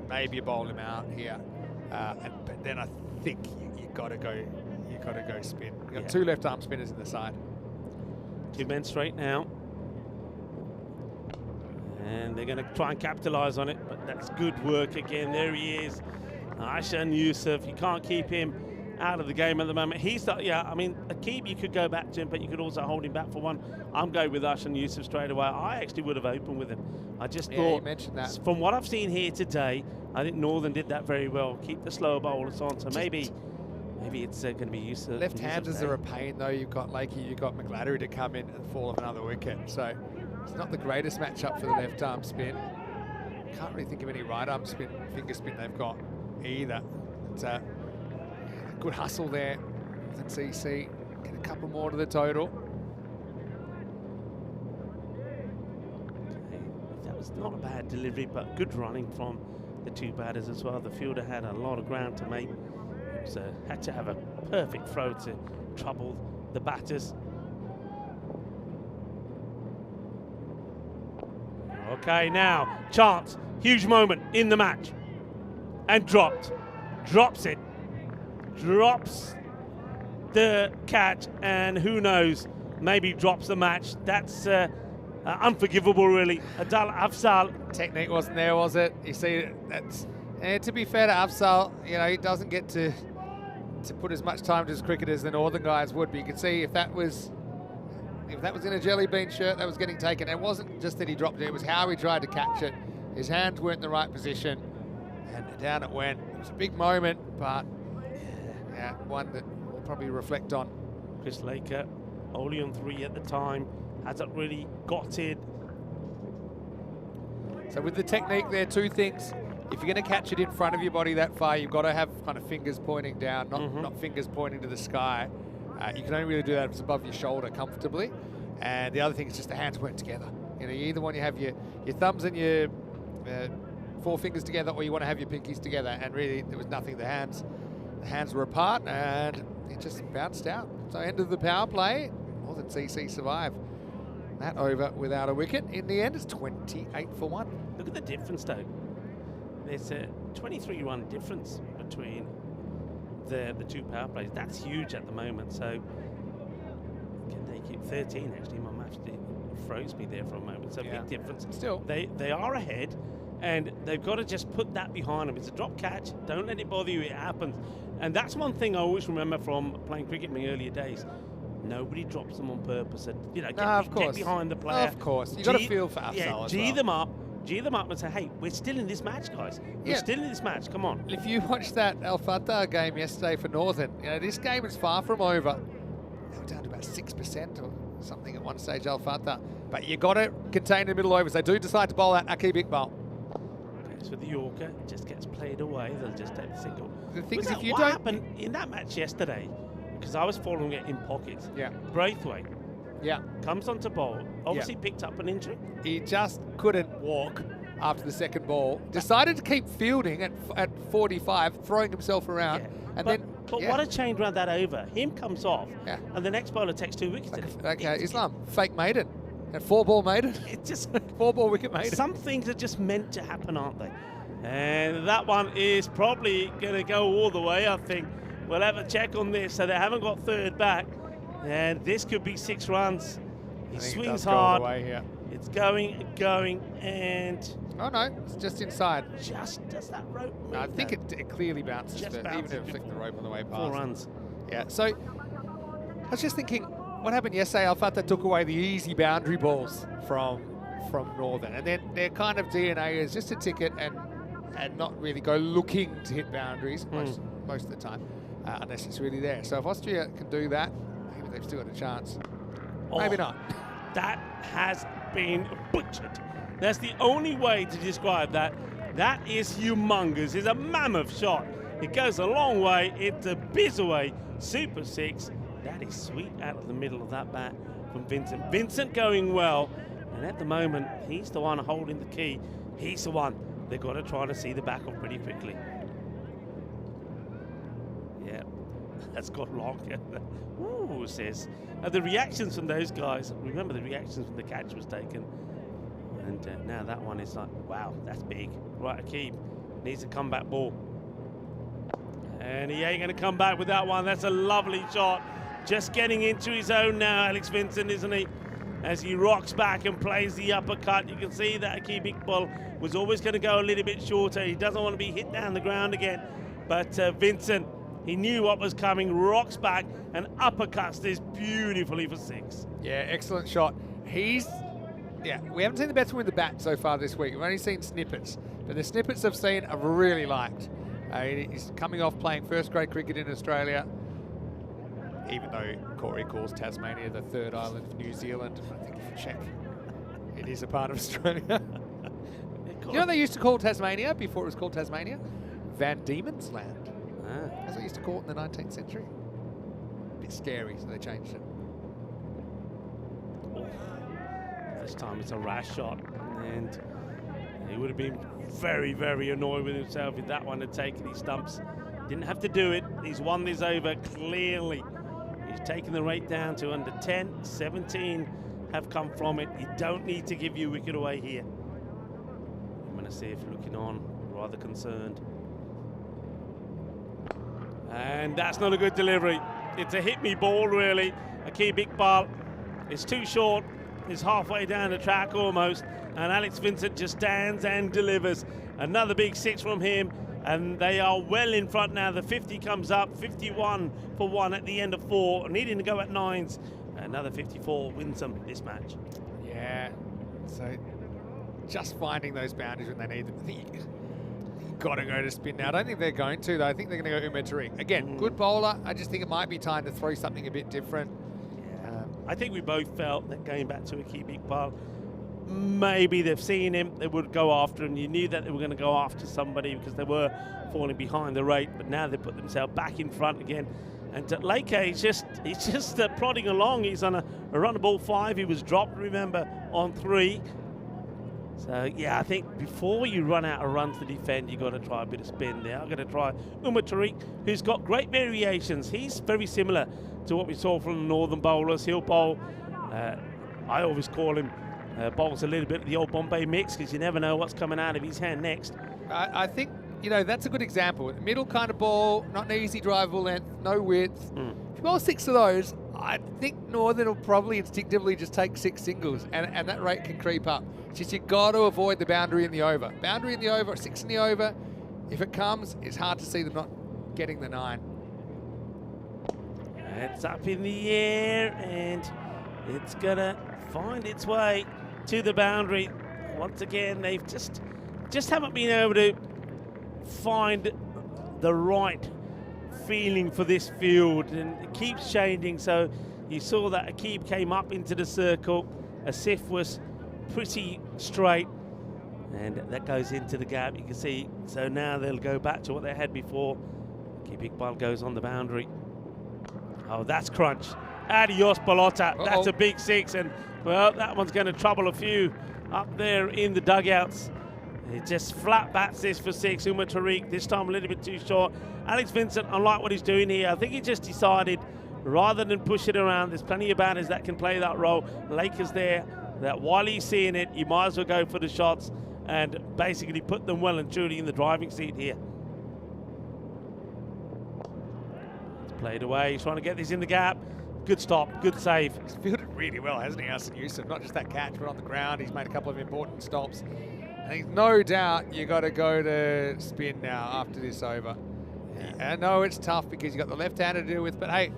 S3: Maybe you bowl him out here, but then I think you got to go. You got to go spin. You've got 2 left-arm spinners in the side.
S11: 2 men straight now. And they're going to try and capitalise on it, but that's good work again. There he is, Ashan Yusuf. You can't keep him out of the game at the moment. I mean, Aqib, you could go back to him, but you could also hold him back for one. I'm going with Ashan Yusuf straight away. I actually would have opened with him. I just thought,
S3: you mentioned that.
S11: From what I've seen here today, I think Northern did that very well. Keep the slower bowlers on, so maybe it's going to be Yusuf.
S3: Left-handers are a pain, though. You've got Lakey, you've got McGladdery to come in and fall off another wicket. So it's not the greatest matchup for the left-arm spin. Can't really think of any right-arm spin, finger spin they've got either. It's a good hustle there with CC. Get a couple more to the total.
S11: That was not a bad delivery, but good running from the 2 batters as well. The fielder had a lot of ground to make. Had to have a perfect throw to trouble the batters. Okay, now, chance, huge moment in the match. And drops it. Drops the catch, and who knows, maybe drops the match. That's unforgivable, really. Adal Afzal.
S3: Technique wasn't there, was it? You see, and to be fair to Afzal, you know, he doesn't get to put as much time to his cricket as the Northern guys would, but you can see if that was in a jelly bean shirt, that was getting taken. It wasn't just that he dropped it, it was how he tried to catch it. His hands weren't in the right position, and down it went. It was a big moment, but yeah, one that we'll probably reflect on.
S11: Chris Laker, only on 3 at the time, hasn't really got it.
S3: So with the technique there, 2 things. If you're going to catch it in front of your body that far, you've got to have kind of fingers pointing down, not fingers pointing to the sky. You can only really do that if it's above your shoulder comfortably. And the other thing is just the hands work together. You know, you either want to have your thumbs and your 4 fingers together or you want to have your pinkies together. And really, there was nothing. The hands were apart, and it just bounced out. So end of the power play. Northern CC survive that over without a wicket. In the end, it's 28 for 1.
S11: Look at the difference, though. There's a 23-run difference between the 2 power plays. That's huge at the moment. So can they keep 13? Actually, my maths froze me there for a moment. So big difference.
S3: Still,
S11: they are ahead, and they've got to just put that behind them. It's a drop catch. Don't let it bother you. It happens. And that's one thing I always remember from playing cricket in my earlier days. Nobody drops them on purpose. And, you know, get behind the player.
S3: Of course. You've got to feel for Afzal as
S11: G
S3: well.
S11: them up and say, hey, we're still in this match, guys. We're still in this match. Come on.
S3: If you watched that Al Fatah game yesterday for Northern, you know, this game is far from over. They were down to about 6% or something at one stage, Al Fatah. But you got to contain the middle overs. They do decide to bowl that Akib Iqbal.
S11: Goes for the Yorker. It just gets played away. They'll just take the single.
S3: The thing is, if you
S11: what
S3: don't...
S11: happened in that match yesterday, because I was following it in pockets.
S3: Yeah.
S11: Braithwaite.
S3: Yeah.
S11: Comes on to bowl. Obviously picked up an injury.
S3: He just couldn't walk after the second ball. Decided to keep fielding at 45, throwing himself around.
S11: Yeah.
S3: But
S11: what a change around that over. Him comes off, and the next bowler takes 2 wickets.
S3: Okay, Islam, fake maiden. A 4-ball maiden.
S11: It's just
S3: 4-ball wicket maiden.
S11: Some things are just meant to happen, aren't they? And that one is probably going to go all the way, I think. We'll have a check on this. So they haven't got third back. And this could be 6 runs. He swings hard. It's going, and...
S3: Oh, no, it's just inside.
S11: Just does that rope move?
S3: No, I think it clearly bounces. Even if it flicked the rope on the way past.
S11: 4 runs.
S3: Yeah, so I was just thinking, what happened yesterday? Al Fatah took away the easy boundary balls from Northern. And then their kind of DNA is just to tick it and not really go looking to hit boundaries most of the time, unless it's really there. So if Austria can do that, maybe they've still got a chance. Maybe not.
S11: That has been butchered. That's the only way to describe that. That is humongous. It's a mammoth shot. It goes a long way. It's a biz away. Super 6. That is sweet out of the middle of that bat from Vincent. Vincent going well. And at the moment, he's the one holding the key. He's the one they've got to try to see the back of pretty quickly. Yeah, that's got long. Ooh, says. The reactions from those guys, remember the reactions when the catch was taken. And now that one is like, wow, that's big. Right, Akib needs a comeback ball. And he ain't going to come back with that one. That's a lovely shot. Just getting into his own now, Alex Vincent, isn't he? As he rocks back and plays the uppercut. You can see that Akib Iqbal was always going to go a little bit shorter. He doesn't want to be hit down the ground again. But Vincent, he knew what was coming, rocks back and uppercuts this beautifully for 6.
S3: Yeah, excellent shot. We haven't seen the batsman with the bat so far this week. We've only seen snippets. But the snippets I've seen I've really liked. He's coming off playing first-grade cricket in Australia, even though Corey calls Tasmania the third island of New Zealand. I think if you check, it is a part of Australia. You know what they used to call Tasmania before it was called Tasmania? Van Diemen's Land. That's what they used to call it in the 19th century. A bit scary, so they changed it.
S11: This time it's a rash shot, and he would have been very, very annoyed with himself if that one had taken his stumps. Didn't have to do it. He's won this over clearly. He's taken the rate down to under 10. 17 have come from it. You don't need to give your wicket away here. I'm going to see if looking on, rather concerned. And that's not a good delivery. It's a hit me ball, really. Akib Iqbal is too short. He's halfway down the track almost. And Alex Vincent just stands and delivers. Another big 6 from him. And they are well in front now. The 50 comes up. 51 for 1 at the end of 4. Needing to go at 9s. Another 54 wins them this match.
S3: Yeah. So just finding those boundaries when they need them. I think you've got to go to spin now. I don't think they're going to, though. I think they're going to go Umar Tariq. Again, good bowler. I just think it might be time to throw something a bit different.
S11: I think we both felt that going back to Akib Iqbal, maybe they've seen him, they would go after him. You knew that they were going to go after somebody because they were falling behind the rate, but now they put themselves back in front again. And Leke, he's just plodding along. He's on a run of ball 5. He was dropped, remember, on 3. So, yeah, I think before you run out of runs to defend, you've got to try a bit of spin there. I'm going to try Umar Tariq, who's got great variations. He's very similar to what we saw from the Northern bowlers. He'll bowl, I always call him, bowls a little bit of the old Bombay mix, because you never know what's coming out of his hand next.
S3: I think, you know, that's a good example. Middle kind of ball, not an easy drivable length, no width. If you bowl 6 of those, I think Northern will probably instinctively just take 6 singles, and that rate can creep up. It's just you've got to avoid the boundary in the over. Boundary in the over, 6 in the over. If it comes, it's hard to see them not getting the 9.
S11: It's up in the air, and it's going to find its way to the boundary. Once again, they've just haven't been able to find the right feeling for this field, and it keeps changing. So you saw that Aqib came up into the circle. Asif was pretty straight, and that goes into the gap, you can see. So now they'll go back to what they had before. Aqib Iqbal goes on the boundary. Oh, that's crunch. Adios, Balota. That's a big 6, and well, that one's going to trouble a few up there in the dugouts. He just flat bats this for 6. Umar Tariq, this time a little bit too short. Alex Vincent, I like what he's doing here. I think he just decided, rather than push it around, there's plenty of batters that can play that role. Lakers there, that while he's seeing it, you might as well go for the shots and basically put them well and truly in the driving seat here. It's played away. He's trying to get this in the gap. Good stop, good save.
S3: He's fielded really well, hasn't he, Hassan Yusuf? Not just that catch, but on the ground. He's made a couple of important stops. I think no doubt you got to go to spin now after this over. Yeah. I know it's tough because you got the left-hander to deal with, but hey,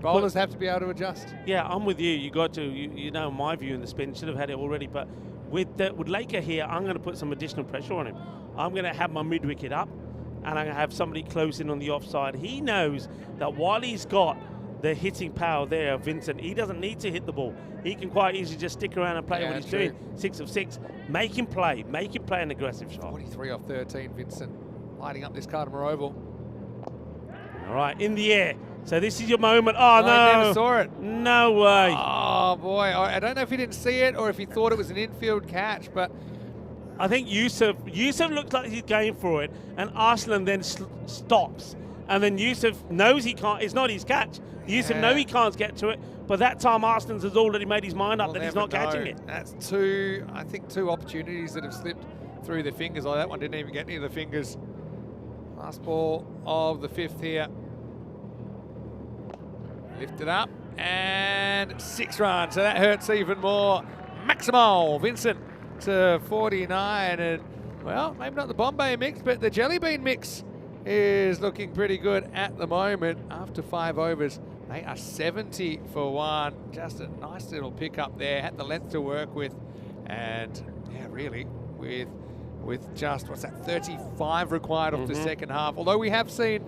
S3: bowlers have to be able to adjust.
S11: Yeah, I'm with you. You got to. You know my view in the spin. Should have had it already, but with Laker here, I'm going to put some additional pressure on him. I'm going to have my mid-wicket up, and I'm going to have somebody close in on the offside. He knows that while he's got the hitting power there, Vincent, he doesn't need to hit the ball. He can quite easily just stick around and play what he's doing. 6 of 6. Make him play an aggressive shot.
S3: 43 off 13, Vincent, lighting up this Carter Oval.
S11: All right, in the air. So this is your moment. Oh, no.
S3: I never saw it.
S11: No way.
S3: Oh, boy. I don't know if he didn't see it or if he thought it was an infield catch, but
S11: I think Yusuf looks like he's going for it, and Arslan then stops. And then Yusuf knows he can't. It's not his catch. Yusuf knows he can't get to it, but that time Arslan's has already made his mind up that he's not catching it.
S3: That's two opportunities that have slipped through the fingers. Oh, that one didn't even get near the fingers. Last ball of the 5th here. Lifted up, and 6 runs. So that hurts even more. Maximal Vincent to 49, and well, maybe not the Bombay mix, but the Jelly Bean mix is looking pretty good at the moment. After 5 overs, they are 70 for 1. Just a nice little pick up there. Had the length to work with, and yeah, really with just, what's that, 35 required off the second half. Although we have seen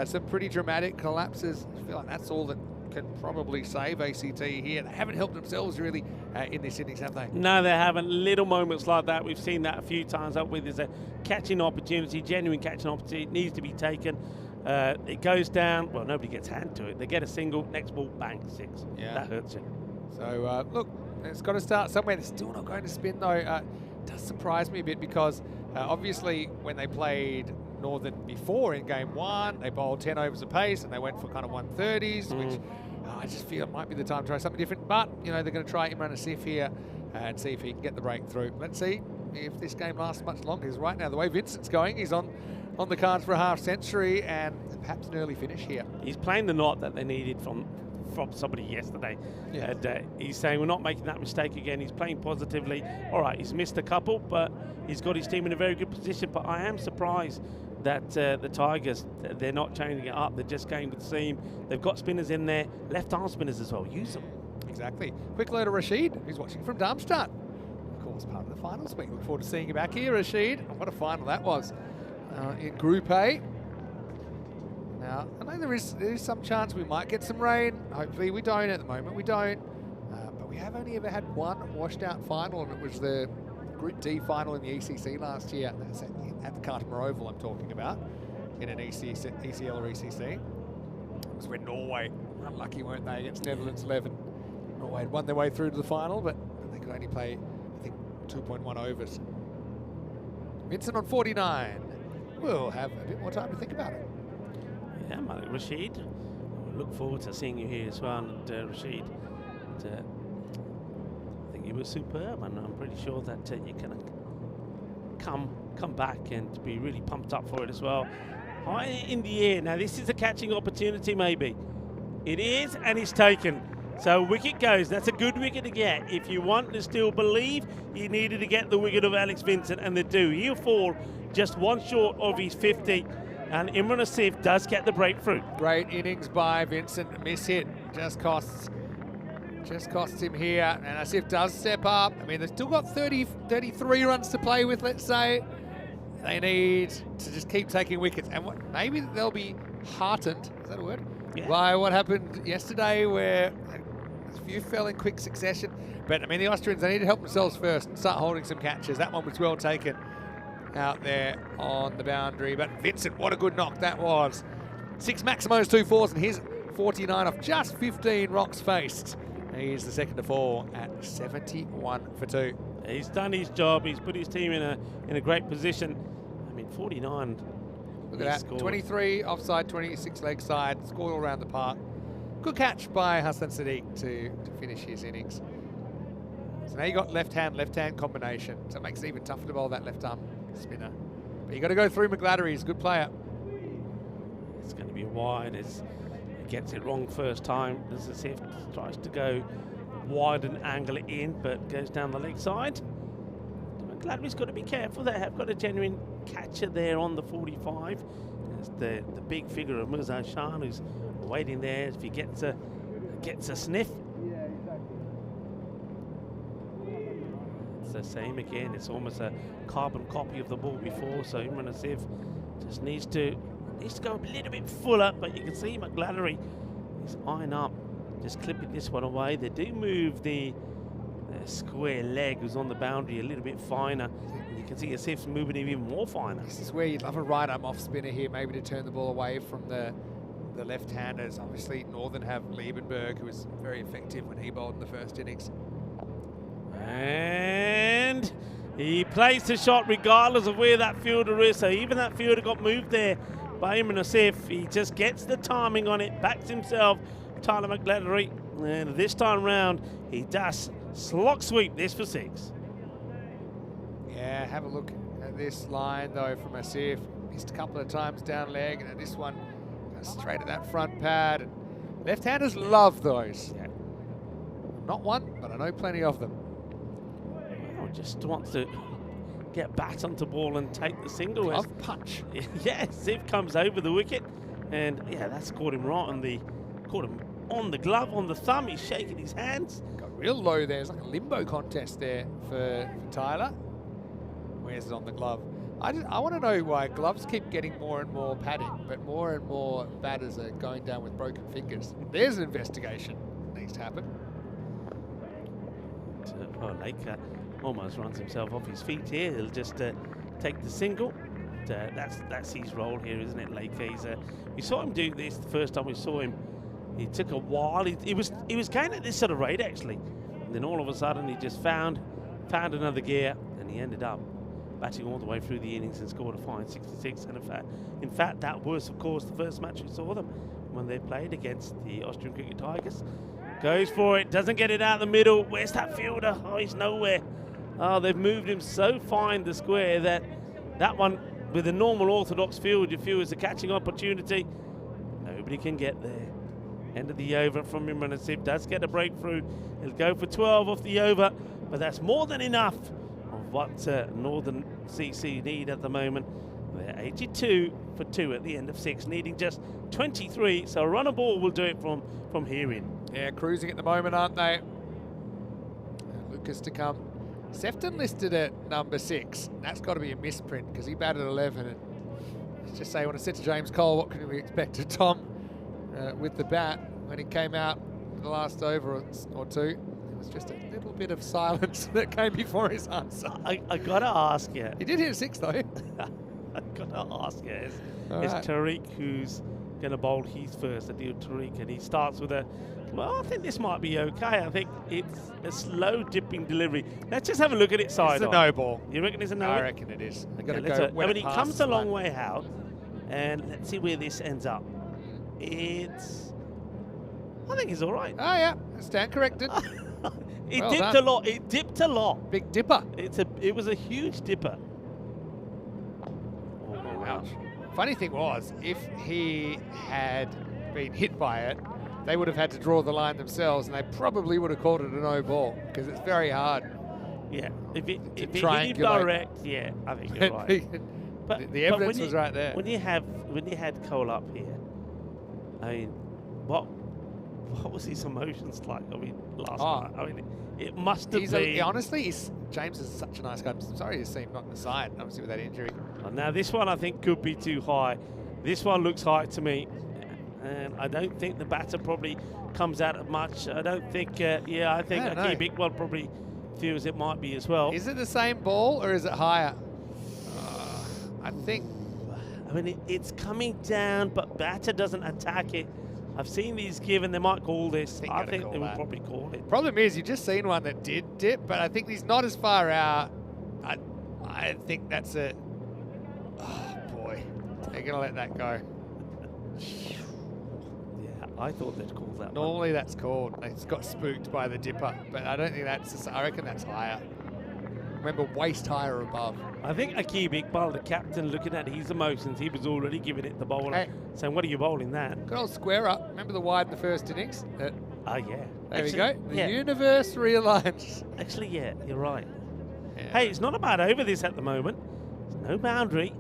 S3: some pretty dramatic collapses. I feel like that's all that can probably save ACT here. They haven't helped themselves really in this innings, have they?
S11: No, they haven't. Little moments like that. We've seen that a few times up with. There's a catching opportunity, genuine catching opportunity. It needs to be taken. It goes down. Well, nobody gets hand to it. They get a single. Next ball, bang, 6.
S3: Yeah.
S11: That hurts you.
S3: So, look, it's got to start somewhere. They're still not going to spin, though. Does surprise me a bit because obviously when they played Northern before in game 1, they bowled 10 overs apace and they went for kind of 130s, which I just feel it might be the time to try something different. But, you know, they're going to try Imran Asif here and see if he can get the breakthrough. Let's see if this game lasts much longer, because right now, the way Vincent's going, he's on the cards for a half century and perhaps an early finish here.
S11: He's playing the knot that they needed from somebody yesterday.
S3: Yeah.
S11: And he's saying we're not making that mistake again. He's playing positively. All right, he's missed a couple, but he's got his team in a very good position. But I am surprised that the Tigers, they're not changing it up. They're just going with seam. They've got spinners in there, left arm spinners as well. Use them.
S3: Exactly. Quick load of Rashid, who's watching from Darmstadt. Of course, part of the finals week. Look forward to seeing you back here, Rashid. What a final that was in Group A. Now, I know there is some chance we might get some rain. Hopefully we don't at the moment. We don't. But we have only ever had one washed out final, and it was the Group D final in the ECC last year. That's at the Carter Oval I'm talking about, in an ECL or ECC. It was when Norway, unlucky weren't they, against Netherlands 11. Norway had won their way through to the final, but they could only play, I think, 2.1 overs. Vincent on 49. We'll have a bit more time to think about it.
S11: Yeah, Malik Rashid. I look forward to seeing you here as well, and Rashid. I think you were superb, and I'm pretty sure that you can come back and be really pumped up for it as well. High in the air. Now this is a catching opportunity, maybe. It is, and it's taken. So wicket goes. That's a good wicket to get. If you want to still believe, you needed to get the wicket of Alex Vincent, and they do. He'll fall just one short of his 50, and Imran Asif does get the breakthrough.
S3: Great innings by Vincent. A miss hit just costs him here, and Asif does step up. I mean, they've still got 33 runs to play with, let's say. They need to just keep taking wickets, and maybe they'll be heartened, is that a word?
S11: Yeah.
S3: By what happened yesterday, where a few fell in quick succession. But I mean, the Austrians, they need to help themselves first and start holding some catches. That one was well taken out there on the boundary. But Vincent, what a good knock that was. 6 Maximos, 2 fours, and he's 49 off just 15 rocks faced. He's the second to fall at 71 for 2.
S11: He's done his job. He's put his team in a great position. I mean, 49.
S3: Look at that.
S11: Scored.
S3: 23 offside, 26 leg side. Scored all around the park. Good catch by Hassan Sadiq to finish his innings. So now you got left-hand combination. So it makes it even tougher to bowl that left arm spinner. But you got to go through McGladdery. He's a good player.
S11: It's going to be wide as he gets it wrong first time. As Asif tries to go wide and angle it in, but goes down the leg side. McGladdery's got to be careful. They have got a genuine catcher there on the 45. There's the big figure of Mirza Shan, who's waiting there if he gets a sniff. It's the same again. It's almost a carbon copy of the ball before. So Imran Asif just needs to go a little bit fuller. But you can see McGladdery is eyeing up, just clipping this one away. They do move the square leg who's on the boundary a little bit finer. And you can see Asif's moving him even more finer.
S3: This is where you'd love a right arm off spinner here, maybe to turn the ball away from the left-handers. Obviously, Northern have Liebenberg, who was very effective when he bowled in the first innings.
S11: And he plays the shot regardless of where that fielder is. So even that fielder got moved there by Imran Asif. He just gets the timing on it, backs himself, Tyler McGladdery. And this time round, he does slog sweep this for 6.
S3: Yeah, have a look at this line, though, from Asif. Missed a couple of times down leg, and this one straight at that front pad. And left-handers love those. Yeah. Not one, but I know plenty of them.
S11: Well, just wants to get back onto ball and take the single.
S3: Glove punch.
S11: Yeah, Ziv comes over the wicket, and yeah, that's caught him right on the glove, on the thumb. He's shaking his hands.
S3: Got real low there. It's like a limbo contest there for Tyler. Where's it on the glove? I want to know why gloves keep getting more and more padding, but more and more batters are going down with broken fingers. There's an investigation that needs to happen.
S11: Laker almost runs himself off his feet here. He'll just take the single. That's his role here, isn't it, Laker? We saw him do this the first time we saw him. He took a while. He was going at this sort of rate, actually. And then all of a sudden, he just found another gear, and he ended up batting all the way through the innings and scored a fine 66. And in fact, that was, of course, the first match we saw them when they played against the Austrian Cricket Tigers. Goes for it, doesn't get it out the middle. Where's that fielder? Oh, he's nowhere. Oh, they've moved him so fine the square that one, with a normal orthodox field, you feel is a catching opportunity. Nobody can get there. End of the over from Imran Asif. Does get a breakthrough. He'll go for 12 off the over, but that's more than enough of what Northern CC need at the moment. They're 82 for 2 at the end of 6, needing just 23. So a run a ball will do it from here in.
S3: Yeah, cruising at the moment, aren't they? Lucas to come. Sefton listed at number 6. That's got to be a misprint because he batted 11. And let's just say, when I said to James Cole, what can we expect of Tom with the bat when he came out in the last over or two? It was just a little bit of silence that came before his answer.
S11: I got to ask you.
S3: He did hit a 6 though.
S11: I got to ask you. It's Tariq who's going to bowl his first, Adil Tariq, and he starts with a Well, I think this might be okay. I think it's a slow dipping delivery. Let's just have a look at it side
S3: It's a
S11: on.
S3: no ball.
S11: You reckon it's a no?
S3: I reckon it is. They've got to
S11: Okay,
S3: go.
S11: let's
S3: when
S11: I mean,
S3: it
S11: it comes
S3: passes
S11: a long
S3: line.
S11: way out, and let's see where this ends up. It's, I think it's all right.
S3: Oh yeah, stand corrected.
S11: It
S3: Well
S11: dipped
S3: done.
S11: a lot. It dipped a lot.
S3: Big dipper.
S11: It was a huge dipper.
S3: Oh, ouch. Funny thing was, if he had been hit by it, they would have had to draw the line themselves, and they probably would have called it a no ball because it's very hard.
S11: Yeah, if it hit him
S3: triangulate.
S11: direct, yeah, I think you're right. But
S3: the evidence
S11: when
S3: was right there.
S11: When you had Cole up here, I mean, what was his emotions like? I mean, last night. I mean, it must have been.
S3: Honestly, James is such a nice guy. I'm sorry to see him knocked aside, obviously with that injury.
S11: Now this one I think could be too high. This one looks high to me, and I don't think the batter probably comes out of much. I don't think. I think a big one probably feels it might be as well.
S3: Is it the same ball or is it higher? I think.
S11: I mean, it's coming down, but batter doesn't attack it. I've seen these given. They might call this. I think they will probably call it.
S3: Problem is, you've just seen one that did dip, but I think he's not as far out. I think that's a. Oh boy, they're gonna let that go.
S11: Yeah, I thought they'd call that.
S3: Normally that's called. It's got spooked by the dipper, but I don't think that's. I reckon that's higher. Remember, waist high or above.
S11: I think Akib Iqbal, the captain, looking at his emotions, he was already giving it the bowler,
S3: Hey.
S11: saying, "What are you bowling that?"
S3: Good old square up. Remember the wide in the first innings?
S11: Yeah.
S3: There we go. The
S11: yeah.
S3: universe realigns.
S11: Actually, yeah, you're right.
S3: Yeah.
S11: Hey, it's not a bad over this at the moment. There's no boundary.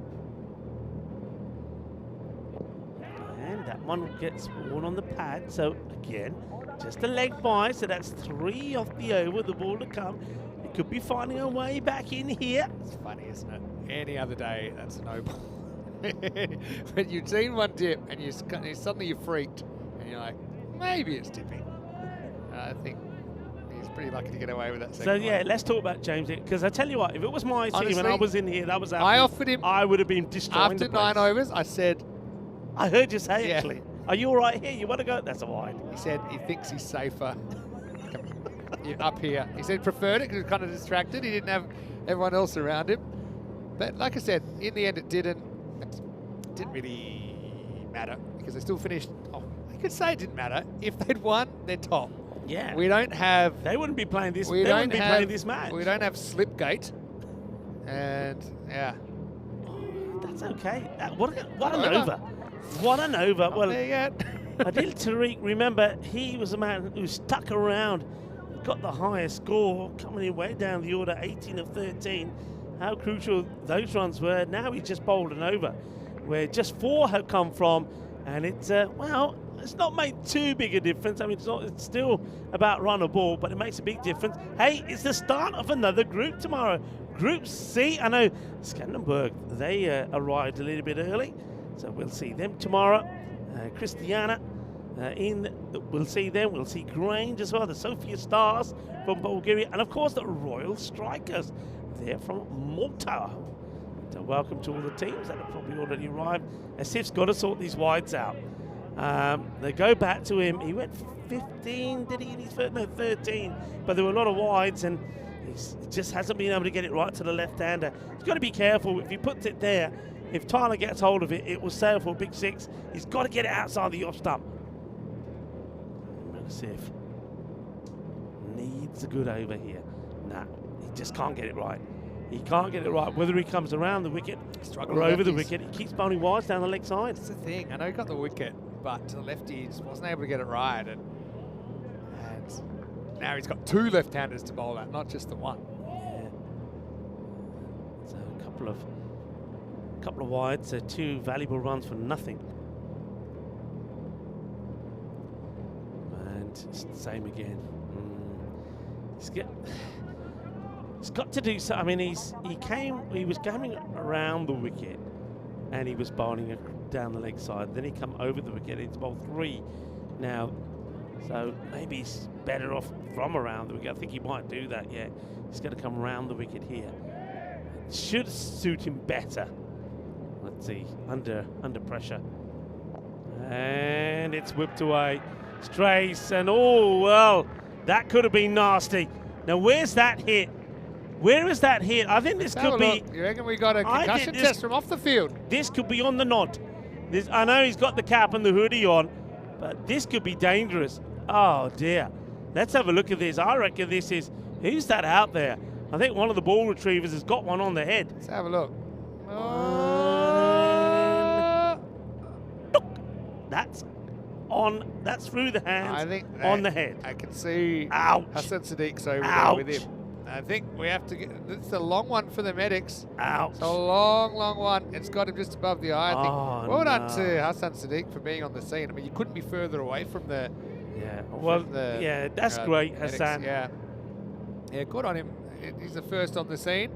S11: And that one gets worn on the pad. So, again, just a leg by. So that's 3 off the over. The ball to come. It could be finding a way back in here.
S3: It's funny, isn't it? Any other day, that's a no ball. When you've seen one dip and suddenly you're freaked and you're like, maybe it's dipping. I think he's pretty lucky to get away with that second
S11: So, yeah,
S3: one.
S11: let's talk about James. Because I tell you what, if it was my team and
S3: Honestly,
S11: I was in here, that was happening,
S3: I offered him.
S11: I would have been destroying
S3: After
S11: the place.
S3: 9 overs, I said,
S11: I heard you say,
S3: Yeah.
S11: actually. Are you all right here? You want to go? That's a wide.
S3: he said he thinks he's safer up here. He said preferred it because he was kind of distracted. He didn't have everyone else around him. But like I said, in the end, it didn't really matter because they still finished. Oh, you could say it didn't matter. If they'd won, they're top.
S11: Yeah.
S3: We don't have.
S11: They wouldn't be playing this.
S3: We
S11: They
S3: don't
S11: wouldn't be
S3: have.
S11: playing this match.
S3: We don't have Slipgate. And yeah.
S11: That's okay. What an
S3: Over.
S11: over. What an over.
S3: Not
S11: Well,
S3: there yet.
S11: Adil Tariq, remember, he was a man who stuck around, got the highest score, coming in way down the order, 18 of 13. How crucial those runs were. Now he's just bowled an over, where just 4 have come from, and it's, it's not made too big a difference. I mean, it's still about run a ball, but it makes a big difference. Hey, it's the start of another group tomorrow. Group C, I know Skanderberg, they arrived a little bit early, so we'll see them tomorrow. Christiana we'll see them. We'll see Grange as well, the Sofia Stars from Bulgaria, and of course the Royal Strikers. They're from Malta. So welcome to all the teams that have probably already arrived. Asif's got to sort these wides out. They go back to him. He went 15, did he? In his first, no, 13. But there were a lot of wides, and he just hasn't been able to get it right to the left-hander. He's got to be careful. If he puts it there, if Tyler gets hold of it, it will sail for a big 6. He's got to get it outside the off stump. Asif needs a good over here. Nah, he just can't get it right. He can't get it right. Whether he comes around the wicket or over the wicket, he keeps bowling wides down the leg side.
S3: That's the thing. I know he got the wicket, but to the lefty, he just wasn't able to get it right. And now he's got 2 left-handers to bowl at, not just the one.
S11: Yeah. So a couple of wides, 2 valuable runs for nothing. And it's the same again. He's got to do so. I mean, he was coming around the wicket, and he was bowling down the leg side. Then he come over the wicket. It's bowled 3 now. So maybe he's better off from around the wicket. I think he might do that. Yeah, he's going to come around the wicket here. It should suit him better. Let's see, under pressure, and it's whipped away. Strace, and oh, well, that could have been nasty. Now, where's that hit? Where is that hit? I think this could be...
S3: You reckon we got a concussion test from off the field?
S11: This could be on the nod. I know he's got the cap and the hoodie on, but this could be dangerous. Oh, dear. Let's have a look at this. I reckon this is... Who's that out there? I think one of the ball retrievers has got one on the head.
S3: Let's have a look.
S11: That's on. That's through the hands.
S3: I think
S11: on the head.
S3: I can see
S11: Ouch.
S3: Hassan Sadiq's over there with him. I think we have to get. It's a long one for the medics.
S11: Ouch.
S3: It's a long one. It's got him just above the eye. I think.
S11: Oh,
S3: Well done to Hassan Sadiq for being on the scene. I mean, you couldn't be further away from the.
S11: Yeah. Well, yeah, that's great, Hassan.
S3: Yeah. Yeah, good on him. He's the first on the scene.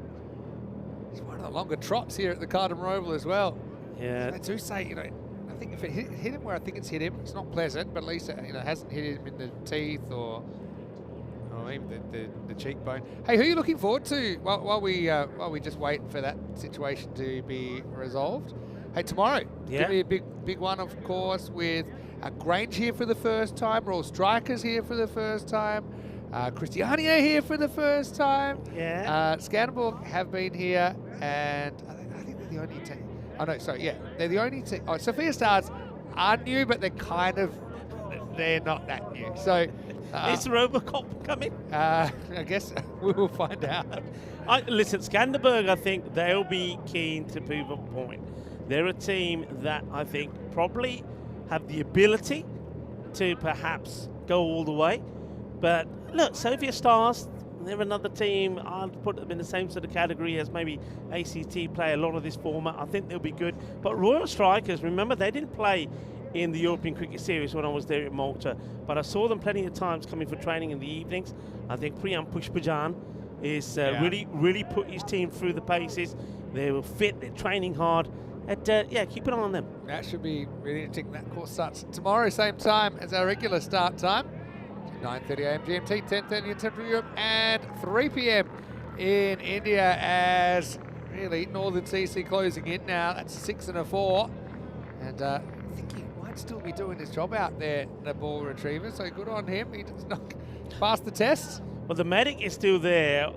S3: He's one of the longer trots here at the Cardamom Oval as well.
S11: Yeah.
S3: I do say, you know, I think if it hit him where I think it's hit him, it's not pleasant, but at least it, hasn't hit him in the teeth or even the cheekbone. Hey, who are you looking forward to while we just wait for that situation to be resolved? Hey, tomorrow,
S11: yeah,
S3: gonna be a big one, of course, with Grange here for the first time, Royal Strikers here for the first time, Christiania here for the first time.
S11: Yeah.
S3: Scandenborg have been here, and I think they're the only team. Oh no, sorry, yeah, they're the only team. Oh, Sophia Stars are new, but they're not that new. So
S11: is Robocop coming?
S3: I guess we will find out.
S11: Listen, Scandenborg, I think they'll be keen to prove a point. They're a team that I think probably have the ability to perhaps go all the way. But look, Sophia Stars, they're another team. I'd put them in the same sort of category as maybe ACT play a lot of this format. I think they'll be good. But Royal Strikers, remember, they didn't play in the European Cricket Series when I was there in Malta. But I saw them plenty of times coming for training in the evenings. I think Priyam Pushpajan is really put his team through the paces. They were fit, they're training hard. And yeah, keep an eye on them.
S3: That should be really interesting. That course starts tomorrow, same time as our regular start time. 9:30 a.m. GMT, 10:30 in Central Europe, and 3 p.m. in India as really Northern CC closing in now. That's 6 and a 4. And I think he might still be doing his job out there, the ball retriever, so good on him. He does not pass the test.
S11: Well, the medic is still there.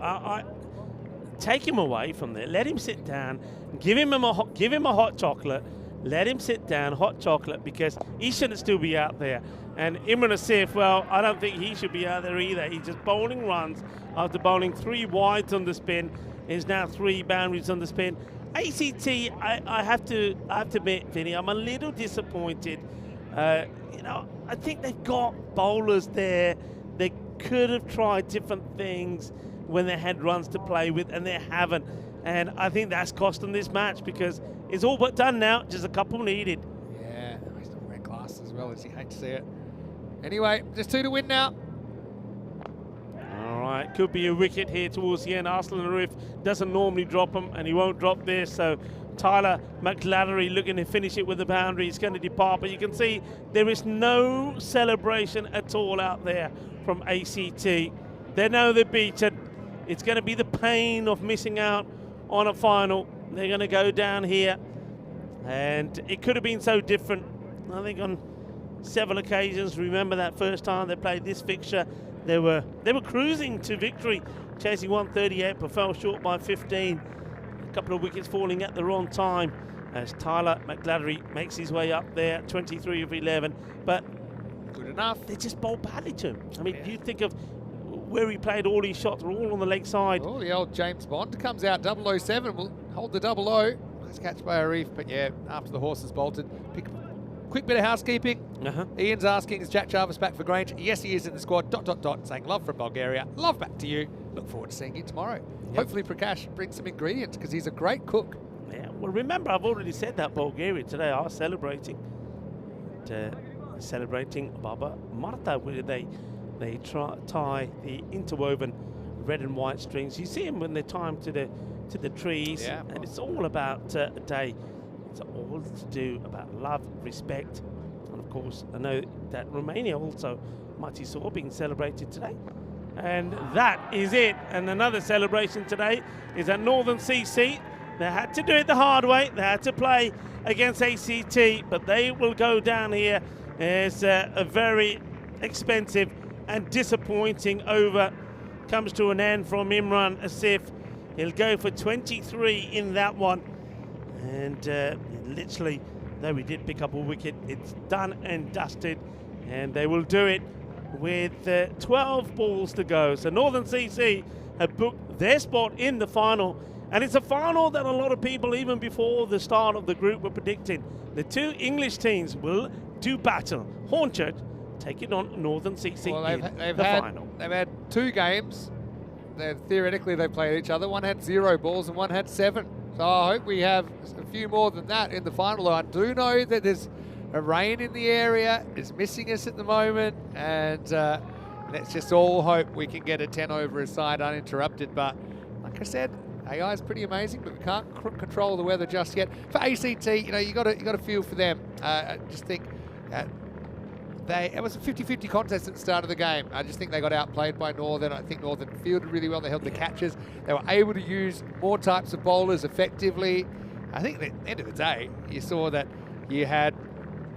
S11: Take him away from there. Let him sit down. Give him a hot chocolate. Let him sit down, hot chocolate, because he shouldn't still be out there. And Imran Asif, well, I don't think he should be out there either. He's just bowling runs after bowling 3 wides on the spin. Is now 3 boundaries on the spin. ACT, I have to admit, Vinny, I'm a little disappointed. I think they've got bowlers there. They could have tried different things when they had runs to play with, and they haven't. And I think that's cost them this match because it's all but done now, just a couple needed.
S3: Yeah, he's not wearing glasses as well as you hate to see it. Anyway, just 2 to win now.
S11: All right, could be a wicket here towards the end. Arslan Arif doesn't normally drop them, and he won't drop this. So Tyler McLattery looking to finish it with the boundary. He's going to depart, but you can see there is no celebration at all out there from ACT. They know they're beaten. It's going to be the pain of missing out on a final. They're going to go down here, and it could have been so different. I think on several occasions, remember that first time they played this fixture, they were cruising to victory, chasing 138, but fell short by 15. A couple of wickets falling at the wrong time as Tyler McLattery makes his way up there, 23 of 11. But
S3: good enough.
S11: They just bowled badly to him. I mean, you think of where he played, all his shots were all on the leg side.
S3: Oh, the old James Bond comes out, 007, will hold the 00. Nice catch by Arif, but yeah, after the horse has bolted. Quick bit of housekeeping. Ian's asking, is Jack Jarvis back for Grange? Yes, he is in the squad, ... saying love from Bulgaria. Love back to you. Look forward to seeing you tomorrow. Yep. Hopefully Prakash brings some ingredients because he's a great cook.
S11: Yeah, well, remember, I've already said that Bulgaria today are celebrating. Celebrating Baba Marta, where they tie the interwoven red and white strings. You see them when they tie them to the trees,
S3: yeah,
S11: and it's all about a day. It's all to do about love, respect, and of course, I know that Romania also Mati Saw being celebrated today, and that is it. And another celebration today is at Northern CC. They had to do it the hard way. They had to play against ACT, but they will go down here as a very expensive and disappointing over comes to an end from Imran Asif. He'll go for 23 in that one. And literally, though we did pick up a wicket, it's done and dusted. And they will do it with 12 balls to go. So Northern CC have booked their spot in the final. And it's a final that a lot of people, even before the start of the group, were predicting. The two English teams will do battle. Hornchurch taking on Northern CC in the final.
S3: They've had 2 games. Theoretically, they played each other. One had 0 balls and one had 7. So I hope we have a few more than that in the final. I do know that there's a rain in the area. It's missing us at the moment. And let's just all hope we can get a 10 over a side uninterrupted. But like I said, AI is pretty amazing, but we can't control the weather just yet. For ACT, you got to feel for them. I just think it was a 50-50 contest at the start of the game. I just think they got outplayed by Northern. I think Northern fielded really well. They held the catches. They were able to use more types of bowlers effectively. I think at the end of the day, you saw that you had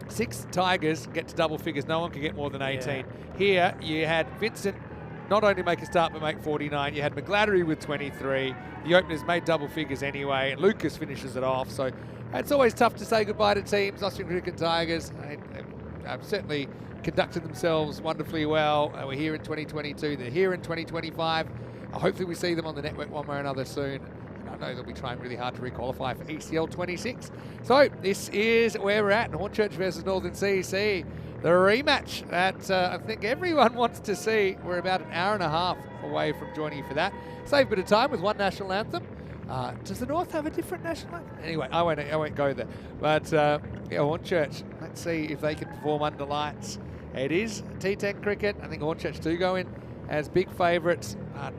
S3: 6 Tigers get to double figures. No one could get more than 18. Yeah. Here, you had Vincent not only make a start, but make 49. You had McGladdery with 23. The openers made double figures anyway, and Lucas finishes it off. So it's always tough to say goodbye to teams. Australian Cricket Tigers have certainly conducted themselves wonderfully well. We're here in 2022. They're here in 2025. Hopefully we see them on the network one way or another soon. And I know they'll be trying really hard to requalify for ECL 26. So this is where we're at. Hornchurch versus Northern CC. The rematch that I think everyone wants to see. We're about an hour and a half away from joining you for that. Save a bit of time with one national anthem. Does the North have a different national anthem? Anyway, I won't go there. But Hornchurch, let's see if they can perform under lights. It is T10 cricket. I think Hornchurch do go in as big favourites.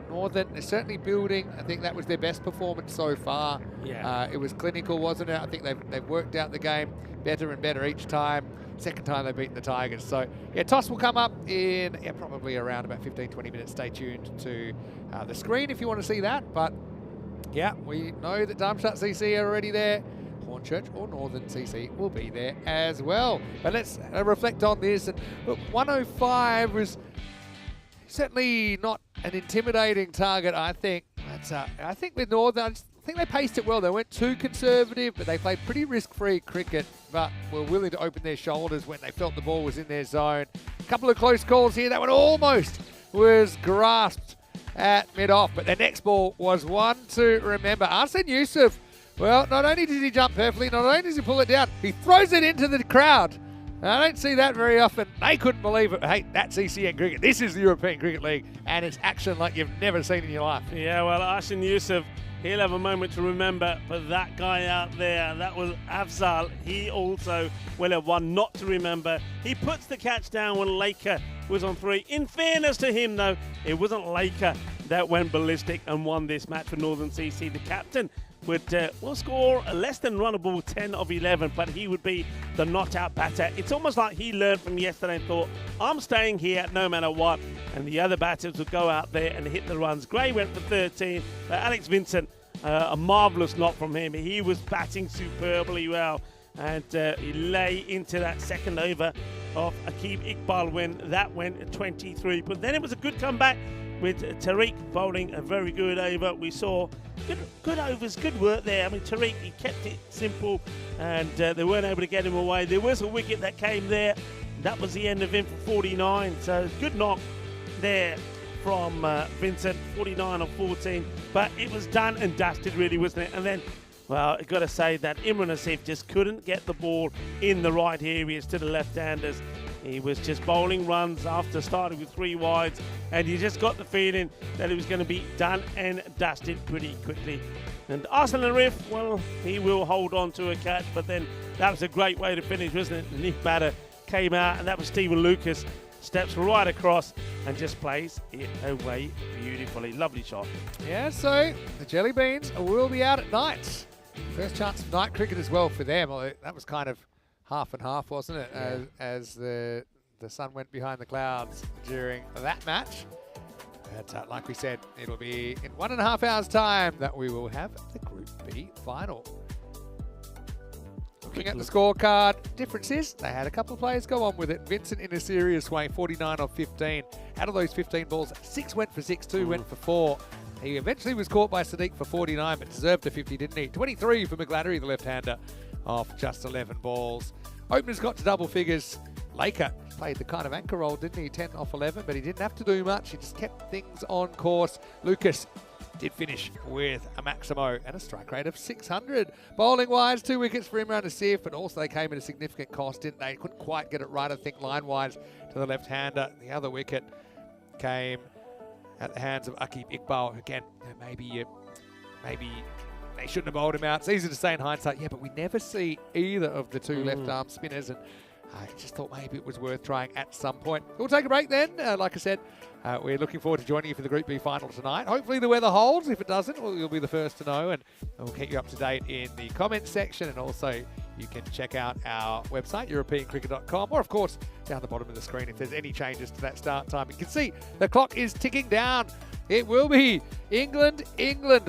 S3: Northern is certainly building. I think that was their best performance so far. Yeah. It was clinical, wasn't it? I think they've worked out the game better and better each time. Second time they've beaten the Tigers. So, yeah, toss will come up in probably around about 15-20 minutes. Stay tuned to the screen if you want to see that. But, yeah, we know that Darmstadt CC are already there. Hornchurch or Northern CC will be there as well. But let's reflect on this. And look, 105 was certainly not an intimidating target, I think. But I think with Northern, I think they paced it well. They weren't too conservative, but they played pretty risk-free cricket, but were willing to open their shoulders when they felt the ball was in their zone. A couple of close calls here. That one almost was grasped at mid-off, but their next ball was one to remember. Arsene Youssef, well, not only did he jump perfectly, not only does he pull it down, he throws it into the crowd. I don't see that very often. They couldn't believe it. Hey, that's ECN cricket. This is the European Cricket League, and it's action like you've never seen in your life.
S11: Yeah, well, Arsene Youssef, he'll have a moment to remember, but that guy out there, that was Afzal. He also will have one not to remember. He puts the catch down when Laker was on 3. In fairness to him, though, it wasn't Laker that went ballistic and won this match for Northern CC. The captain will score a less than runnable 10 of 11, but he would be the not-out batter. It's almost like he learned from yesterday and thought, I'm staying here no matter what. And the other batters would go out there and hit the runs. Gray went for 13, but Alex Vincent, a marvellous knock from him. He was batting superbly well. And he lay into that second over of Aqib Iqbal when that went 23. But then it was a good comeback with Tariq bowling a very good over. We saw good overs, good work there. I mean, Tariq, he kept it simple and they weren't able to get him away. There was a wicket that came there. That was the end of him for 49. So good knock there from Vincent, 49 on 14. But it was done and dusted really, wasn't it? And then, well, I've got to say that Imran Asif just couldn't get the ball in the right areas to the left-handers. He was just bowling runs after starting with 3 wides, and you just got the feeling that it was going to be done and dusted pretty quickly. And Arsenal Riff, well, he will hold on to a catch, but then that was a great way to finish, wasn't it? The Nick batter came out, and that was Stephen Lucas. Steps right across and just plays it away beautifully. Lovely shot.
S3: Yeah, so the Jelly Beans will be out at night. First chance of night cricket as well for them. That was kind of half and half, wasn't it? Yeah. As the sun went behind the clouds during that match. But like we said, it'll be in 1.5 hours' time that we will have the Group B final. Looking at the scorecard, difference is they had a couple of players go on with it. Vincent in a serious way, 49 of 15. Out of those 15 balls, 6 went for 6, 2 went for 4. He eventually was caught by Sadiq for 49, but deserved a 50, didn't he? 23 for McGladdery, the left-hander, off just 11 balls. Openers got to double figures. Laker played the kind of anchor role, didn't he? 10 off 11, but he didn't have to do much. He just kept things on course. Lucas did finish with a Maximo and a strike rate of 600. Bowling-wise, 2 wickets for Imran Asif, but also they came at a significant cost, didn't they? Couldn't quite get it right, I think, line-wise to the left-hander. The other wicket came at the hands of Aqib Iqbal. Again, maybe they shouldn't have bowled him out. It's easy to say in hindsight, yeah, but we never see either of the two left-arm spinners, and I just thought maybe it was worth trying at some point. We'll take a break then. Like I said, we're looking forward to joining you for the Group B final tonight. Hopefully the weather holds. If it doesn't, well, you'll be the first to know, and we'll keep you up to date in the comments section, and also you can check out our website, europeancricket.com, or of course, down the bottom of the screen if there's any changes to that start time. You can see the clock is ticking down. It will be England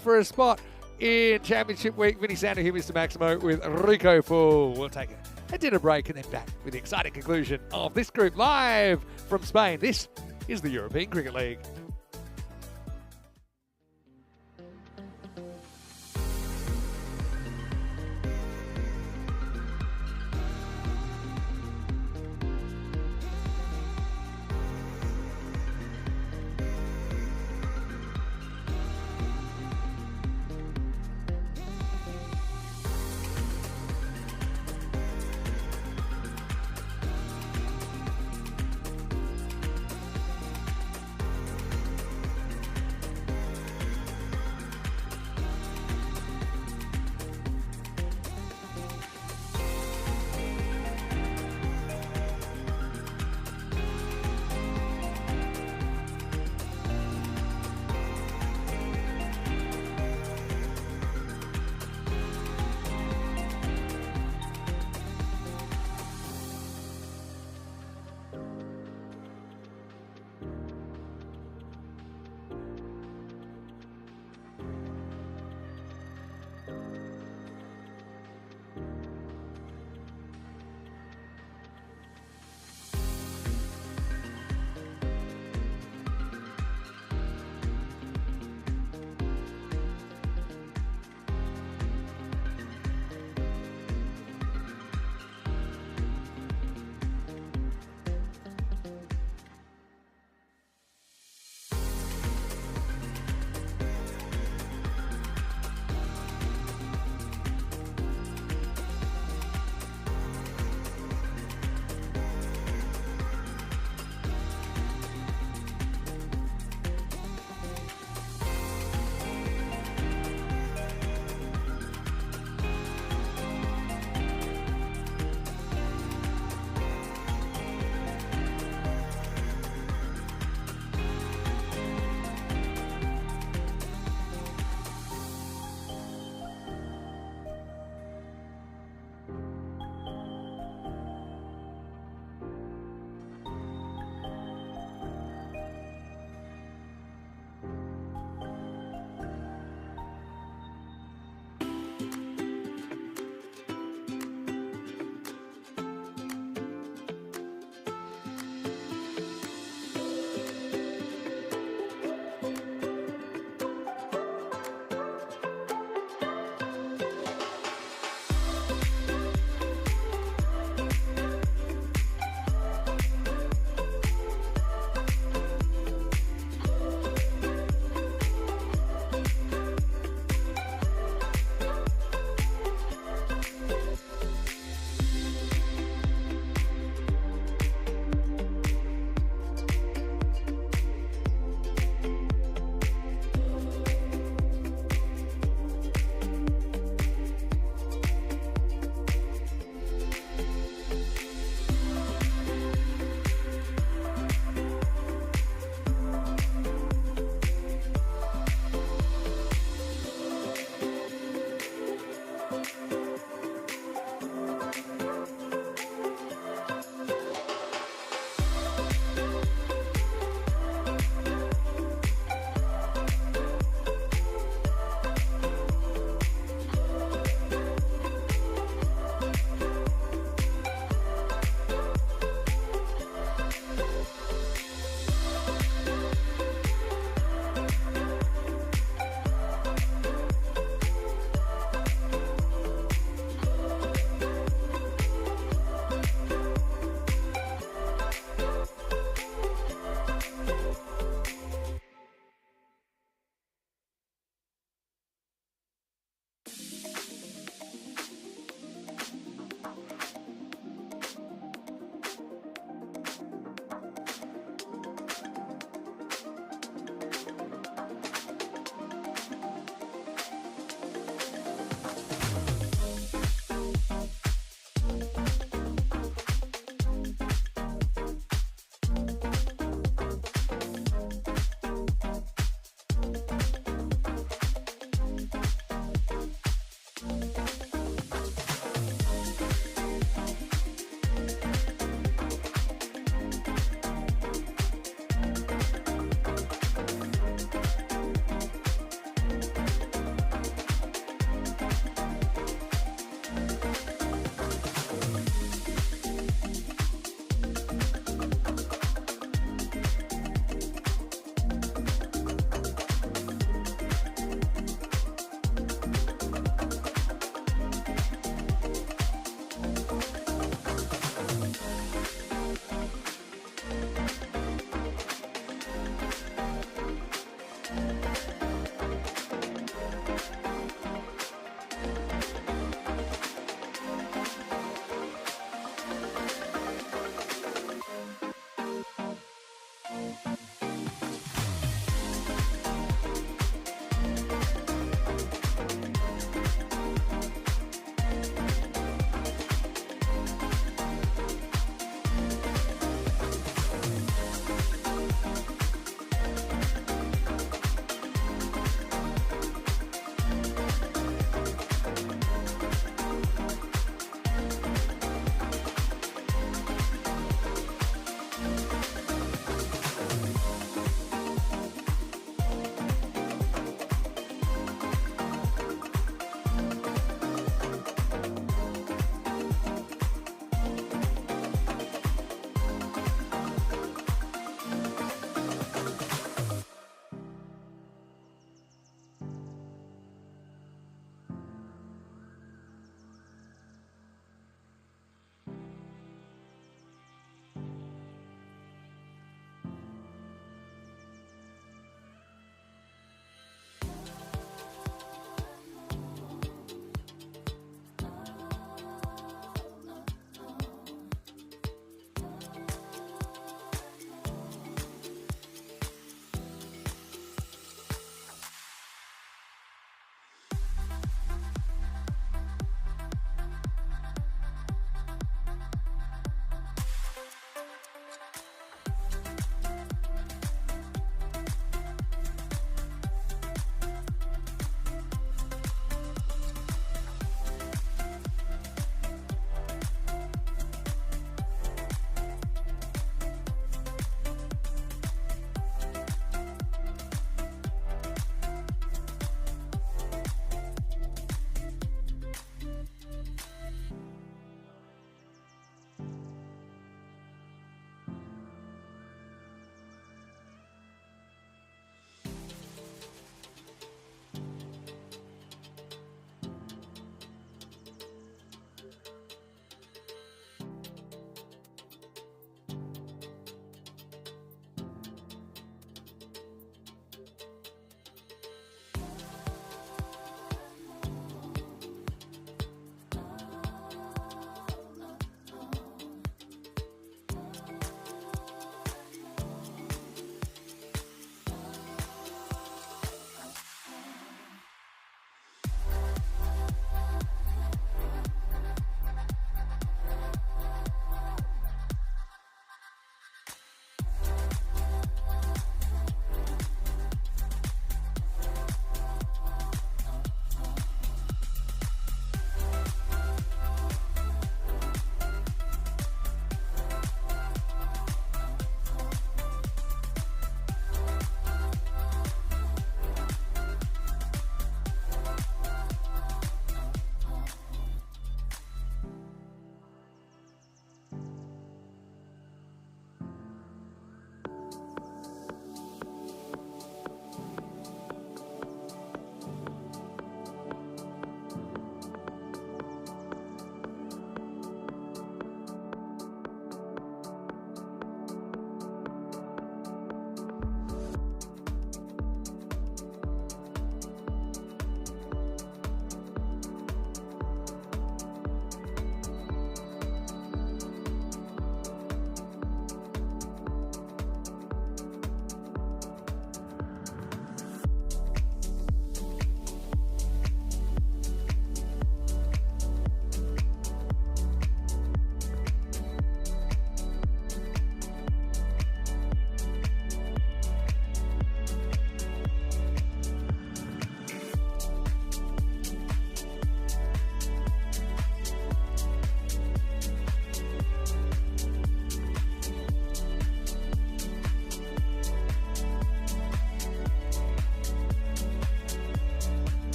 S3: for a spot in Championship Week. Vinny Sander here, Mr. Maximo, with Rico Full. We'll take a dinner break and then back with the exciting conclusion of this group live from Spain. This is the European Cricket League.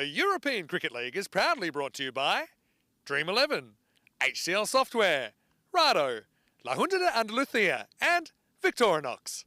S2: The European Cricket League is proudly brought to you by Dream 11, HCL Software, Rado, La Junta de Andalucía, and Victorinox.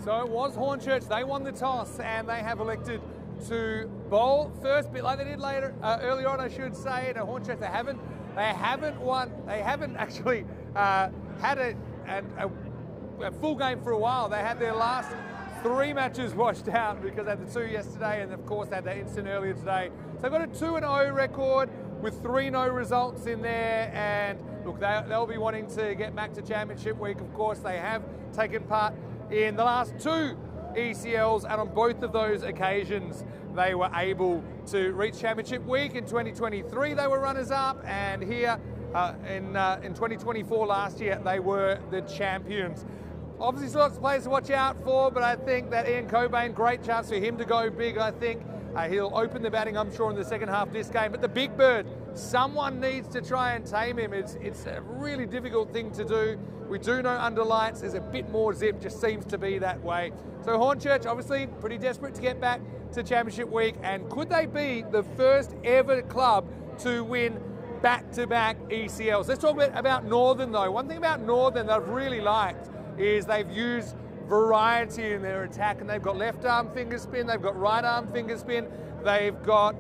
S3: So it was Hornchurch. They won the toss and they have elected to bowl first, bit like they did earlier on, I should say. Now Hornchurch, they haven't won. They haven't actually had a full game for a while. They had their last 3 matches washed out because they had the 2 yesterday and of course they had that instant earlier today. So they've got a 2-0 record with 3 no results in there, and look, they'll be wanting to get back to Championship Week. Of course, they have taken part in the last 2 ECLs, and on both of those occasions they were able to reach Championship Week. In 2023 they were runners-up, and here in 2024 last year they were the champions. Obviously lots of players to watch out for, but I think that Ian Cobain, great chance for him to go big. I think he'll open the batting, I'm sure, in the second half of this game. But the big bird, someone needs to try and tame him. It's a really difficult thing to do. We do know under lights there's a bit more zip, just seems to be that way. So Hornchurch, obviously pretty desperate to get back to Championship Week, and could they be the first ever club to win back-to-back ECLs? Let's talk a bit about Northern though. One thing about Northern that I've really liked is they've used variety in their attack, and they've got left arm finger spin, they've got right arm finger spin, they've got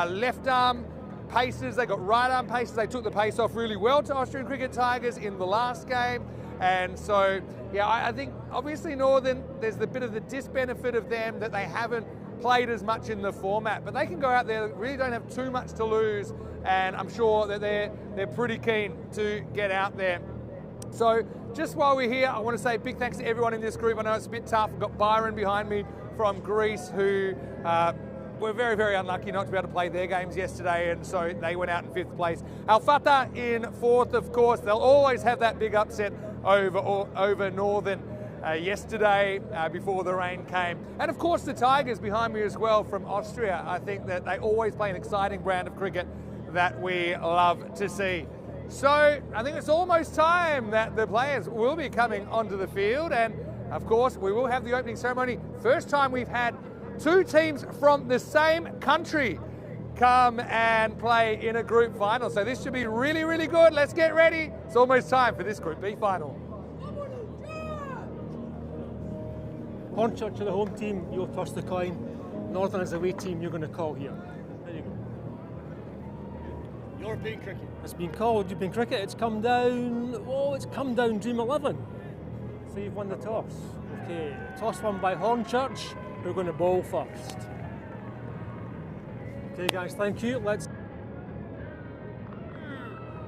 S3: left arm paces, they've got right arm paces. They took the pace off really well to Austrian Cricket Tigers in the last game. And so, yeah, I think obviously Northern, there's the bit of the disbenefit of them that they haven't played as much in the format, but they can go out there, really don't have too much to lose, and I'm sure that they're pretty keen to get out there. So just while we're here, I want to say big thanks to everyone in this group. I know it's a bit tough. I've got Byron behind me from Greece, who were very, very unlucky not to be able to play their games yesterday, and so they went out in 5th place. Al Fatah in 4th, of course. They'll always have that big upset over Northern yesterday before the rain came. And of course the Tigers behind me as well from Austria. I think that they always play an exciting brand of cricket that we love to see. So I think it's almost time that the players will be coming onto the field, and of course we will have the opening ceremony. First time we've had 2 teams from the same country come and play in a group final. So this should be really, really good. Let's get ready. It's almost time for this Group B final.
S8: Hornchurch are the home team, you'll toss the coin. Northern is the away team, you're going to call here. There you go.
S10: European cricket.
S8: It's been called European cricket. It's come down, it's come down Dream 11. So you've won the toss. Okay, toss won by Hornchurch. We're going to bowl first. Okay guys, thank you. Let's...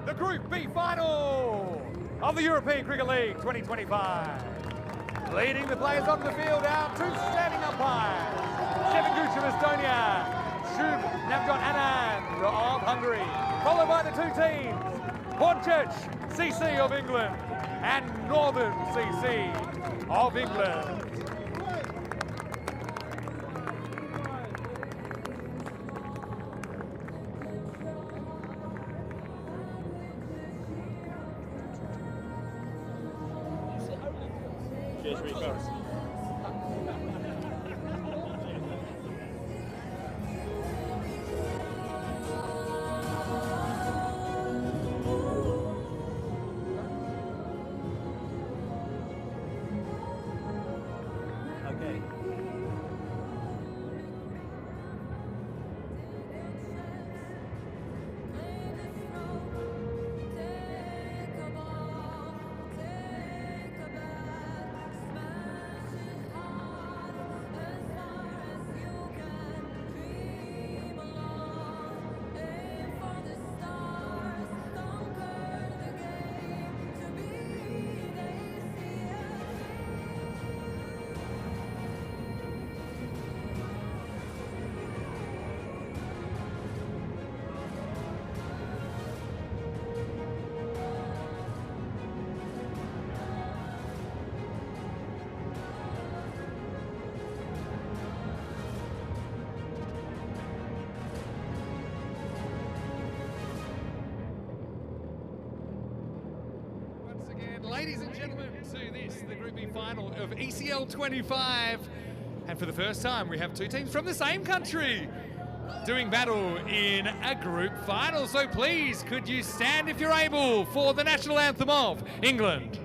S3: The Group B final of the European Cricket League 2025.
S5: leading the players onto the field out to standing umpire. Kevin Gooch of Estonia, Shub Navjot Anand of Hungary, followed by the two teams, Hornchurch CC of England and Northern CC of England.
S3: Ladies and gentlemen, to this, the Group B final of ECL 25. And for the first time, we have two teams from the same country doing battle in a group final. So please, could you stand if you're able for the national anthem of England?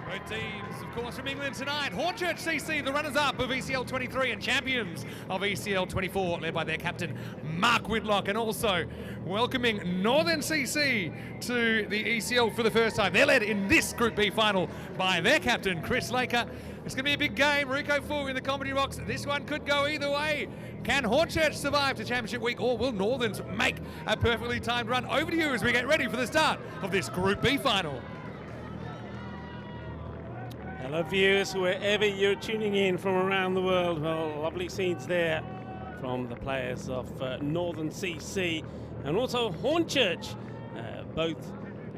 S3: Both teams, of course, from England tonight. Hornchurch CC, the runners-up of ECL 23 and champions of ECL 24, led by their captain, Mark Whitlock, and also welcoming Northern CC to the ECL for the first time. They're led in this Group B final by their captain, Chris Laker. It's going to be a big game. Rico Fu in the comedy rocks. This one could go either way. Can Hornchurch survive to Championship Week, or will Northerns make a perfectly timed run? Over to you as we get ready for the start of this Group B final.
S11: Hello viewers, wherever you're tuning in from around the world. Well, lovely scenes there from the players of Northern CC and also Hornchurch, both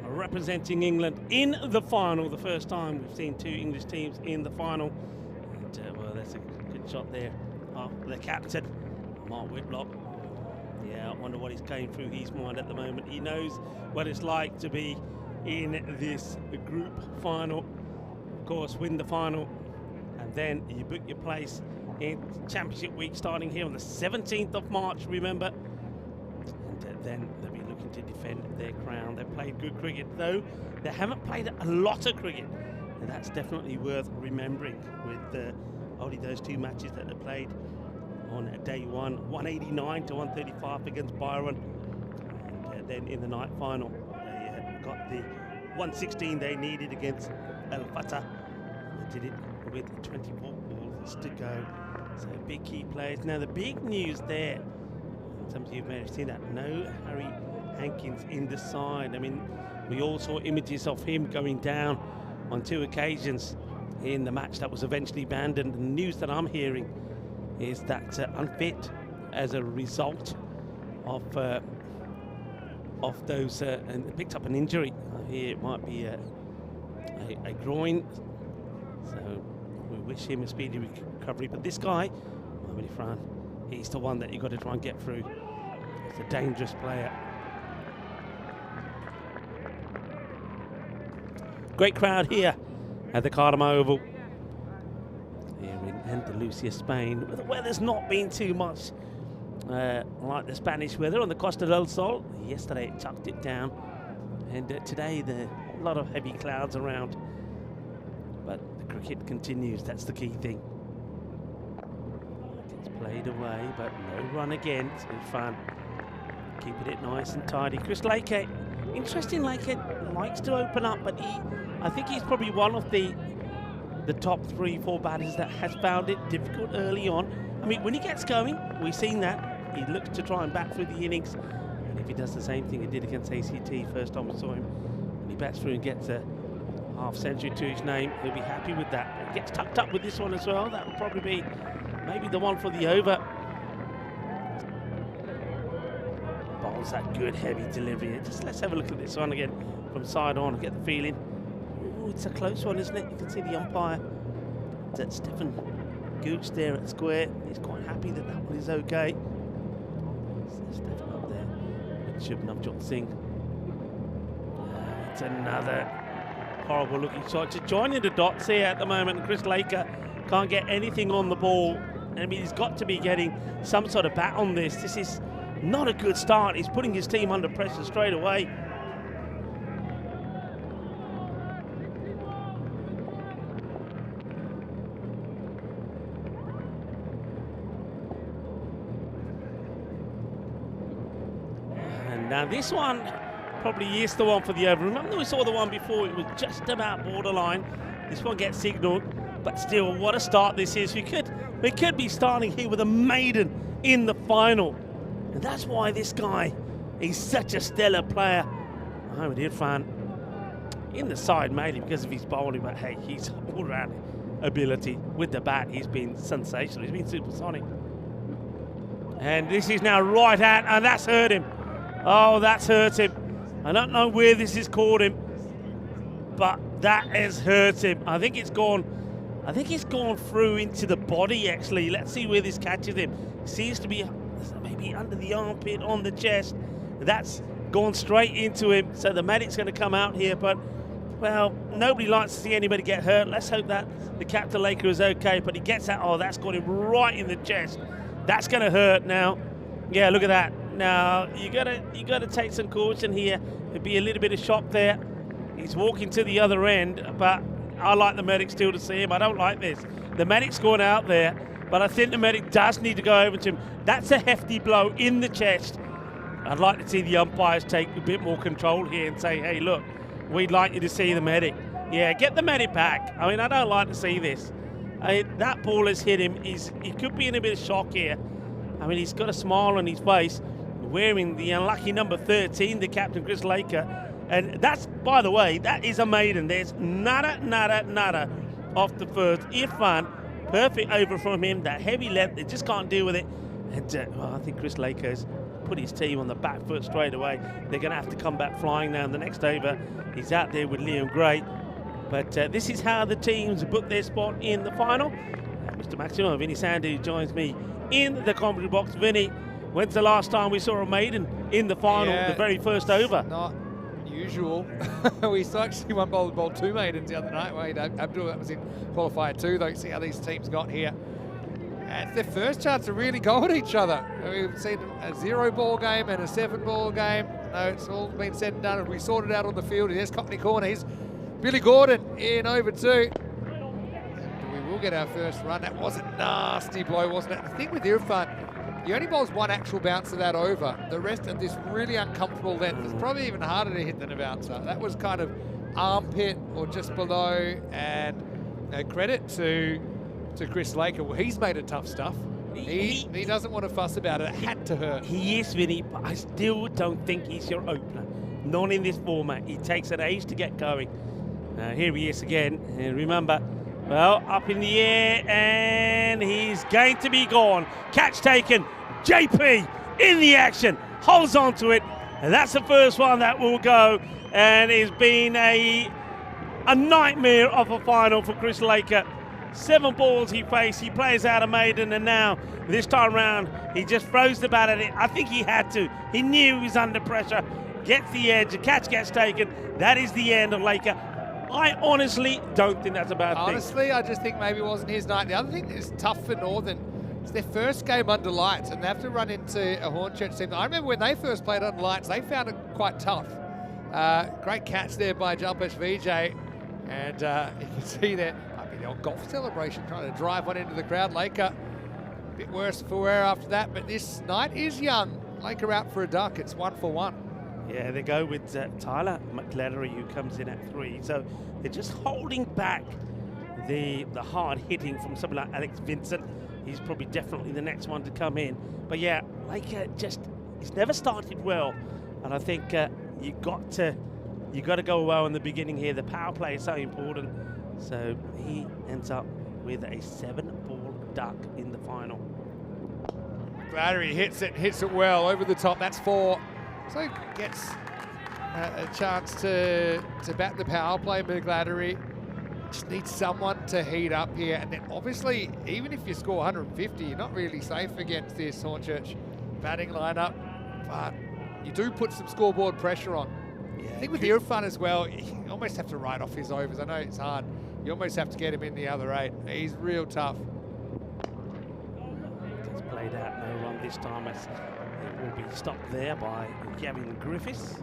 S11: representing England in the final. The first time we've seen two English teams in the final. And, well, that's a good shot there of the captain, Mark Whitlock. Yeah, I wonder what is going through his mind at the moment. He knows what it's like to be in this group final. Of course, win the final, and then you book your place in Championship Week starting here on the 17th of March, remember. And then they'll be looking to defend their crown. They've played good cricket, though they haven't played a lot of cricket, and that's definitely worth remembering with only those two matches that they played on day one, 189 to 135 against Byron, and then in the night final they got the 116 they needed against Fatah. They did it with 24 balls to go. So big key players. Now the big news there, some of you may have seen that, no Harry Hankins in the side. I mean, we all saw images of him going down on two occasions in the match that was eventually banned, and the news that I'm hearing is that unfit as a result of those, and picked up an injury. I hear it might be a groin. So we wish him a speedy recovery. But this guy, Mohamed Ifran, he's the one that you've got to try and get through. He's a dangerous player. Great crowd here at the Cartama Oval here in Andalusia, Spain. But the weather's not been too much like the Spanish weather on the Costa del Sol. Yesterday it chucked it down, and today there are a lot of heavy clouds around. But the cricket continues, that's the key thing. It's played away, but no run again. It's been fun. Keeping it nice and tidy. Chris Laker, interesting, Laker likes to open up, but I think he's probably one of the top 3-4 batters that has found it difficult early on. I mean, when he gets going, we've seen that. He looks to try and bat through the innings. And if he does the same thing he did against ACT first time we saw him, and he bats through and gets a half century to his name, he'll be happy with that. But he gets tucked up with this one as well. That will probably be maybe the one for the over. Bowls that good heavy delivery. Just let's have a look at this one again from side on and get the feeling. Ooh, it's a close one, isn't it? You can see the umpire. That's Stephen Gooch there at square. He's quite happy that that one is okay. So Stephen up there with Shubnam Singh. It's another horrible looking shot. Just joining the dots here at the moment. Chris Laker can't get anything on the ball. I mean, he's got to be getting some sort of bat on this. This is not a good start. He's putting his team under pressure straight away. And now this one probably is the one for the over. Remember we saw the one before, it was just about borderline. This one gets signalled, but still, what a start this is. We could be starting here with a maiden in the final. And that's why this guy, he's such a stellar player. Mohamed Irfan in the side mainly because of his bowling, but hey, his all-round ability with the bat, he's been sensational. He's been supersonic. And this is now right at, and that's hurt him. Oh, that's hurt him. I don't know where this has caught him, but that has hurt him. I think it's gone through into the body, actually. Let's see where this catches him. Seems to be maybe under the armpit, on the chest. That's gone straight into him. So the medic's going to come out here, but, well, nobody likes to see anybody get hurt. Let's hope that the Captain Laker is okay, but he gets that. Oh, that's got him right in the chest. That's going to hurt now. Yeah, look at that. Now, you gotta take some caution here. There'd be a little bit of shock there. He's walking to the other end, but I like the medic still to see him. I don't like this. The medic's gone out there, but I think the medic does need to go over to him. That's a hefty blow in the chest. I'd like to see the umpires take a bit more control here and say, hey, look, we'd like you to see the medic. Yeah, get the medic back. I mean, I don't like to see this. That ball has hit him. He could be in a bit of shock here. I mean, he's got a smile on his face, wearing the unlucky number 13, the captain, Chris Laker. And that's, by the way, that is a maiden. There's nada off the first. Irfan, perfect over from him. That heavy length, they just can't deal with it. And well, I think Chris Laker's put his team on the back foot straight away. They're going to have to come back flying now in the next over. He's out there with Liam Gray. But this is how the teams book their spot in the final. Mr. Maximo, Vinny Sandu joins me in the commentary box. Vinny, when's the last time we saw a maiden in the final, the very first over?
S3: Not usual. We saw actually one bowled two maidens the other night. Wait, Abdul, that was in qualifier 2, though. See how these teams got here. And it's their first chance to really go at each other. We've seen a 0-ball game and a 7-ball game. No, it's all been said and done, and we sorted out on the field. Here's Cockney Corner. Here's Billy Gordon in over 2. And we will get our first run. That was a nasty blow, wasn't it? The thing with Irfan, he only bowls one actual bounce of that over. The rest of this really uncomfortable length is probably even harder to hit than a bouncer. That was kind of armpit or just below, and credit to Chris Laker. Well, he's made it tough stuff. He doesn't want to fuss about it. It had to hurt.
S11: He is, Vinny, but I still don't think he's your opener. Not in this format. He takes an age to get going. Here he is again. And remember, well, up in the air, and he's going to be gone. Catch taken. JP in the action. Holds on to it. And that's the first one that will go. And it's been a a nightmare of a final for Chris Laker. 7 balls he faced, he plays out a maiden, and now this time round he just throws the bat at it. I think he had to. He knew he was under pressure, gets the edge, the catch gets taken. That is the end of Laker. I honestly don't think that's a bad thing.
S3: Honestly, I just think maybe it wasn't his night. The other thing that's tough for Northern, it's their first game under lights, and they have to run into a Hornchurch team. I remember when they first played under lights, they found it quite tough. Great catch there by Jalpesh VJ, and you can see there, might be the old golf celebration, trying to drive one into the crowd. Laker, a bit worse for wear after that, but this night is young. Laker out for a duck, it's 1 for 1.
S11: Yeah, they go with Tyler McLeary, who comes in at 3. So they're just holding back the hard hitting from someone like Alex Vincent. He's probably definitely the next one to come in. But yeah, Laker he's never started well, and I think you got to go well in the beginning here. The power play is so important. So he ends up with a 7-ball duck in the final.
S3: Glattery hits it well over the top. That's 4. So gets a chance to bat the power play. McGlattery just needs someone to heat up here. And then obviously, even if you score 150, you're not really safe against this Hornchurch batting lineup. But you do put some scoreboard pressure on. Yeah, I think with Irfan as well, you almost have to write off his overs. I know it's hard. You almost have to get him in the other 8. He's real tough.
S11: It's played out, no run this time. It will be stopped there by Gavin Griffiths.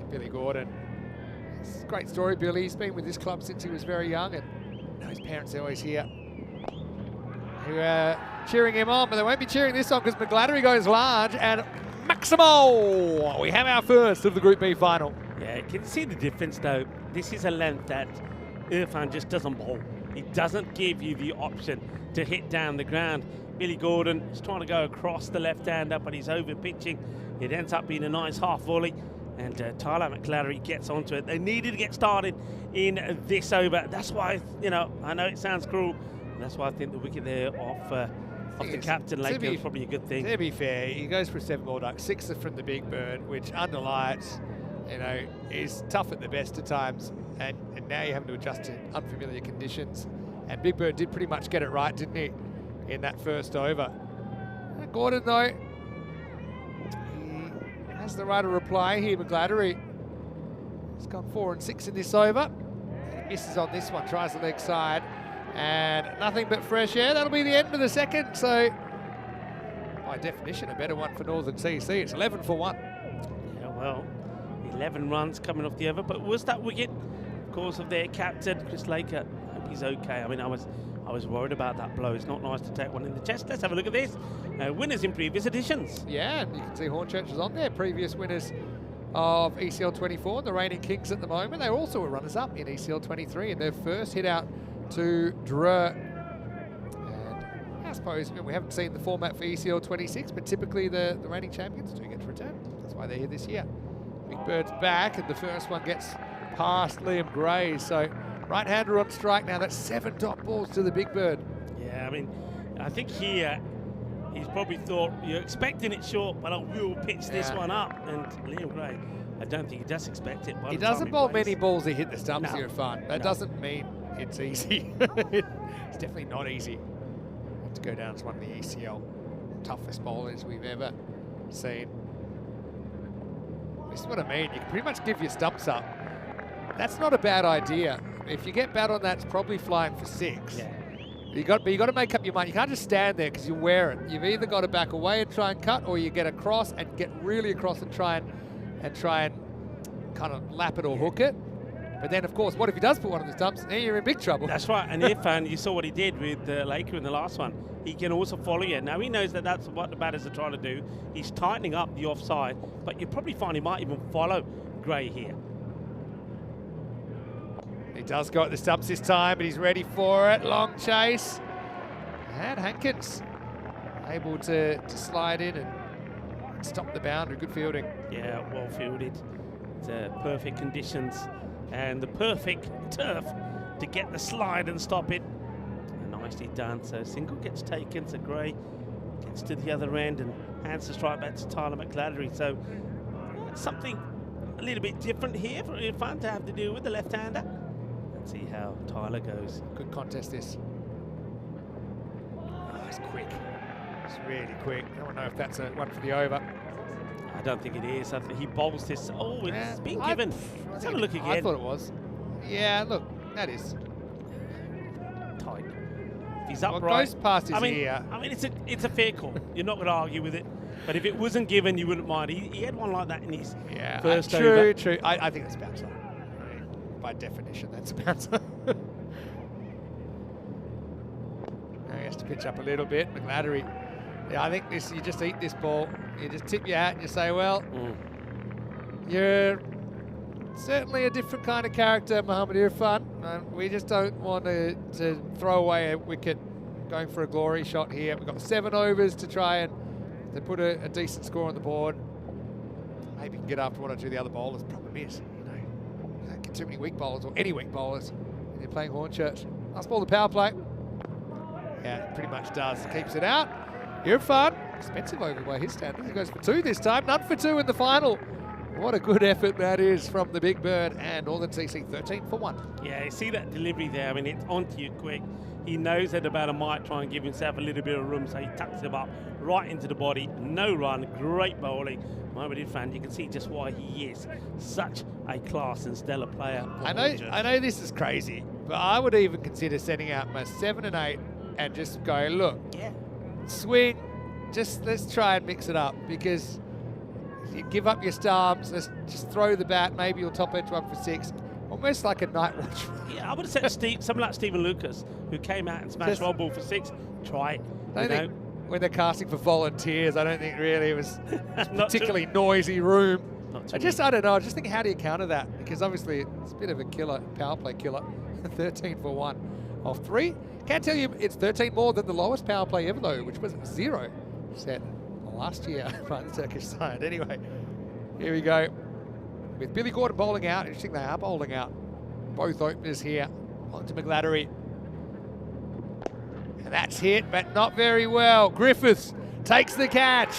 S3: Billy Gordon. It's a great story, Billy. He's been with this club since he was very young, and his parents are always here. Who are cheering him on, but they won't be cheering this on because McGlattery goes large, and Maximo! We have our first of the Group B final.
S11: Yeah, can you see the difference though? This is a length that Irfan just doesn't bowl. He doesn't give you the option to hit down the ground. Billy Gordon is trying to go across the left-hander, but he's over pitching. It ends up being a nice half volley, and Tyler McLattery gets onto it. They needed to get started in this over. That's why, I know it sounds cruel. That's why I think the wicket there off the captain Laker is probably a good thing.
S3: To be fair, he goes for a 7-ball duck, 6 from the big bird, which under lights, is tough at the best of times. And now you're having to adjust to unfamiliar conditions. And Big Bird did pretty much get it right, didn't he, in that first over. Gordon, though, he has the right of reply here. McGlattery has gone 4 and 6 in this over. He misses on this one, tries the leg side. And nothing but fresh air. That'll be the end of the second. So, by definition, a better one for Northern CC. It's 11 for 1.
S11: Yeah, well, 11 runs coming off the over. But was that wicket, of course, of their captain, Chris Laker? I hope he's okay. I mean, I was worried about that blow. It's not nice to take one in the chest. Let's have a look at this. Winners in previous editions.
S3: Yeah, and you can see Hornchurch is on there. Previous winners of ECL 24, the reigning kings at the moment. They were also runners-up in ECL 23 in their first hit out to Dreux. And I suppose we haven't seen the format for ECL 26, but typically the reigning champions do get to return. That's why they're here this year. Big Bird's back, and the first one gets past Liam Gray. So right-hander on strike now. That's 7 dot balls to the Big Bird.
S11: Yeah, I mean, I think here he's probably thought, you're expecting it short, but I will pitch this one up. And Liam Gray, I don't think he does expect it.
S3: He doesn't bowl many balls that hit the stumps here at Fun. That doesn't mean it's easy. It's definitely not easy to go down as one of the ECL toughest bowlers we've ever seen. This is what I mean. You can pretty much give your stumps up. That's not a bad idea. If you get bat on that, it's probably flying for 6. Yeah. You got to make up your mind. You can't just stand there because you wear it. You've either got to back away and try and cut, or you get across and get really across and try and kind of lap it or hook it. But then, of course, what if he does put one of the stumps? Then you're in big trouble.
S11: That's right. And Irfan, you saw what he did with Laker in the last one. He can also follow you. Now, he knows that that's what the batters are trying to do. He's tightening up the offside, but you probably find he might even follow Gray here.
S3: He does go at the stumps this time, but he's ready for it. Long chase. And Hankins able to slide in and stop the boundary. Good fielding.
S11: Yeah, well fielded. It's perfect conditions and the perfect turf to get the slide and stop it. A nice nicely done. So single gets taken, so Gray gets to the other end and hands the strike back to Tyler McGladdery. So something a little bit different here for Irfan to have to do with the left-hander. Let's see how Tyler goes.
S3: Good contest this. Oh, it's quick. It's really quick. I don't know if that's a one for the over.
S11: I don't think it is. I think he bowls this. Oh, it's been given. Let's have a look again.
S3: I thought it was. Yeah, look, that is.
S11: Tight. If he's
S3: Well,
S11: upright.
S3: goes past his ear.
S11: I mean, it's a fair call. You're not going to argue with it. But if it wasn't given, you wouldn't mind. He had one like that in his first over.
S3: True. I think that's bouncer. I mean, by definition, that's a bouncer. Now he has to pitch up a little bit. McGladdery. Yeah, I think this. You just eat this ball. You just tip your hat and you say, well, you're certainly a different kind of character, Mohamed Irfan. We just don't want to throw away a wicket going for a glory shot here. We've got 7 overs to try and to put a decent score on the board. Maybe you can get after 1 or 2 of the other bowlers. Problem is, you don't get too many weak bowlers or any weak bowlers when you're playing Hornchurch. Last ball, the power play. Yeah, it pretty much does. Keeps it out. Irfan, expensive over by his standards. He goes for 2 this time. None for 2 in the final. What a good effort that is from the big bird, and Northern CC 13 for 1.
S11: Yeah, you see that delivery there. I mean, it's onto you quick. He knows that the batter might try and give himself a little bit of room, so he tucks him up right into the body. No run, great bowling. Mohamed Irfan, you can see just why he is such a class and stellar player.
S3: I know this is crazy, but I would even consider sending out my 7 and 8 and just go, look, swing, let's try and mix it up, because you give up your stumps, let's just throw the bat, maybe you'll top edge 1 for 6. Almost like a night watch.
S11: Yeah, I would have said someone like Stephen Lucas, who came out and smashed one ball for 6. Try it.
S3: I think when they're casting for volunteers, I don't think really it was a particularly noisy room. I don't know. I just think, how do you counter that? Because obviously it's a bit of a killer, power play killer. 13 for 1 off 3. Can't tell you it's 13 more than the lowest power play ever though, which was 0 set last year by the Turkish side. Anyway, here we go. With Billy Gordon bowling out. Interesting, they are bowling out. Both openers here. Onto McGladdery. And that's hit, but not very well. Griffiths takes the catch.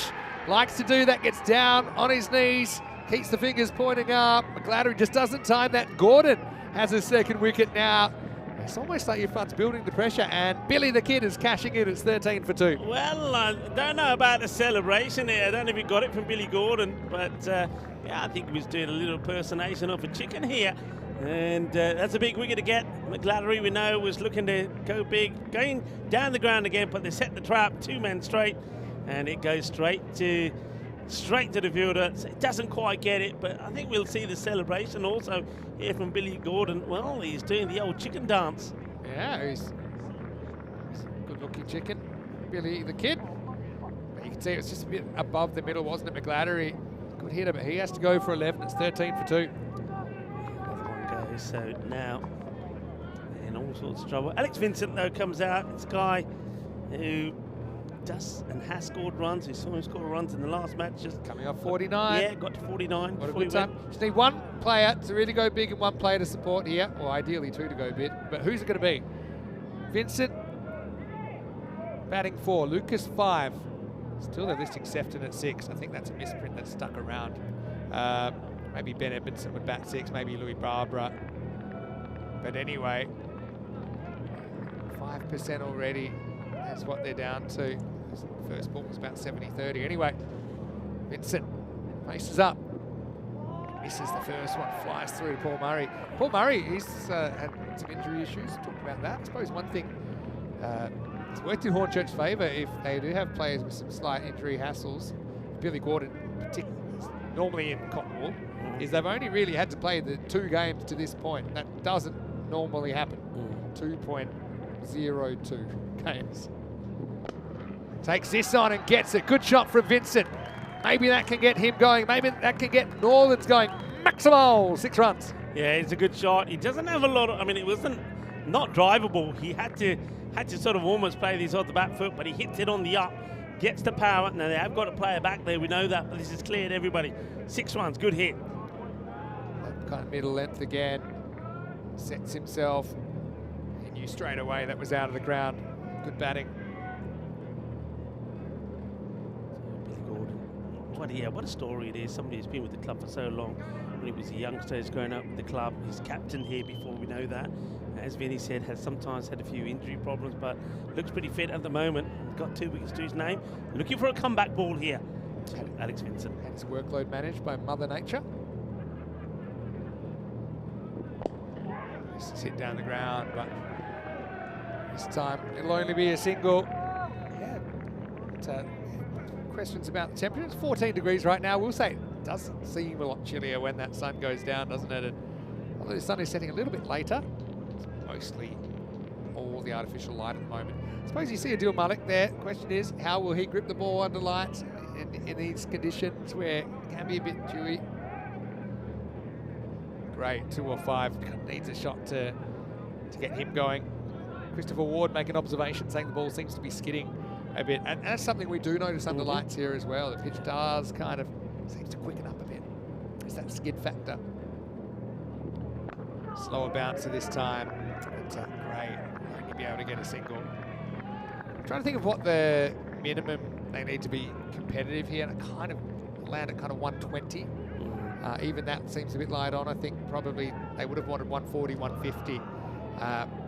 S3: Likes to do that, gets down on his knees. Keeps the fingers pointing up. McGladdery just doesn't time that. Gordon has his 2nd wicket now. It's almost like Irfan's building the pressure, and Billy the Kid is cashing in. It's 13 for 2.
S11: Well, I don't know about the celebration here. I don't know if he got it from Billy Gordon, but yeah, I think he was doing a little impersonation of a chicken here. And that's a big wicket to get. McGladdery, we know, was looking to go big, going down the ground again, but they set the trap, 2 men straight, and it goes straight to the fielder. So it doesn't quite get it, but I think we'll see the celebration also here from Billy Gordon. Well, he's doing the old chicken dance.
S3: Yeah, he's a good-looking chicken, Billy the Kid. But you can see it was just a bit above the middle, wasn't it, McGladdery? Good hitter, but he has to go for 11. It's 13 for 2.
S11: Another one goes. So now in all sorts of trouble. Alex Vincent, though, comes out. It's a guy who does and has scored runs. We saw him score runs in the last match. Just
S3: coming off 49.
S11: Yeah, got to 49.
S3: What a good time. Just need 1 player to really go big and 1 player to support here, or ideally 2 to go big. But who's it going to be? Vincent batting 4, Lucas 5. Still they're listing Sefton at 6. I think that's a misprint that's stuck around. Maybe Ben Edmondson would bat 6, maybe Louis Barbara. But anyway, 5% already. That's what they're down to. First ball was about 70-30. Anyway, Vincent faces up. Misses the first one, flies through to Paul Murray. Paul Murray, he's had some injury issues. Talked about that. I suppose one thing it's worked in Hornchurch's favour if they do have players with some slight injury hassles. Billy Gordon, normally in Cottonwool, is they've only really had to play the 2 games to this point. That doesn't normally happen. 2.02 games. Takes this on and gets it. Good shot from Vincent. Maybe that can get him going. Maybe that can get Northern's going. Maximal, 6 runs.
S11: Yeah, it's a good shot. He doesn't have a lot of, I mean, it wasn't not drivable. He had to sort of almost play these off the back foot, but he hits it on the up, gets the power. Now they have got a player back there, we know that, but this has cleared everybody. 6 runs, good hit.
S3: That kind of middle length again. Sets himself. He knew straight away that was out of the ground. Good batting.
S11: Billy Gordon. What a story it is. Somebody who's been with the club for so long. When he was a youngster, he's growing up with the club. He's captain here before we know that. As Vinny said, has sometimes had a few injury problems, but looks pretty fit at the moment. Got 2 wickets to his name. Looking for a comeback ball here. Alex Vincent.
S3: And his workload managed by Mother Nature. Just hit down the ground, but this time it'll only be a single. Yeah, but, questions about the temperature. It's 14 degrees right now. We'll say it doesn't seem a lot chillier when that sun goes down, doesn't it? And although the sun is setting a little bit later, it's mostly all the artificial light at the moment. I suppose you see Adil Malik there. Question is, how will he grip the ball under lights in these conditions where it can be a bit dewy? Great, 2 or 5. Needs a shot to get him going. Christopher Ward making an observation saying the ball seems to be skidding a bit. And that's something we do notice under lights here as well. The pitch does kind of seems to quicken up a bit. It's that skid factor. Slower bouncer this time. But, great, only be able to get a single. I'm trying to think of what the minimum they need to be competitive here. And it kind of land at kind of 120. Even that seems a bit light on. I think probably they would have wanted 140, 150.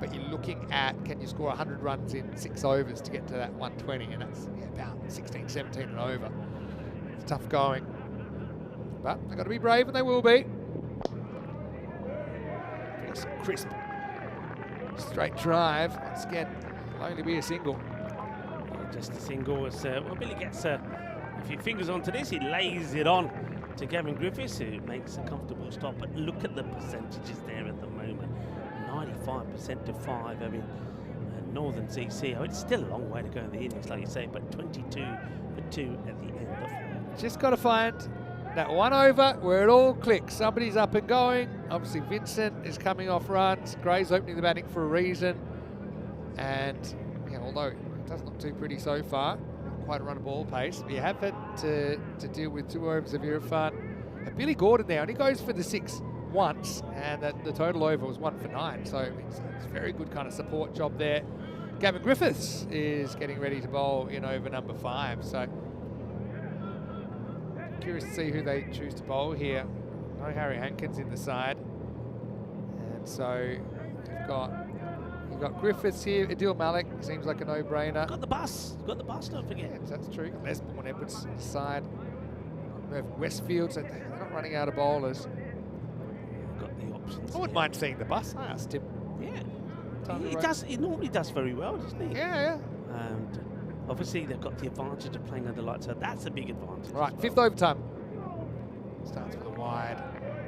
S3: But you're looking at, can you score 100 runs in 6 overs to get to that 120? And that's about 16, 17 and over. It's tough going. But they've got to be brave, and they will be. Nice, crisp, straight drive. Once again, it'll only be a single.
S11: Just a single. As, well, Billy gets a few fingers onto this. He lays it on to Gavin Griffiths, who makes a comfortable stop. But look at the percentages there at the moment. 95% to 5. I mean, Northern CC, it's still a long way to go in the innings, like you say, but 22 for 2 at the end of 4.
S3: Just got to find that one over where it all clicks. Somebody's up and going. Obviously, Vincent is coming off runs. Gray's opening the batting for a reason. And although it doesn't look too pretty so far, quite a run of ball pace, you have had to deal with 2 overs of Irfan. And Billy Gordon there, and he goes for the 6 once, and the total over was 1 for 9. So it's a very good kind of support job there. Gavin Griffiths is getting ready to bowl in over number 5. So curious to see who they choose to bowl here. No Harry Hankins in the side, and so you've got Griffiths here. Adil Malik seems like a no-brainer.
S11: Got the bus, don't forget.
S3: Yeah, that's true. Les Bourne Edwards side. Westfield, so they're not running out of bowlers.
S11: Got the options.
S3: I wouldn't mind seeing the bus. I asked him.
S11: Yeah. He normally does very well, doesn't he?
S3: Yeah.
S11: And obviously they've got the advantage of playing under lights, so that's a big advantage.
S3: Right, 5th overtime. Starts with a wide.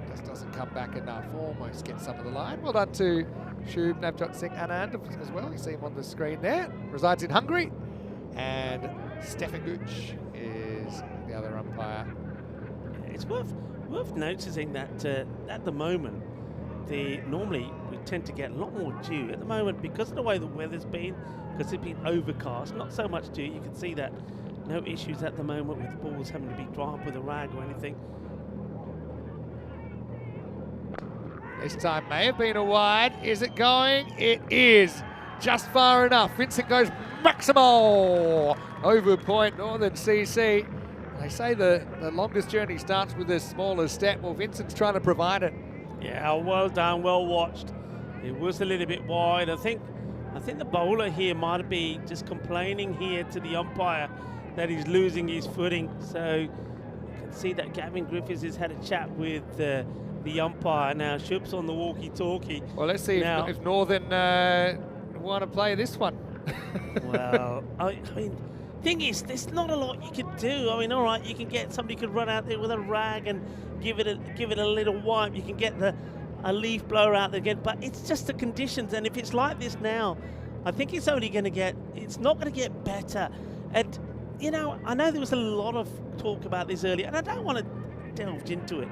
S3: Just doesn't come back enough. Almost gets some of the line. Well done to Shub Navjot Singh Anand as well. You see him on the screen there. Resides in Hungary. And Stefan Gooch is the other umpire.
S11: It's worth noticing that at the moment, normally we tend to get a lot more dew. At the moment, because of the way the weather's been, because it's been overcast, not so much dew. You can see that no issues at the moment with balls having to be dry up with a rag or anything.
S3: This time may have been a wide. Is it going? It is. Just far enough. Vincent goes maximal. Over point, Northern CC. They say the longest journey starts with the smallest step. Well, Vincent's trying to provide it.
S11: Yeah, well done, well watched. It was a little bit wide. I think the bowler here might be just complaining here to the umpire that he's losing his footing. So you can see that Gavin Griffiths has had a chat with the umpire. Now Shub's on the walkie-talkie.
S3: Well, let's see if Northern want to play this one.
S11: Well, I mean, thing is, there's not a lot you can do. I mean, all right, you can get somebody could run out there with a rag and give it a little wipe. You can get a leaf blower out there again, but it's just the conditions. And if it's like this now, I think it's only going to it's not going to get better. And I know there was a lot of talk about this earlier, and I don't want to delve into it,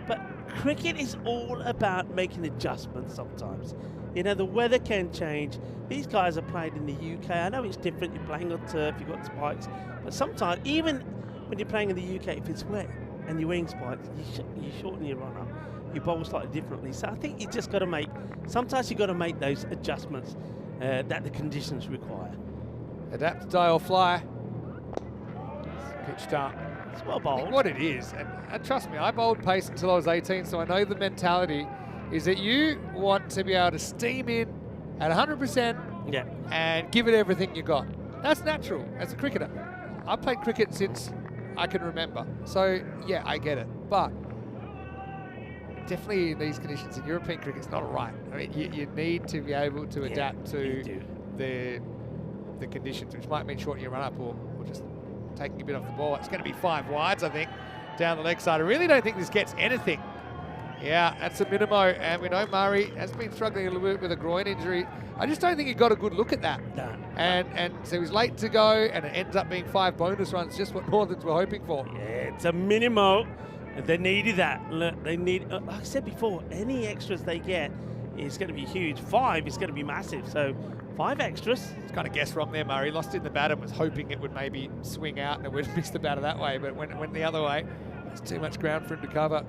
S11: but cricket is all about making adjustments sometimes. The weather can change. These guys are played in the UK. I know it's different. You're playing on turf, you've got spikes. But sometimes, even when you're playing in the UK, if it's wet and you're wearing spikes, you shorten your run-up. You bowl slightly differently. So I think you just got to sometimes you've got to make those adjustments that the conditions require.
S3: Adapt, die or fly. Pitched up.
S11: It's well
S3: I think
S11: bowled.
S3: what it is, and trust me, I bowled pace until I was 18, so I know the mentality is that you want to be able to steam in at 100%
S11: Yeah.
S3: and give it everything you got. That's natural as a cricketer. I've played cricket since I can remember. So, yeah, I get it. But definitely in these conditions in European cricket, it's not right. I mean, you need to be able to adapt to the conditions, which might mean shortening your run-up or just taking a bit off the ball. It's going to be 5 wides, I think, down the leg side. I really don't think this gets anything. Yeah, that's a minimo, and we know Murray has been struggling a little bit with a groin injury. I just don't think he got a good look at that.
S11: No.
S3: And so he's late to go, and it ends up being 5 bonus runs, just what Northerns were hoping for.
S11: Yeah, it's a minimo. They needed that. Look, they need, like I said before, any extras they get is going to be huge. 5 is going to be massive. So 5 extras.
S3: It's kind of guessed wrong there, Murray. Lost in the bat and was hoping it would maybe swing out and it would miss the batter that way, but when it went the other way, there's too much ground for him to cover.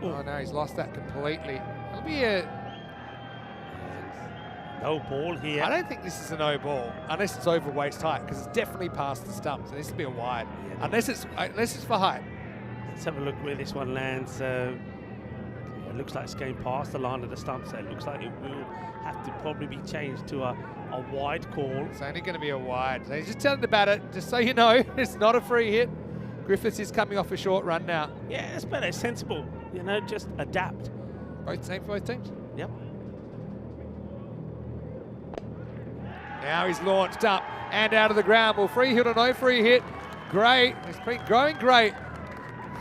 S3: Oh no, he's lost that completely. It'll be a
S11: no ball here.
S3: I don't think this is a no ball unless it's over waist height, because it's definitely past the stumps. And this will be a wide,
S11: Yeah,
S3: unless it's for height.
S11: Let's have a look where this one lands. It looks like it's going past the line of the stump, so it looks like it will have to probably be changed to a wide call.
S3: It's only going to be a wide. So he's just telling the batter, just so you know, it's not a free hit. Griffiths is coming off a short run now.
S11: Yeah, it's better. It's sensible. You know, just adapt.
S3: Same for both teams.
S11: Yep.
S3: Now he's launched up and out of the ground. Well, free hit or no free hit, great. He's been growing great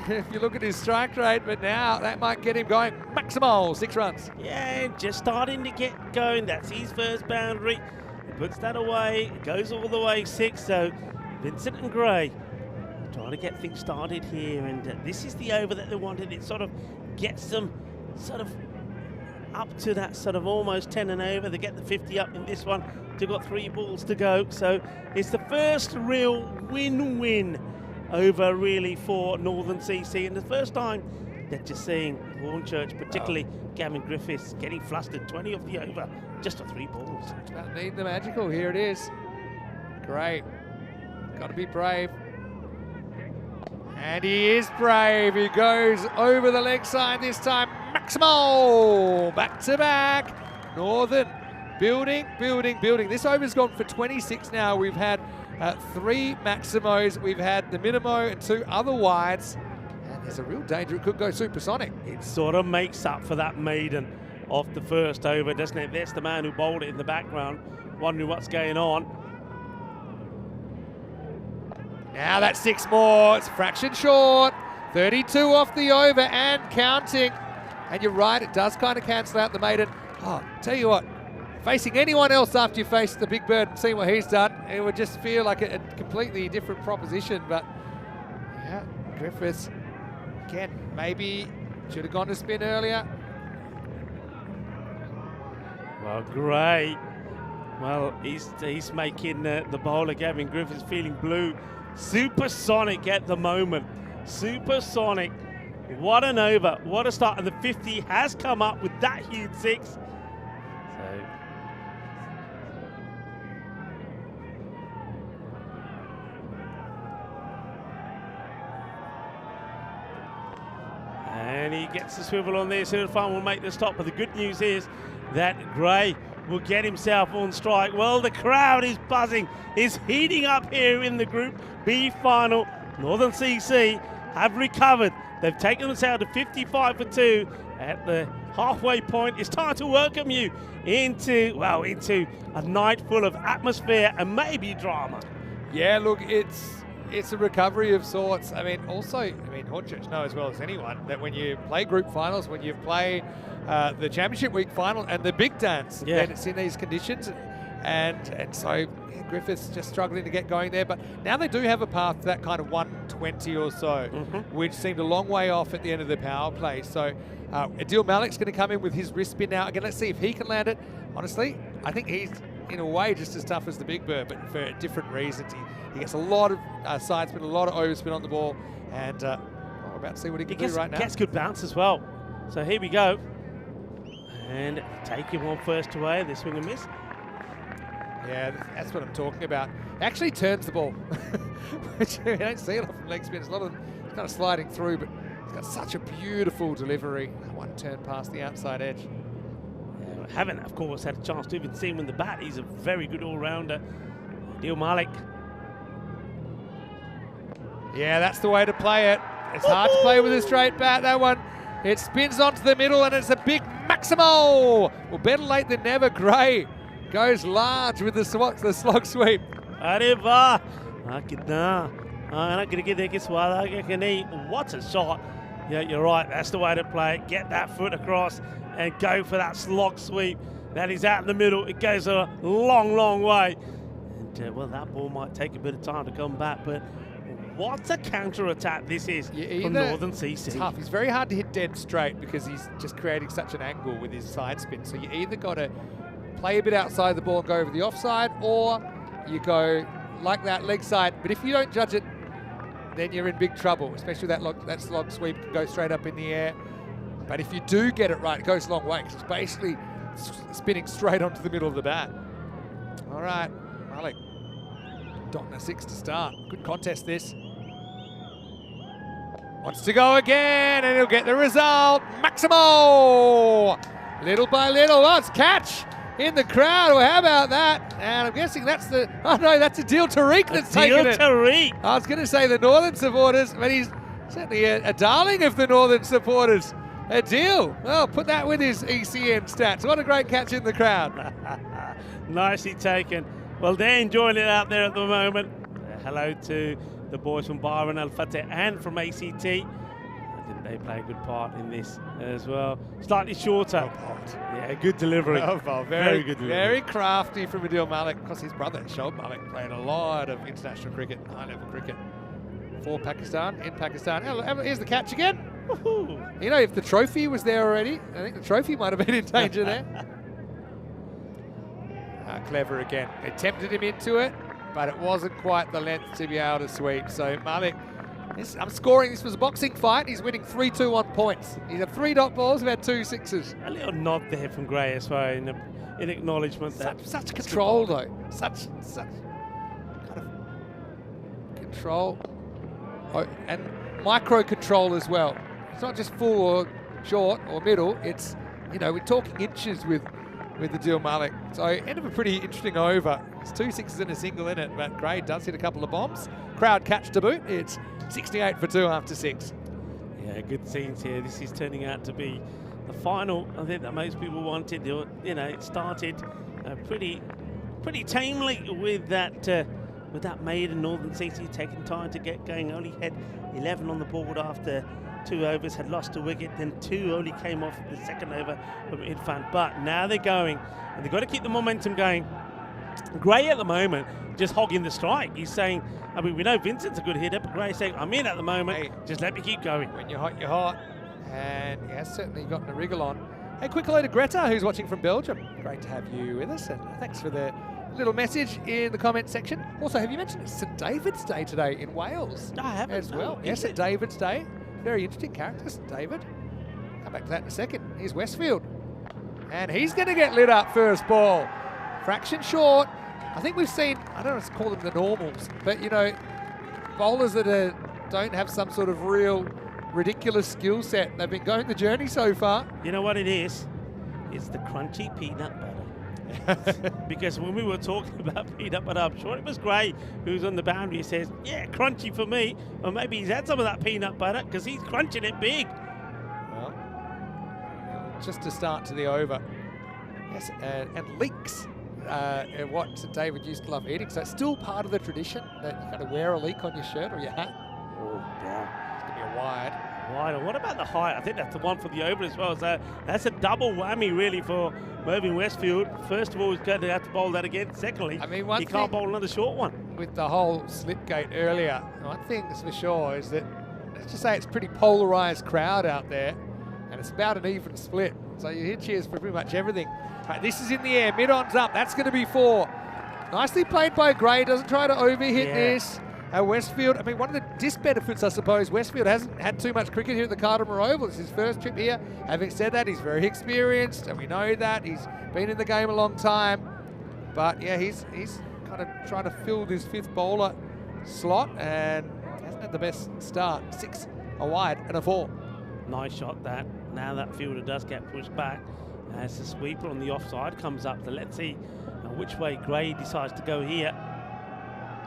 S3: if you look at his strike rate, but now that might get him going maximal 6 runs.
S11: Yeah, just starting to get going. That's his first boundary. He puts that away. It goes all the way 6. So Vincent and Gray trying to get things started here, and this is the over that they wanted. It sort of gets them sort of up to that sort of almost 10 and over. They get the 50 up in this one. They've got 3 balls to go, so it's the first real win-win over really for Northern CC, and the first time that you're seeing Hornchurch, particularly Gavin Griffiths, getting flustered. 20 off the over, just for 3 balls.
S3: It's about needing the magical. Here it is. Great. Got to be brave. And he is brave. He goes over the leg side this time. Maximal! Back to back. Northern building. This over's gone for 26 now. We've had 3 maximos. We've had the minimo and 2 other wides. And there's a real danger it could go supersonic.
S11: It sort of makes up for that maiden off the first over, doesn't it? There's the man who bowled it in the background, wondering what's going on.
S3: Now that's 6 more. It's a fraction short. 32 off the over and counting. And you're right, it does kind of cancel out the maiden. Oh, tell you what, facing anyone else after you face the big bird and see what he's done, it would just feel like a completely different proposition. But yeah, Griffiths, again, maybe should have gone to spin earlier.
S11: Well, Gray, well, he's making the bowler Gavin Griffiths feeling blue. Supersonic at the moment. Supersonic. What an over. What a start. And the 50 has come up with that huge 6. And he gets the swivel on there. Sirfan will make the stop. But the good news is that Gray will get himself on strike. Well, the crowd is buzzing. It's heating up here in the Group B final. Northern CC have recovered. They've taken themselves to 55 for 2 at the halfway point. It's time to welcome you into a night full of atmosphere and maybe drama.
S3: Yeah, look, it's a recovery of sorts. I mean, Hornchurch know as well as anyone that when you play group finals, when you play the championship week final and the big dance, then it's in these conditions. And so Griffiths just struggling to get going there. But now they do have a path to that kind of 120 or so, which seemed a long way off at the end of the power play. So Adil Malik's going to come in with his wrist spin now. Again, let's see if he can land it. Honestly, I think he's in a way just as tough as the big bird, but for different reasons. He gets a lot of side spin, a lot of overspin on the ball, and we're about to see what he can do right now.
S11: Gets good bounce as well. So here we go. And take him on first away, the swing and miss.
S3: Yeah, that's what I'm talking about. Actually turns the ball, which you don't see a lot from leg spins. A lot of them kind of sliding through, but it's got such a beautiful delivery. One turn past the outside edge.
S11: Yeah, haven't, of course, had a chance to even see him in the bat. He's a very good all-rounder. Adil Malik.
S3: Yeah, that's the way to play it. It's hard to play with a straight bat, that one. It spins onto the middle, and it's a big Maximo. Well, better late than never. Gray goes large with the slog sweep.
S11: Arriba! What a shot. Yeah, you're right. That's the way to play it. Get that foot across and go for that slog sweep. That is out in the middle. It goes a long, long way. And, well, that ball might take a bit of time to come back, but what a counter-attack this is from Northern CC.
S3: Tough. He's very hard to hit dead straight because he's just creating such an angle with his side spin. So you either got to play a bit outside the ball and go over the offside, or you go like that leg side. But if you don't judge it, then you're in big trouble, especially that slog sweep can go straight up in the air. But if you do get it right, it goes a long way because it's basically spinning straight onto the middle of the bat. All right, Malik. Dotting a 6 to start. Good contest this. Wants to go again, and he'll get the result. Maximo! Little by little. Oh, it's catch in the crowd. Well, how about that? And I'm guessing that's the... Oh, no, that's Adil Tariq that's taken it.
S11: Tariq.
S3: I was going to say the Northern supporters, but he's certainly a darling of the Northern supporters. Adil. Well, put that with his ECN stats. What a great catch in the crowd.
S11: Nicely taken. Well, they're enjoying it out there at the moment. Hello to the boys from Byron, Al-Fatah and from ACT. I think they play a good part in this as well. Slightly shorter. Yeah, good delivery.
S3: Very
S11: good delivery.
S3: Very crafty from Adil Malik, because his brother, Shoaib Malik, played a lot of international cricket, high-level cricket for Pakistan, in Pakistan. Here's the catch again.
S11: Woohoo.
S3: You know, if the trophy was there already, I think the trophy might have been in danger there. Clever again. They tempted him into it, but it wasn't quite the length to be able to sweep. So Malik, I'm scoring. This was a boxing fight. He's winning 3-2 on points. He's had 3 dot balls. We've had 2 sixes.
S11: A little nod there from Gray as well in acknowledgement.
S3: Such control though. Such kind of control. Oh, and micro control as well. It's not just full or short or middle. It's, you know, we're talking inches with Adil Malik. So end of a pretty interesting over. It's 2 sixes and a single in it, but Gray does hit a couple of bombs. Crowd catch to boot. It's 68 for 2 after 6.
S11: Yeah, good scenes here. This is turning out to be the final, I think, that most people wanted. You know, it started pretty tamely with that maiden Northern CC taking time to get going. Only had 11 on the board after 2 overs, had lost a wicket, then 2 only came off the second over from Irfan. But now they're going, and they've got to keep the momentum going. Gray at the moment just hogging the strike. He's saying, I mean, we know Vincent's a good hitter, but Gray's saying, I'm in at the moment, hey, just let me keep going.
S3: When you're hot, you're hot. And he has certainly gotten a wriggle on. Hey, quick hello to Greta, who's watching from Belgium. Great to have you with us, and thanks for the little message in the comment section. Also, have you mentioned it's St David's Day today in Wales?
S11: No, I haven't.
S3: As well.
S11: No,
S3: yes, St David's Day. Very interesting character, St David. Come back to that in a second. Here's Westfield. And he's going to get lit up first ball. Fraction short. I think we've seen, I don't know if to call them the normals, but, you know, bowlers that don't have some sort of real ridiculous skill set. They've been going the journey so far.
S11: You know what it is? It's the crunchy peanut butter. Because when we were talking about peanut butter, I'm sure it was Gray who's on the boundary. He says, yeah, crunchy for me. Or maybe he's had some of that peanut butter because he's crunching it big.
S3: Well, just to start to the over. Yes, and leeks. What St David used to love eating. So it's still part of the tradition that you kind of wear a leek on your shirt or your hat.
S11: Oh, yeah.
S3: It's going to be a wide.
S11: And what about the height? I think that's the one for the over as well. So that's a double whammy really for Mervyn Westfield. First of all, he's going to have to bowl that again. Secondly,
S3: I mean,
S11: he can't bowl another short one.
S3: With the whole slip gate earlier, one thing that's for sure is that, let's just say it's a pretty polarised crowd out there, and it's about an even split. So you hear cheers for pretty much everything. Right, this is in the air, mid-on's up, that's going to be 4. Nicely played by Gray, doesn't try to overhit this. Westfield, I mean, one of the disbenefits, I suppose, Westfield hasn't had too much cricket here at the Cardamore Oval. It's his first trip here. Having said that, he's very experienced, and we know that. He's been in the game a long time. But yeah, he's kind of trying to fill this 5th bowler slot and hasn't had the best start. 6 a wide and a 4.
S11: Nice shot that. Now that fielder does get pushed back as the sweeper on the offside comes up. So let's see which way Gray decides to go here.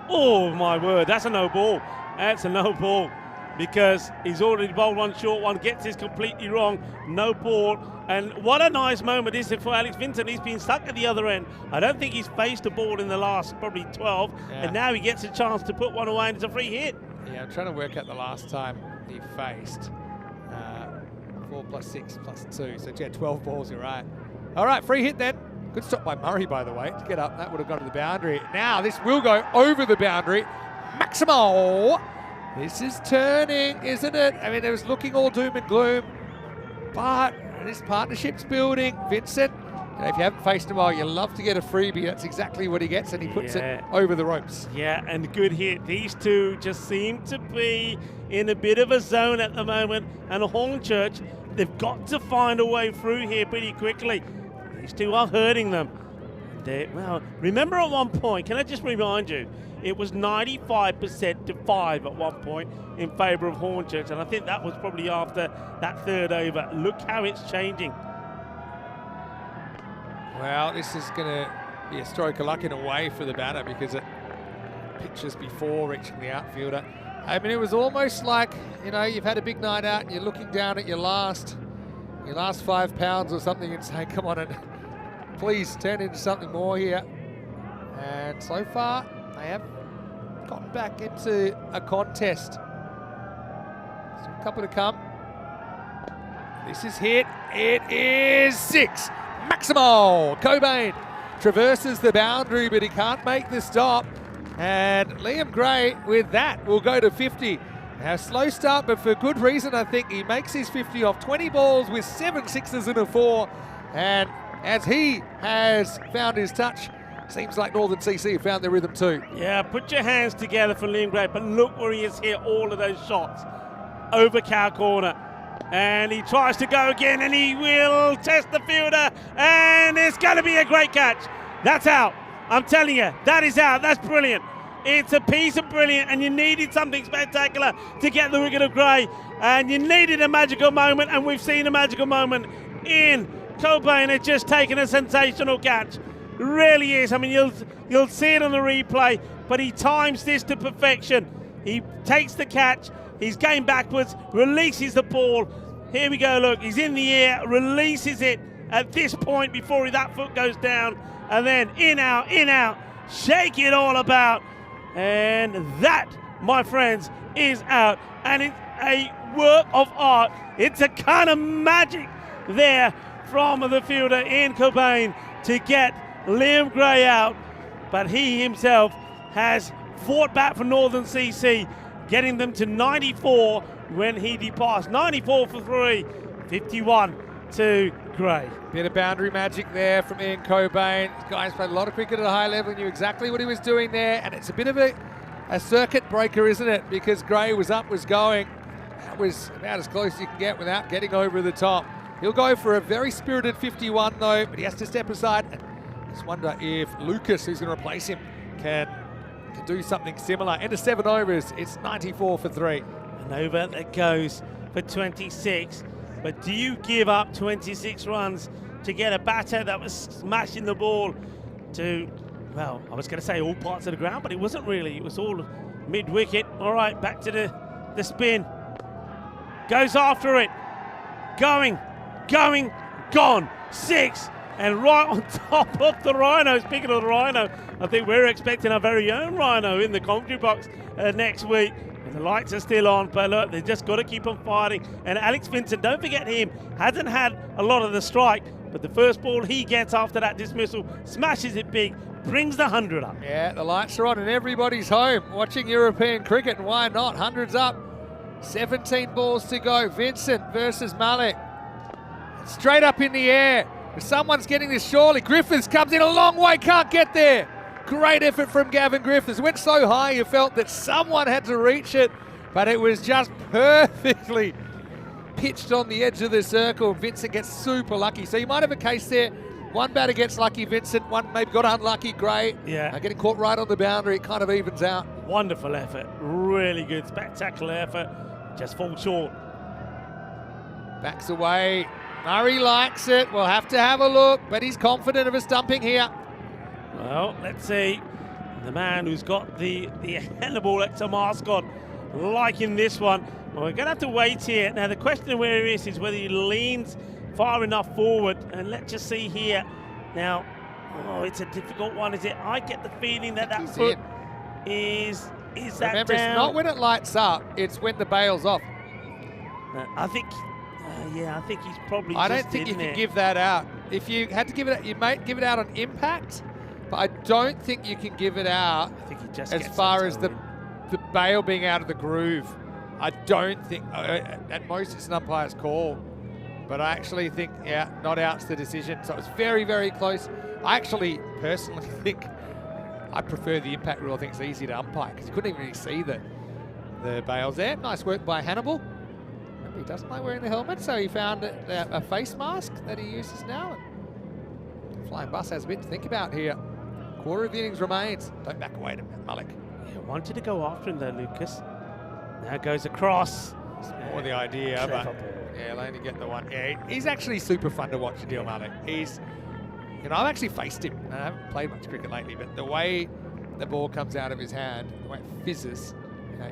S11: Oh my word, that's a no ball. That's a no ball because he's already bowled one short one, gets this completely wrong. No ball. And what a nice moment this is for Alex Vincent. He's been stuck at the other end. I don't think he's faced a ball in the last probably 12.
S3: Yeah.
S11: And now he gets a chance to put one away and it's a free hit.
S3: Yeah, I'm trying to work out the last time he faced. 4 plus 6 plus 2. So yeah, 12 balls, you're right. All right, free hit then. Good stop by Murray, by the way, to get up. That would have gone to the boundary. Now this will go over the boundary. Maximo. This is turning, isn't it? I mean, it was looking all doom and gloom, but this partnership's building. Vincent, you know, if you haven't faced him well, you love to get a freebie. That's exactly what he gets, and he puts it over the ropes.
S11: Yeah, and good hit. These two just seem to be in a bit of a zone at the moment, and Hornchurch, they've got to find a way through here pretty quickly. These two are hurting them. Well, remember at one point, can I just remind you, it was 95% to 5 at one point in favour of Hornchurch, and I think that was probably after that 3rd over. Look how it's changing.
S3: Well, this is going to be a stroke of luck in a way for the batter because it pitches before reaching the outfielder. I mean, it was almost like, you know, you've had a big night out and you're looking down at your last 5 pounds or something and saying, come on, and please turn into something more here. And so far, they have gotten back into a contest. So a couple to come. This is hit. It is 6. Maximo Cobain traverses the boundary, but he can't make the stop. And Liam Gray with that will go to 50. Now, slow start, but for good reason, I think. He makes his 50 off 20 balls with 7 sixes and a 4. And as he has found his touch, seems like Northern CC have found their rhythm too.
S11: Yeah, put your hands together for Liam Gray, but look where he has hit all of those shots. Over cow corner. And he tries to go again, and he will test the fielder, and it's going to be a great catch. That's out. I'm telling you, that is out. That's brilliant. It's a piece of brilliant, and you needed something spectacular to get the wicket of Gray, and you needed a magical moment, and we've seen a magical moment in Cobain has just taken a sensational catch. Really is. I mean, you'll see it on the replay, but he times this to perfection. He takes the catch, he's going backwards, releases the ball. Here we go, look, he's in the air, releases it at this point before that foot goes down, and then in, out, shake it all about. And that, my friends, is out. And it's a work of art. It's a kind of magic there from the fielder in Cobain to get Liam Gray out. But he himself has fought back for Northern CC, getting them to 94 when he departs. 94 for 3, 51 to Gray.
S3: Bit of boundary magic there from Ian Cobain. This guy's played a lot of cricket at a high level, knew exactly what he was doing there, and it's a bit of a circuit breaker, isn't it? Because Gray was going. That was about as close as you can get without getting over the top. He'll go for a very spirited 51 though, but he has to step aside. And just wonder if Lucas, who's going to replace him, can do something similar. Into 7 overs, it's 94 for 3.
S11: An over that goes for 26. But do you give up 26 runs to get a batter that was smashing the ball to, well, I was going to say all parts of the ground, but it wasn't really. It was all mid-wicket. All right, back to the spin. Goes after it. Going, gone. 6. And right on top of the Rhino. Speaking of the Rhino, I think we're expecting our very own Rhino in the commentary box next week. And the lights are still on, but look, they've just got to keep on fighting. And Alex Vincent, don't forget him, hasn't had a lot of the strike, but the first ball he gets after that dismissal, smashes it big, brings the 100 up.
S3: Yeah, the lights are on and everybody's home watching European cricket, and why not? 100's up, 17 balls to go. Vincent versus Malik. Straight up in the air. Someone's getting this surely. Griffiths comes in a long way, can't get there. Great effort from Gavin Griffiths. Went so high you felt that someone had to reach it, but it was just perfectly pitched on the edge of the circle. Vincent gets super lucky. So you might have a case there One batter gets lucky, Vincent. One maybe got unlucky, great.
S11: Yeah.
S3: Getting caught right on the boundary, it kind of evens out.
S11: Wonderful effort. Really good, spectacular effort. Just falls short.
S3: Backs away. Murray likes it. We'll have to have a look, but he's confident of a stumping here.
S11: Well, let's see. The man who's got the Hannibal Lecter mask on, liking this one. Well, we're going to have to wait here. Now, the question where he is whether he leans far enough forward. And let's just see here. Now, oh, it's a difficult one, is it? I get the feeling that that foot is that
S3: Remember,
S11: down?
S3: it's not when it lights up, it's when the bail's off.
S11: I think, yeah, I think he's probably
S3: I
S11: just
S3: don't think you
S11: in
S3: can
S11: there.
S3: give that out. If you had to give it out, you might give it out on impact, but I don't think you can give it out
S11: I think he just
S3: as
S11: gets
S3: far
S11: that
S3: as
S11: toe
S3: the bail being out of the groove. I don't think, at most it's an umpire's call, but I actually think, yeah, not out's the decision. So it's very, very close. I actually personally think I prefer the impact rule. I think it's easier to umpire because you couldn't even really see the bails there. Nice work by Hannibal. He doesn't like wearing the helmet, so he found a face mask that he uses now. And Flying Bus has a bit to think about here. Quarter of the innings remains. Don't back away to Malik.
S11: Yeah, wanted to go after him though, Lucas. Now goes across.
S3: It's more the idea,
S11: Clever
S3: but
S11: ball.
S3: yeah, he'll only get the one. Yeah, he's actually super fun to watch, Adil Malik. He's, you know, I've actually faced him. I haven't played much cricket lately, but the way the ball comes out of his hand, the way it fizzes, you know,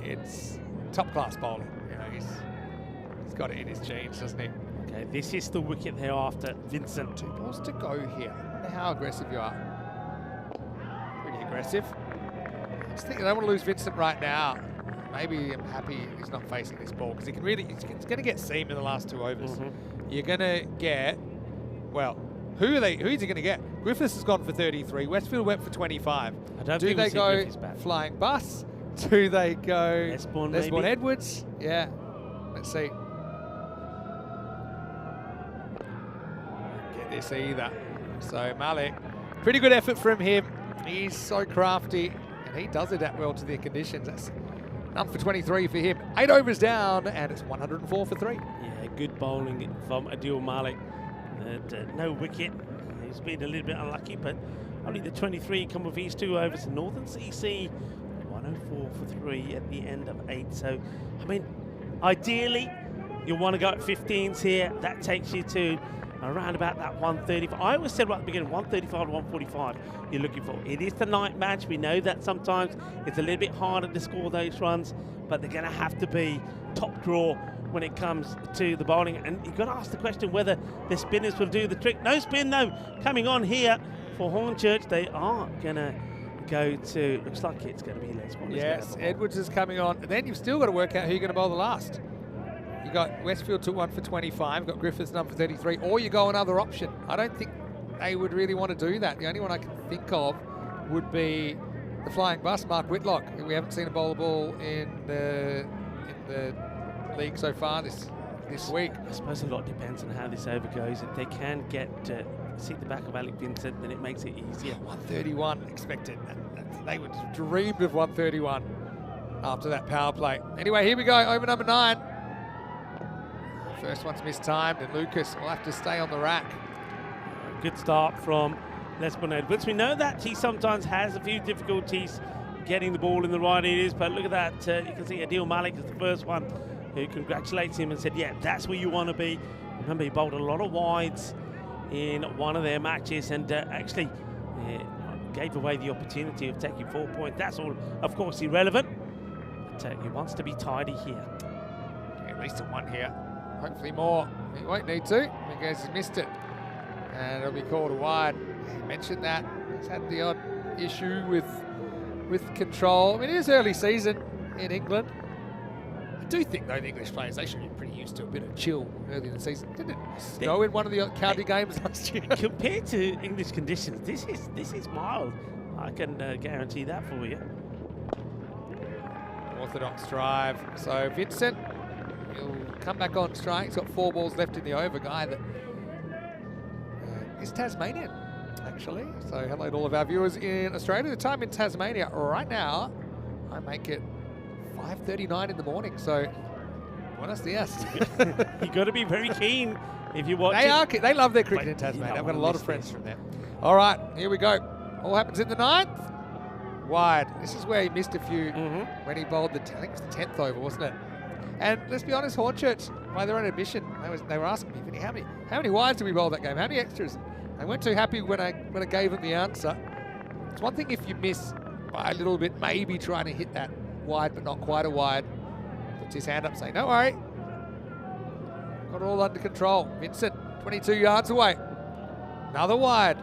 S3: it's top class bowling. You know, he's got it in his genes, doesn't he?
S11: Okay, this is the wicket they're after, Vincent.
S3: 2 balls to go here. I wonder how aggressive you are. Pretty aggressive. I just think I don't want to lose Vincent right now. Maybe I'm happy he's not facing this ball because he can really, he's going to get seam in the last 2 overs. You're going to get, well, who's he going to get? Griffiths has gone for 33. Westfield went for 25.
S11: I don't
S3: Do
S11: think
S3: they
S11: we'll see
S3: go
S11: Griffiths back.
S3: Flying Bus? Do they go
S11: Esborn,
S3: Esborn
S11: maybe?
S3: Edwards? Yeah. Let's see. Get this either. So Malik, pretty good effort from him. He's so crafty, and he does adapt well to their conditions. That's none for 23 for him. 8 overs down, and it's 104 for 3.
S11: Yeah, good bowling from Adil Malik. And, no wicket. He's been a little bit unlucky, but only the 23 come with these 2 overs. Northern CC, 104 for 3 at the end of 8. So, I mean, ideally, you want to go at 15s here. That takes you to around about that 135. I always said right at the beginning, 135 to 145 you're looking for. It is the night match. We know that sometimes it's a little bit harder to score those runs, but they're going to have to be top draw when it comes to the bowling. And you've got to ask the question whether the spinners will do the trick. No spin, though, coming on here for Hornchurch. They are going to go to, looks like it's going to be Les Bond.
S3: Yes, Edwards is coming on. And then you've still got to work out who you're going to bowl the last. You got Westfield took 1 for 25, got Griffiths none for 33, or you go another option. I don't think they would really want to do that. The only one I can think of would be the Flying Bus, Mark Whitlock. We haven't seen a bowler ball in the league so far this week.
S11: I suppose a lot depends on how this over goes. If they can get see the back of Alec Vincent, then it makes it easier.
S3: 131 expected. They would have dreamed of 131 after that power play. Anyway, here we go, over number 9. First one's mistimed, and Lucas will have to stay on the rack.
S11: Good start from Lesbon Edwards. We know that he sometimes has a few difficulties getting the ball in the right areas, but look at that. You can see Adil Malik is the first one who congratulates him and said, yeah, that's where you want to be. Remember, he bowled a lot of wides in one of their matches and actually gave away the opportunity of taking 4 points. That's all, of course, irrelevant, but he wants to be tidy here.
S3: At least a 1 here. Hopefully more. He won't need to because he's missed it. And it'll be called a wide. He mentioned that. He's had the odd issue with control. I mean, it is early season in England. I do think, though, the English players, they should be pretty used to a bit of chill early in the season. Didn't it snow in one of the county games last year?
S11: Compared to English conditions, this is mild. I can guarantee that for you.
S3: Orthodox drive. So Vincent, he'll come back on strike. He's got 4 balls left in the over. Guy that is Tasmanian, actually. So hello to all of our viewers in Australia. The time in Tasmania right now, I make it 5:39 in the morning. So buenos dias.
S11: You've got to be very keen if you watch
S3: They love their cricket in
S11: But you
S3: Tasmania.
S11: don't
S3: I've got a
S11: wanna
S3: lot
S11: miss
S3: of friends
S11: this.
S3: from there. All right, here we go. All happens in the 9th. Wide. This is where he missed a few when he bowled I think it was the 10th over, wasn't it? And let's be honest, Hornchurch, by their own admission, they were asking me, Vinny, how many wides did we bowl that game? How many extras? They weren't too happy when I gave them the answer. It's one thing if you miss by a little bit, maybe trying to hit that wide, but not quite a wide. Puts his hand up saying, don't worry. Got it all under control. Vincent, 22 yards away. Another wide.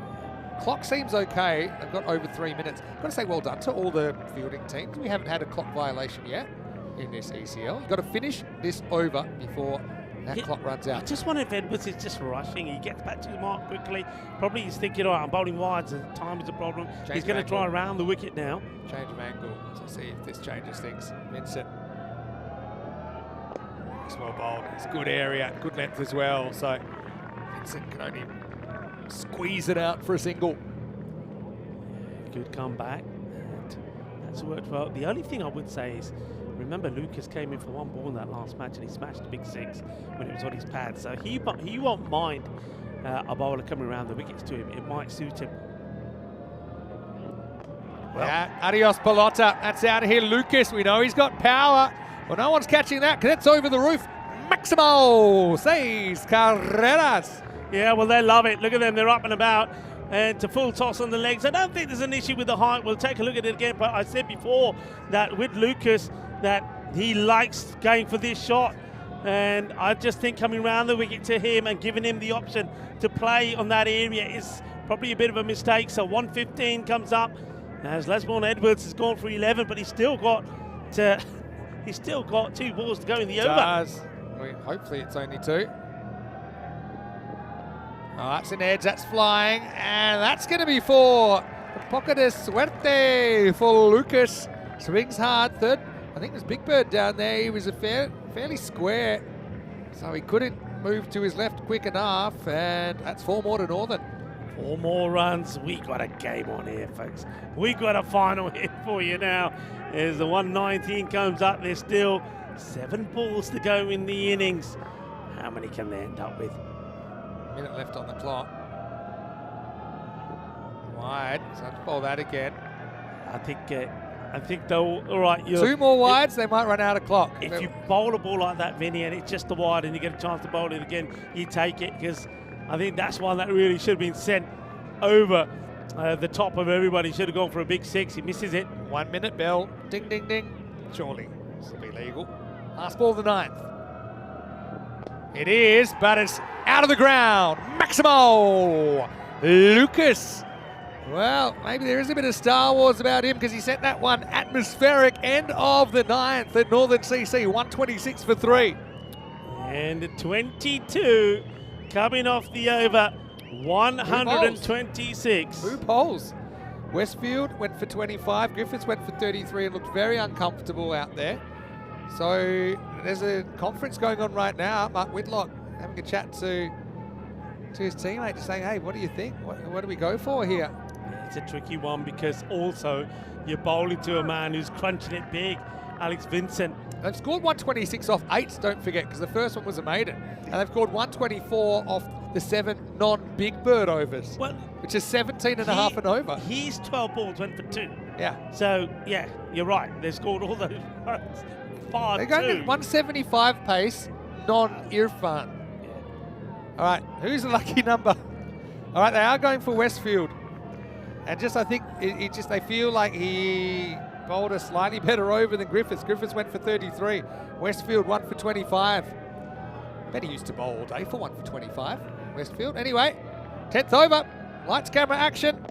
S3: Clock seems okay. They've got over 3 minutes. Got to say well done to all the fielding teams. We haven't had a clock violation yet in this ECL. You've got to finish this over before that clock runs
S11: I
S3: out.
S11: just wonder if Edwards is just rushing. He gets back to the mark quickly. Probably he's thinking, all right, I'm bowling wides and time is a problem. He's going to try around the wicket now.
S3: Change of angle to see if this changes things. Vincent. It's well bowled. It's good area, good length as well. So Vincent can only squeeze it out for a single.
S11: Good comeback. And that's worked well. The only thing I would say is, remember Lucas came in for one ball in that last match and he smashed a big 6 when it was on his pad. So he won't mind a bowler coming around the wickets to him. It might suit him.
S3: Well, adios Pelota. That's out of here. Lucas, we know he's got power. Well, no one's catching that because it's over the roof. Maximo 6 carreras.
S11: Yeah, well, they love it. Look at them. They're up and about. And to full toss on the legs. I don't think there's an issue with the height. We'll take a look at it again. But I said before that with Lucas that he likes going for this shot. And I just think coming around the wicket to him and giving him the option to play on that area is probably a bit of a mistake. So 115 comes up as Lesmond Edwards has gone for 11, but he's still got 2 balls to go in the over.
S3: Does. Well, hopefully it's only 2. Oh, that's an edge, that's flying, and that's going to be for the pocket de suerte for Lucas. Swings hard, third. I think there's Big Bird down there. He was fairly square, so he couldn't move to his left quick enough, and that's 4 more to Northern.
S11: 4 more runs. We got a game on here, folks. We got a final hit for you now. As the 119 comes up, there's still 7 balls to go in the innings. How many can they end up with?
S3: Minute left on the clock. Wide, so I have to bowl that again.
S11: I think they'll, all right.
S3: 2 more wides, they might run out of clock.
S11: If you bowl a ball like that, Vinny, and it's just a wide and you get a chance to bowl it again, you take it, because I think that's one that really should have been sent over the top of everybody. Should have gone for a big 6. He misses it.
S3: 1 minute bell. Ding, ding, ding. Surely this will be legal. Last ball of the 9th. It is, but it's out of the ground. Maximo Lucas. Well, maybe there is a bit of Star Wars about him because he sent that one atmospheric end of the 9th at Northern CC. 126 for 3.
S11: And 22 coming off the over. 126.
S3: 2 poles. Westfield went for 25. Griffiths went for 33 and looked very uncomfortable out there. So there's a conference going on right now. Mark Whitlock having a chat to his teammate, just saying, hey, what do you think? What do we go for here?
S11: It's a tricky one because also you're bowling to a man who's crunching it big, Alex Vincent.
S3: They've scored 126 off 8s, don't forget, because the first one was a maiden. And they've scored 124 off the 7 non-Big Bird overs, which is 17 and a half and over.
S11: His 12 balls went for 2.
S3: Yeah.
S11: So, yeah, you're right. They scored all those runs. 5-2.
S3: They're going to 175 pace, non-Irfan.
S11: Yeah.
S3: All right, who's the lucky number? All right, they are going for Westfield. And just, I think, they feel like he bowled a slightly better over than Griffiths. Griffiths went for 33. Westfield 1 for 25. Bet he used to bowl all day for 1 for 25. Westfield. Anyway, 10th over. Lights, camera, action.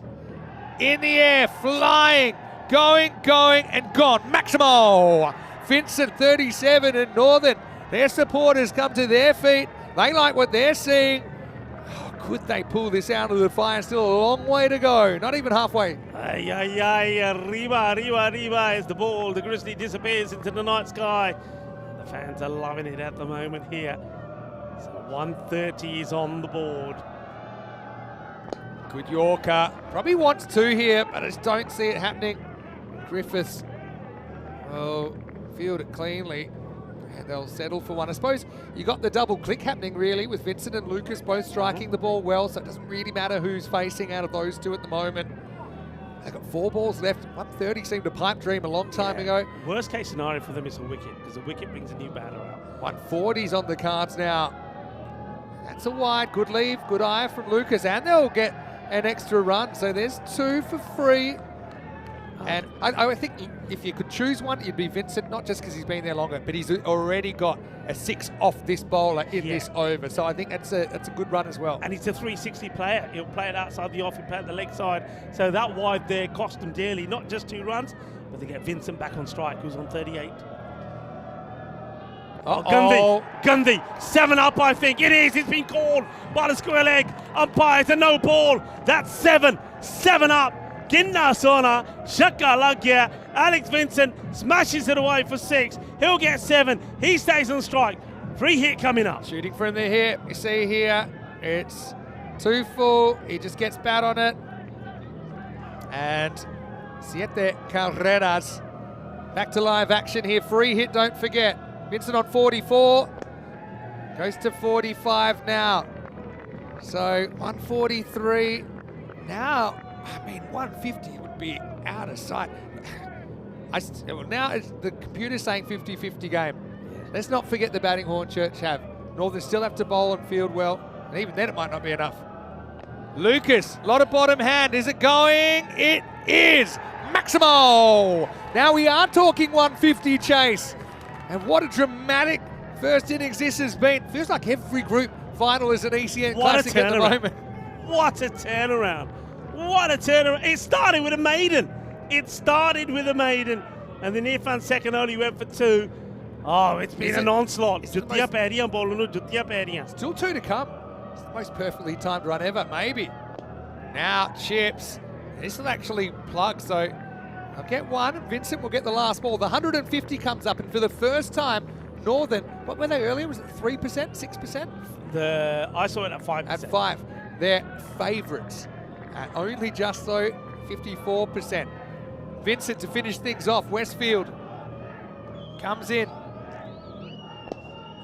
S3: In the air, flying, going, and gone. Maximo Vincent, 37, and Northern. Their supporters come to their feet. They like what they're seeing. Oh, could they pull this out of the fire? Still a long way to go. Not even halfway.
S11: Ay, ay, ay, arriba, as the ball, the Grizzly disappears into the night sky. The fans are loving it at the moment here. So 130 is on the board.
S3: Good Yorker. Probably wants 2 here, but I just don't see it happening. Griffiths will field it cleanly. And they'll settle for one. I suppose you got the double click happening really with Vincent and Lucas both striking the ball well, so it doesn't really matter who's facing out of those two at the moment. They've got 4 balls left. 130 seemed to pipe dream a long time ago.
S11: Worst case scenario for them is a wicket, because a wicket brings a new batter out.
S3: 140's on the cards now. That's a wide. Good leave, good eye from Lucas, and they'll get an extra run. So there's 2 for free. And I think if you could choose one, it'd be Vincent, not just because he's been there longer, but he's already got a 6 off this bowler in this over. So I think that's a good run as well.
S11: And he's a 360 player. He'll play it outside the off, he'll play it the leg side. So that wide there cost them dearly, not just 2 runs, but they get Vincent back on strike, who's on 38. Gandhi, 7 up, I think. It is. It's been called by the square leg. Umpire, it's a no ball. That's 7 up. Ginna Sona, Shaka Lagya, Alex Vincent smashes it away for 6. He'll get 7. He stays on strike. Free hit coming up.
S3: Shooting from the hip. You see here, it's 2 full. He just gets bat on it. And 7 carreras. Back to live action here. Free hit, don't forget. Vincent on 44. Goes to 45 now. So 143 now. I mean, 150 would be out of sight. Now it's the computer's saying 50-50 game. Let's not forget the batting Hornchurch have. Northern still have to bowl and field well, and even then it might not be enough. Lucas, a lot of bottom hand. Is it going? It is. Maximo. Now we are talking 150 chase. And what a dramatic first innings this has been. Feels like every group final is an ECN Classic at the moment.
S11: What a turnaround. What a turnaround. It started with a maiden. And then Irfan second only went for 2. Oh, it's been an onslaught. Still 2
S3: to come. It's the most perfectly timed run ever, maybe. Now Chips. This will actually plug, so I'll get 1. Vincent will get the last ball. The 150 comes up, and for the first time, Northern, what were they earlier? Was it 3%, 6%?
S11: I saw it at 5%.
S3: At 5. They're favourites. At only just though 54%. Vincent to finish things off. Westfield comes in.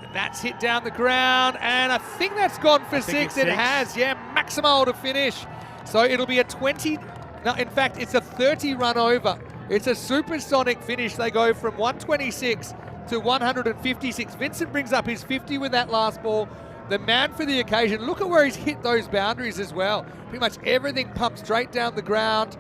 S3: And that's hit down the ground, and I think that's gone for 6. It has, yeah. Maximo to finish. So it'll be a 20. No, in fact, it's a 30 run over. It's a supersonic finish. They go from 126 to 156. Vincent brings up his 50 with that last ball. The man for the occasion. Look at where he's hit those boundaries as well. Pretty much everything pumped straight down the ground.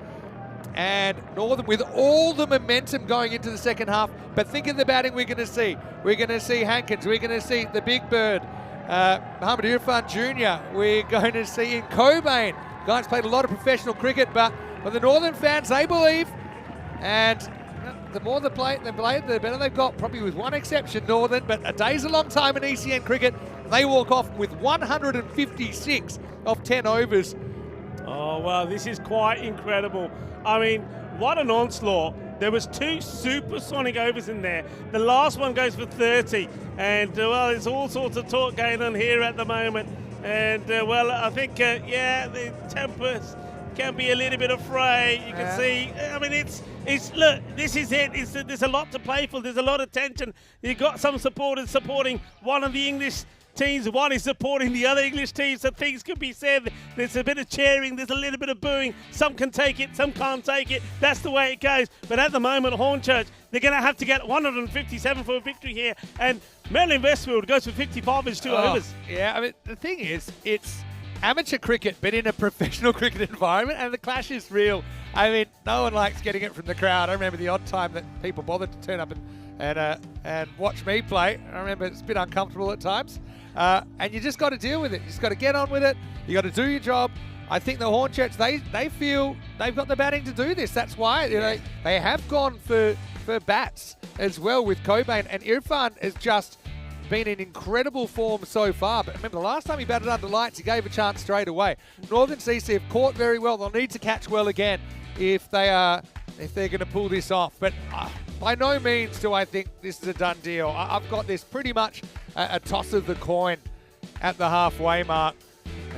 S3: And Northern with all the momentum going into the second half. But think of the batting we're going to see. We're going to see Hankins. We're going to see the big bird, Muhammad Irfan Jr. We're going to see in Cobain. Guys played a lot of professional cricket, but for the Northern fans, they believe. And the more they play, the better they've got, probably with one exception, Northern. But a day's a long time in ECN cricket. They walk off with 156 off 10 overs.
S11: Oh, well, this is quite incredible. I mean, what an onslaught. There was 2 supersonic overs in there. The last one goes for 30. And, well, there's all sorts of talk going on here at the moment. And, well, I think, the tempers can be a little bit afraid. You can see, I mean, it's look, this is it. There's a lot to play for. There's a lot of tension. You've got some supporters supporting one of the English teams, one is supporting the other English team, so things could be said. There's a bit of cheering, there's a little bit of booing. Some can take it, some can't take it. That's the way it goes. But at the moment, Hornchurch, they're going to have to get 157 for a victory here. And Merlin Westfield goes for 55 in 2 overs.
S3: Yeah, I mean, the thing is, it's amateur cricket, but in a professional cricket environment, and the clash is real. I mean, no one likes getting it from the crowd. I remember the odd time that people bothered to turn up and watch me play. I remember it's a bit uncomfortable at times. And you just got to deal with it. You just got to get on with it. You got to do your job. I think the Hornchurch, they feel they've got the batting to do this. That's why they have gone for bats as well with Cobain. And Irfan has just been in incredible form so far. But remember, the last time he batted under lights, he gave a chance straight away. Northern CC have caught very well. They'll need to catch well again if they're going to pull this off. But by no means do I think this is a done deal. I've got this pretty much a toss of the coin at the halfway mark.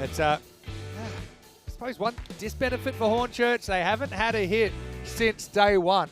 S3: It's I suppose one disbenefit for Hornchurch, they haven't had a hit since day one.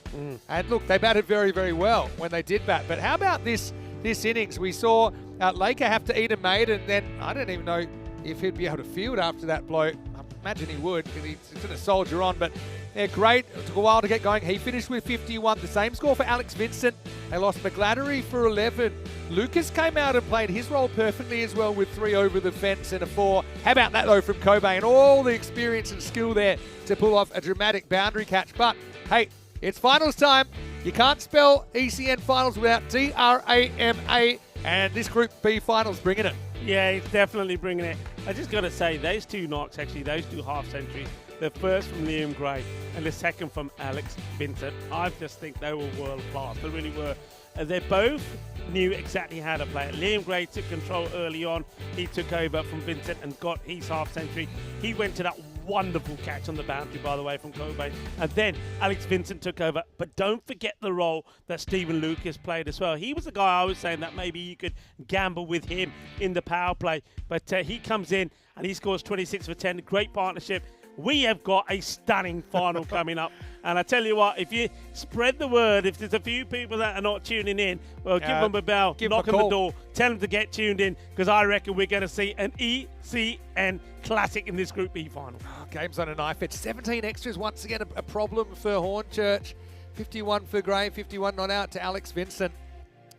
S3: And look, they batted very, very well when they did bat. But how about this this innings. We saw Laker have to eat a maiden, and then I don't even know if he'd be able to field after that blow. I imagine he would, because he's going to soldier on, but yeah, great. It took a while to get going. He finished with 51. The same score for Alex Vincent. They lost McGladdery for 11. Lucas came out and played his role perfectly as well with 3 over the fence and a 4. How about that, though, from Cobain? All the experience and skill there to pull off a dramatic boundary catch. But, hey, it's finals time. You can't spell ECN finals without DRAMA, and this Group B finals bringing it.
S11: Yeah, he's definitely bringing it. I just got to say, those 2 knocks, actually, those 2 half centuries, the first from Liam Gray and the second from Alex Vincent, I just think they were world class. They really were. They both knew exactly how to play it. Liam Gray took control early on. He took over from Vincent and got his half century. He went to that wonderful catch on the boundary, by the way, from Cobain. And then Alex Vincent took over. But don't forget the role that Stephen Lucas played as well. He was the guy I was saying that maybe you could gamble with him in the power play. But he comes in and he scores 26 for 10. Great partnership. We have got a stunning final coming up. And I tell you what, if you spread the word, if there's a few people that are not tuning in, well, give them a bell, knock on the door, tell them to get tuned in, because I reckon we're going to see an ECN classic in this Group B final.
S3: Oh, game's on a knife edge. 17 extras, once again, a problem for Hornchurch. 51 for Gray, 51 not out to Alex Vincent.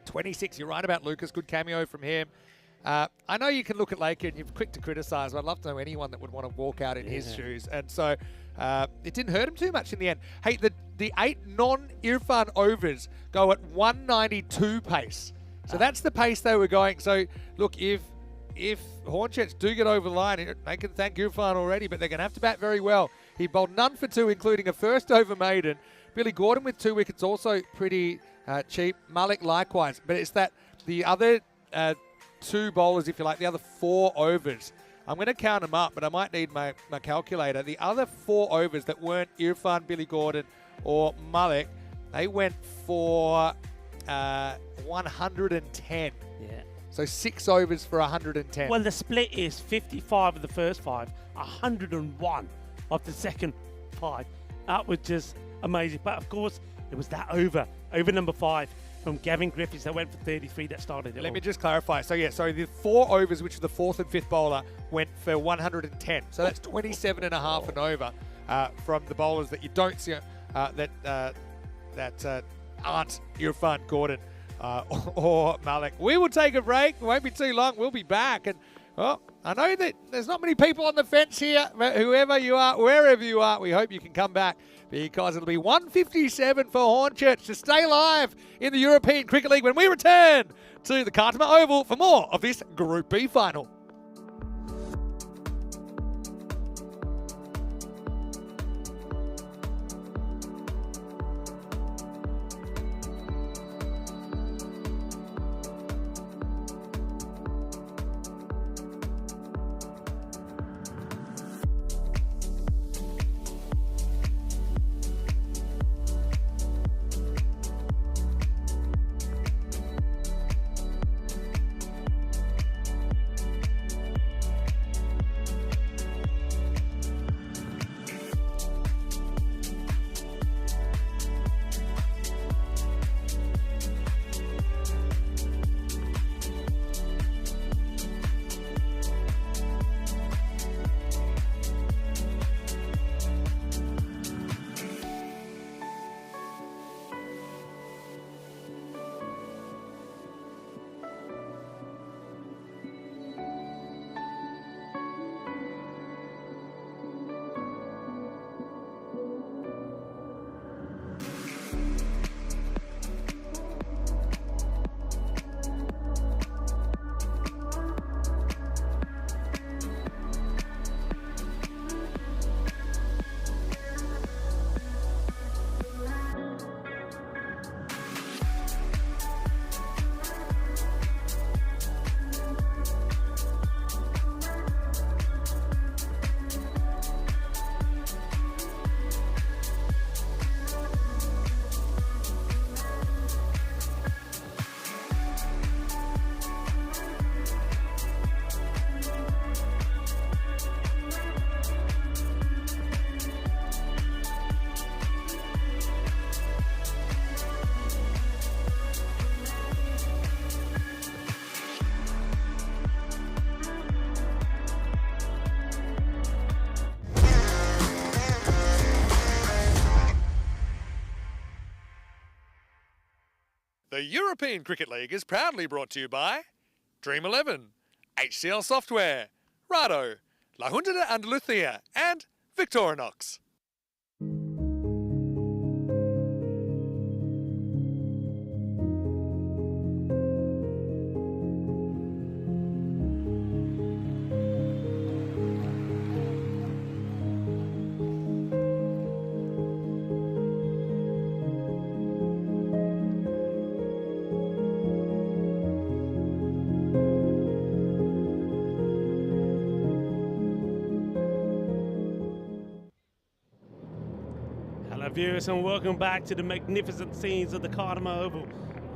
S3: 26, you're right about Lucas, good cameo from him. I know you can look at Laker and you're quick to criticise, but I'd love to know anyone that would want to walk out in his shoes. And so it didn't hurt him too much in the end. Hey, the 8 non-Irfan overs go at 192 pace. So that's the pace they were going. So, look, if Hornchurch do get over the line, they can thank Irfan already, but they're going to have to bat very well. He bowled none for 2, including a first over maiden. Billy Gordon with 2 wickets, also pretty cheap. Malik likewise. But it's that the other 2 bowlers, if you like, the other 4 overs. I'm going to count them up, but I might need my calculator. The other 4 overs that weren't Irfan, Billy Gordon, or Malik, they went for 110.
S11: Yeah.
S3: So 6 overs for 110.
S11: Well, the split is 55 of the first 5, 101 of the second 5. That was just amazing. But, of course, it was that over number 5. From Gavin Griffiths that went for 33 that started it.
S3: Let me just clarify. So, yeah, so the 4 overs, which is the 4th and 5th bowler, went for 110. So that's 27 and a half and over from the bowlers that you don't see that aren't Irfan, Gordon or Malik. We will take a break. It won't be too long. We'll be back. And, well, I know that there's not many people on the fence here, but whoever you are, wherever you are, we hope you can come back, because it'll be 157 for Hornchurch to stay live in the European Cricket League when we return to the Khartoum Oval for more of this Group B final.
S2: The European Cricket League is proudly brought to you by Dream 11, HCL Software, Rado, La Junta de Andalucía, and Victorinox.
S11: Viewers, and welcome back to the magnificent scenes of the Cardamom Oval.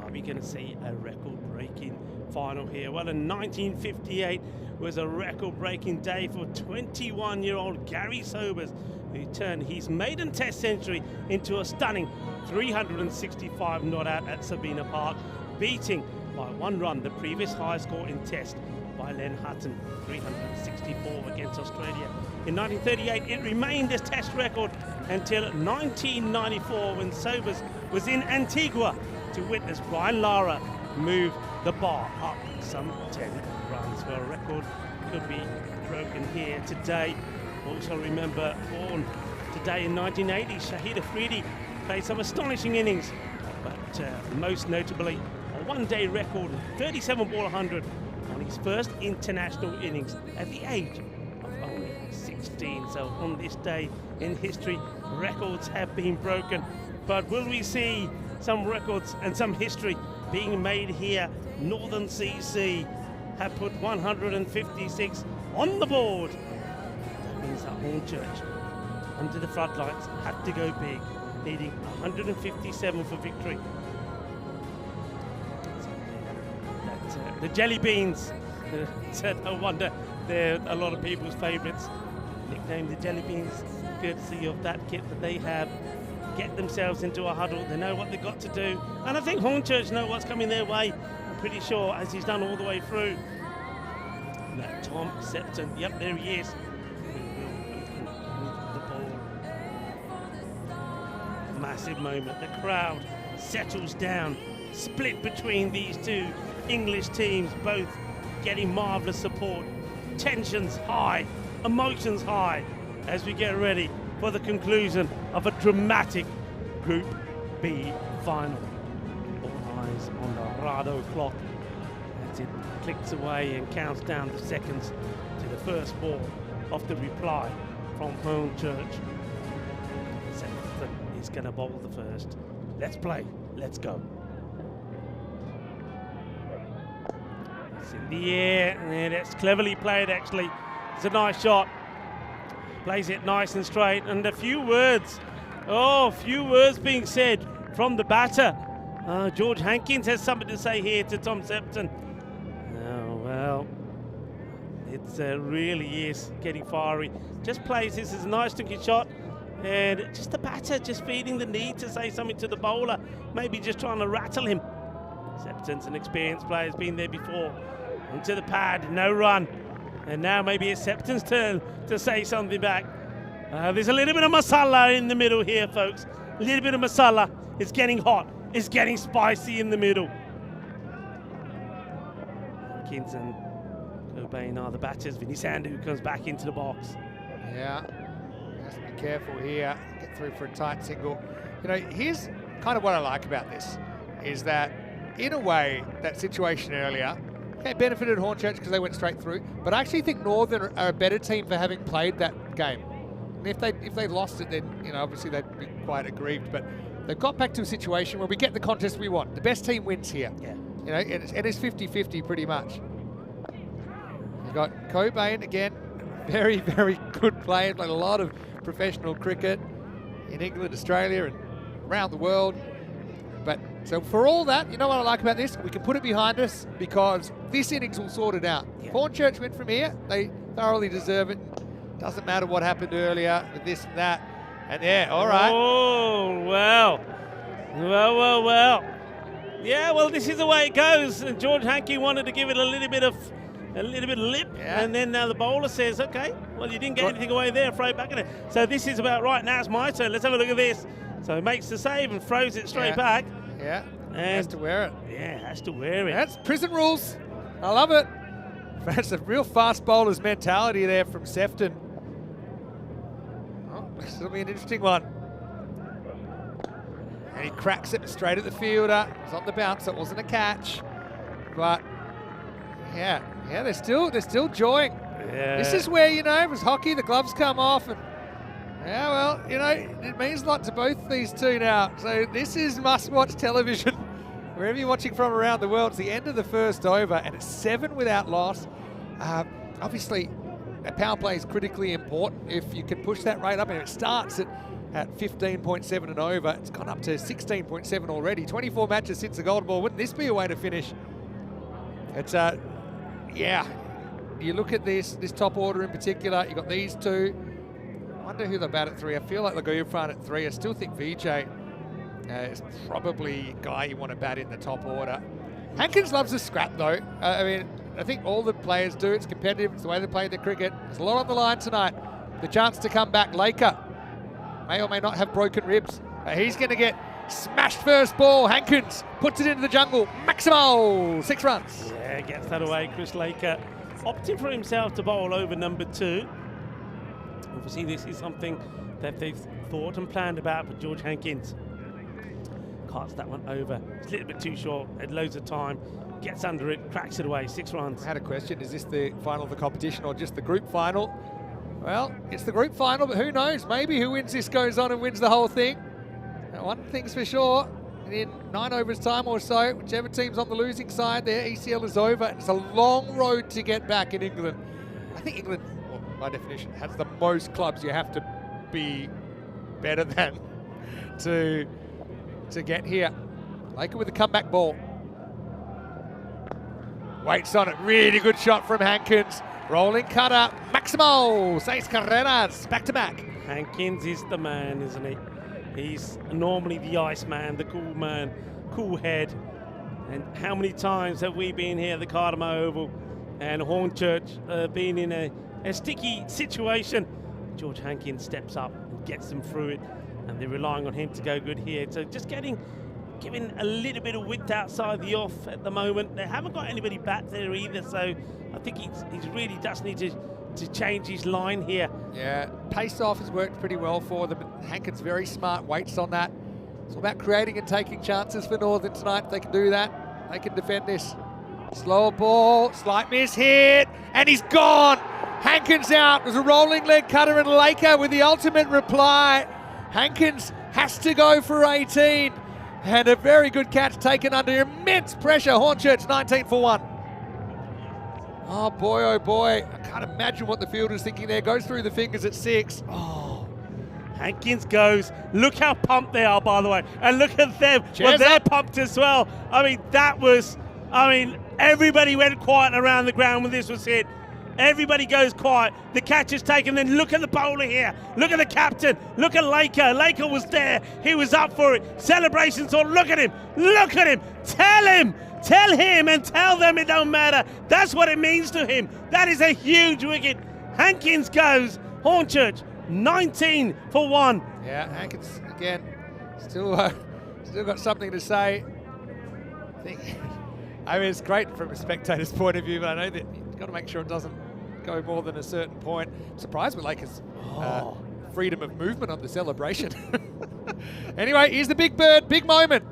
S11: Are we going to see a record-breaking final here? Well, in 1958 was a record-breaking day for 21-year-old Gary Sobers, who turned his maiden Test century into a stunning 365 not out at Sabina Park, beating by 1 run the previous high score in Test by Len Hutton, 364 against Australia. In 1938, it remained as Test record until 1994, when Sobers was in Antigua to witness Brian Lara move the bar up some 10 runs. Well, a record could be broken here today. Also remember, born today in 1980, Shahid Afridi played some astonishing innings, but most notably a one-day record 37 ball 100 on his first international innings at the age of only 16. So on this day in history, records have been broken, but will we see some records and some history being made here? Northern CC have put 156 on the board. That means that Hornchurch, under the floodlights, have to go big, needing 157 for victory. The Jelly Beans, no wonder they're a lot of people's favourites. Nicknamed the Jelly Beans, courtesy of that kit that they have. Get themselves into a huddle, they know what they've got to do. And I think Hornchurch know what's coming their way, I'm pretty sure, as he's done all the way through. That Tom Septon, yep, there he is. The ball. Massive moment, the crowd settles down, split between these two English teams, both getting marvellous support. Tensions high, emotions high, as we get ready for the conclusion of a dramatic Group B final. All eyes on the Rado clock as it clicks away and counts down the seconds to the first ball of the reply from Hornchurch. Septon is going to bowl the first. Let's play, let's go. It's in the air, and it's cleverly played actually. It's a nice shot. Plays it nice and straight, and a few words being said from the batter. George Hankins has something to say here to Tom Septon. Oh, well, it really is getting fiery. Just plays this as a nice looking shot, and just the batter just feeling the need to say something to the bowler, maybe just trying to rattle him. Septon's an experienced player, has been there before. Onto the pad, no run. And now maybe it's Septon's turn to say something back. There's a little bit of masala in the middle here, folks. A little bit of masala. It's getting hot. It's getting spicy in the middle. Hankins and Cobain are the batters. Vinny Sandhu comes back into the box.
S3: Yeah, has to be careful here. Get through for a tight single. You know, here's kind of what I like about this, is that in a way, that situation earlier, okay, benefited Hornchurch because they went straight through, but I actually think Northern are a better team for having played that game. And if they lost it, then, you know, obviously they'd be quite aggrieved, but they've got back to a situation where we get the contest we want. The best team wins here.
S11: Yeah.
S3: You know, and it's 50-50 pretty much. You've got Cobain again, very, very good player, played a lot of professional cricket in England, Australia, and around the world. But so for all that, you know what I like about this? We can put it behind us because this innings will sort it out.
S11: Yeah.
S3: Hornchurch went from here. They thoroughly deserve it. Doesn't matter what happened earlier with this and that. And yeah, all right.
S11: Oh, well. Well. Yeah, well, this is the way it goes. And George Hankey wanted to give it a little bit of lip.
S3: Yeah.
S11: And then now the bowler says, okay, well, you didn't get anything away there. Throw it back in it. So this is about right. Now it's my turn. Let's have a look at this. So he makes the save and throws it straight back.
S3: Yeah. Has to wear it.
S11: Yeah, has to wear it.
S3: That's prison rules. I love it. That's a real fast bowler's mentality there from Sefton. Oh, this will be an interesting one. And he cracks it straight at the fielder. It's on the bounce. It wasn't a catch, but yeah, they're still joying.
S11: Yeah.
S3: This is where, you know, it was hockey. The gloves come off, and yeah, well, you know, it means a lot to both these two now. So this is must-watch television. Wherever you're watching from around the world, it's the end of the first over, and it's 7 without loss. Obviously, a power play is critically important. If you can push that rate up, and it starts at 15.7 and over, it's gone up to 16.7 already. 24 matches since the Golden Ball. Wouldn't this be a way to finish? It's yeah. You look at this top order in particular. You got these two. I wonder who they bat at 3. I feel like they'll go in front at 3. I still think VJ. It's probably a guy you want to bat in the top order. Hankins loves a scrap, though. I mean, I think all the players do. It's competitive. It's the way they play the cricket. There's a lot on the line tonight. The chance to come back. Laker may or may not have broken ribs. He's going to get smashed first ball. Hankins puts it into the jungle. Maximal. 6 runs.
S11: Yeah, gets that away. Chris Laker opting for himself to bowl over number 2. Obviously, this is something that they've thought and planned about for George Hankins. Carts that one over. It's a little bit too short. Had loads of time. Gets under it. Cracks it away. 6 runs.
S3: I had a question. Is this the final of the competition or just the group final? Well, it's the group final, but who knows? Maybe who wins this goes on and wins the whole thing. Now, one thing's for sure. In 9 overs time or so, whichever team's on the losing side, their ECL is over. It's a long road to get back in England. I think England, well, by definition, has the most clubs you have to be better than to get here. Laker with a comeback ball. Waits on it. Really good shot from Hankins. Rolling cutter. Maximo. 6 carreras. Back to back.
S11: Hankins is the man, isn't he? He's normally the ice man, the cool man, cool head. And how many times have we been here at the Cardamom Oval and Hornchurch been in a sticky situation? George Hankins steps up and gets them through it, and they're relying on him to go good here. So just giving a little bit of width outside the off at the moment. They haven't got anybody back there either, so I think he really does need to change his line here.
S3: Yeah, pace off has worked pretty well for them. Hankins very smart, waits on that. It's all about creating and taking chances for Northern tonight. If they can do that, they can defend this. Slower ball, slight miss hit, and he's gone. Hankins out. There's a rolling leg cutter and Laker with the ultimate reply. Hankins has to go for 18. And a very good catch taken under immense pressure. Hornchurch 19 for 1. Oh boy, I can't imagine what the fielder's thinking there. Goes through the fingers at 6.
S11: Oh, Hankins goes. Look how pumped they are, by the way. And look at them. Well, they're pumped as well. I mean, everybody went quiet around the ground when this was hit. Everybody goes quiet. The catch is taken. Then look at the bowler here. Look at the captain. Look at Laker. Laker was there. He was up for it. Celebrations on. Look at him. Look at him. Tell him. Tell him and tell them it don't matter. That's what it means to him. That is a huge wicket. Hankins goes. Hornchurch 19 for 1.
S3: Yeah, Hankins again. Still got something to say. I mean, it's great from a spectator's point of view, but I know that you've got to make sure it doesn't go more than a certain point. I'm surprised with Lakers' freedom of movement on the celebration. Anyway, here's the big bird, big moment.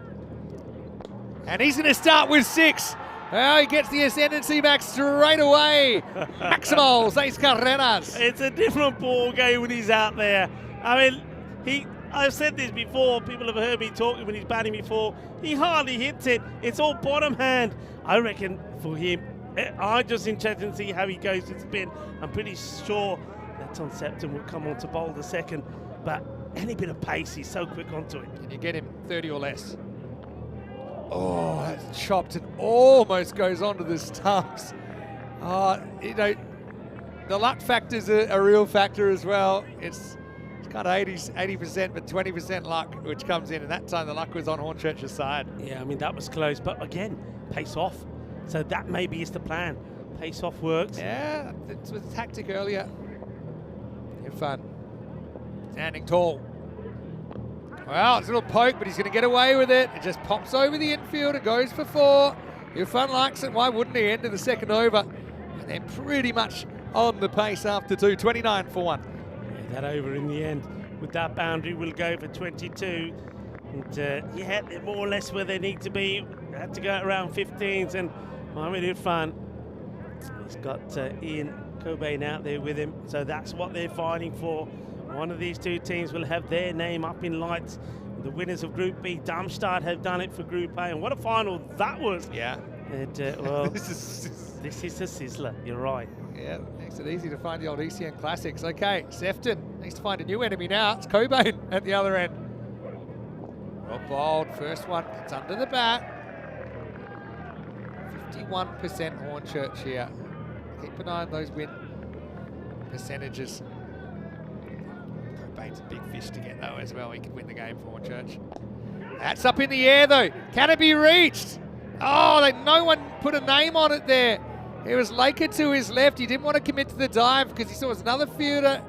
S3: And he's going to start with 6. Well, he gets the ascendancy back straight away. Maximal, 6 carreras.
S11: It's a different ball game when he's out there. I mean, I've said this before. People have heard me talking when he's batting before. He hardly hits it. It's all bottom hand. I reckon for him, I'm just interested to see how he goes to spin. I'm pretty sure that Tom Septon will come on to bowl the second. But any bit of pace, he's so quick onto it.
S3: Can you get him 30 or less? Oh, that's chopped and almost goes onto the stumps. You know, the luck factor's a real factor as well. It's kind of 80%, but 20% luck, which comes in. And that time the luck was on Hornchurch's side.
S11: Yeah, I mean, that was close. But again, pace off. So that maybe is the plan. Pace off works.
S3: Yeah, it was a tactic earlier. Have fun. Standing tall. Well, it's a little poke, but he's going to get away with it. It just pops over the infield and goes for 4. Irfan likes it. Why wouldn't he? End of the second over. And they're pretty much on the pace after 2. 29 for 1.
S11: Yeah, that over in the end with that boundary will go for 22. And yeah, they're more or less where they need to be. They had to go around 15s, and Mohamed Irfan, he's got Ian Cobain out there with him. So that's what they're fighting for. One of these two teams will have their name up in lights. The winners of Group B, Darmstadt, have done it for Group A. And what a final that was.
S3: Yeah.
S11: And, well, this is a sizzler. You're right.
S3: Yeah, makes it easy to find the old ECN classics. Okay, Sefton needs to find a new enemy now. It's Cobain at the other end. Well bowled. First one gets under the bat. 51% Hornchurch here. Keep an eye on those win percentages. Cobain's a big fish to get though as well. He could win the game for Hornchurch. That's up in the air though. Can it be reached? Oh, no one put a name on it there. It was Laker to his left. He didn't want to commit to the dive because he saw it was another fielder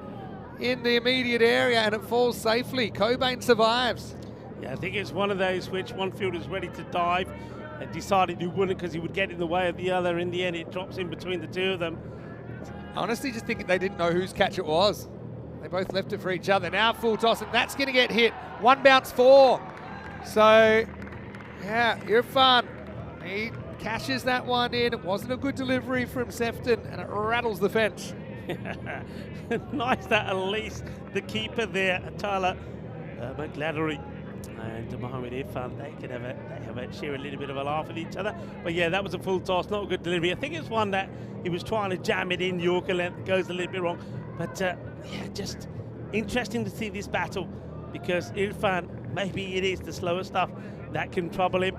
S3: in the immediate area, and it falls safely. Cobain survives.
S11: Yeah, I think it's one of those which one fielder's ready to dive and decided he wouldn't because he would get in the way of the other. In the end, it drops in between the two of them.
S3: I honestly just think they didn't know whose catch it was. They both left it for each other. Now full toss, and that's going to get hit. 1 bounce 4. So, yeah, Irfan, he cashes that one in. It wasn't a good delivery from Sefton, and it rattles the fence.
S11: Nice that at least the keeper there, Tyler McGladdery and Mohamed Irfan, they can share a little bit of a laugh with each other. But yeah, that was a full toss, not a good delivery. I think it's one that he was trying to jam it in, Yorker length, goes a little bit wrong. But yeah, just interesting to see this battle because Irfan, maybe it is the slower stuff that can trouble him.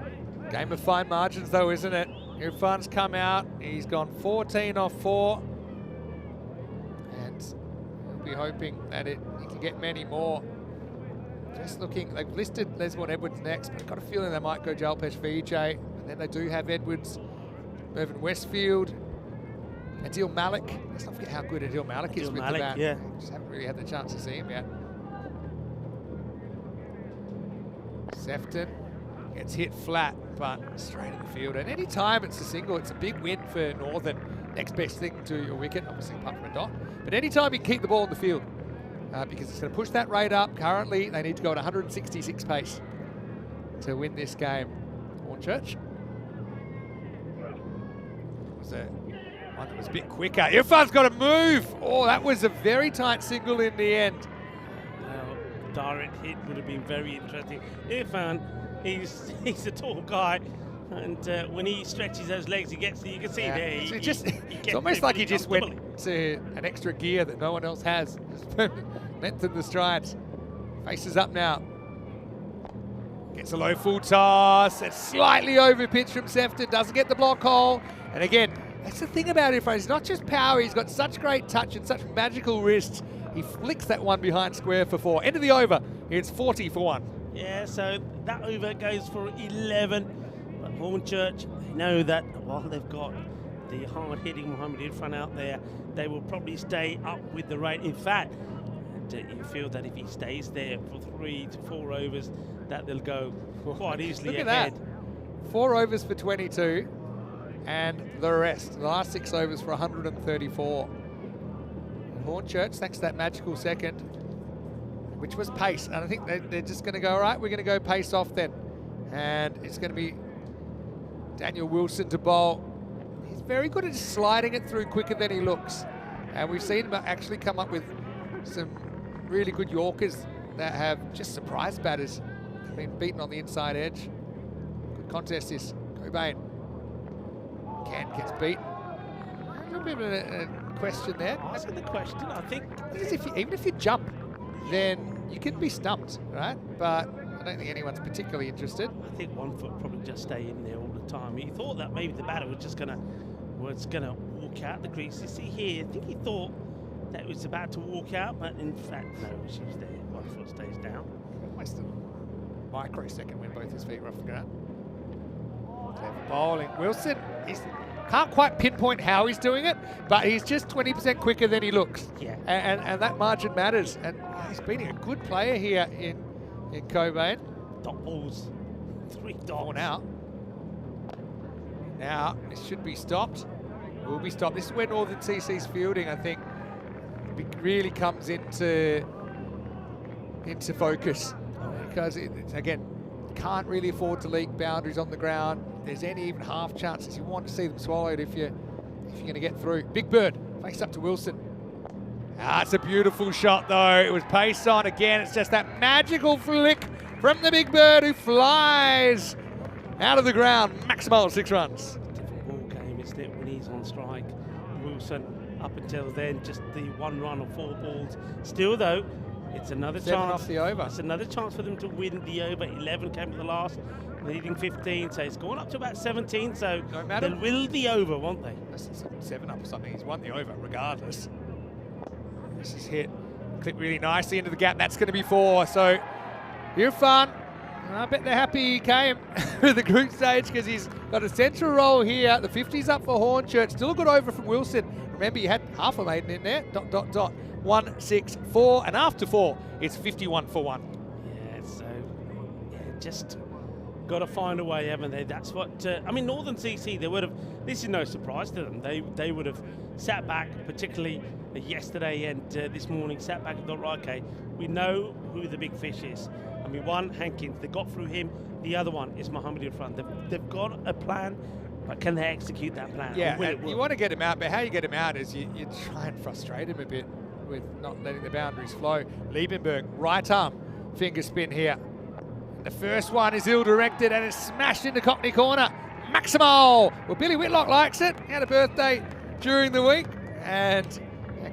S3: Game of fine margins though, isn't it? Irfan's come out, he's gone 14 off 4. And we'll be hoping that he can get many more. Just looking, they've listed Lesmond Edwards next, but I've got a feeling they might go Jalpesh Vijay. And then they do have Edwards, Mervyn Westfield, Adil Malik. Let's not forget how good Adil Malik is with the bat.
S11: Yeah.
S3: Just haven't really had the chance to see him yet. Sefton gets hit flat, but straight in the field. And any time it's a single, it's a big win for Northern. Next best thing to your wicket, obviously apart from a dot. But any time you can keep the ball in the field, because it's going to push that rate up. Currently, they need to go at 166 pace to win this game. Hornchurch was one that was a bit quicker. Irfan's got to move. Oh, that was a very tight single in the end.
S11: Well, direct hit would have been very interesting. Irfan, he's a tall guy, and when he stretches those legs, you can see there.
S3: It's almost like he just went to an extra gear that no one else has. Lengthen the strides. Faces up now. Gets a low full toss. It's slightly over pitch from Sefton. Doesn't get the block hole. And again, that's the thing about Irfan. He's not just power. He's got such great touch and such magical wrists. He flicks that one behind square for 4. End of the over. It's 40 for 1.
S11: Yeah, so that over goes for 11. But Hornchurch, they know that while they've got the hard-hitting Mohamed Irfan out there, they will probably stay up with the rate. In fact, you feel that if he stays there for 3 to 4 overs, that they'll go quite easily
S3: Look
S11: ahead.
S3: at that. 4 overs for 22, and the rest, the last 6 overs for 134. And Hornchurch, thanks to that magical second, which was pace. And I think they're just going to go, all right, we're going to go pace off then. And it's going to be Daniel Wilson to bowl. He's very good at just sliding it through quicker than he looks. And we've seen him actually come up with some really good Yorkers that have just surprised batters. Been beaten on the inside edge. Good contest this. Cobain. Ken gets beaten. A little bit of a question there.
S11: That's the question, I think.
S3: Even if you jump, then you can be stumped, right? But I don't think anyone's particularly interested.
S11: I think 1 foot probably just stay in there all the time. He thought that maybe the batter was just gonna walk out the crease. You see here, I think he thought that it was about to walk out, but in fact, no, she was there. 1 foot stays down.
S3: Almost a microsecond when both his feet were off the ground. Clever bowling. Wilson, can't quite pinpoint how he's doing it, but he's just 20% quicker than he looks.
S11: Yeah.
S3: And that margin matters. And he's been a good player here in in Cobain.
S11: Dot balls. 3 dots.
S3: One out. Now, it should be stopped. Will be stopped. This is where Northern CC's fielding, I think, really comes into focus. Because, again, can't really afford to leak boundaries on the ground. There's any even half chances. You want to see them swallowed if you're going to get through. Big Bird face up to Wilson. It's a beautiful shot though. It was pace on again. It's just that magical flick from the Big Bird who flies out of the ground. Maximal 6 runs.
S11: Different ball game, isn't it, when he's on strike? Wilson, up until then, just the 1 run of 4 balls. Still though, it's another
S3: 7
S11: chance.
S3: off the over.
S11: It's another chance for them to win the over. 11 came to the last, leading 15. So it's gone up to about 17. So they'll win the over, won't they?
S3: That's 7 up or something. He's won the over regardless. This is hit. Clipped really nicely into the gap. That's going to be 4. So you're fun. I bet they're happy he came to the group stage because he's got a central role here. The 50's up for Hornchurch. Still a good over from Wilson. Remember, you had half a maiden in there. ... 1, 6, 4, and after 4, it's 51 for 1.
S11: Yeah, so just got to find a way, haven't they? That's what I mean. Northern CC, they would have. This is no surprise to them. They would have sat back, particularly yesterday and this morning. Sat back and thought, right, okay, we know who the big fish is. I mean, one, Hankins, they got through him. The other one is Mohammed in front. They've got a plan, but can they execute that plan?
S3: Yeah, and you want to get him out, but how you get him out is you try and frustrate him a bit with not letting the boundaries flow. Liebenberg, right arm, finger spin here. And the first one is ill-directed and it's smashed into Cockney corner. Maximal! Well, Billy Whitlock likes it. He had a birthday during the week. And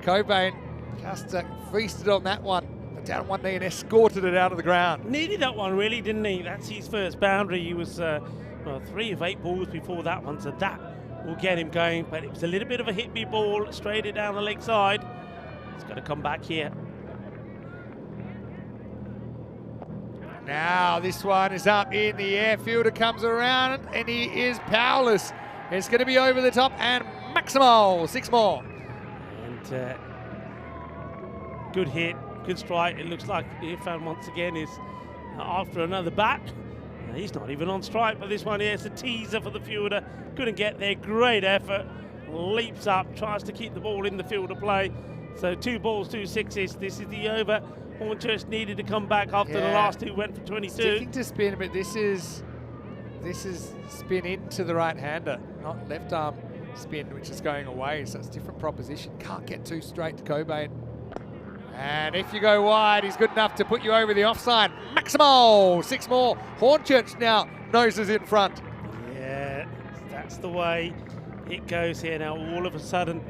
S3: Cobain just feasted on that one. Down on one knee and escorted it out of the ground.
S11: Needed that one, really, didn't he? That's his first boundary. He was 3 of 8 balls before that one, so that will get him going. But it was a little bit of a hit-me ball, straight it down the leg side. It's got to come back here.
S3: Now this one is up in the air. Fielder comes around and he is powerless. It's going to be over the top and Maximal, 6 more.
S11: And good hit. Good strike. It looks like Irfan once again is after another bat. He's not even on strike, but this one here is a teaser for the fielder. Couldn't get there. Great effort. Leaps up, tries to keep the ball in the fielder play. So 2 balls, 2 sixes. This is the over. Hornchurch needed to come back after the last 2 went for 22.
S3: Sticking to spin, but this is spin into the right-hander, not left arm spin, which is going away. So it's a different proposition. Can't get too straight to Cobain. And if you go wide, he's good enough to put you over the offside. Maximal, 6 more. Hornchurch now noses in front.
S11: Yeah, that's the way it goes here now. All of a sudden,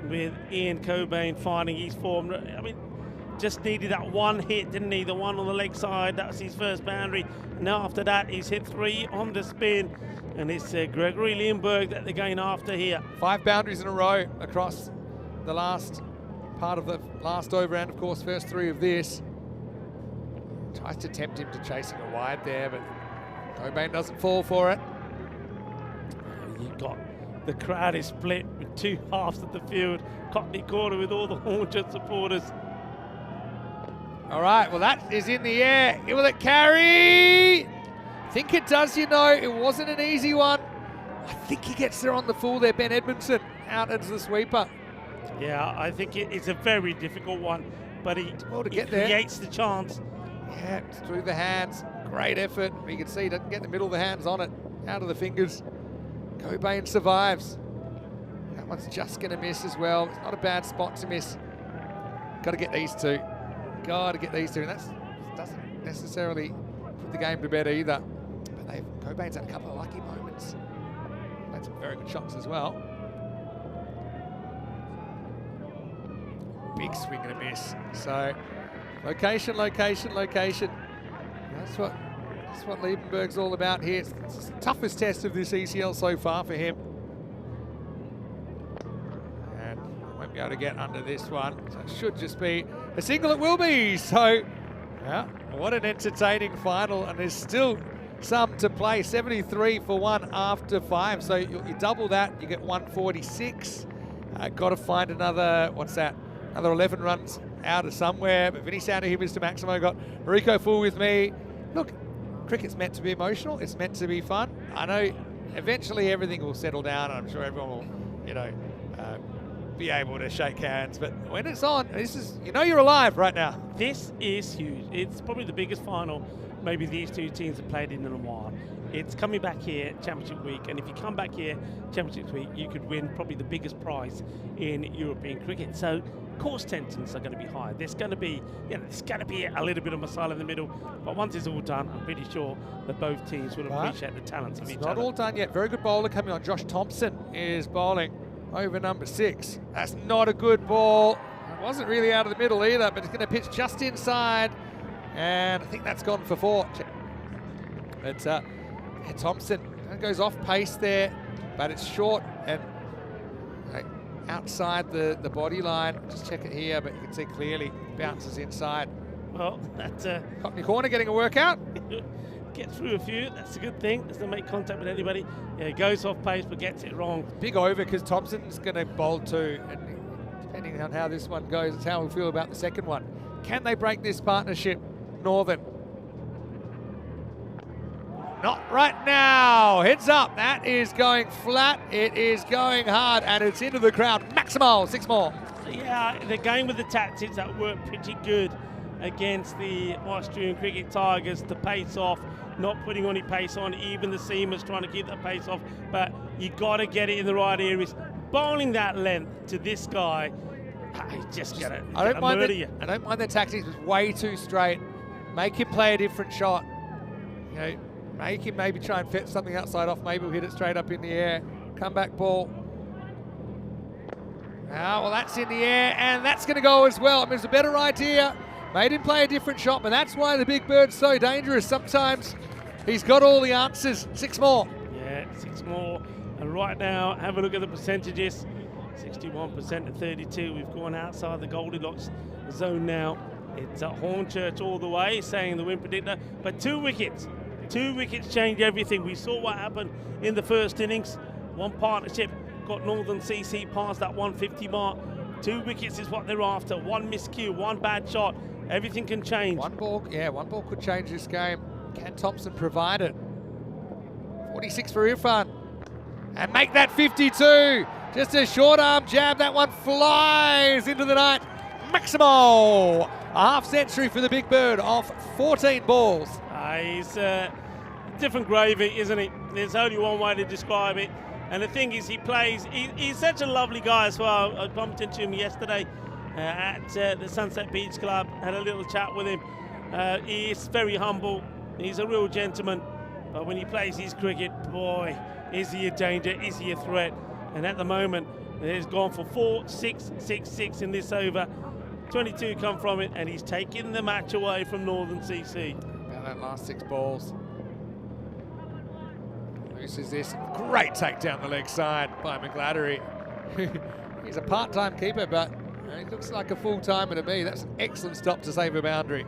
S11: with Ian Cobain finding his form. I mean, just needed that one hit, didn't he? The one on the leg side, that was his first boundary. Now after that, he's hit 3 on the spin. And it's Gregory Lindberg that they're going after here.
S3: 5 boundaries in a row across the last part of the last over, and of course first 3 of this. Tries to tempt him to chasing a wide there, but Cobain doesn't fall for it.
S11: You've got the crowd is split with 2 halves of the field. Cockney corner with all the Hornchurch supporters.
S3: All right, well that is in the air. Will it carry? I think it does, you know. It wasn't an easy one. I think he gets there on the full there. Ben Edmondson out as the sweeper.
S11: Yeah, I think it's a very difficult one, but he creates the chance.
S3: Yeah, it's through the hands. Great effort. You can see he doesn't get the middle of the hands on it. Out of the fingers. Cobain survives. That one's just going to miss as well. It's not a bad spot to miss. Got to get these 2. Got to get these 2. And that doesn't necessarily put the game to bed either. But Cobain's had a couple of lucky moments. Had some very good shots as well. Big swing and a miss. So location, location, location. That's what Liebenberg's all about here. It's the toughest test of this ECL so far for him. And won't be able to get under this one. So it should just be a single. It will be. So yeah, what an entertaining final. And there's still some to play. 73 for 1 after 5. So you double that, you get 146. Got to find another, what's that? Another 11 runs out of somewhere, but Vinny Sanderhill, Mr. Maximo got Rico full with me. Look, cricket's meant to be emotional. It's meant to be fun. I know eventually everything will settle down, and I'm sure everyone will, you know, be able to shake hands. But when it's on, this is, you know, you're alive right now.
S11: This is huge. It's probably the biggest final maybe these two teams have played in a while. It's coming back here, Championship Week, and if you come back here, Championship Week, you could win probably the biggest prize in European cricket. So, course tensions are going to be high. There's going to be, you know, there's going to be a little bit of masala in the middle, but once it's all done, I'm pretty sure that both teams will appreciate the talents of each other.
S3: It's not all done yet. Very good bowler coming on. Josh Thompson is bowling over number 6. That's not a good ball. It wasn't really out of the middle either, but it's going to pitch just inside, and I think that's gone for 4. But Thompson goes off pace there, but it's short and outside the body line. Just check it here, but you can see clearly bounces inside.
S11: Well, that's
S3: Cockney corner getting a workout.
S11: Get through a few, that's a good thing. Doesn't make contact with anybody. Yeah, goes off pace but gets it wrong.
S3: Big over because Thompson's going to bowl too, and depending on how this one goes, it's how we feel about the second one. Can they break this partnership, Northern? Not right now. Heads up. That is going flat. It is going hard, and it's into the crowd. Maximal, 6 more.
S11: Yeah, they're going with the tactics that work pretty good against the Austrian Cricket Tigers. The pace off, not putting any pace on. Even the seamers trying to keep that pace off, but you got to get it in the right areas. Bowling that length to this guy, he's just gonna murder you.
S3: I don't mind their tactics. It was way too straight. Make him play a different shot. You know, make him maybe try and fit something outside off. Maybe we'll hit it straight up in the air. Comeback ball. Well, that's in the air, and that's going to go as well. I mean, it's a better idea. Made him play a different shot, but that's why the big bird's so dangerous. Sometimes he's got all the answers. 6 more.
S11: Yeah, 6 more. And right now, have a look at the percentages. 61% to 32. We've gone outside the Goldilocks zone now. It's at Hornchurch all the way, saying the win predictor. But 2 wickets. 2 wickets change everything. We saw what happened in the first innings. One partnership got Northern CC past that 150 mark. 2 wickets is what they're after. 1 miscue, 1 bad shot. Everything can change.
S3: One ball could change this game. Can Thompson provide it? 46 for Irfan. And make that 52. Just a short arm jab. That one flies into the night. Maximo. A half century for the big bird off 14 balls.
S11: He's different gravy, isn't he? There's only one way to describe it. And the thing is, he's such a lovely guy as well. I bumped into him yesterday at the Sunset Beach Club, had a little chat with him. He is very humble. He's a real gentleman. But when he plays his cricket, boy, is he a danger, is he a threat? And at the moment, he's gone for 4, 6, 6, 6 in this over. 22 come from it, and he's taking the match away from Northern CC.
S3: About that last 6 balls. Looses this. Great take down the leg side by McGladdery. He's a part-time keeper, but he looks like a full-timer to me. That's an excellent stop to save a boundary.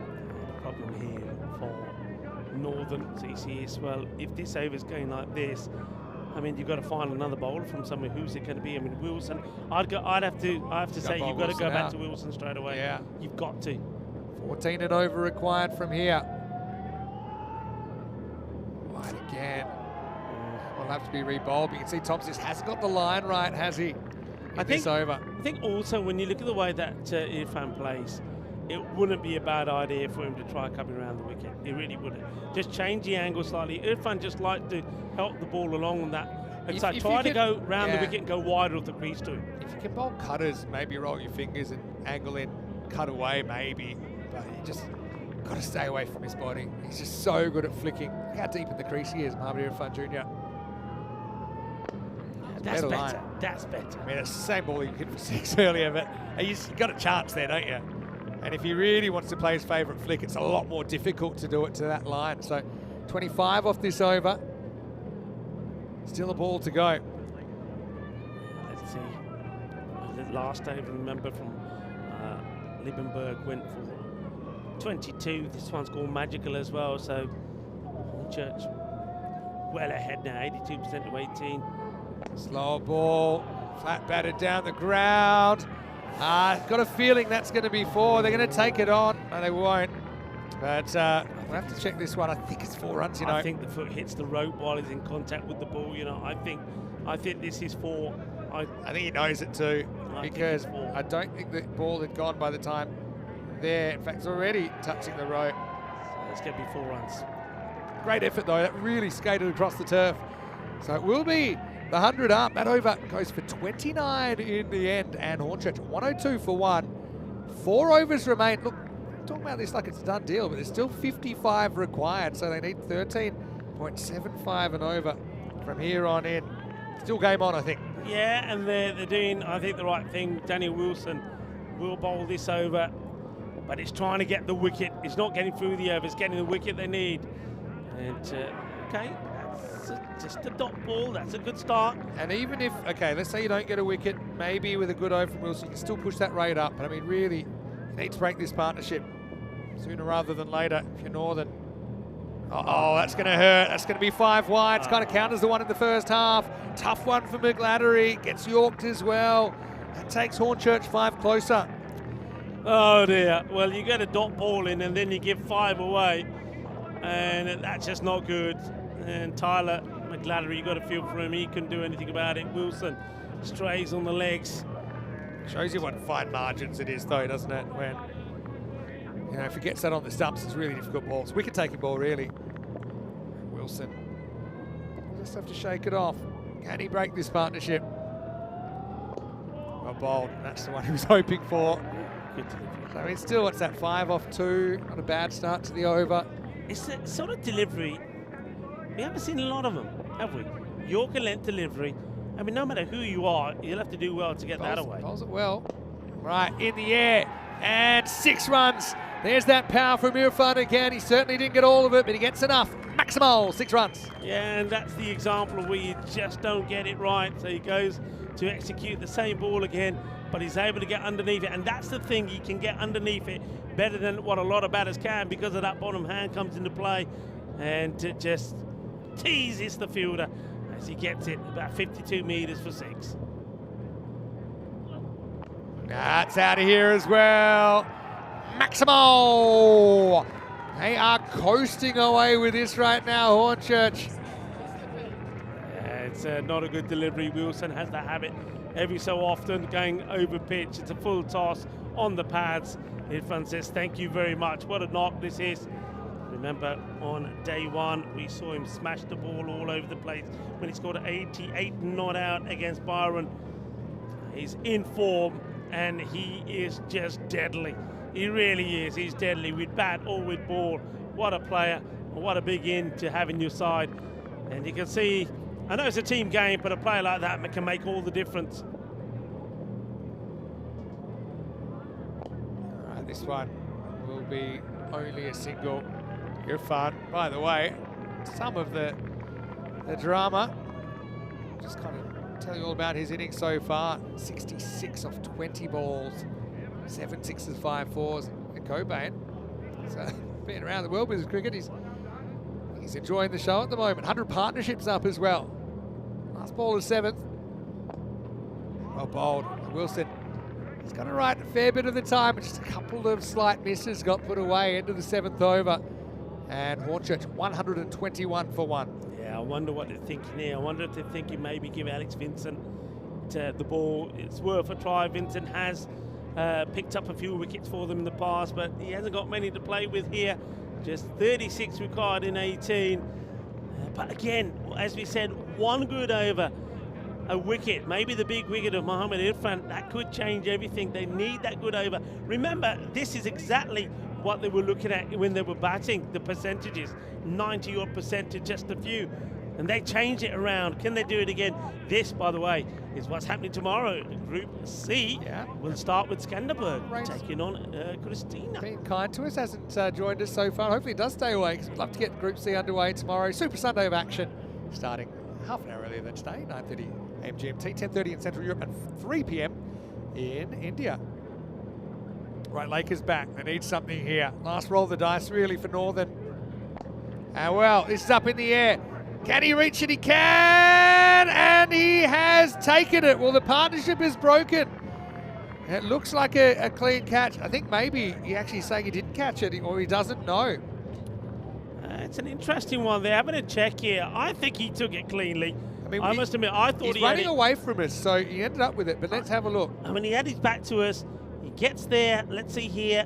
S11: Problem here for Northern CC as well. If this over's going like this, I mean, you've got to find another bowler from somewhere. Who's it going to be? I mean, Wilson. I have to say you've got to go back to Wilson straight away.
S3: Yeah,
S11: you've got to.
S3: 14 and over required from here. Wide again. Will have to be re-bowled. You can see Thompson just hasn't got the line right, has he? I think
S11: also when you look at the way that Irfan plays, it wouldn't be a bad idea for him to try coming around the wicket. It really wouldn't. Just change the angle slightly. Irfan just like to help the ball along on that. It's like try to go round the wicket and go wider of the crease too.
S3: If you can bowl cutters, maybe roll your fingers and angle in, cut away maybe. But you just got to stay away from his body. He's just so good at flicking. Look how deep in the crease he is, Mohamed Irfan Jr.
S11: That's better. That's better.
S3: I mean, it's the same ball you hit for 6 earlier, but you've got a chance there, don't you? And if he really wants to play his favourite flick, it's a lot more difficult to do it to that line. So 25 off this over. Still a ball to go.
S11: Let's see. The last over, remember, from Liebenberg went for 22. This one's gone magical as well. So Church well ahead now, 82% to 18.
S3: Slow ball, flat batted down the ground. Got a feeling that's going to be 4. They're going to take it on. No, they won't. But we'll have to check this one. I think it's 4 runs, you know.
S11: I think the foot hits the rope while he's in contact with the ball. You know, I think this is 4.
S3: I think he knows it too, because I don't think the ball had gone by the time there. In fact, it's already touching the rope.
S11: So it's going to be 4 runs.
S3: Great effort though. That really skated across the turf. So it will be the 100 up. That over goes for 29 in the end, and Hornchurch 102 for 1. 4 overs remain. Look, talking about this like it's a done deal, but there's still 55 required, so they need 13.75 and over from here on in. Still game on, I think.
S11: Yeah, and they're doing, I think, the right thing. Daniel Wilson will bowl this over, but it's trying to get the wicket. It's not getting through the over. It's getting the wicket they need. And, okay, that's just a dot ball. That's a good start.
S3: And even if, okay, let's say you don't get a wicket, maybe with a good over from Wilson, you can still push that rate up. But, I mean, really, you need to break this partnership sooner rather than later if you're Northern. Oh, that's going to hurt. That's going to be 5 wide. It's kind of counters the one in the first half. Tough one for McGladdery. Gets yorked as well. That takes Hornchurch 5 closer.
S11: Oh, dear. Well, you get a dot ball in and then you give 5 away. And that's just not good. And Tyler McGladdery, you got to feel for him. He couldn't do anything about it. Wilson strays on the legs.
S3: Shows you what fine margins it is, though, doesn't it? When, you know, if he gets that on the stumps, it's really difficult balls. Wicket-taking ball, really. Wilson will just have to shake it off. Can he break this partnership? Well bowled. That's the one he was hoping for. So, I mean, still, what's that, 5 off 2? Not a bad start to the over.
S11: It's a sort of delivery. We haven't seen a lot of them, have we? Yorker length delivery. I mean, no matter who you are, you'll have to do well to get that away.
S3: Bowls it well. Right, in the air. And 6 runs. There's that power from Irfan again. He certainly didn't get all of it, but he gets enough. Maximal, 6 runs.
S11: Yeah, and that's the example of where you just don't get it right. So he goes to execute the same ball again, but he's able to get underneath it. And that's the thing, he can get underneath it better than what a lot of batters can, because of that bottom hand comes into play. And to just teases the fielder as he gets it about 52 metres for 6.
S3: That's out of here as well. Maximal! They are coasting away with this right now, Hornchurch.
S11: It's not a good delivery. Wilson has that habit every so often, going over pitch. It's a full toss on the pads. Irfan says, thank you very much. What a knock this is. Remember, on day 1, we saw him smash the ball all over the place when he scored an 88 not out against Byron. He's in form, and he is just deadly. He really is. He's deadly with bat or with ball. What a player. What a big in to have in your side. And you can see, I know it's a team game, but a player like that can make all the difference.
S3: All right, this one will be only a single. Irfan, by the way, some of the drama, just kind of tell you all about his innings so far. 66 off 20 balls, 7 sixes, 5 fours. And Cobain, so being around the world with cricket, he's enjoying the show at the moment. 100 partnerships up as well. Last ball is 7th. Well bowled. Wilson, he's got it right a fair bit of the time, but just a couple of slight misses got put away into the 7th over. And Hornchurch 121 for 1.
S11: Yeah, I wonder what they're thinking here. I wonder if they're thinking maybe give Alex Vincent the ball. It's worth a try. Vincent has picked up a few wickets for them in the past, but he hasn't got many to play with here. Just 36 required in 18. But again, as we said, 1 good over, a wicket, maybe the big wicket of Mohamed Irfan, that could change everything. They need that good over. Remember, this is exactly what they were looking at when they were batting, the percentages, 90-odd% to just a few. And they changed it around. Can they do it again? This, by the way, is what's happening tomorrow. Group C will start with Skanderberg taking on Christina.
S3: Been kind to us, hasn't joined us so far. Hopefully it does stay away, because we'd love to get Group C underway tomorrow. Super Sunday of action, starting half an hour earlier than today, 9:30 a.m. GMT, 10:30 in Central Europe, and 3 p.m. in India. Right, Lakers back. They need something here. Last roll of the dice, really, for Northern. And well, this is up in the air. Can he reach it? He can! And he has taken it. Well, the partnership is broken. It looks like a clean catch. I think maybe he actually saying he didn't catch it or he doesn't know.
S11: It's an interesting one. They're having a check here. I think he took it cleanly.
S3: I mean,
S11: I must admit, I thought
S3: he's
S11: he had
S3: running
S11: it.
S3: away from us, so he ended up with it. But let's have a look.
S11: I mean, he had his back to us. He gets there. Let's see here.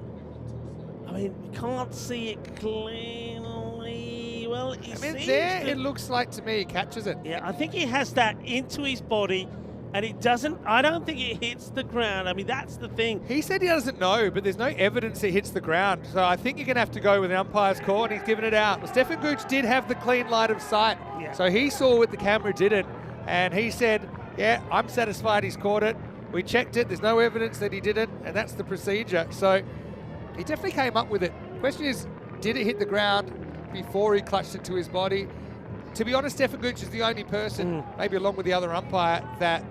S11: I mean, we can't see it cleanly. Well, he seems
S3: there
S11: to,
S3: it looks like to me he catches it.
S11: Yeah, I think he has that into his body, and it doesn't. I don't think it hits the ground. I mean, that's the thing.
S3: He said he doesn't know, but there's no evidence it hits the ground. So I think you're going to have to go with the umpire's call, and he's given it out. Well, Stefan Gooch did have the clean line of sight.
S11: Yeah.
S3: So he saw what the camera didn't, and he said, yeah, I'm satisfied he's caught it. We checked it. There's no evidence that he didn't, and that's the procedure. So he definitely came up with it. Question is, did it hit the ground before he clutched it to his body? To be honest, Stefan Gooch is the only person, maybe along with the other umpire, that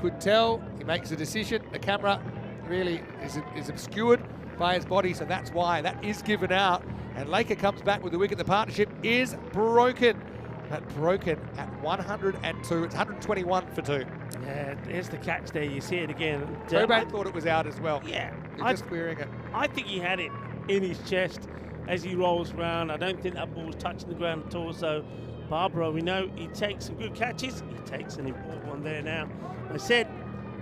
S3: could tell. He makes a decision. The camera really is obscured by his body, so that's why that is given out. And Laker comes back with the wicket. The partnership is broken. But broken at 102. It's 121 for 2.
S11: Yeah, there's the catch there. You see it again.
S3: Cobain thought it was out as well.
S11: Yeah.
S3: He's just clearing it.
S11: I think he had it in his chest as he rolls around. I don't think that ball was touching the ground at all. So Barbara, we know he takes some good catches. He takes an important one there now. I said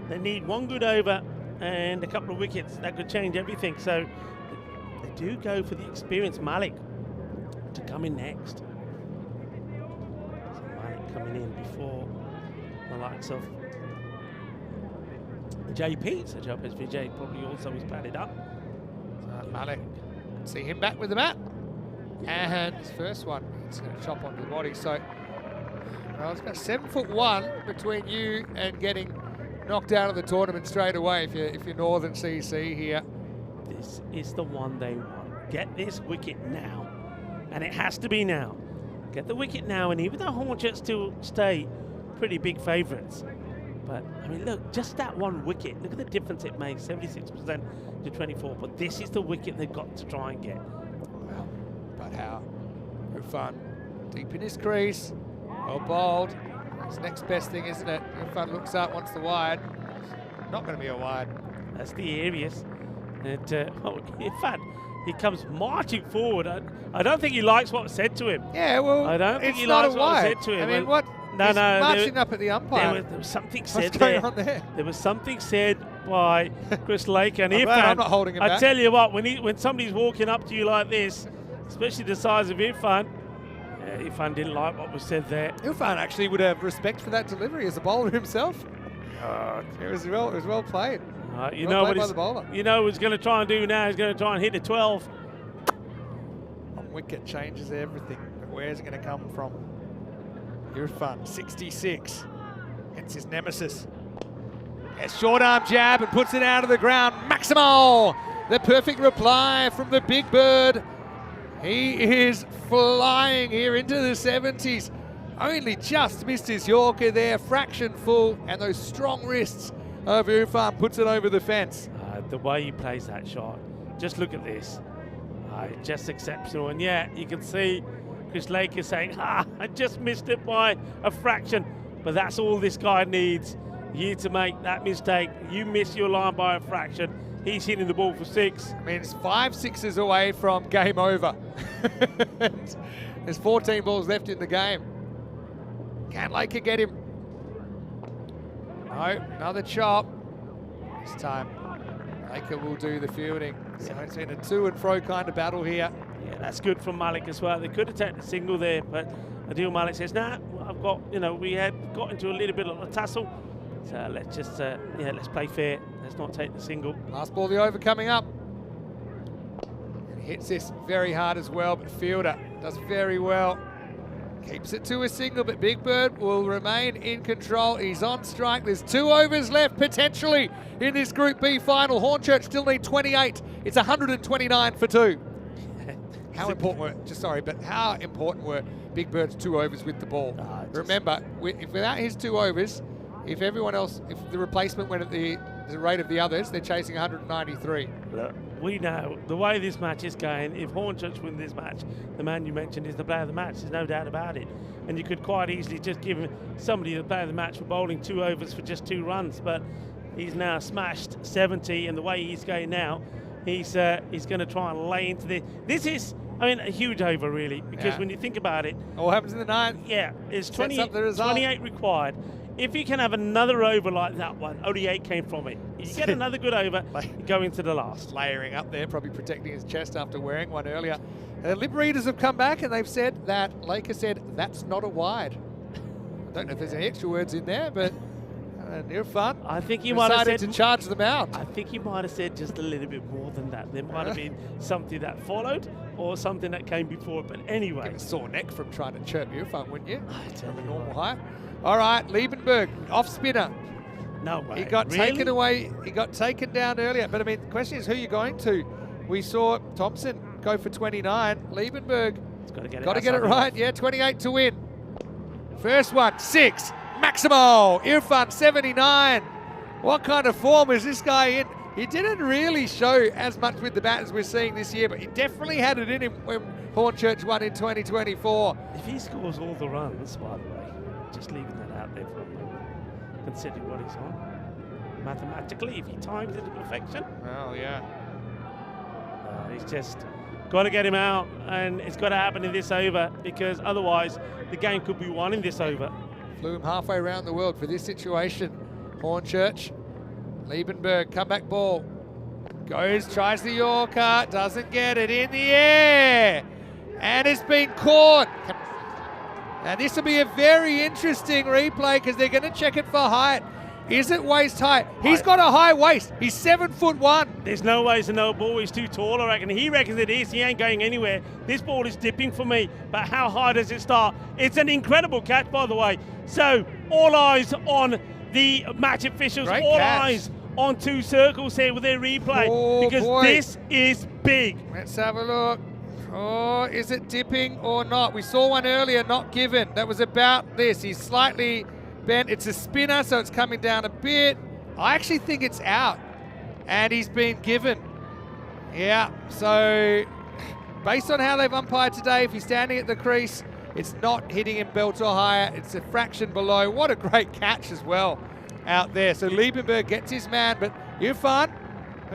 S11: they need one good over and a couple of wickets. That could change everything. So they do go for the experienced Malik to come in next. So Malik coming in before the likes of JP. So Joe Vijay probably also is padded up.
S3: Malik, see him back with the bat. And his first one, it's going to chop onto the body. So, well, it's about 7'1" between you and getting knocked out of the tournament straight away if you're Northern CC here.
S11: This is the one they want. Get this wicket now. And it has to be now. Get the wicket now, and even though Hornchurch still stay pretty big favourites. But, I mean, look, just that one wicket. Look at the difference it makes, 76% to 24. But this is the wicket they've got to try and get.
S3: Well, but how? Good fun. Deep in his crease. Well bowled. That's the next best thing, isn't it? Irfan looks up, wants the wide. Not going to be a wide.
S11: That's the areas. And, Irfan, he comes marching forward. I don't think he likes what was said to him.
S3: Yeah, well,
S11: I don't think
S3: it's
S11: he
S3: not
S11: likes
S3: a
S11: what was
S3: wide.
S11: said to him.
S3: I mean, what?
S11: No,
S3: He's
S11: no.
S3: marching up at the umpire.
S11: There was something said
S3: What's going on there?
S11: There was something said by Chris Lake and
S3: I'm
S11: Irfan.
S3: glad I'm not holding him
S11: I
S3: back.
S11: tell you what, when somebody's walking up to you like this, especially the size of Irfan, Irfan didn't like what was said there.
S3: Irfan actually would have respect for that delivery as a bowler himself. It was well played.
S11: You
S3: Well
S11: know
S3: played
S11: what
S3: by the bowler.
S11: you know what he's going to try and do now? He's going to try and hit a 12.
S3: One wicket changes everything, but where's it going to come from? Irfan, 66. It's his nemesis. A short arm jab and puts it out of the ground. Maximo, the perfect reply from the big bird. He is flying here into the 70s. Only just missed his Yorker there, fraction full, and those strong wrists of Irfan puts it over the fence.
S11: The way he plays that shot, just look at this. Just exceptional. And yeah, you can see Chris Lake is saying, I just missed it by a fraction. But that's all this guy needs. You to make that mistake. You miss your line by a fraction. He's hitting the ball for 6.
S3: I mean, it's 5 sixes away from game over. There's 14 balls left in the game. Can Laker get him? No, another chop. This time, Laker will do the fielding. So it's been a to and fro kind of battle here.
S11: Yeah, that's good from Malik as well. They could have taken a single there, but Adil Malik says, nah, I've got, we had got into a little bit of a tussle. So let's just, let's play fair. Let's not take the single.
S3: Last ball, the over coming up. And hits this very hard as well, but Fielder does very well. Keeps it to a single, but Big Bird will remain in control. He's on strike. There's 2 overs left potentially in this Group B final. Hornchurch still need 28. It's 129 for 2. How important were Big Bird's 2 overs with the ball? Remember, if without his 2 overs, if everyone else, if the replacement went at the rate of the others, they're chasing 193.
S11: Look, we know the way this match is going, if Hornchurch win this match, the man you mentioned is the player of the match. There's no doubt about it. And you could quite easily just give somebody the player of the match for bowling 2 overs for just 2 runs. But He's now smashed 70, and the way he's going now, he's going to try and lay into this is, I mean, a huge over really, because when you think about it,
S3: what happens in the ninth?
S11: Yeah, it's
S3: Sets up the result.
S11: 28 required. If you can have another over like that one, only 8 came from it. You get another good over, go into the last.
S3: Layering up there, probably protecting his chest after wearing one earlier. Liberators have come back and they've said that, Laker said, that's not a wide. I don't know if there's any extra words in there, but Irfan
S11: I think you might have said
S3: to charge them out.
S11: I think you might have said just a little bit more than that. There might have been something that followed or something that came before it. But anyway.
S3: Give a sore neck from trying to chirp Irfan, wouldn't you?
S11: I tell you
S3: normal
S11: what.
S3: height. All right, Liebenberg, off spinner.
S11: No way.
S3: He got
S11: really?
S3: taken away. He got taken down earlier. But I mean, the question is who you're going to. We saw Thompson go for 29. Liebenberg
S11: got
S3: to get it right. Yeah, 28 to win. First one, 6. Maximo. Irfan, 79. What kind of form is this guy in? He didn't really show as much with the bat as we're seeing this year, but he definitely had it in him when Hornchurch won in 2024.
S11: If he scores all the runs, by the way, just leaving that out there for a moment, considering what he's on, mathematically, if he times it to perfection.
S3: Well, yeah.
S11: He's just got to get him out, and it's got to happen in this over, because otherwise the game could be won in this over.
S3: Flew him halfway around the world for this situation. Hornchurch, Liebenberg, comeback ball. Goes, tries the Yorker, doesn't get it, in the air. And it's been caught. And this will be a very interesting replay because they're going to check it for height. Is it waist height? He's got a high waist. He's 7'1".
S11: There's no ways to know ball. He's too tall, I reckon. He reckons it is. He ain't going anywhere. This ball is dipping for me. But how high does it start? It's an incredible catch, by the way. So all eyes on the match officials.
S3: Great
S11: all
S3: catch.
S11: eyes on 2 circles here with their replay.
S3: Oh,
S11: because
S3: boy.
S11: this is big.
S3: Let's have a look. Oh, is it dipping or not? We saw one earlier, not given. That was about this. He's slightly bent. It's a spinner, so it's coming down a bit. I actually think it's out, and he's been given. Yeah, so based on how they've umpired today, if he's standing at the crease, it's not hitting him belt or higher. It's a fraction below. What a great catch as well out there. So Liebenberg gets his man, but Irfan,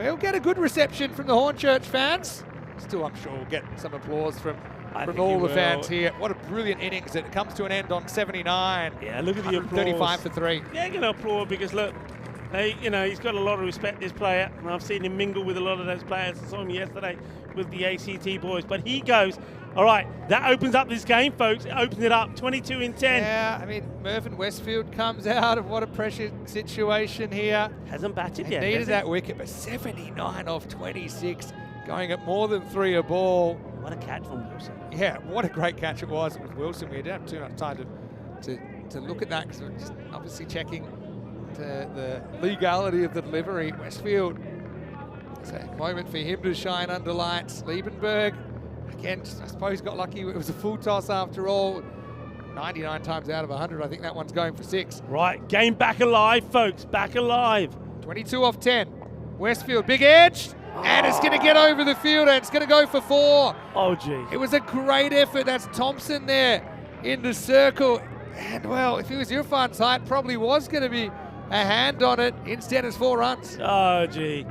S3: he'll get a good reception from the Hornchurch fans. Still, I'm sure we'll get some applause from all the fans here. What a brilliant innings. It comes to an end on 79.
S11: Yeah, look at the applause.
S3: 35 for 3.
S11: Yeah, you're going to applaud because, look, he's got a lot of respect, this player. And I've seen him mingle with a lot of those players. I saw him yesterday with the ACT boys. But he goes, all right, that opens up this game, folks. It opens it up, 22 in 10.
S3: Yeah, I mean, Mervyn Westfield comes out of what a pressure situation here.
S11: Hasn't batted yet.
S3: Needed that wicket, but 79 off 26. Going at more than 3 a ball.
S11: What a catch from Wilson.
S3: Yeah, what a great catch it was with Wilson. We didn't have too much time to look at that because we're just obviously checking the legality of the delivery. Westfield, it's a moment for him to shine under lights. Liebenberg, again, I suppose got lucky. It was a full toss after all. 99 times out of 100, I think that one's going for 6.
S11: Right, game back alive, folks, back alive.
S3: 22 off 10. Westfield, big edge. And it's going to get over the field, and it's going to go for 4.
S11: Oh, gee.
S3: It was a great effort. That's Thompson there in the circle. And, well, if it was Irfan's height, probably was going to be a hand on it. Instead, it's 4 runs.
S11: Oh, gee.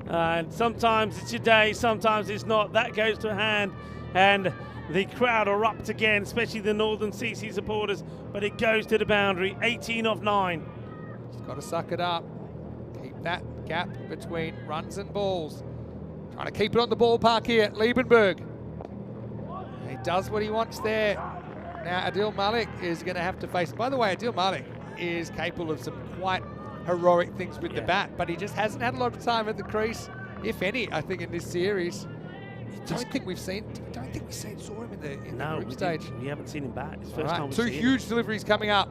S11: And sometimes it's your day, sometimes it's not. That goes to a hand, and the crowd erupt again, especially the Northern CC supporters, but it goes to the boundary. 18 off 9.
S3: Just got to suck it up. Keep that gap between runs and balls. Trying to keep it on the ballpark here, Liebenberg. He does what he wants there. Now Adil Malik is going to have to face. By the way, Adil Malik is capable of some quite heroic things with the bat, but he just hasn't had a lot of time at the crease, if any, I think, in this series. I don't think we've seen saw him in the group stage.
S11: We haven't seen him bat. It's first time we've
S3: 2
S11: seen
S3: huge
S11: him.
S3: deliveries coming up.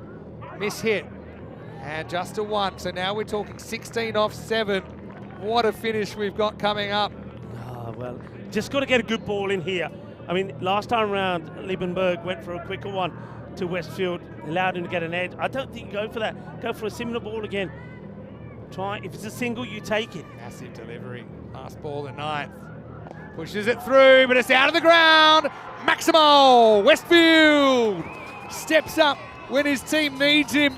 S3: Miss hit. And just a 1. So now we're talking 16 off 7. What a finish we've got coming up.
S11: Oh, well, just got to get a good ball in here. I mean, last time round, Liebenberg went for a quicker one to Westfield, allowed him to get an edge. I don't think you go for that. Go for a similar ball again. Try, if it's a single, you take it.
S3: Massive delivery. Last ball, the 9th. Pushes it through, but it's out of the ground. Maximo Westfield steps up when his team needs him.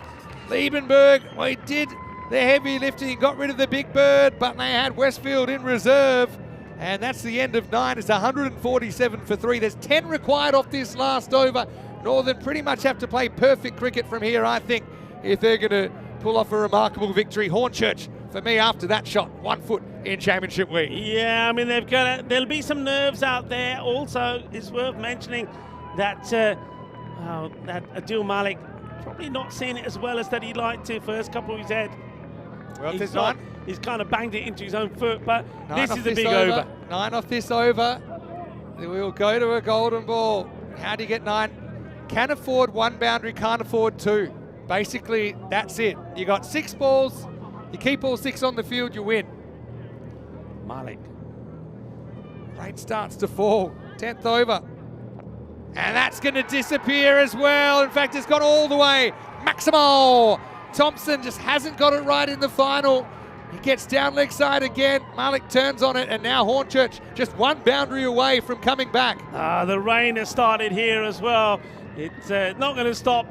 S3: Liebenberg, well, he did the heavy lifting, got rid of the big bird, but they had Westfield in reserve. And that's the end of 9. It's 147 for 3. There's 10 required off this last over. Northern pretty much have to play perfect cricket from here, I think, if they're going to pull off a remarkable victory. Hornchurch, for me, after that shot, 1 foot in Championship Week.
S11: Yeah, I mean, there'll be some nerves out there. Also, it's worth mentioning that that Adil Malik probably not seeing it as well as that he'd like to. First couple he's had.
S3: Well,
S11: he's kind of banged it into his own foot, but this is a big
S3: over.
S11: over.
S3: 9 off this over. We'll go to a golden ball. How do you get 9? Can afford 1 boundary, can't afford 2. Basically, that's it. You got 6 balls. You keep all 6 on the field, you win.
S11: Malik.
S3: Rain starts to fall. 10th over. And that's going to disappear as well. In fact, it's gone all the way. Maximal. Thompson just hasn't got it right in the final. He gets down leg side again. Malik turns on it, and now Hornchurch just 1 boundary away from coming back.
S11: The rain has started here as well. It's not going to stop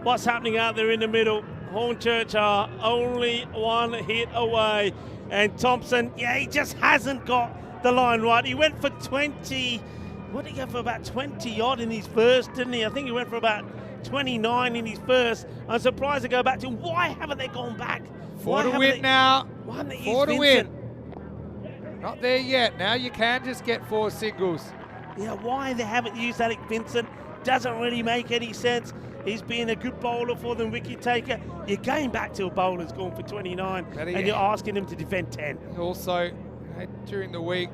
S11: what's happening out there in the middle. Hornchurch are only 1 hit away. And Thompson, he just hasn't got the line right. He went for 20. What did he go for? About 20 odd in his first, didn't he? I think he went for about 29 in his first. I'm surprised to go back to why haven't they gone back?
S3: 4 to win now.
S11: Why haven't they
S3: 4 to
S11: used
S3: win.
S11: Vincent?
S3: Not there yet. Now you can just get 4 singles.
S11: Yeah, why they haven't used Alec Vincent doesn't really make any sense. He's been a good bowler for them, wicket taker. You're going back to a bowler who's gone for 29 and you're asking him to defend 10.
S3: Also, during the week,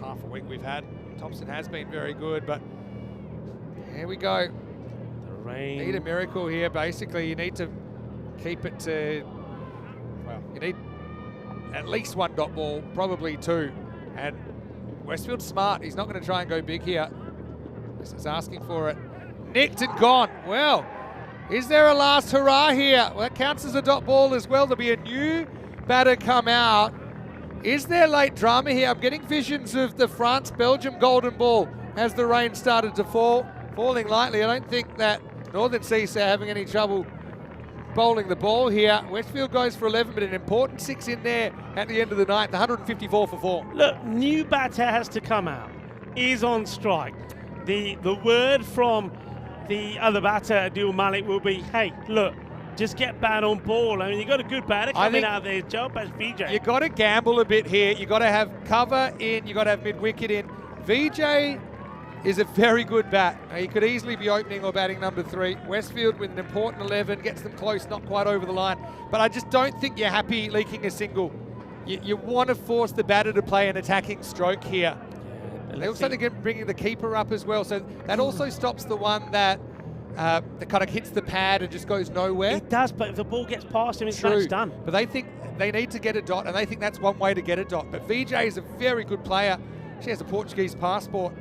S3: half a week we've had, Thompson has been very good, but here we go.
S11: The rain.
S3: Need a miracle here, basically. You need to keep it to, well, you need at least 1 dot ball, probably 2. And Westfield's smart. He's not going to try and go big here. This is asking for it. Nicked and gone. Well, is there a last hurrah here? Well, that counts as a dot ball as well. There'll be a new batter come out. Is there late drama here? I'm getting visions of the France-Belgium golden ball as the rain started to fall. Falling lightly. I don't think that Northern Seas are having any trouble bowling the ball here. Westfield goes for 11, but an important 6 in there at the end of the ninth. 154 for 4.
S11: Look, new batter has to come out. Is on strike. The word from the other batter, Adil Malik, will be, hey, look, just get bat on ball. I mean, you got a good batter coming out of their job as VJ.
S3: You got to gamble a bit here. You got to have cover in. You got to have mid-wicket in. VJ is a very good bat. He could easily be opening or batting number 3. Westfield with an important 11, gets them close, not quite over the line. But I just don't think you're happy leaking a single. You want to force the batter to play an attacking stroke here. They also bringing the keeper up as well, so that also stops the one that kind of hits the pad and just goes nowhere.
S11: It does, but if the ball gets past him, it's done.
S3: But they think they need to get a dot, and they think that's one way to get a dot. But VJ is a very good player. She has a Portuguese passport,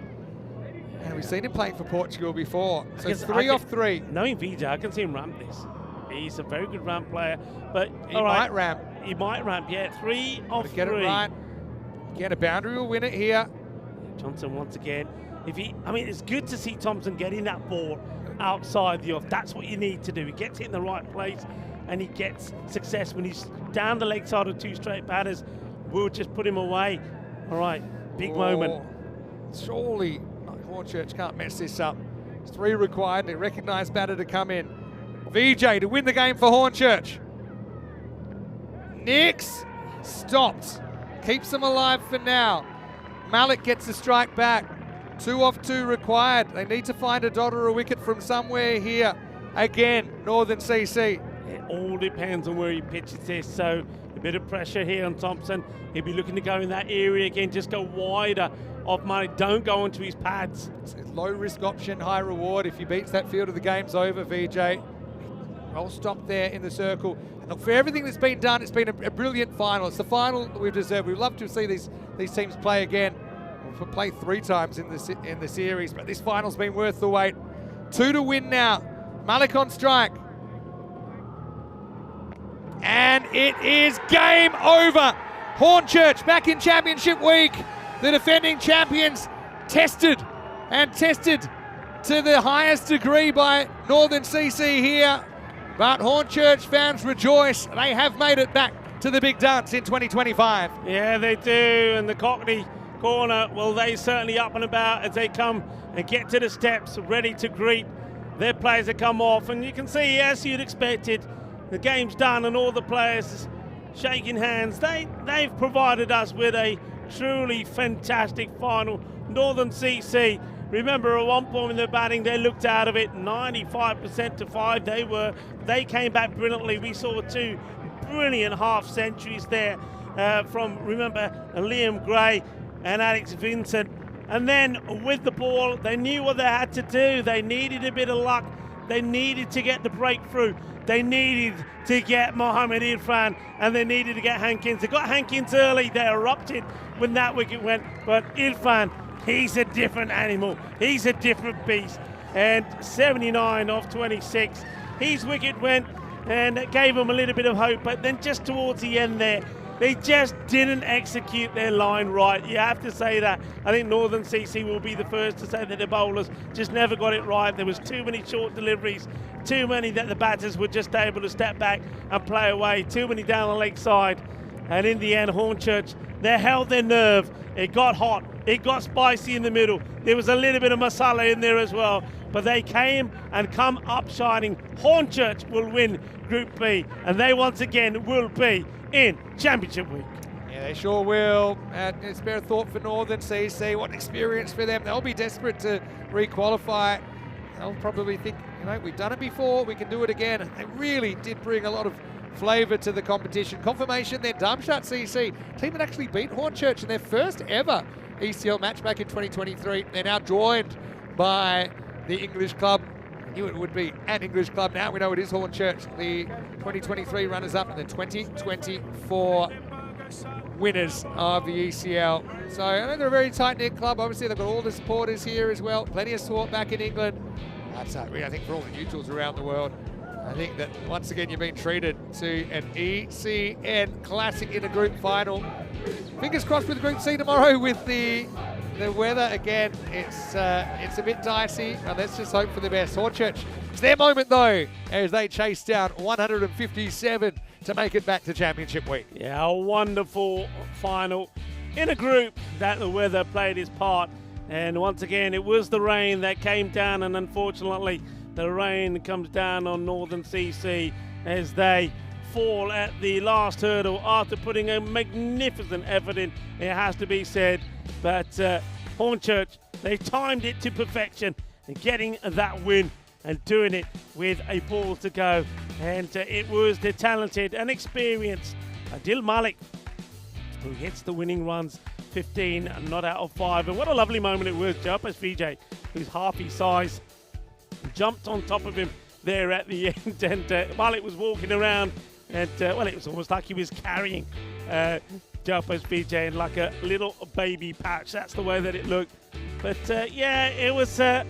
S3: and we've seen him playing for Portugal before. So 3 off 3.
S11: Knowing VJ, I can see him ramp this. He's a very good ramp player, but
S3: he might ramp.
S11: He might ramp, yeah. 3 off 3.
S3: Get it right. Get a boundary will win it here.
S11: Johnson once again. I mean, it's good to see Thompson getting that ball outside the off. That's what you need to do. He gets it in the right place and he gets success when he's down the leg side of 2 straight batters. We'll just put him away. All right, big moment.
S3: Surely Hornchurch can't mess this up. It's 3 required. They recognise batter to come in. VJ to win the game for Hornchurch. Nix stopped. Keeps them alive for now. Malik gets the strike back. 2 off 2 required. They need to find a dot or a wicket from somewhere here. Again, Northern CC.
S11: It all depends on where he pitches this. So a bit of pressure here on Thompson. He'll be looking to go in that area again. Just go wider off Malik. Don't go onto his pads.
S3: It's a low risk option, high reward. If he beats that field, the game's over, VJ. Well stopped there in the circle. And look, for everything that's been done, it's been a brilliant final. It's the final that we've deserved. We'd love to see these teams play again. We'll play 3 times in the series, but this final's been worth the wait. 2 to win now. Malik on strike. And it is game over. Hornchurch back in Championship Week. The defending champions tested to the highest degree by Northern CC here. But Hornchurch fans rejoice. They have made it back to the big dance in 2025.
S11: Yeah, they do. And the Cockney corner, well, they certainly up and about as they come and get to the steps, ready to greet their players that come off. And you can see, as you'd expected, the game's done and all the players shaking hands. They've provided us with a truly fantastic final. Northern CC, remember at one point in their batting, they looked out of it 95% to 5. They came back brilliantly. We saw 2 brilliant half centuries there from, remember, Liam Gray and Alex Vincent. And then with the ball, they knew what they had to do. They needed a bit of luck. They needed to get the breakthrough. They needed to get Mohammed Irfan, and they needed to get Hankins. They got Hankins early. They erupted when that wicket went. But Irfan, he's a different animal. He's a different beast. And 79 off 26. His wicket went, and it gave them a little bit of hope. But then just towards the end there, they just didn't execute their line right. You have to say that. I think Northern CC will be the first to say that the bowlers just never got it right. There was too many short deliveries, too many that the batters were just able to step back and play away, too many down the leg side. And in the end, Hornchurch, they held their nerve. It got hot. It got spicy in the middle. There was a little bit of masala in there as well. But they came and come up shining. Hornchurch will win Group B. And they once again will be in Championship Week.
S3: Yeah, they sure will. And it's spare thought for Northern CC. What an experience for them. They'll be desperate to re-qualify. They'll probably think, we've done it before, we can do it again. And they really did bring a lot of flavour to the competition. Confirmation then, Darmstadt CC, team that actually beat Hornchurch in their first ever ECL match back in 2023. They're now joined by the English club. I knew it would be an English club. Now we know it is Hornchurch, the 2023 runners-up and the 2024 winners of the ECL. So I know they're a very tight-knit club. Obviously, they've got all the supporters here as well. Plenty of support back in England. That's I think for all the neutrals around the world. I think that once again you've been treated to an ECN Classic in a group final. Fingers crossed with Group C tomorrow with the weather again. It's a bit dicey, and let's just hope for the best. Hornchurch, it's their moment though, as they chase down 157 to make it back to Championship Week.
S11: Yeah, a wonderful final in a group that the weather played its part. And once again, it was the rain that came down, and unfortunately, the rain comes down on Northern CC as they fall at the last hurdle after putting a magnificent effort in, it has to be said. But Hornchurch, they timed it to perfection and getting that win and doing it with a ball to go. And it was the talented and experienced Adil Malik who hits the winning runs, 15 not out of 5. And what a lovely moment it was. Japas Vijay, who's half his size, jumped on top of him there at the end, and Malik was walking around, and it was almost like he was carrying Japas Vijay in like a little baby pouch. That's the way that it looked. But yeah, it was a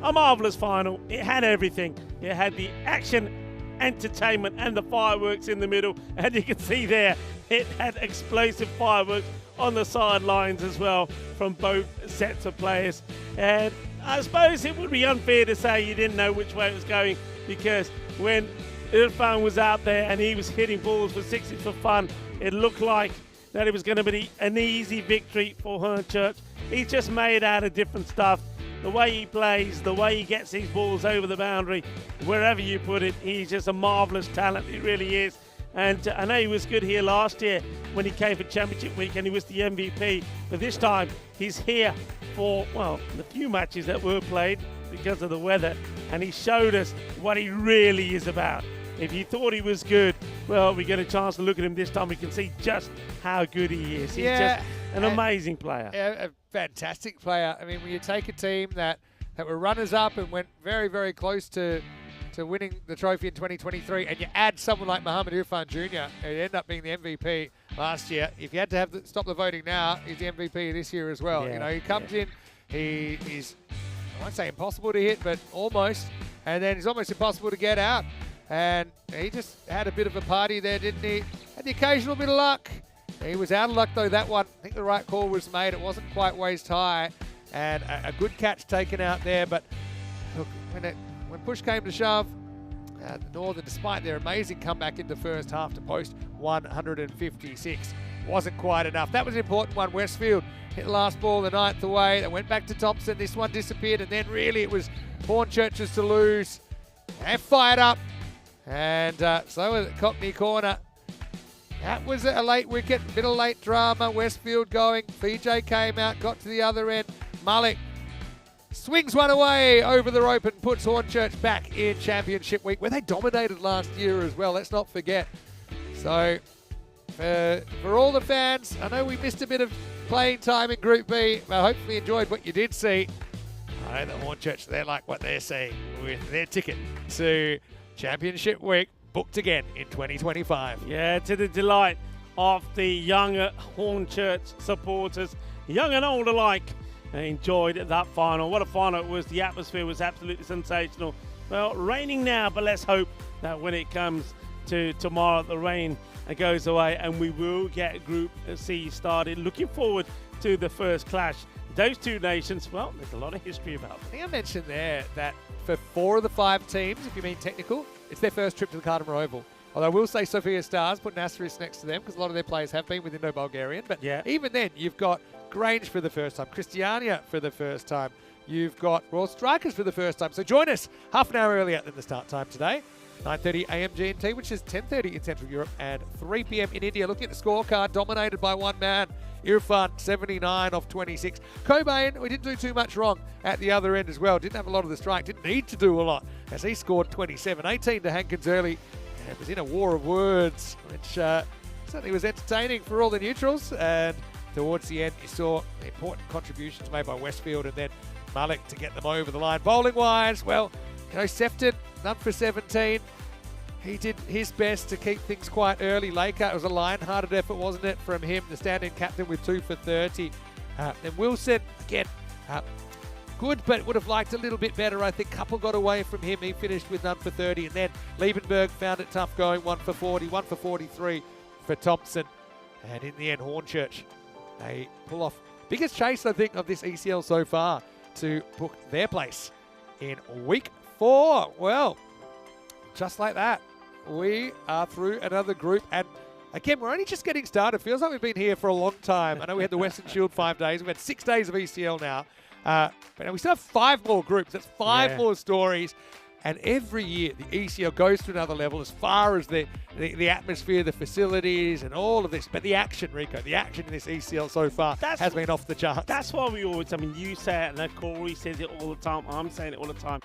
S11: marvellous final. It had everything. It had the action, entertainment, and the fireworks in the middle. And you can see there, it had explosive fireworks on the sidelines as well from both sets of players. And I suppose it would be unfair to say you didn't know which way it was going, because when Irfan was out there and he was hitting balls for sixes for fun, it looked like that it was going to be an easy victory for Hornchurch. He's just made out of different stuff. The way he plays, the way he gets these balls over the boundary, wherever you put it, he's just a marvellous talent. He really is. And I know he was good here last year when he came for Championship Week and he was the MVP. But this time he's here for, the few matches that were played because of the weather. And he showed us what he really is about. If you thought he was good, well, we get a chance to look at him this time. We can see just how good he is. He's just an amazing player.
S3: Yeah, a fantastic player. I mean, when you take a team that were runners-up and went very, very close to winning the trophy in 2023, and you add someone like Mohammed Irfan Jr., who ended up being the MVP last year. If you had to have stop the voting now, he's the MVP this year as well.
S11: Yeah,
S3: he comes in, he's, I won't say impossible to hit, but almost, and then he's almost impossible to get out. And he just had a bit of a party there, didn't he? Had the occasional bit of luck. He was out of luck though, that one. I think the right call was made. It wasn't quite waist high, and a good catch taken out there. But look, when push came to shove, Northern, despite their amazing comeback in the first half to post 156. Wasn't quite enough. That was an important one. Westfield hit the last ball the 9th away. They went back to Thompson. This one disappeared, and then really it was Hornchurch's to lose. They fired up, and so was Cockney Corner. That was a late wicket, bit of late drama. Westfield going. VJ came out, got to the other end. Malik swings one away over the rope and puts Hornchurch back in Championship Week, where they dominated last year as well. Let's not forget. So, for all the fans, I know we missed a bit of playing time in Group B, but hopefully enjoyed what you did see. I know that Hornchurch, they like what they're seeing with their ticket to Championship Week, booked again in 2025.
S11: Yeah, to the delight of the younger Hornchurch supporters, young and old alike, enjoyed that final. What a final it was. The atmosphere was absolutely sensational. Well, raining now, but let's hope that when it comes to tomorrow, the rain goes away and we will get Group C started. Looking forward to the first clash. Those two nations, well, there's a lot of history about them.
S3: I think I mentioned there that for 4 of the 5 teams, if you mean technical, it's their first trip to the Cardimer Oval. Although I will say Sofia Stars, put an asterisk next to them because a lot of their players have been with Indo-Bulgarian. But
S11: yeah,
S3: even then, you've got Grange for the first time, Christiania for the first time. You've got Royal Strikers for the first time. So join us half an hour earlier than the start time today. 9:30 a.m. GMT, which is 10:30 in Central Europe, and 3 p.m. in India. Looking at the scorecard, dominated by one man, Irfan, 79 off 26. Cobain, we didn't do too much wrong at the other end as well. Didn't have a lot of the strike, didn't need to do a lot, as he scored 27. 18 to Hankins early. And it was in a war of words, which certainly was entertaining for all the neutrals. And towards the end, you saw the important contributions made by Westfield and then Malik to get them over the line. Bowling-wise, well, Sefton, none for 17. He did his best to keep things quite early. Laker, it was a lion-hearted effort, wasn't it, from him, the stand-in captain with 2 for 30. Then Wilson, again, good, but would have liked a little bit better. I think Couple got away from him. He finished with none for 30. And then Liebenberg found it tough going, 1 for 40, 1 for 43 for Thompson. And in the end, Hornchurch, they pull off biggest chase, I think, of this ECL so far to book their place in Week 4. Well, just like that, we are through another group. And again, we're only just getting started. Feels like we've been here for a long time. I know we had the Western Shield 5 days. We've had 6 days of ECL now. But we still have 5 more groups. That's 5 more stories. And every year, the ECL goes to another level as far as the atmosphere, the facilities, and all of this. But the action, Rico, the action in this ECL so far has been off the charts.
S11: That's why we always, you say it, and Corey says it all the time. I'm saying it all the time.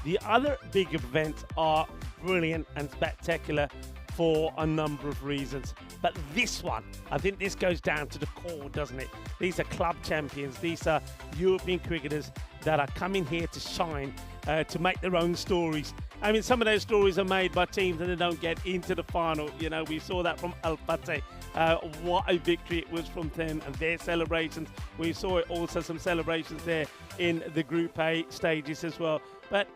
S11: The other big events are brilliant and spectacular for a number of reasons. But this one, I think this goes down to the core, doesn't it? These are club champions. These are European cricketers that are coming here to shine, to make their own stories. I mean, some of those stories are made by teams and they don't get into the final. You know, we saw that from Al Fatah. What a victory it was from them and their celebrations. We saw it also some celebrations there in the Group A stages as well. But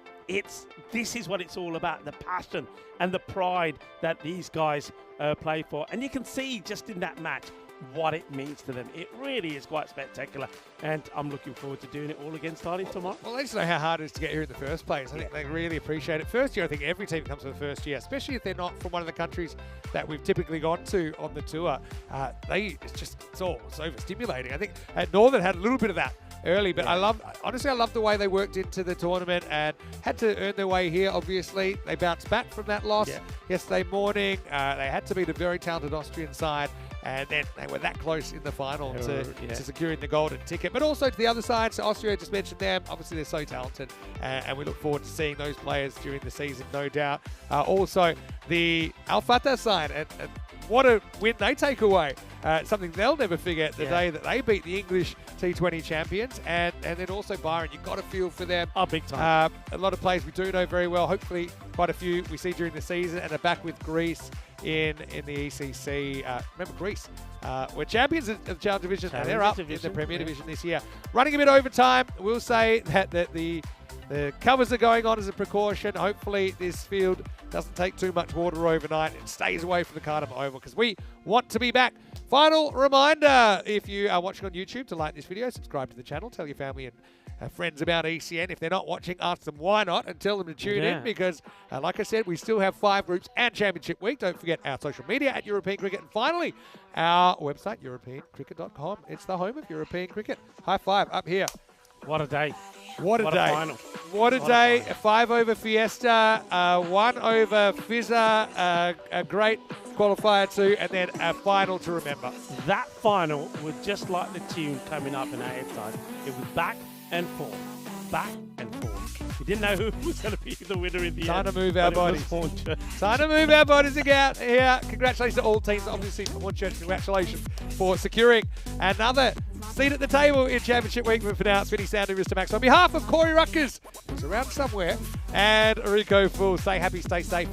S11: this is what it's all about, the passion and the pride that these guys play for. And you can see just in that match what it means to them. It really is quite spectacular, and I'm looking forward to doing it all again starting tomorrow.
S3: Well, they just know how hard it is to get here in the first place. I think they really appreciate it. First year, I think every team comes for the first year, especially if they're not from one of the countries that we've typically gone to on the tour. It's overstimulating. I think Northern had a little bit of that early, but I love the way they worked into the tournament and had to earn their way here. Obviously, they bounced back from that loss yesterday morning. They had to beat a very talented Austrian side, and then they were that close in the final to securing the golden ticket. But also to the other side, so Austria, just mentioned them. Obviously, they're so talented, and we look forward to seeing those players during the season, no doubt. Also, the Al Fatah side, and what a win they take away. Something they'll never forget, the day that they beat the English T20 champions. And then also Byron, you've got to feel for them.
S11: Oh, big time.
S3: A lot of players we do know very well. Hopefully quite a few we see during the season, and are back with Greece in the ECC. Remember, Greece were champions of the Challenge Division, and they're up in the Premier Division this year. Running a bit over time, we'll say that the covers are going on as a precaution. Hopefully this field doesn't take too much water overnight and stays away from the Cardimer Oval, because we want to be back. Final reminder, if you are watching on YouTube, to like this video, subscribe to the channel, tell your family friends about ECN. If they're not watching, ask them why not and tell them to tune
S11: Yeah.
S3: in because, like I said, we still have 5 groups and Championship Week. Don't forget our social media at European Cricket. And finally, our website, EuropeanCricket.com. It's the home of European Cricket. High five up here.
S11: What a day.
S3: What a
S11: What
S3: day.
S11: a final.
S3: What a
S11: What a
S3: day.
S11: final.
S3: 5 over Fiesta, 1 over Fizzer, a great qualifier too, and then a final to remember.
S11: That final was just like the tune coming up in our headside. It was back and forth, back and forth. We didn't know who was going to be the winner in the
S3: Time
S11: end.
S3: to move our
S11: but it was
S3: bodies.
S11: Hornchurch.
S3: Time to move our bodies again. Yeah, congratulations to all teams. Obviously, for Hornchurch, congratulations for securing another seat at the table in Championship Week. But for now, it's Vinny Sandu, Mr. Max. On behalf of Corey Ruckers, who's around somewhere, and Rico Full, stay happy, stay safe.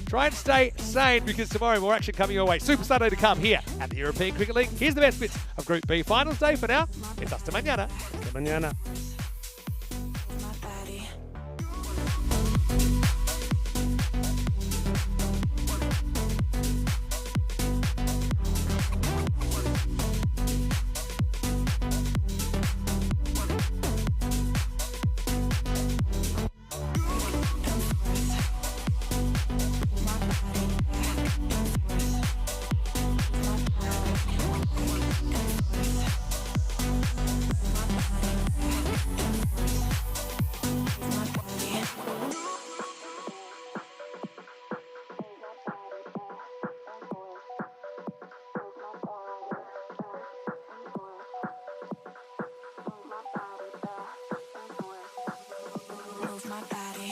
S3: Try and stay sane because tomorrow more action coming your way. Super Sunday to come here at the European Cricket League. Here's the best bits of Group B Finals Day. For now, it's hasta mañana.
S11: Hasta mañana.
S10: my body.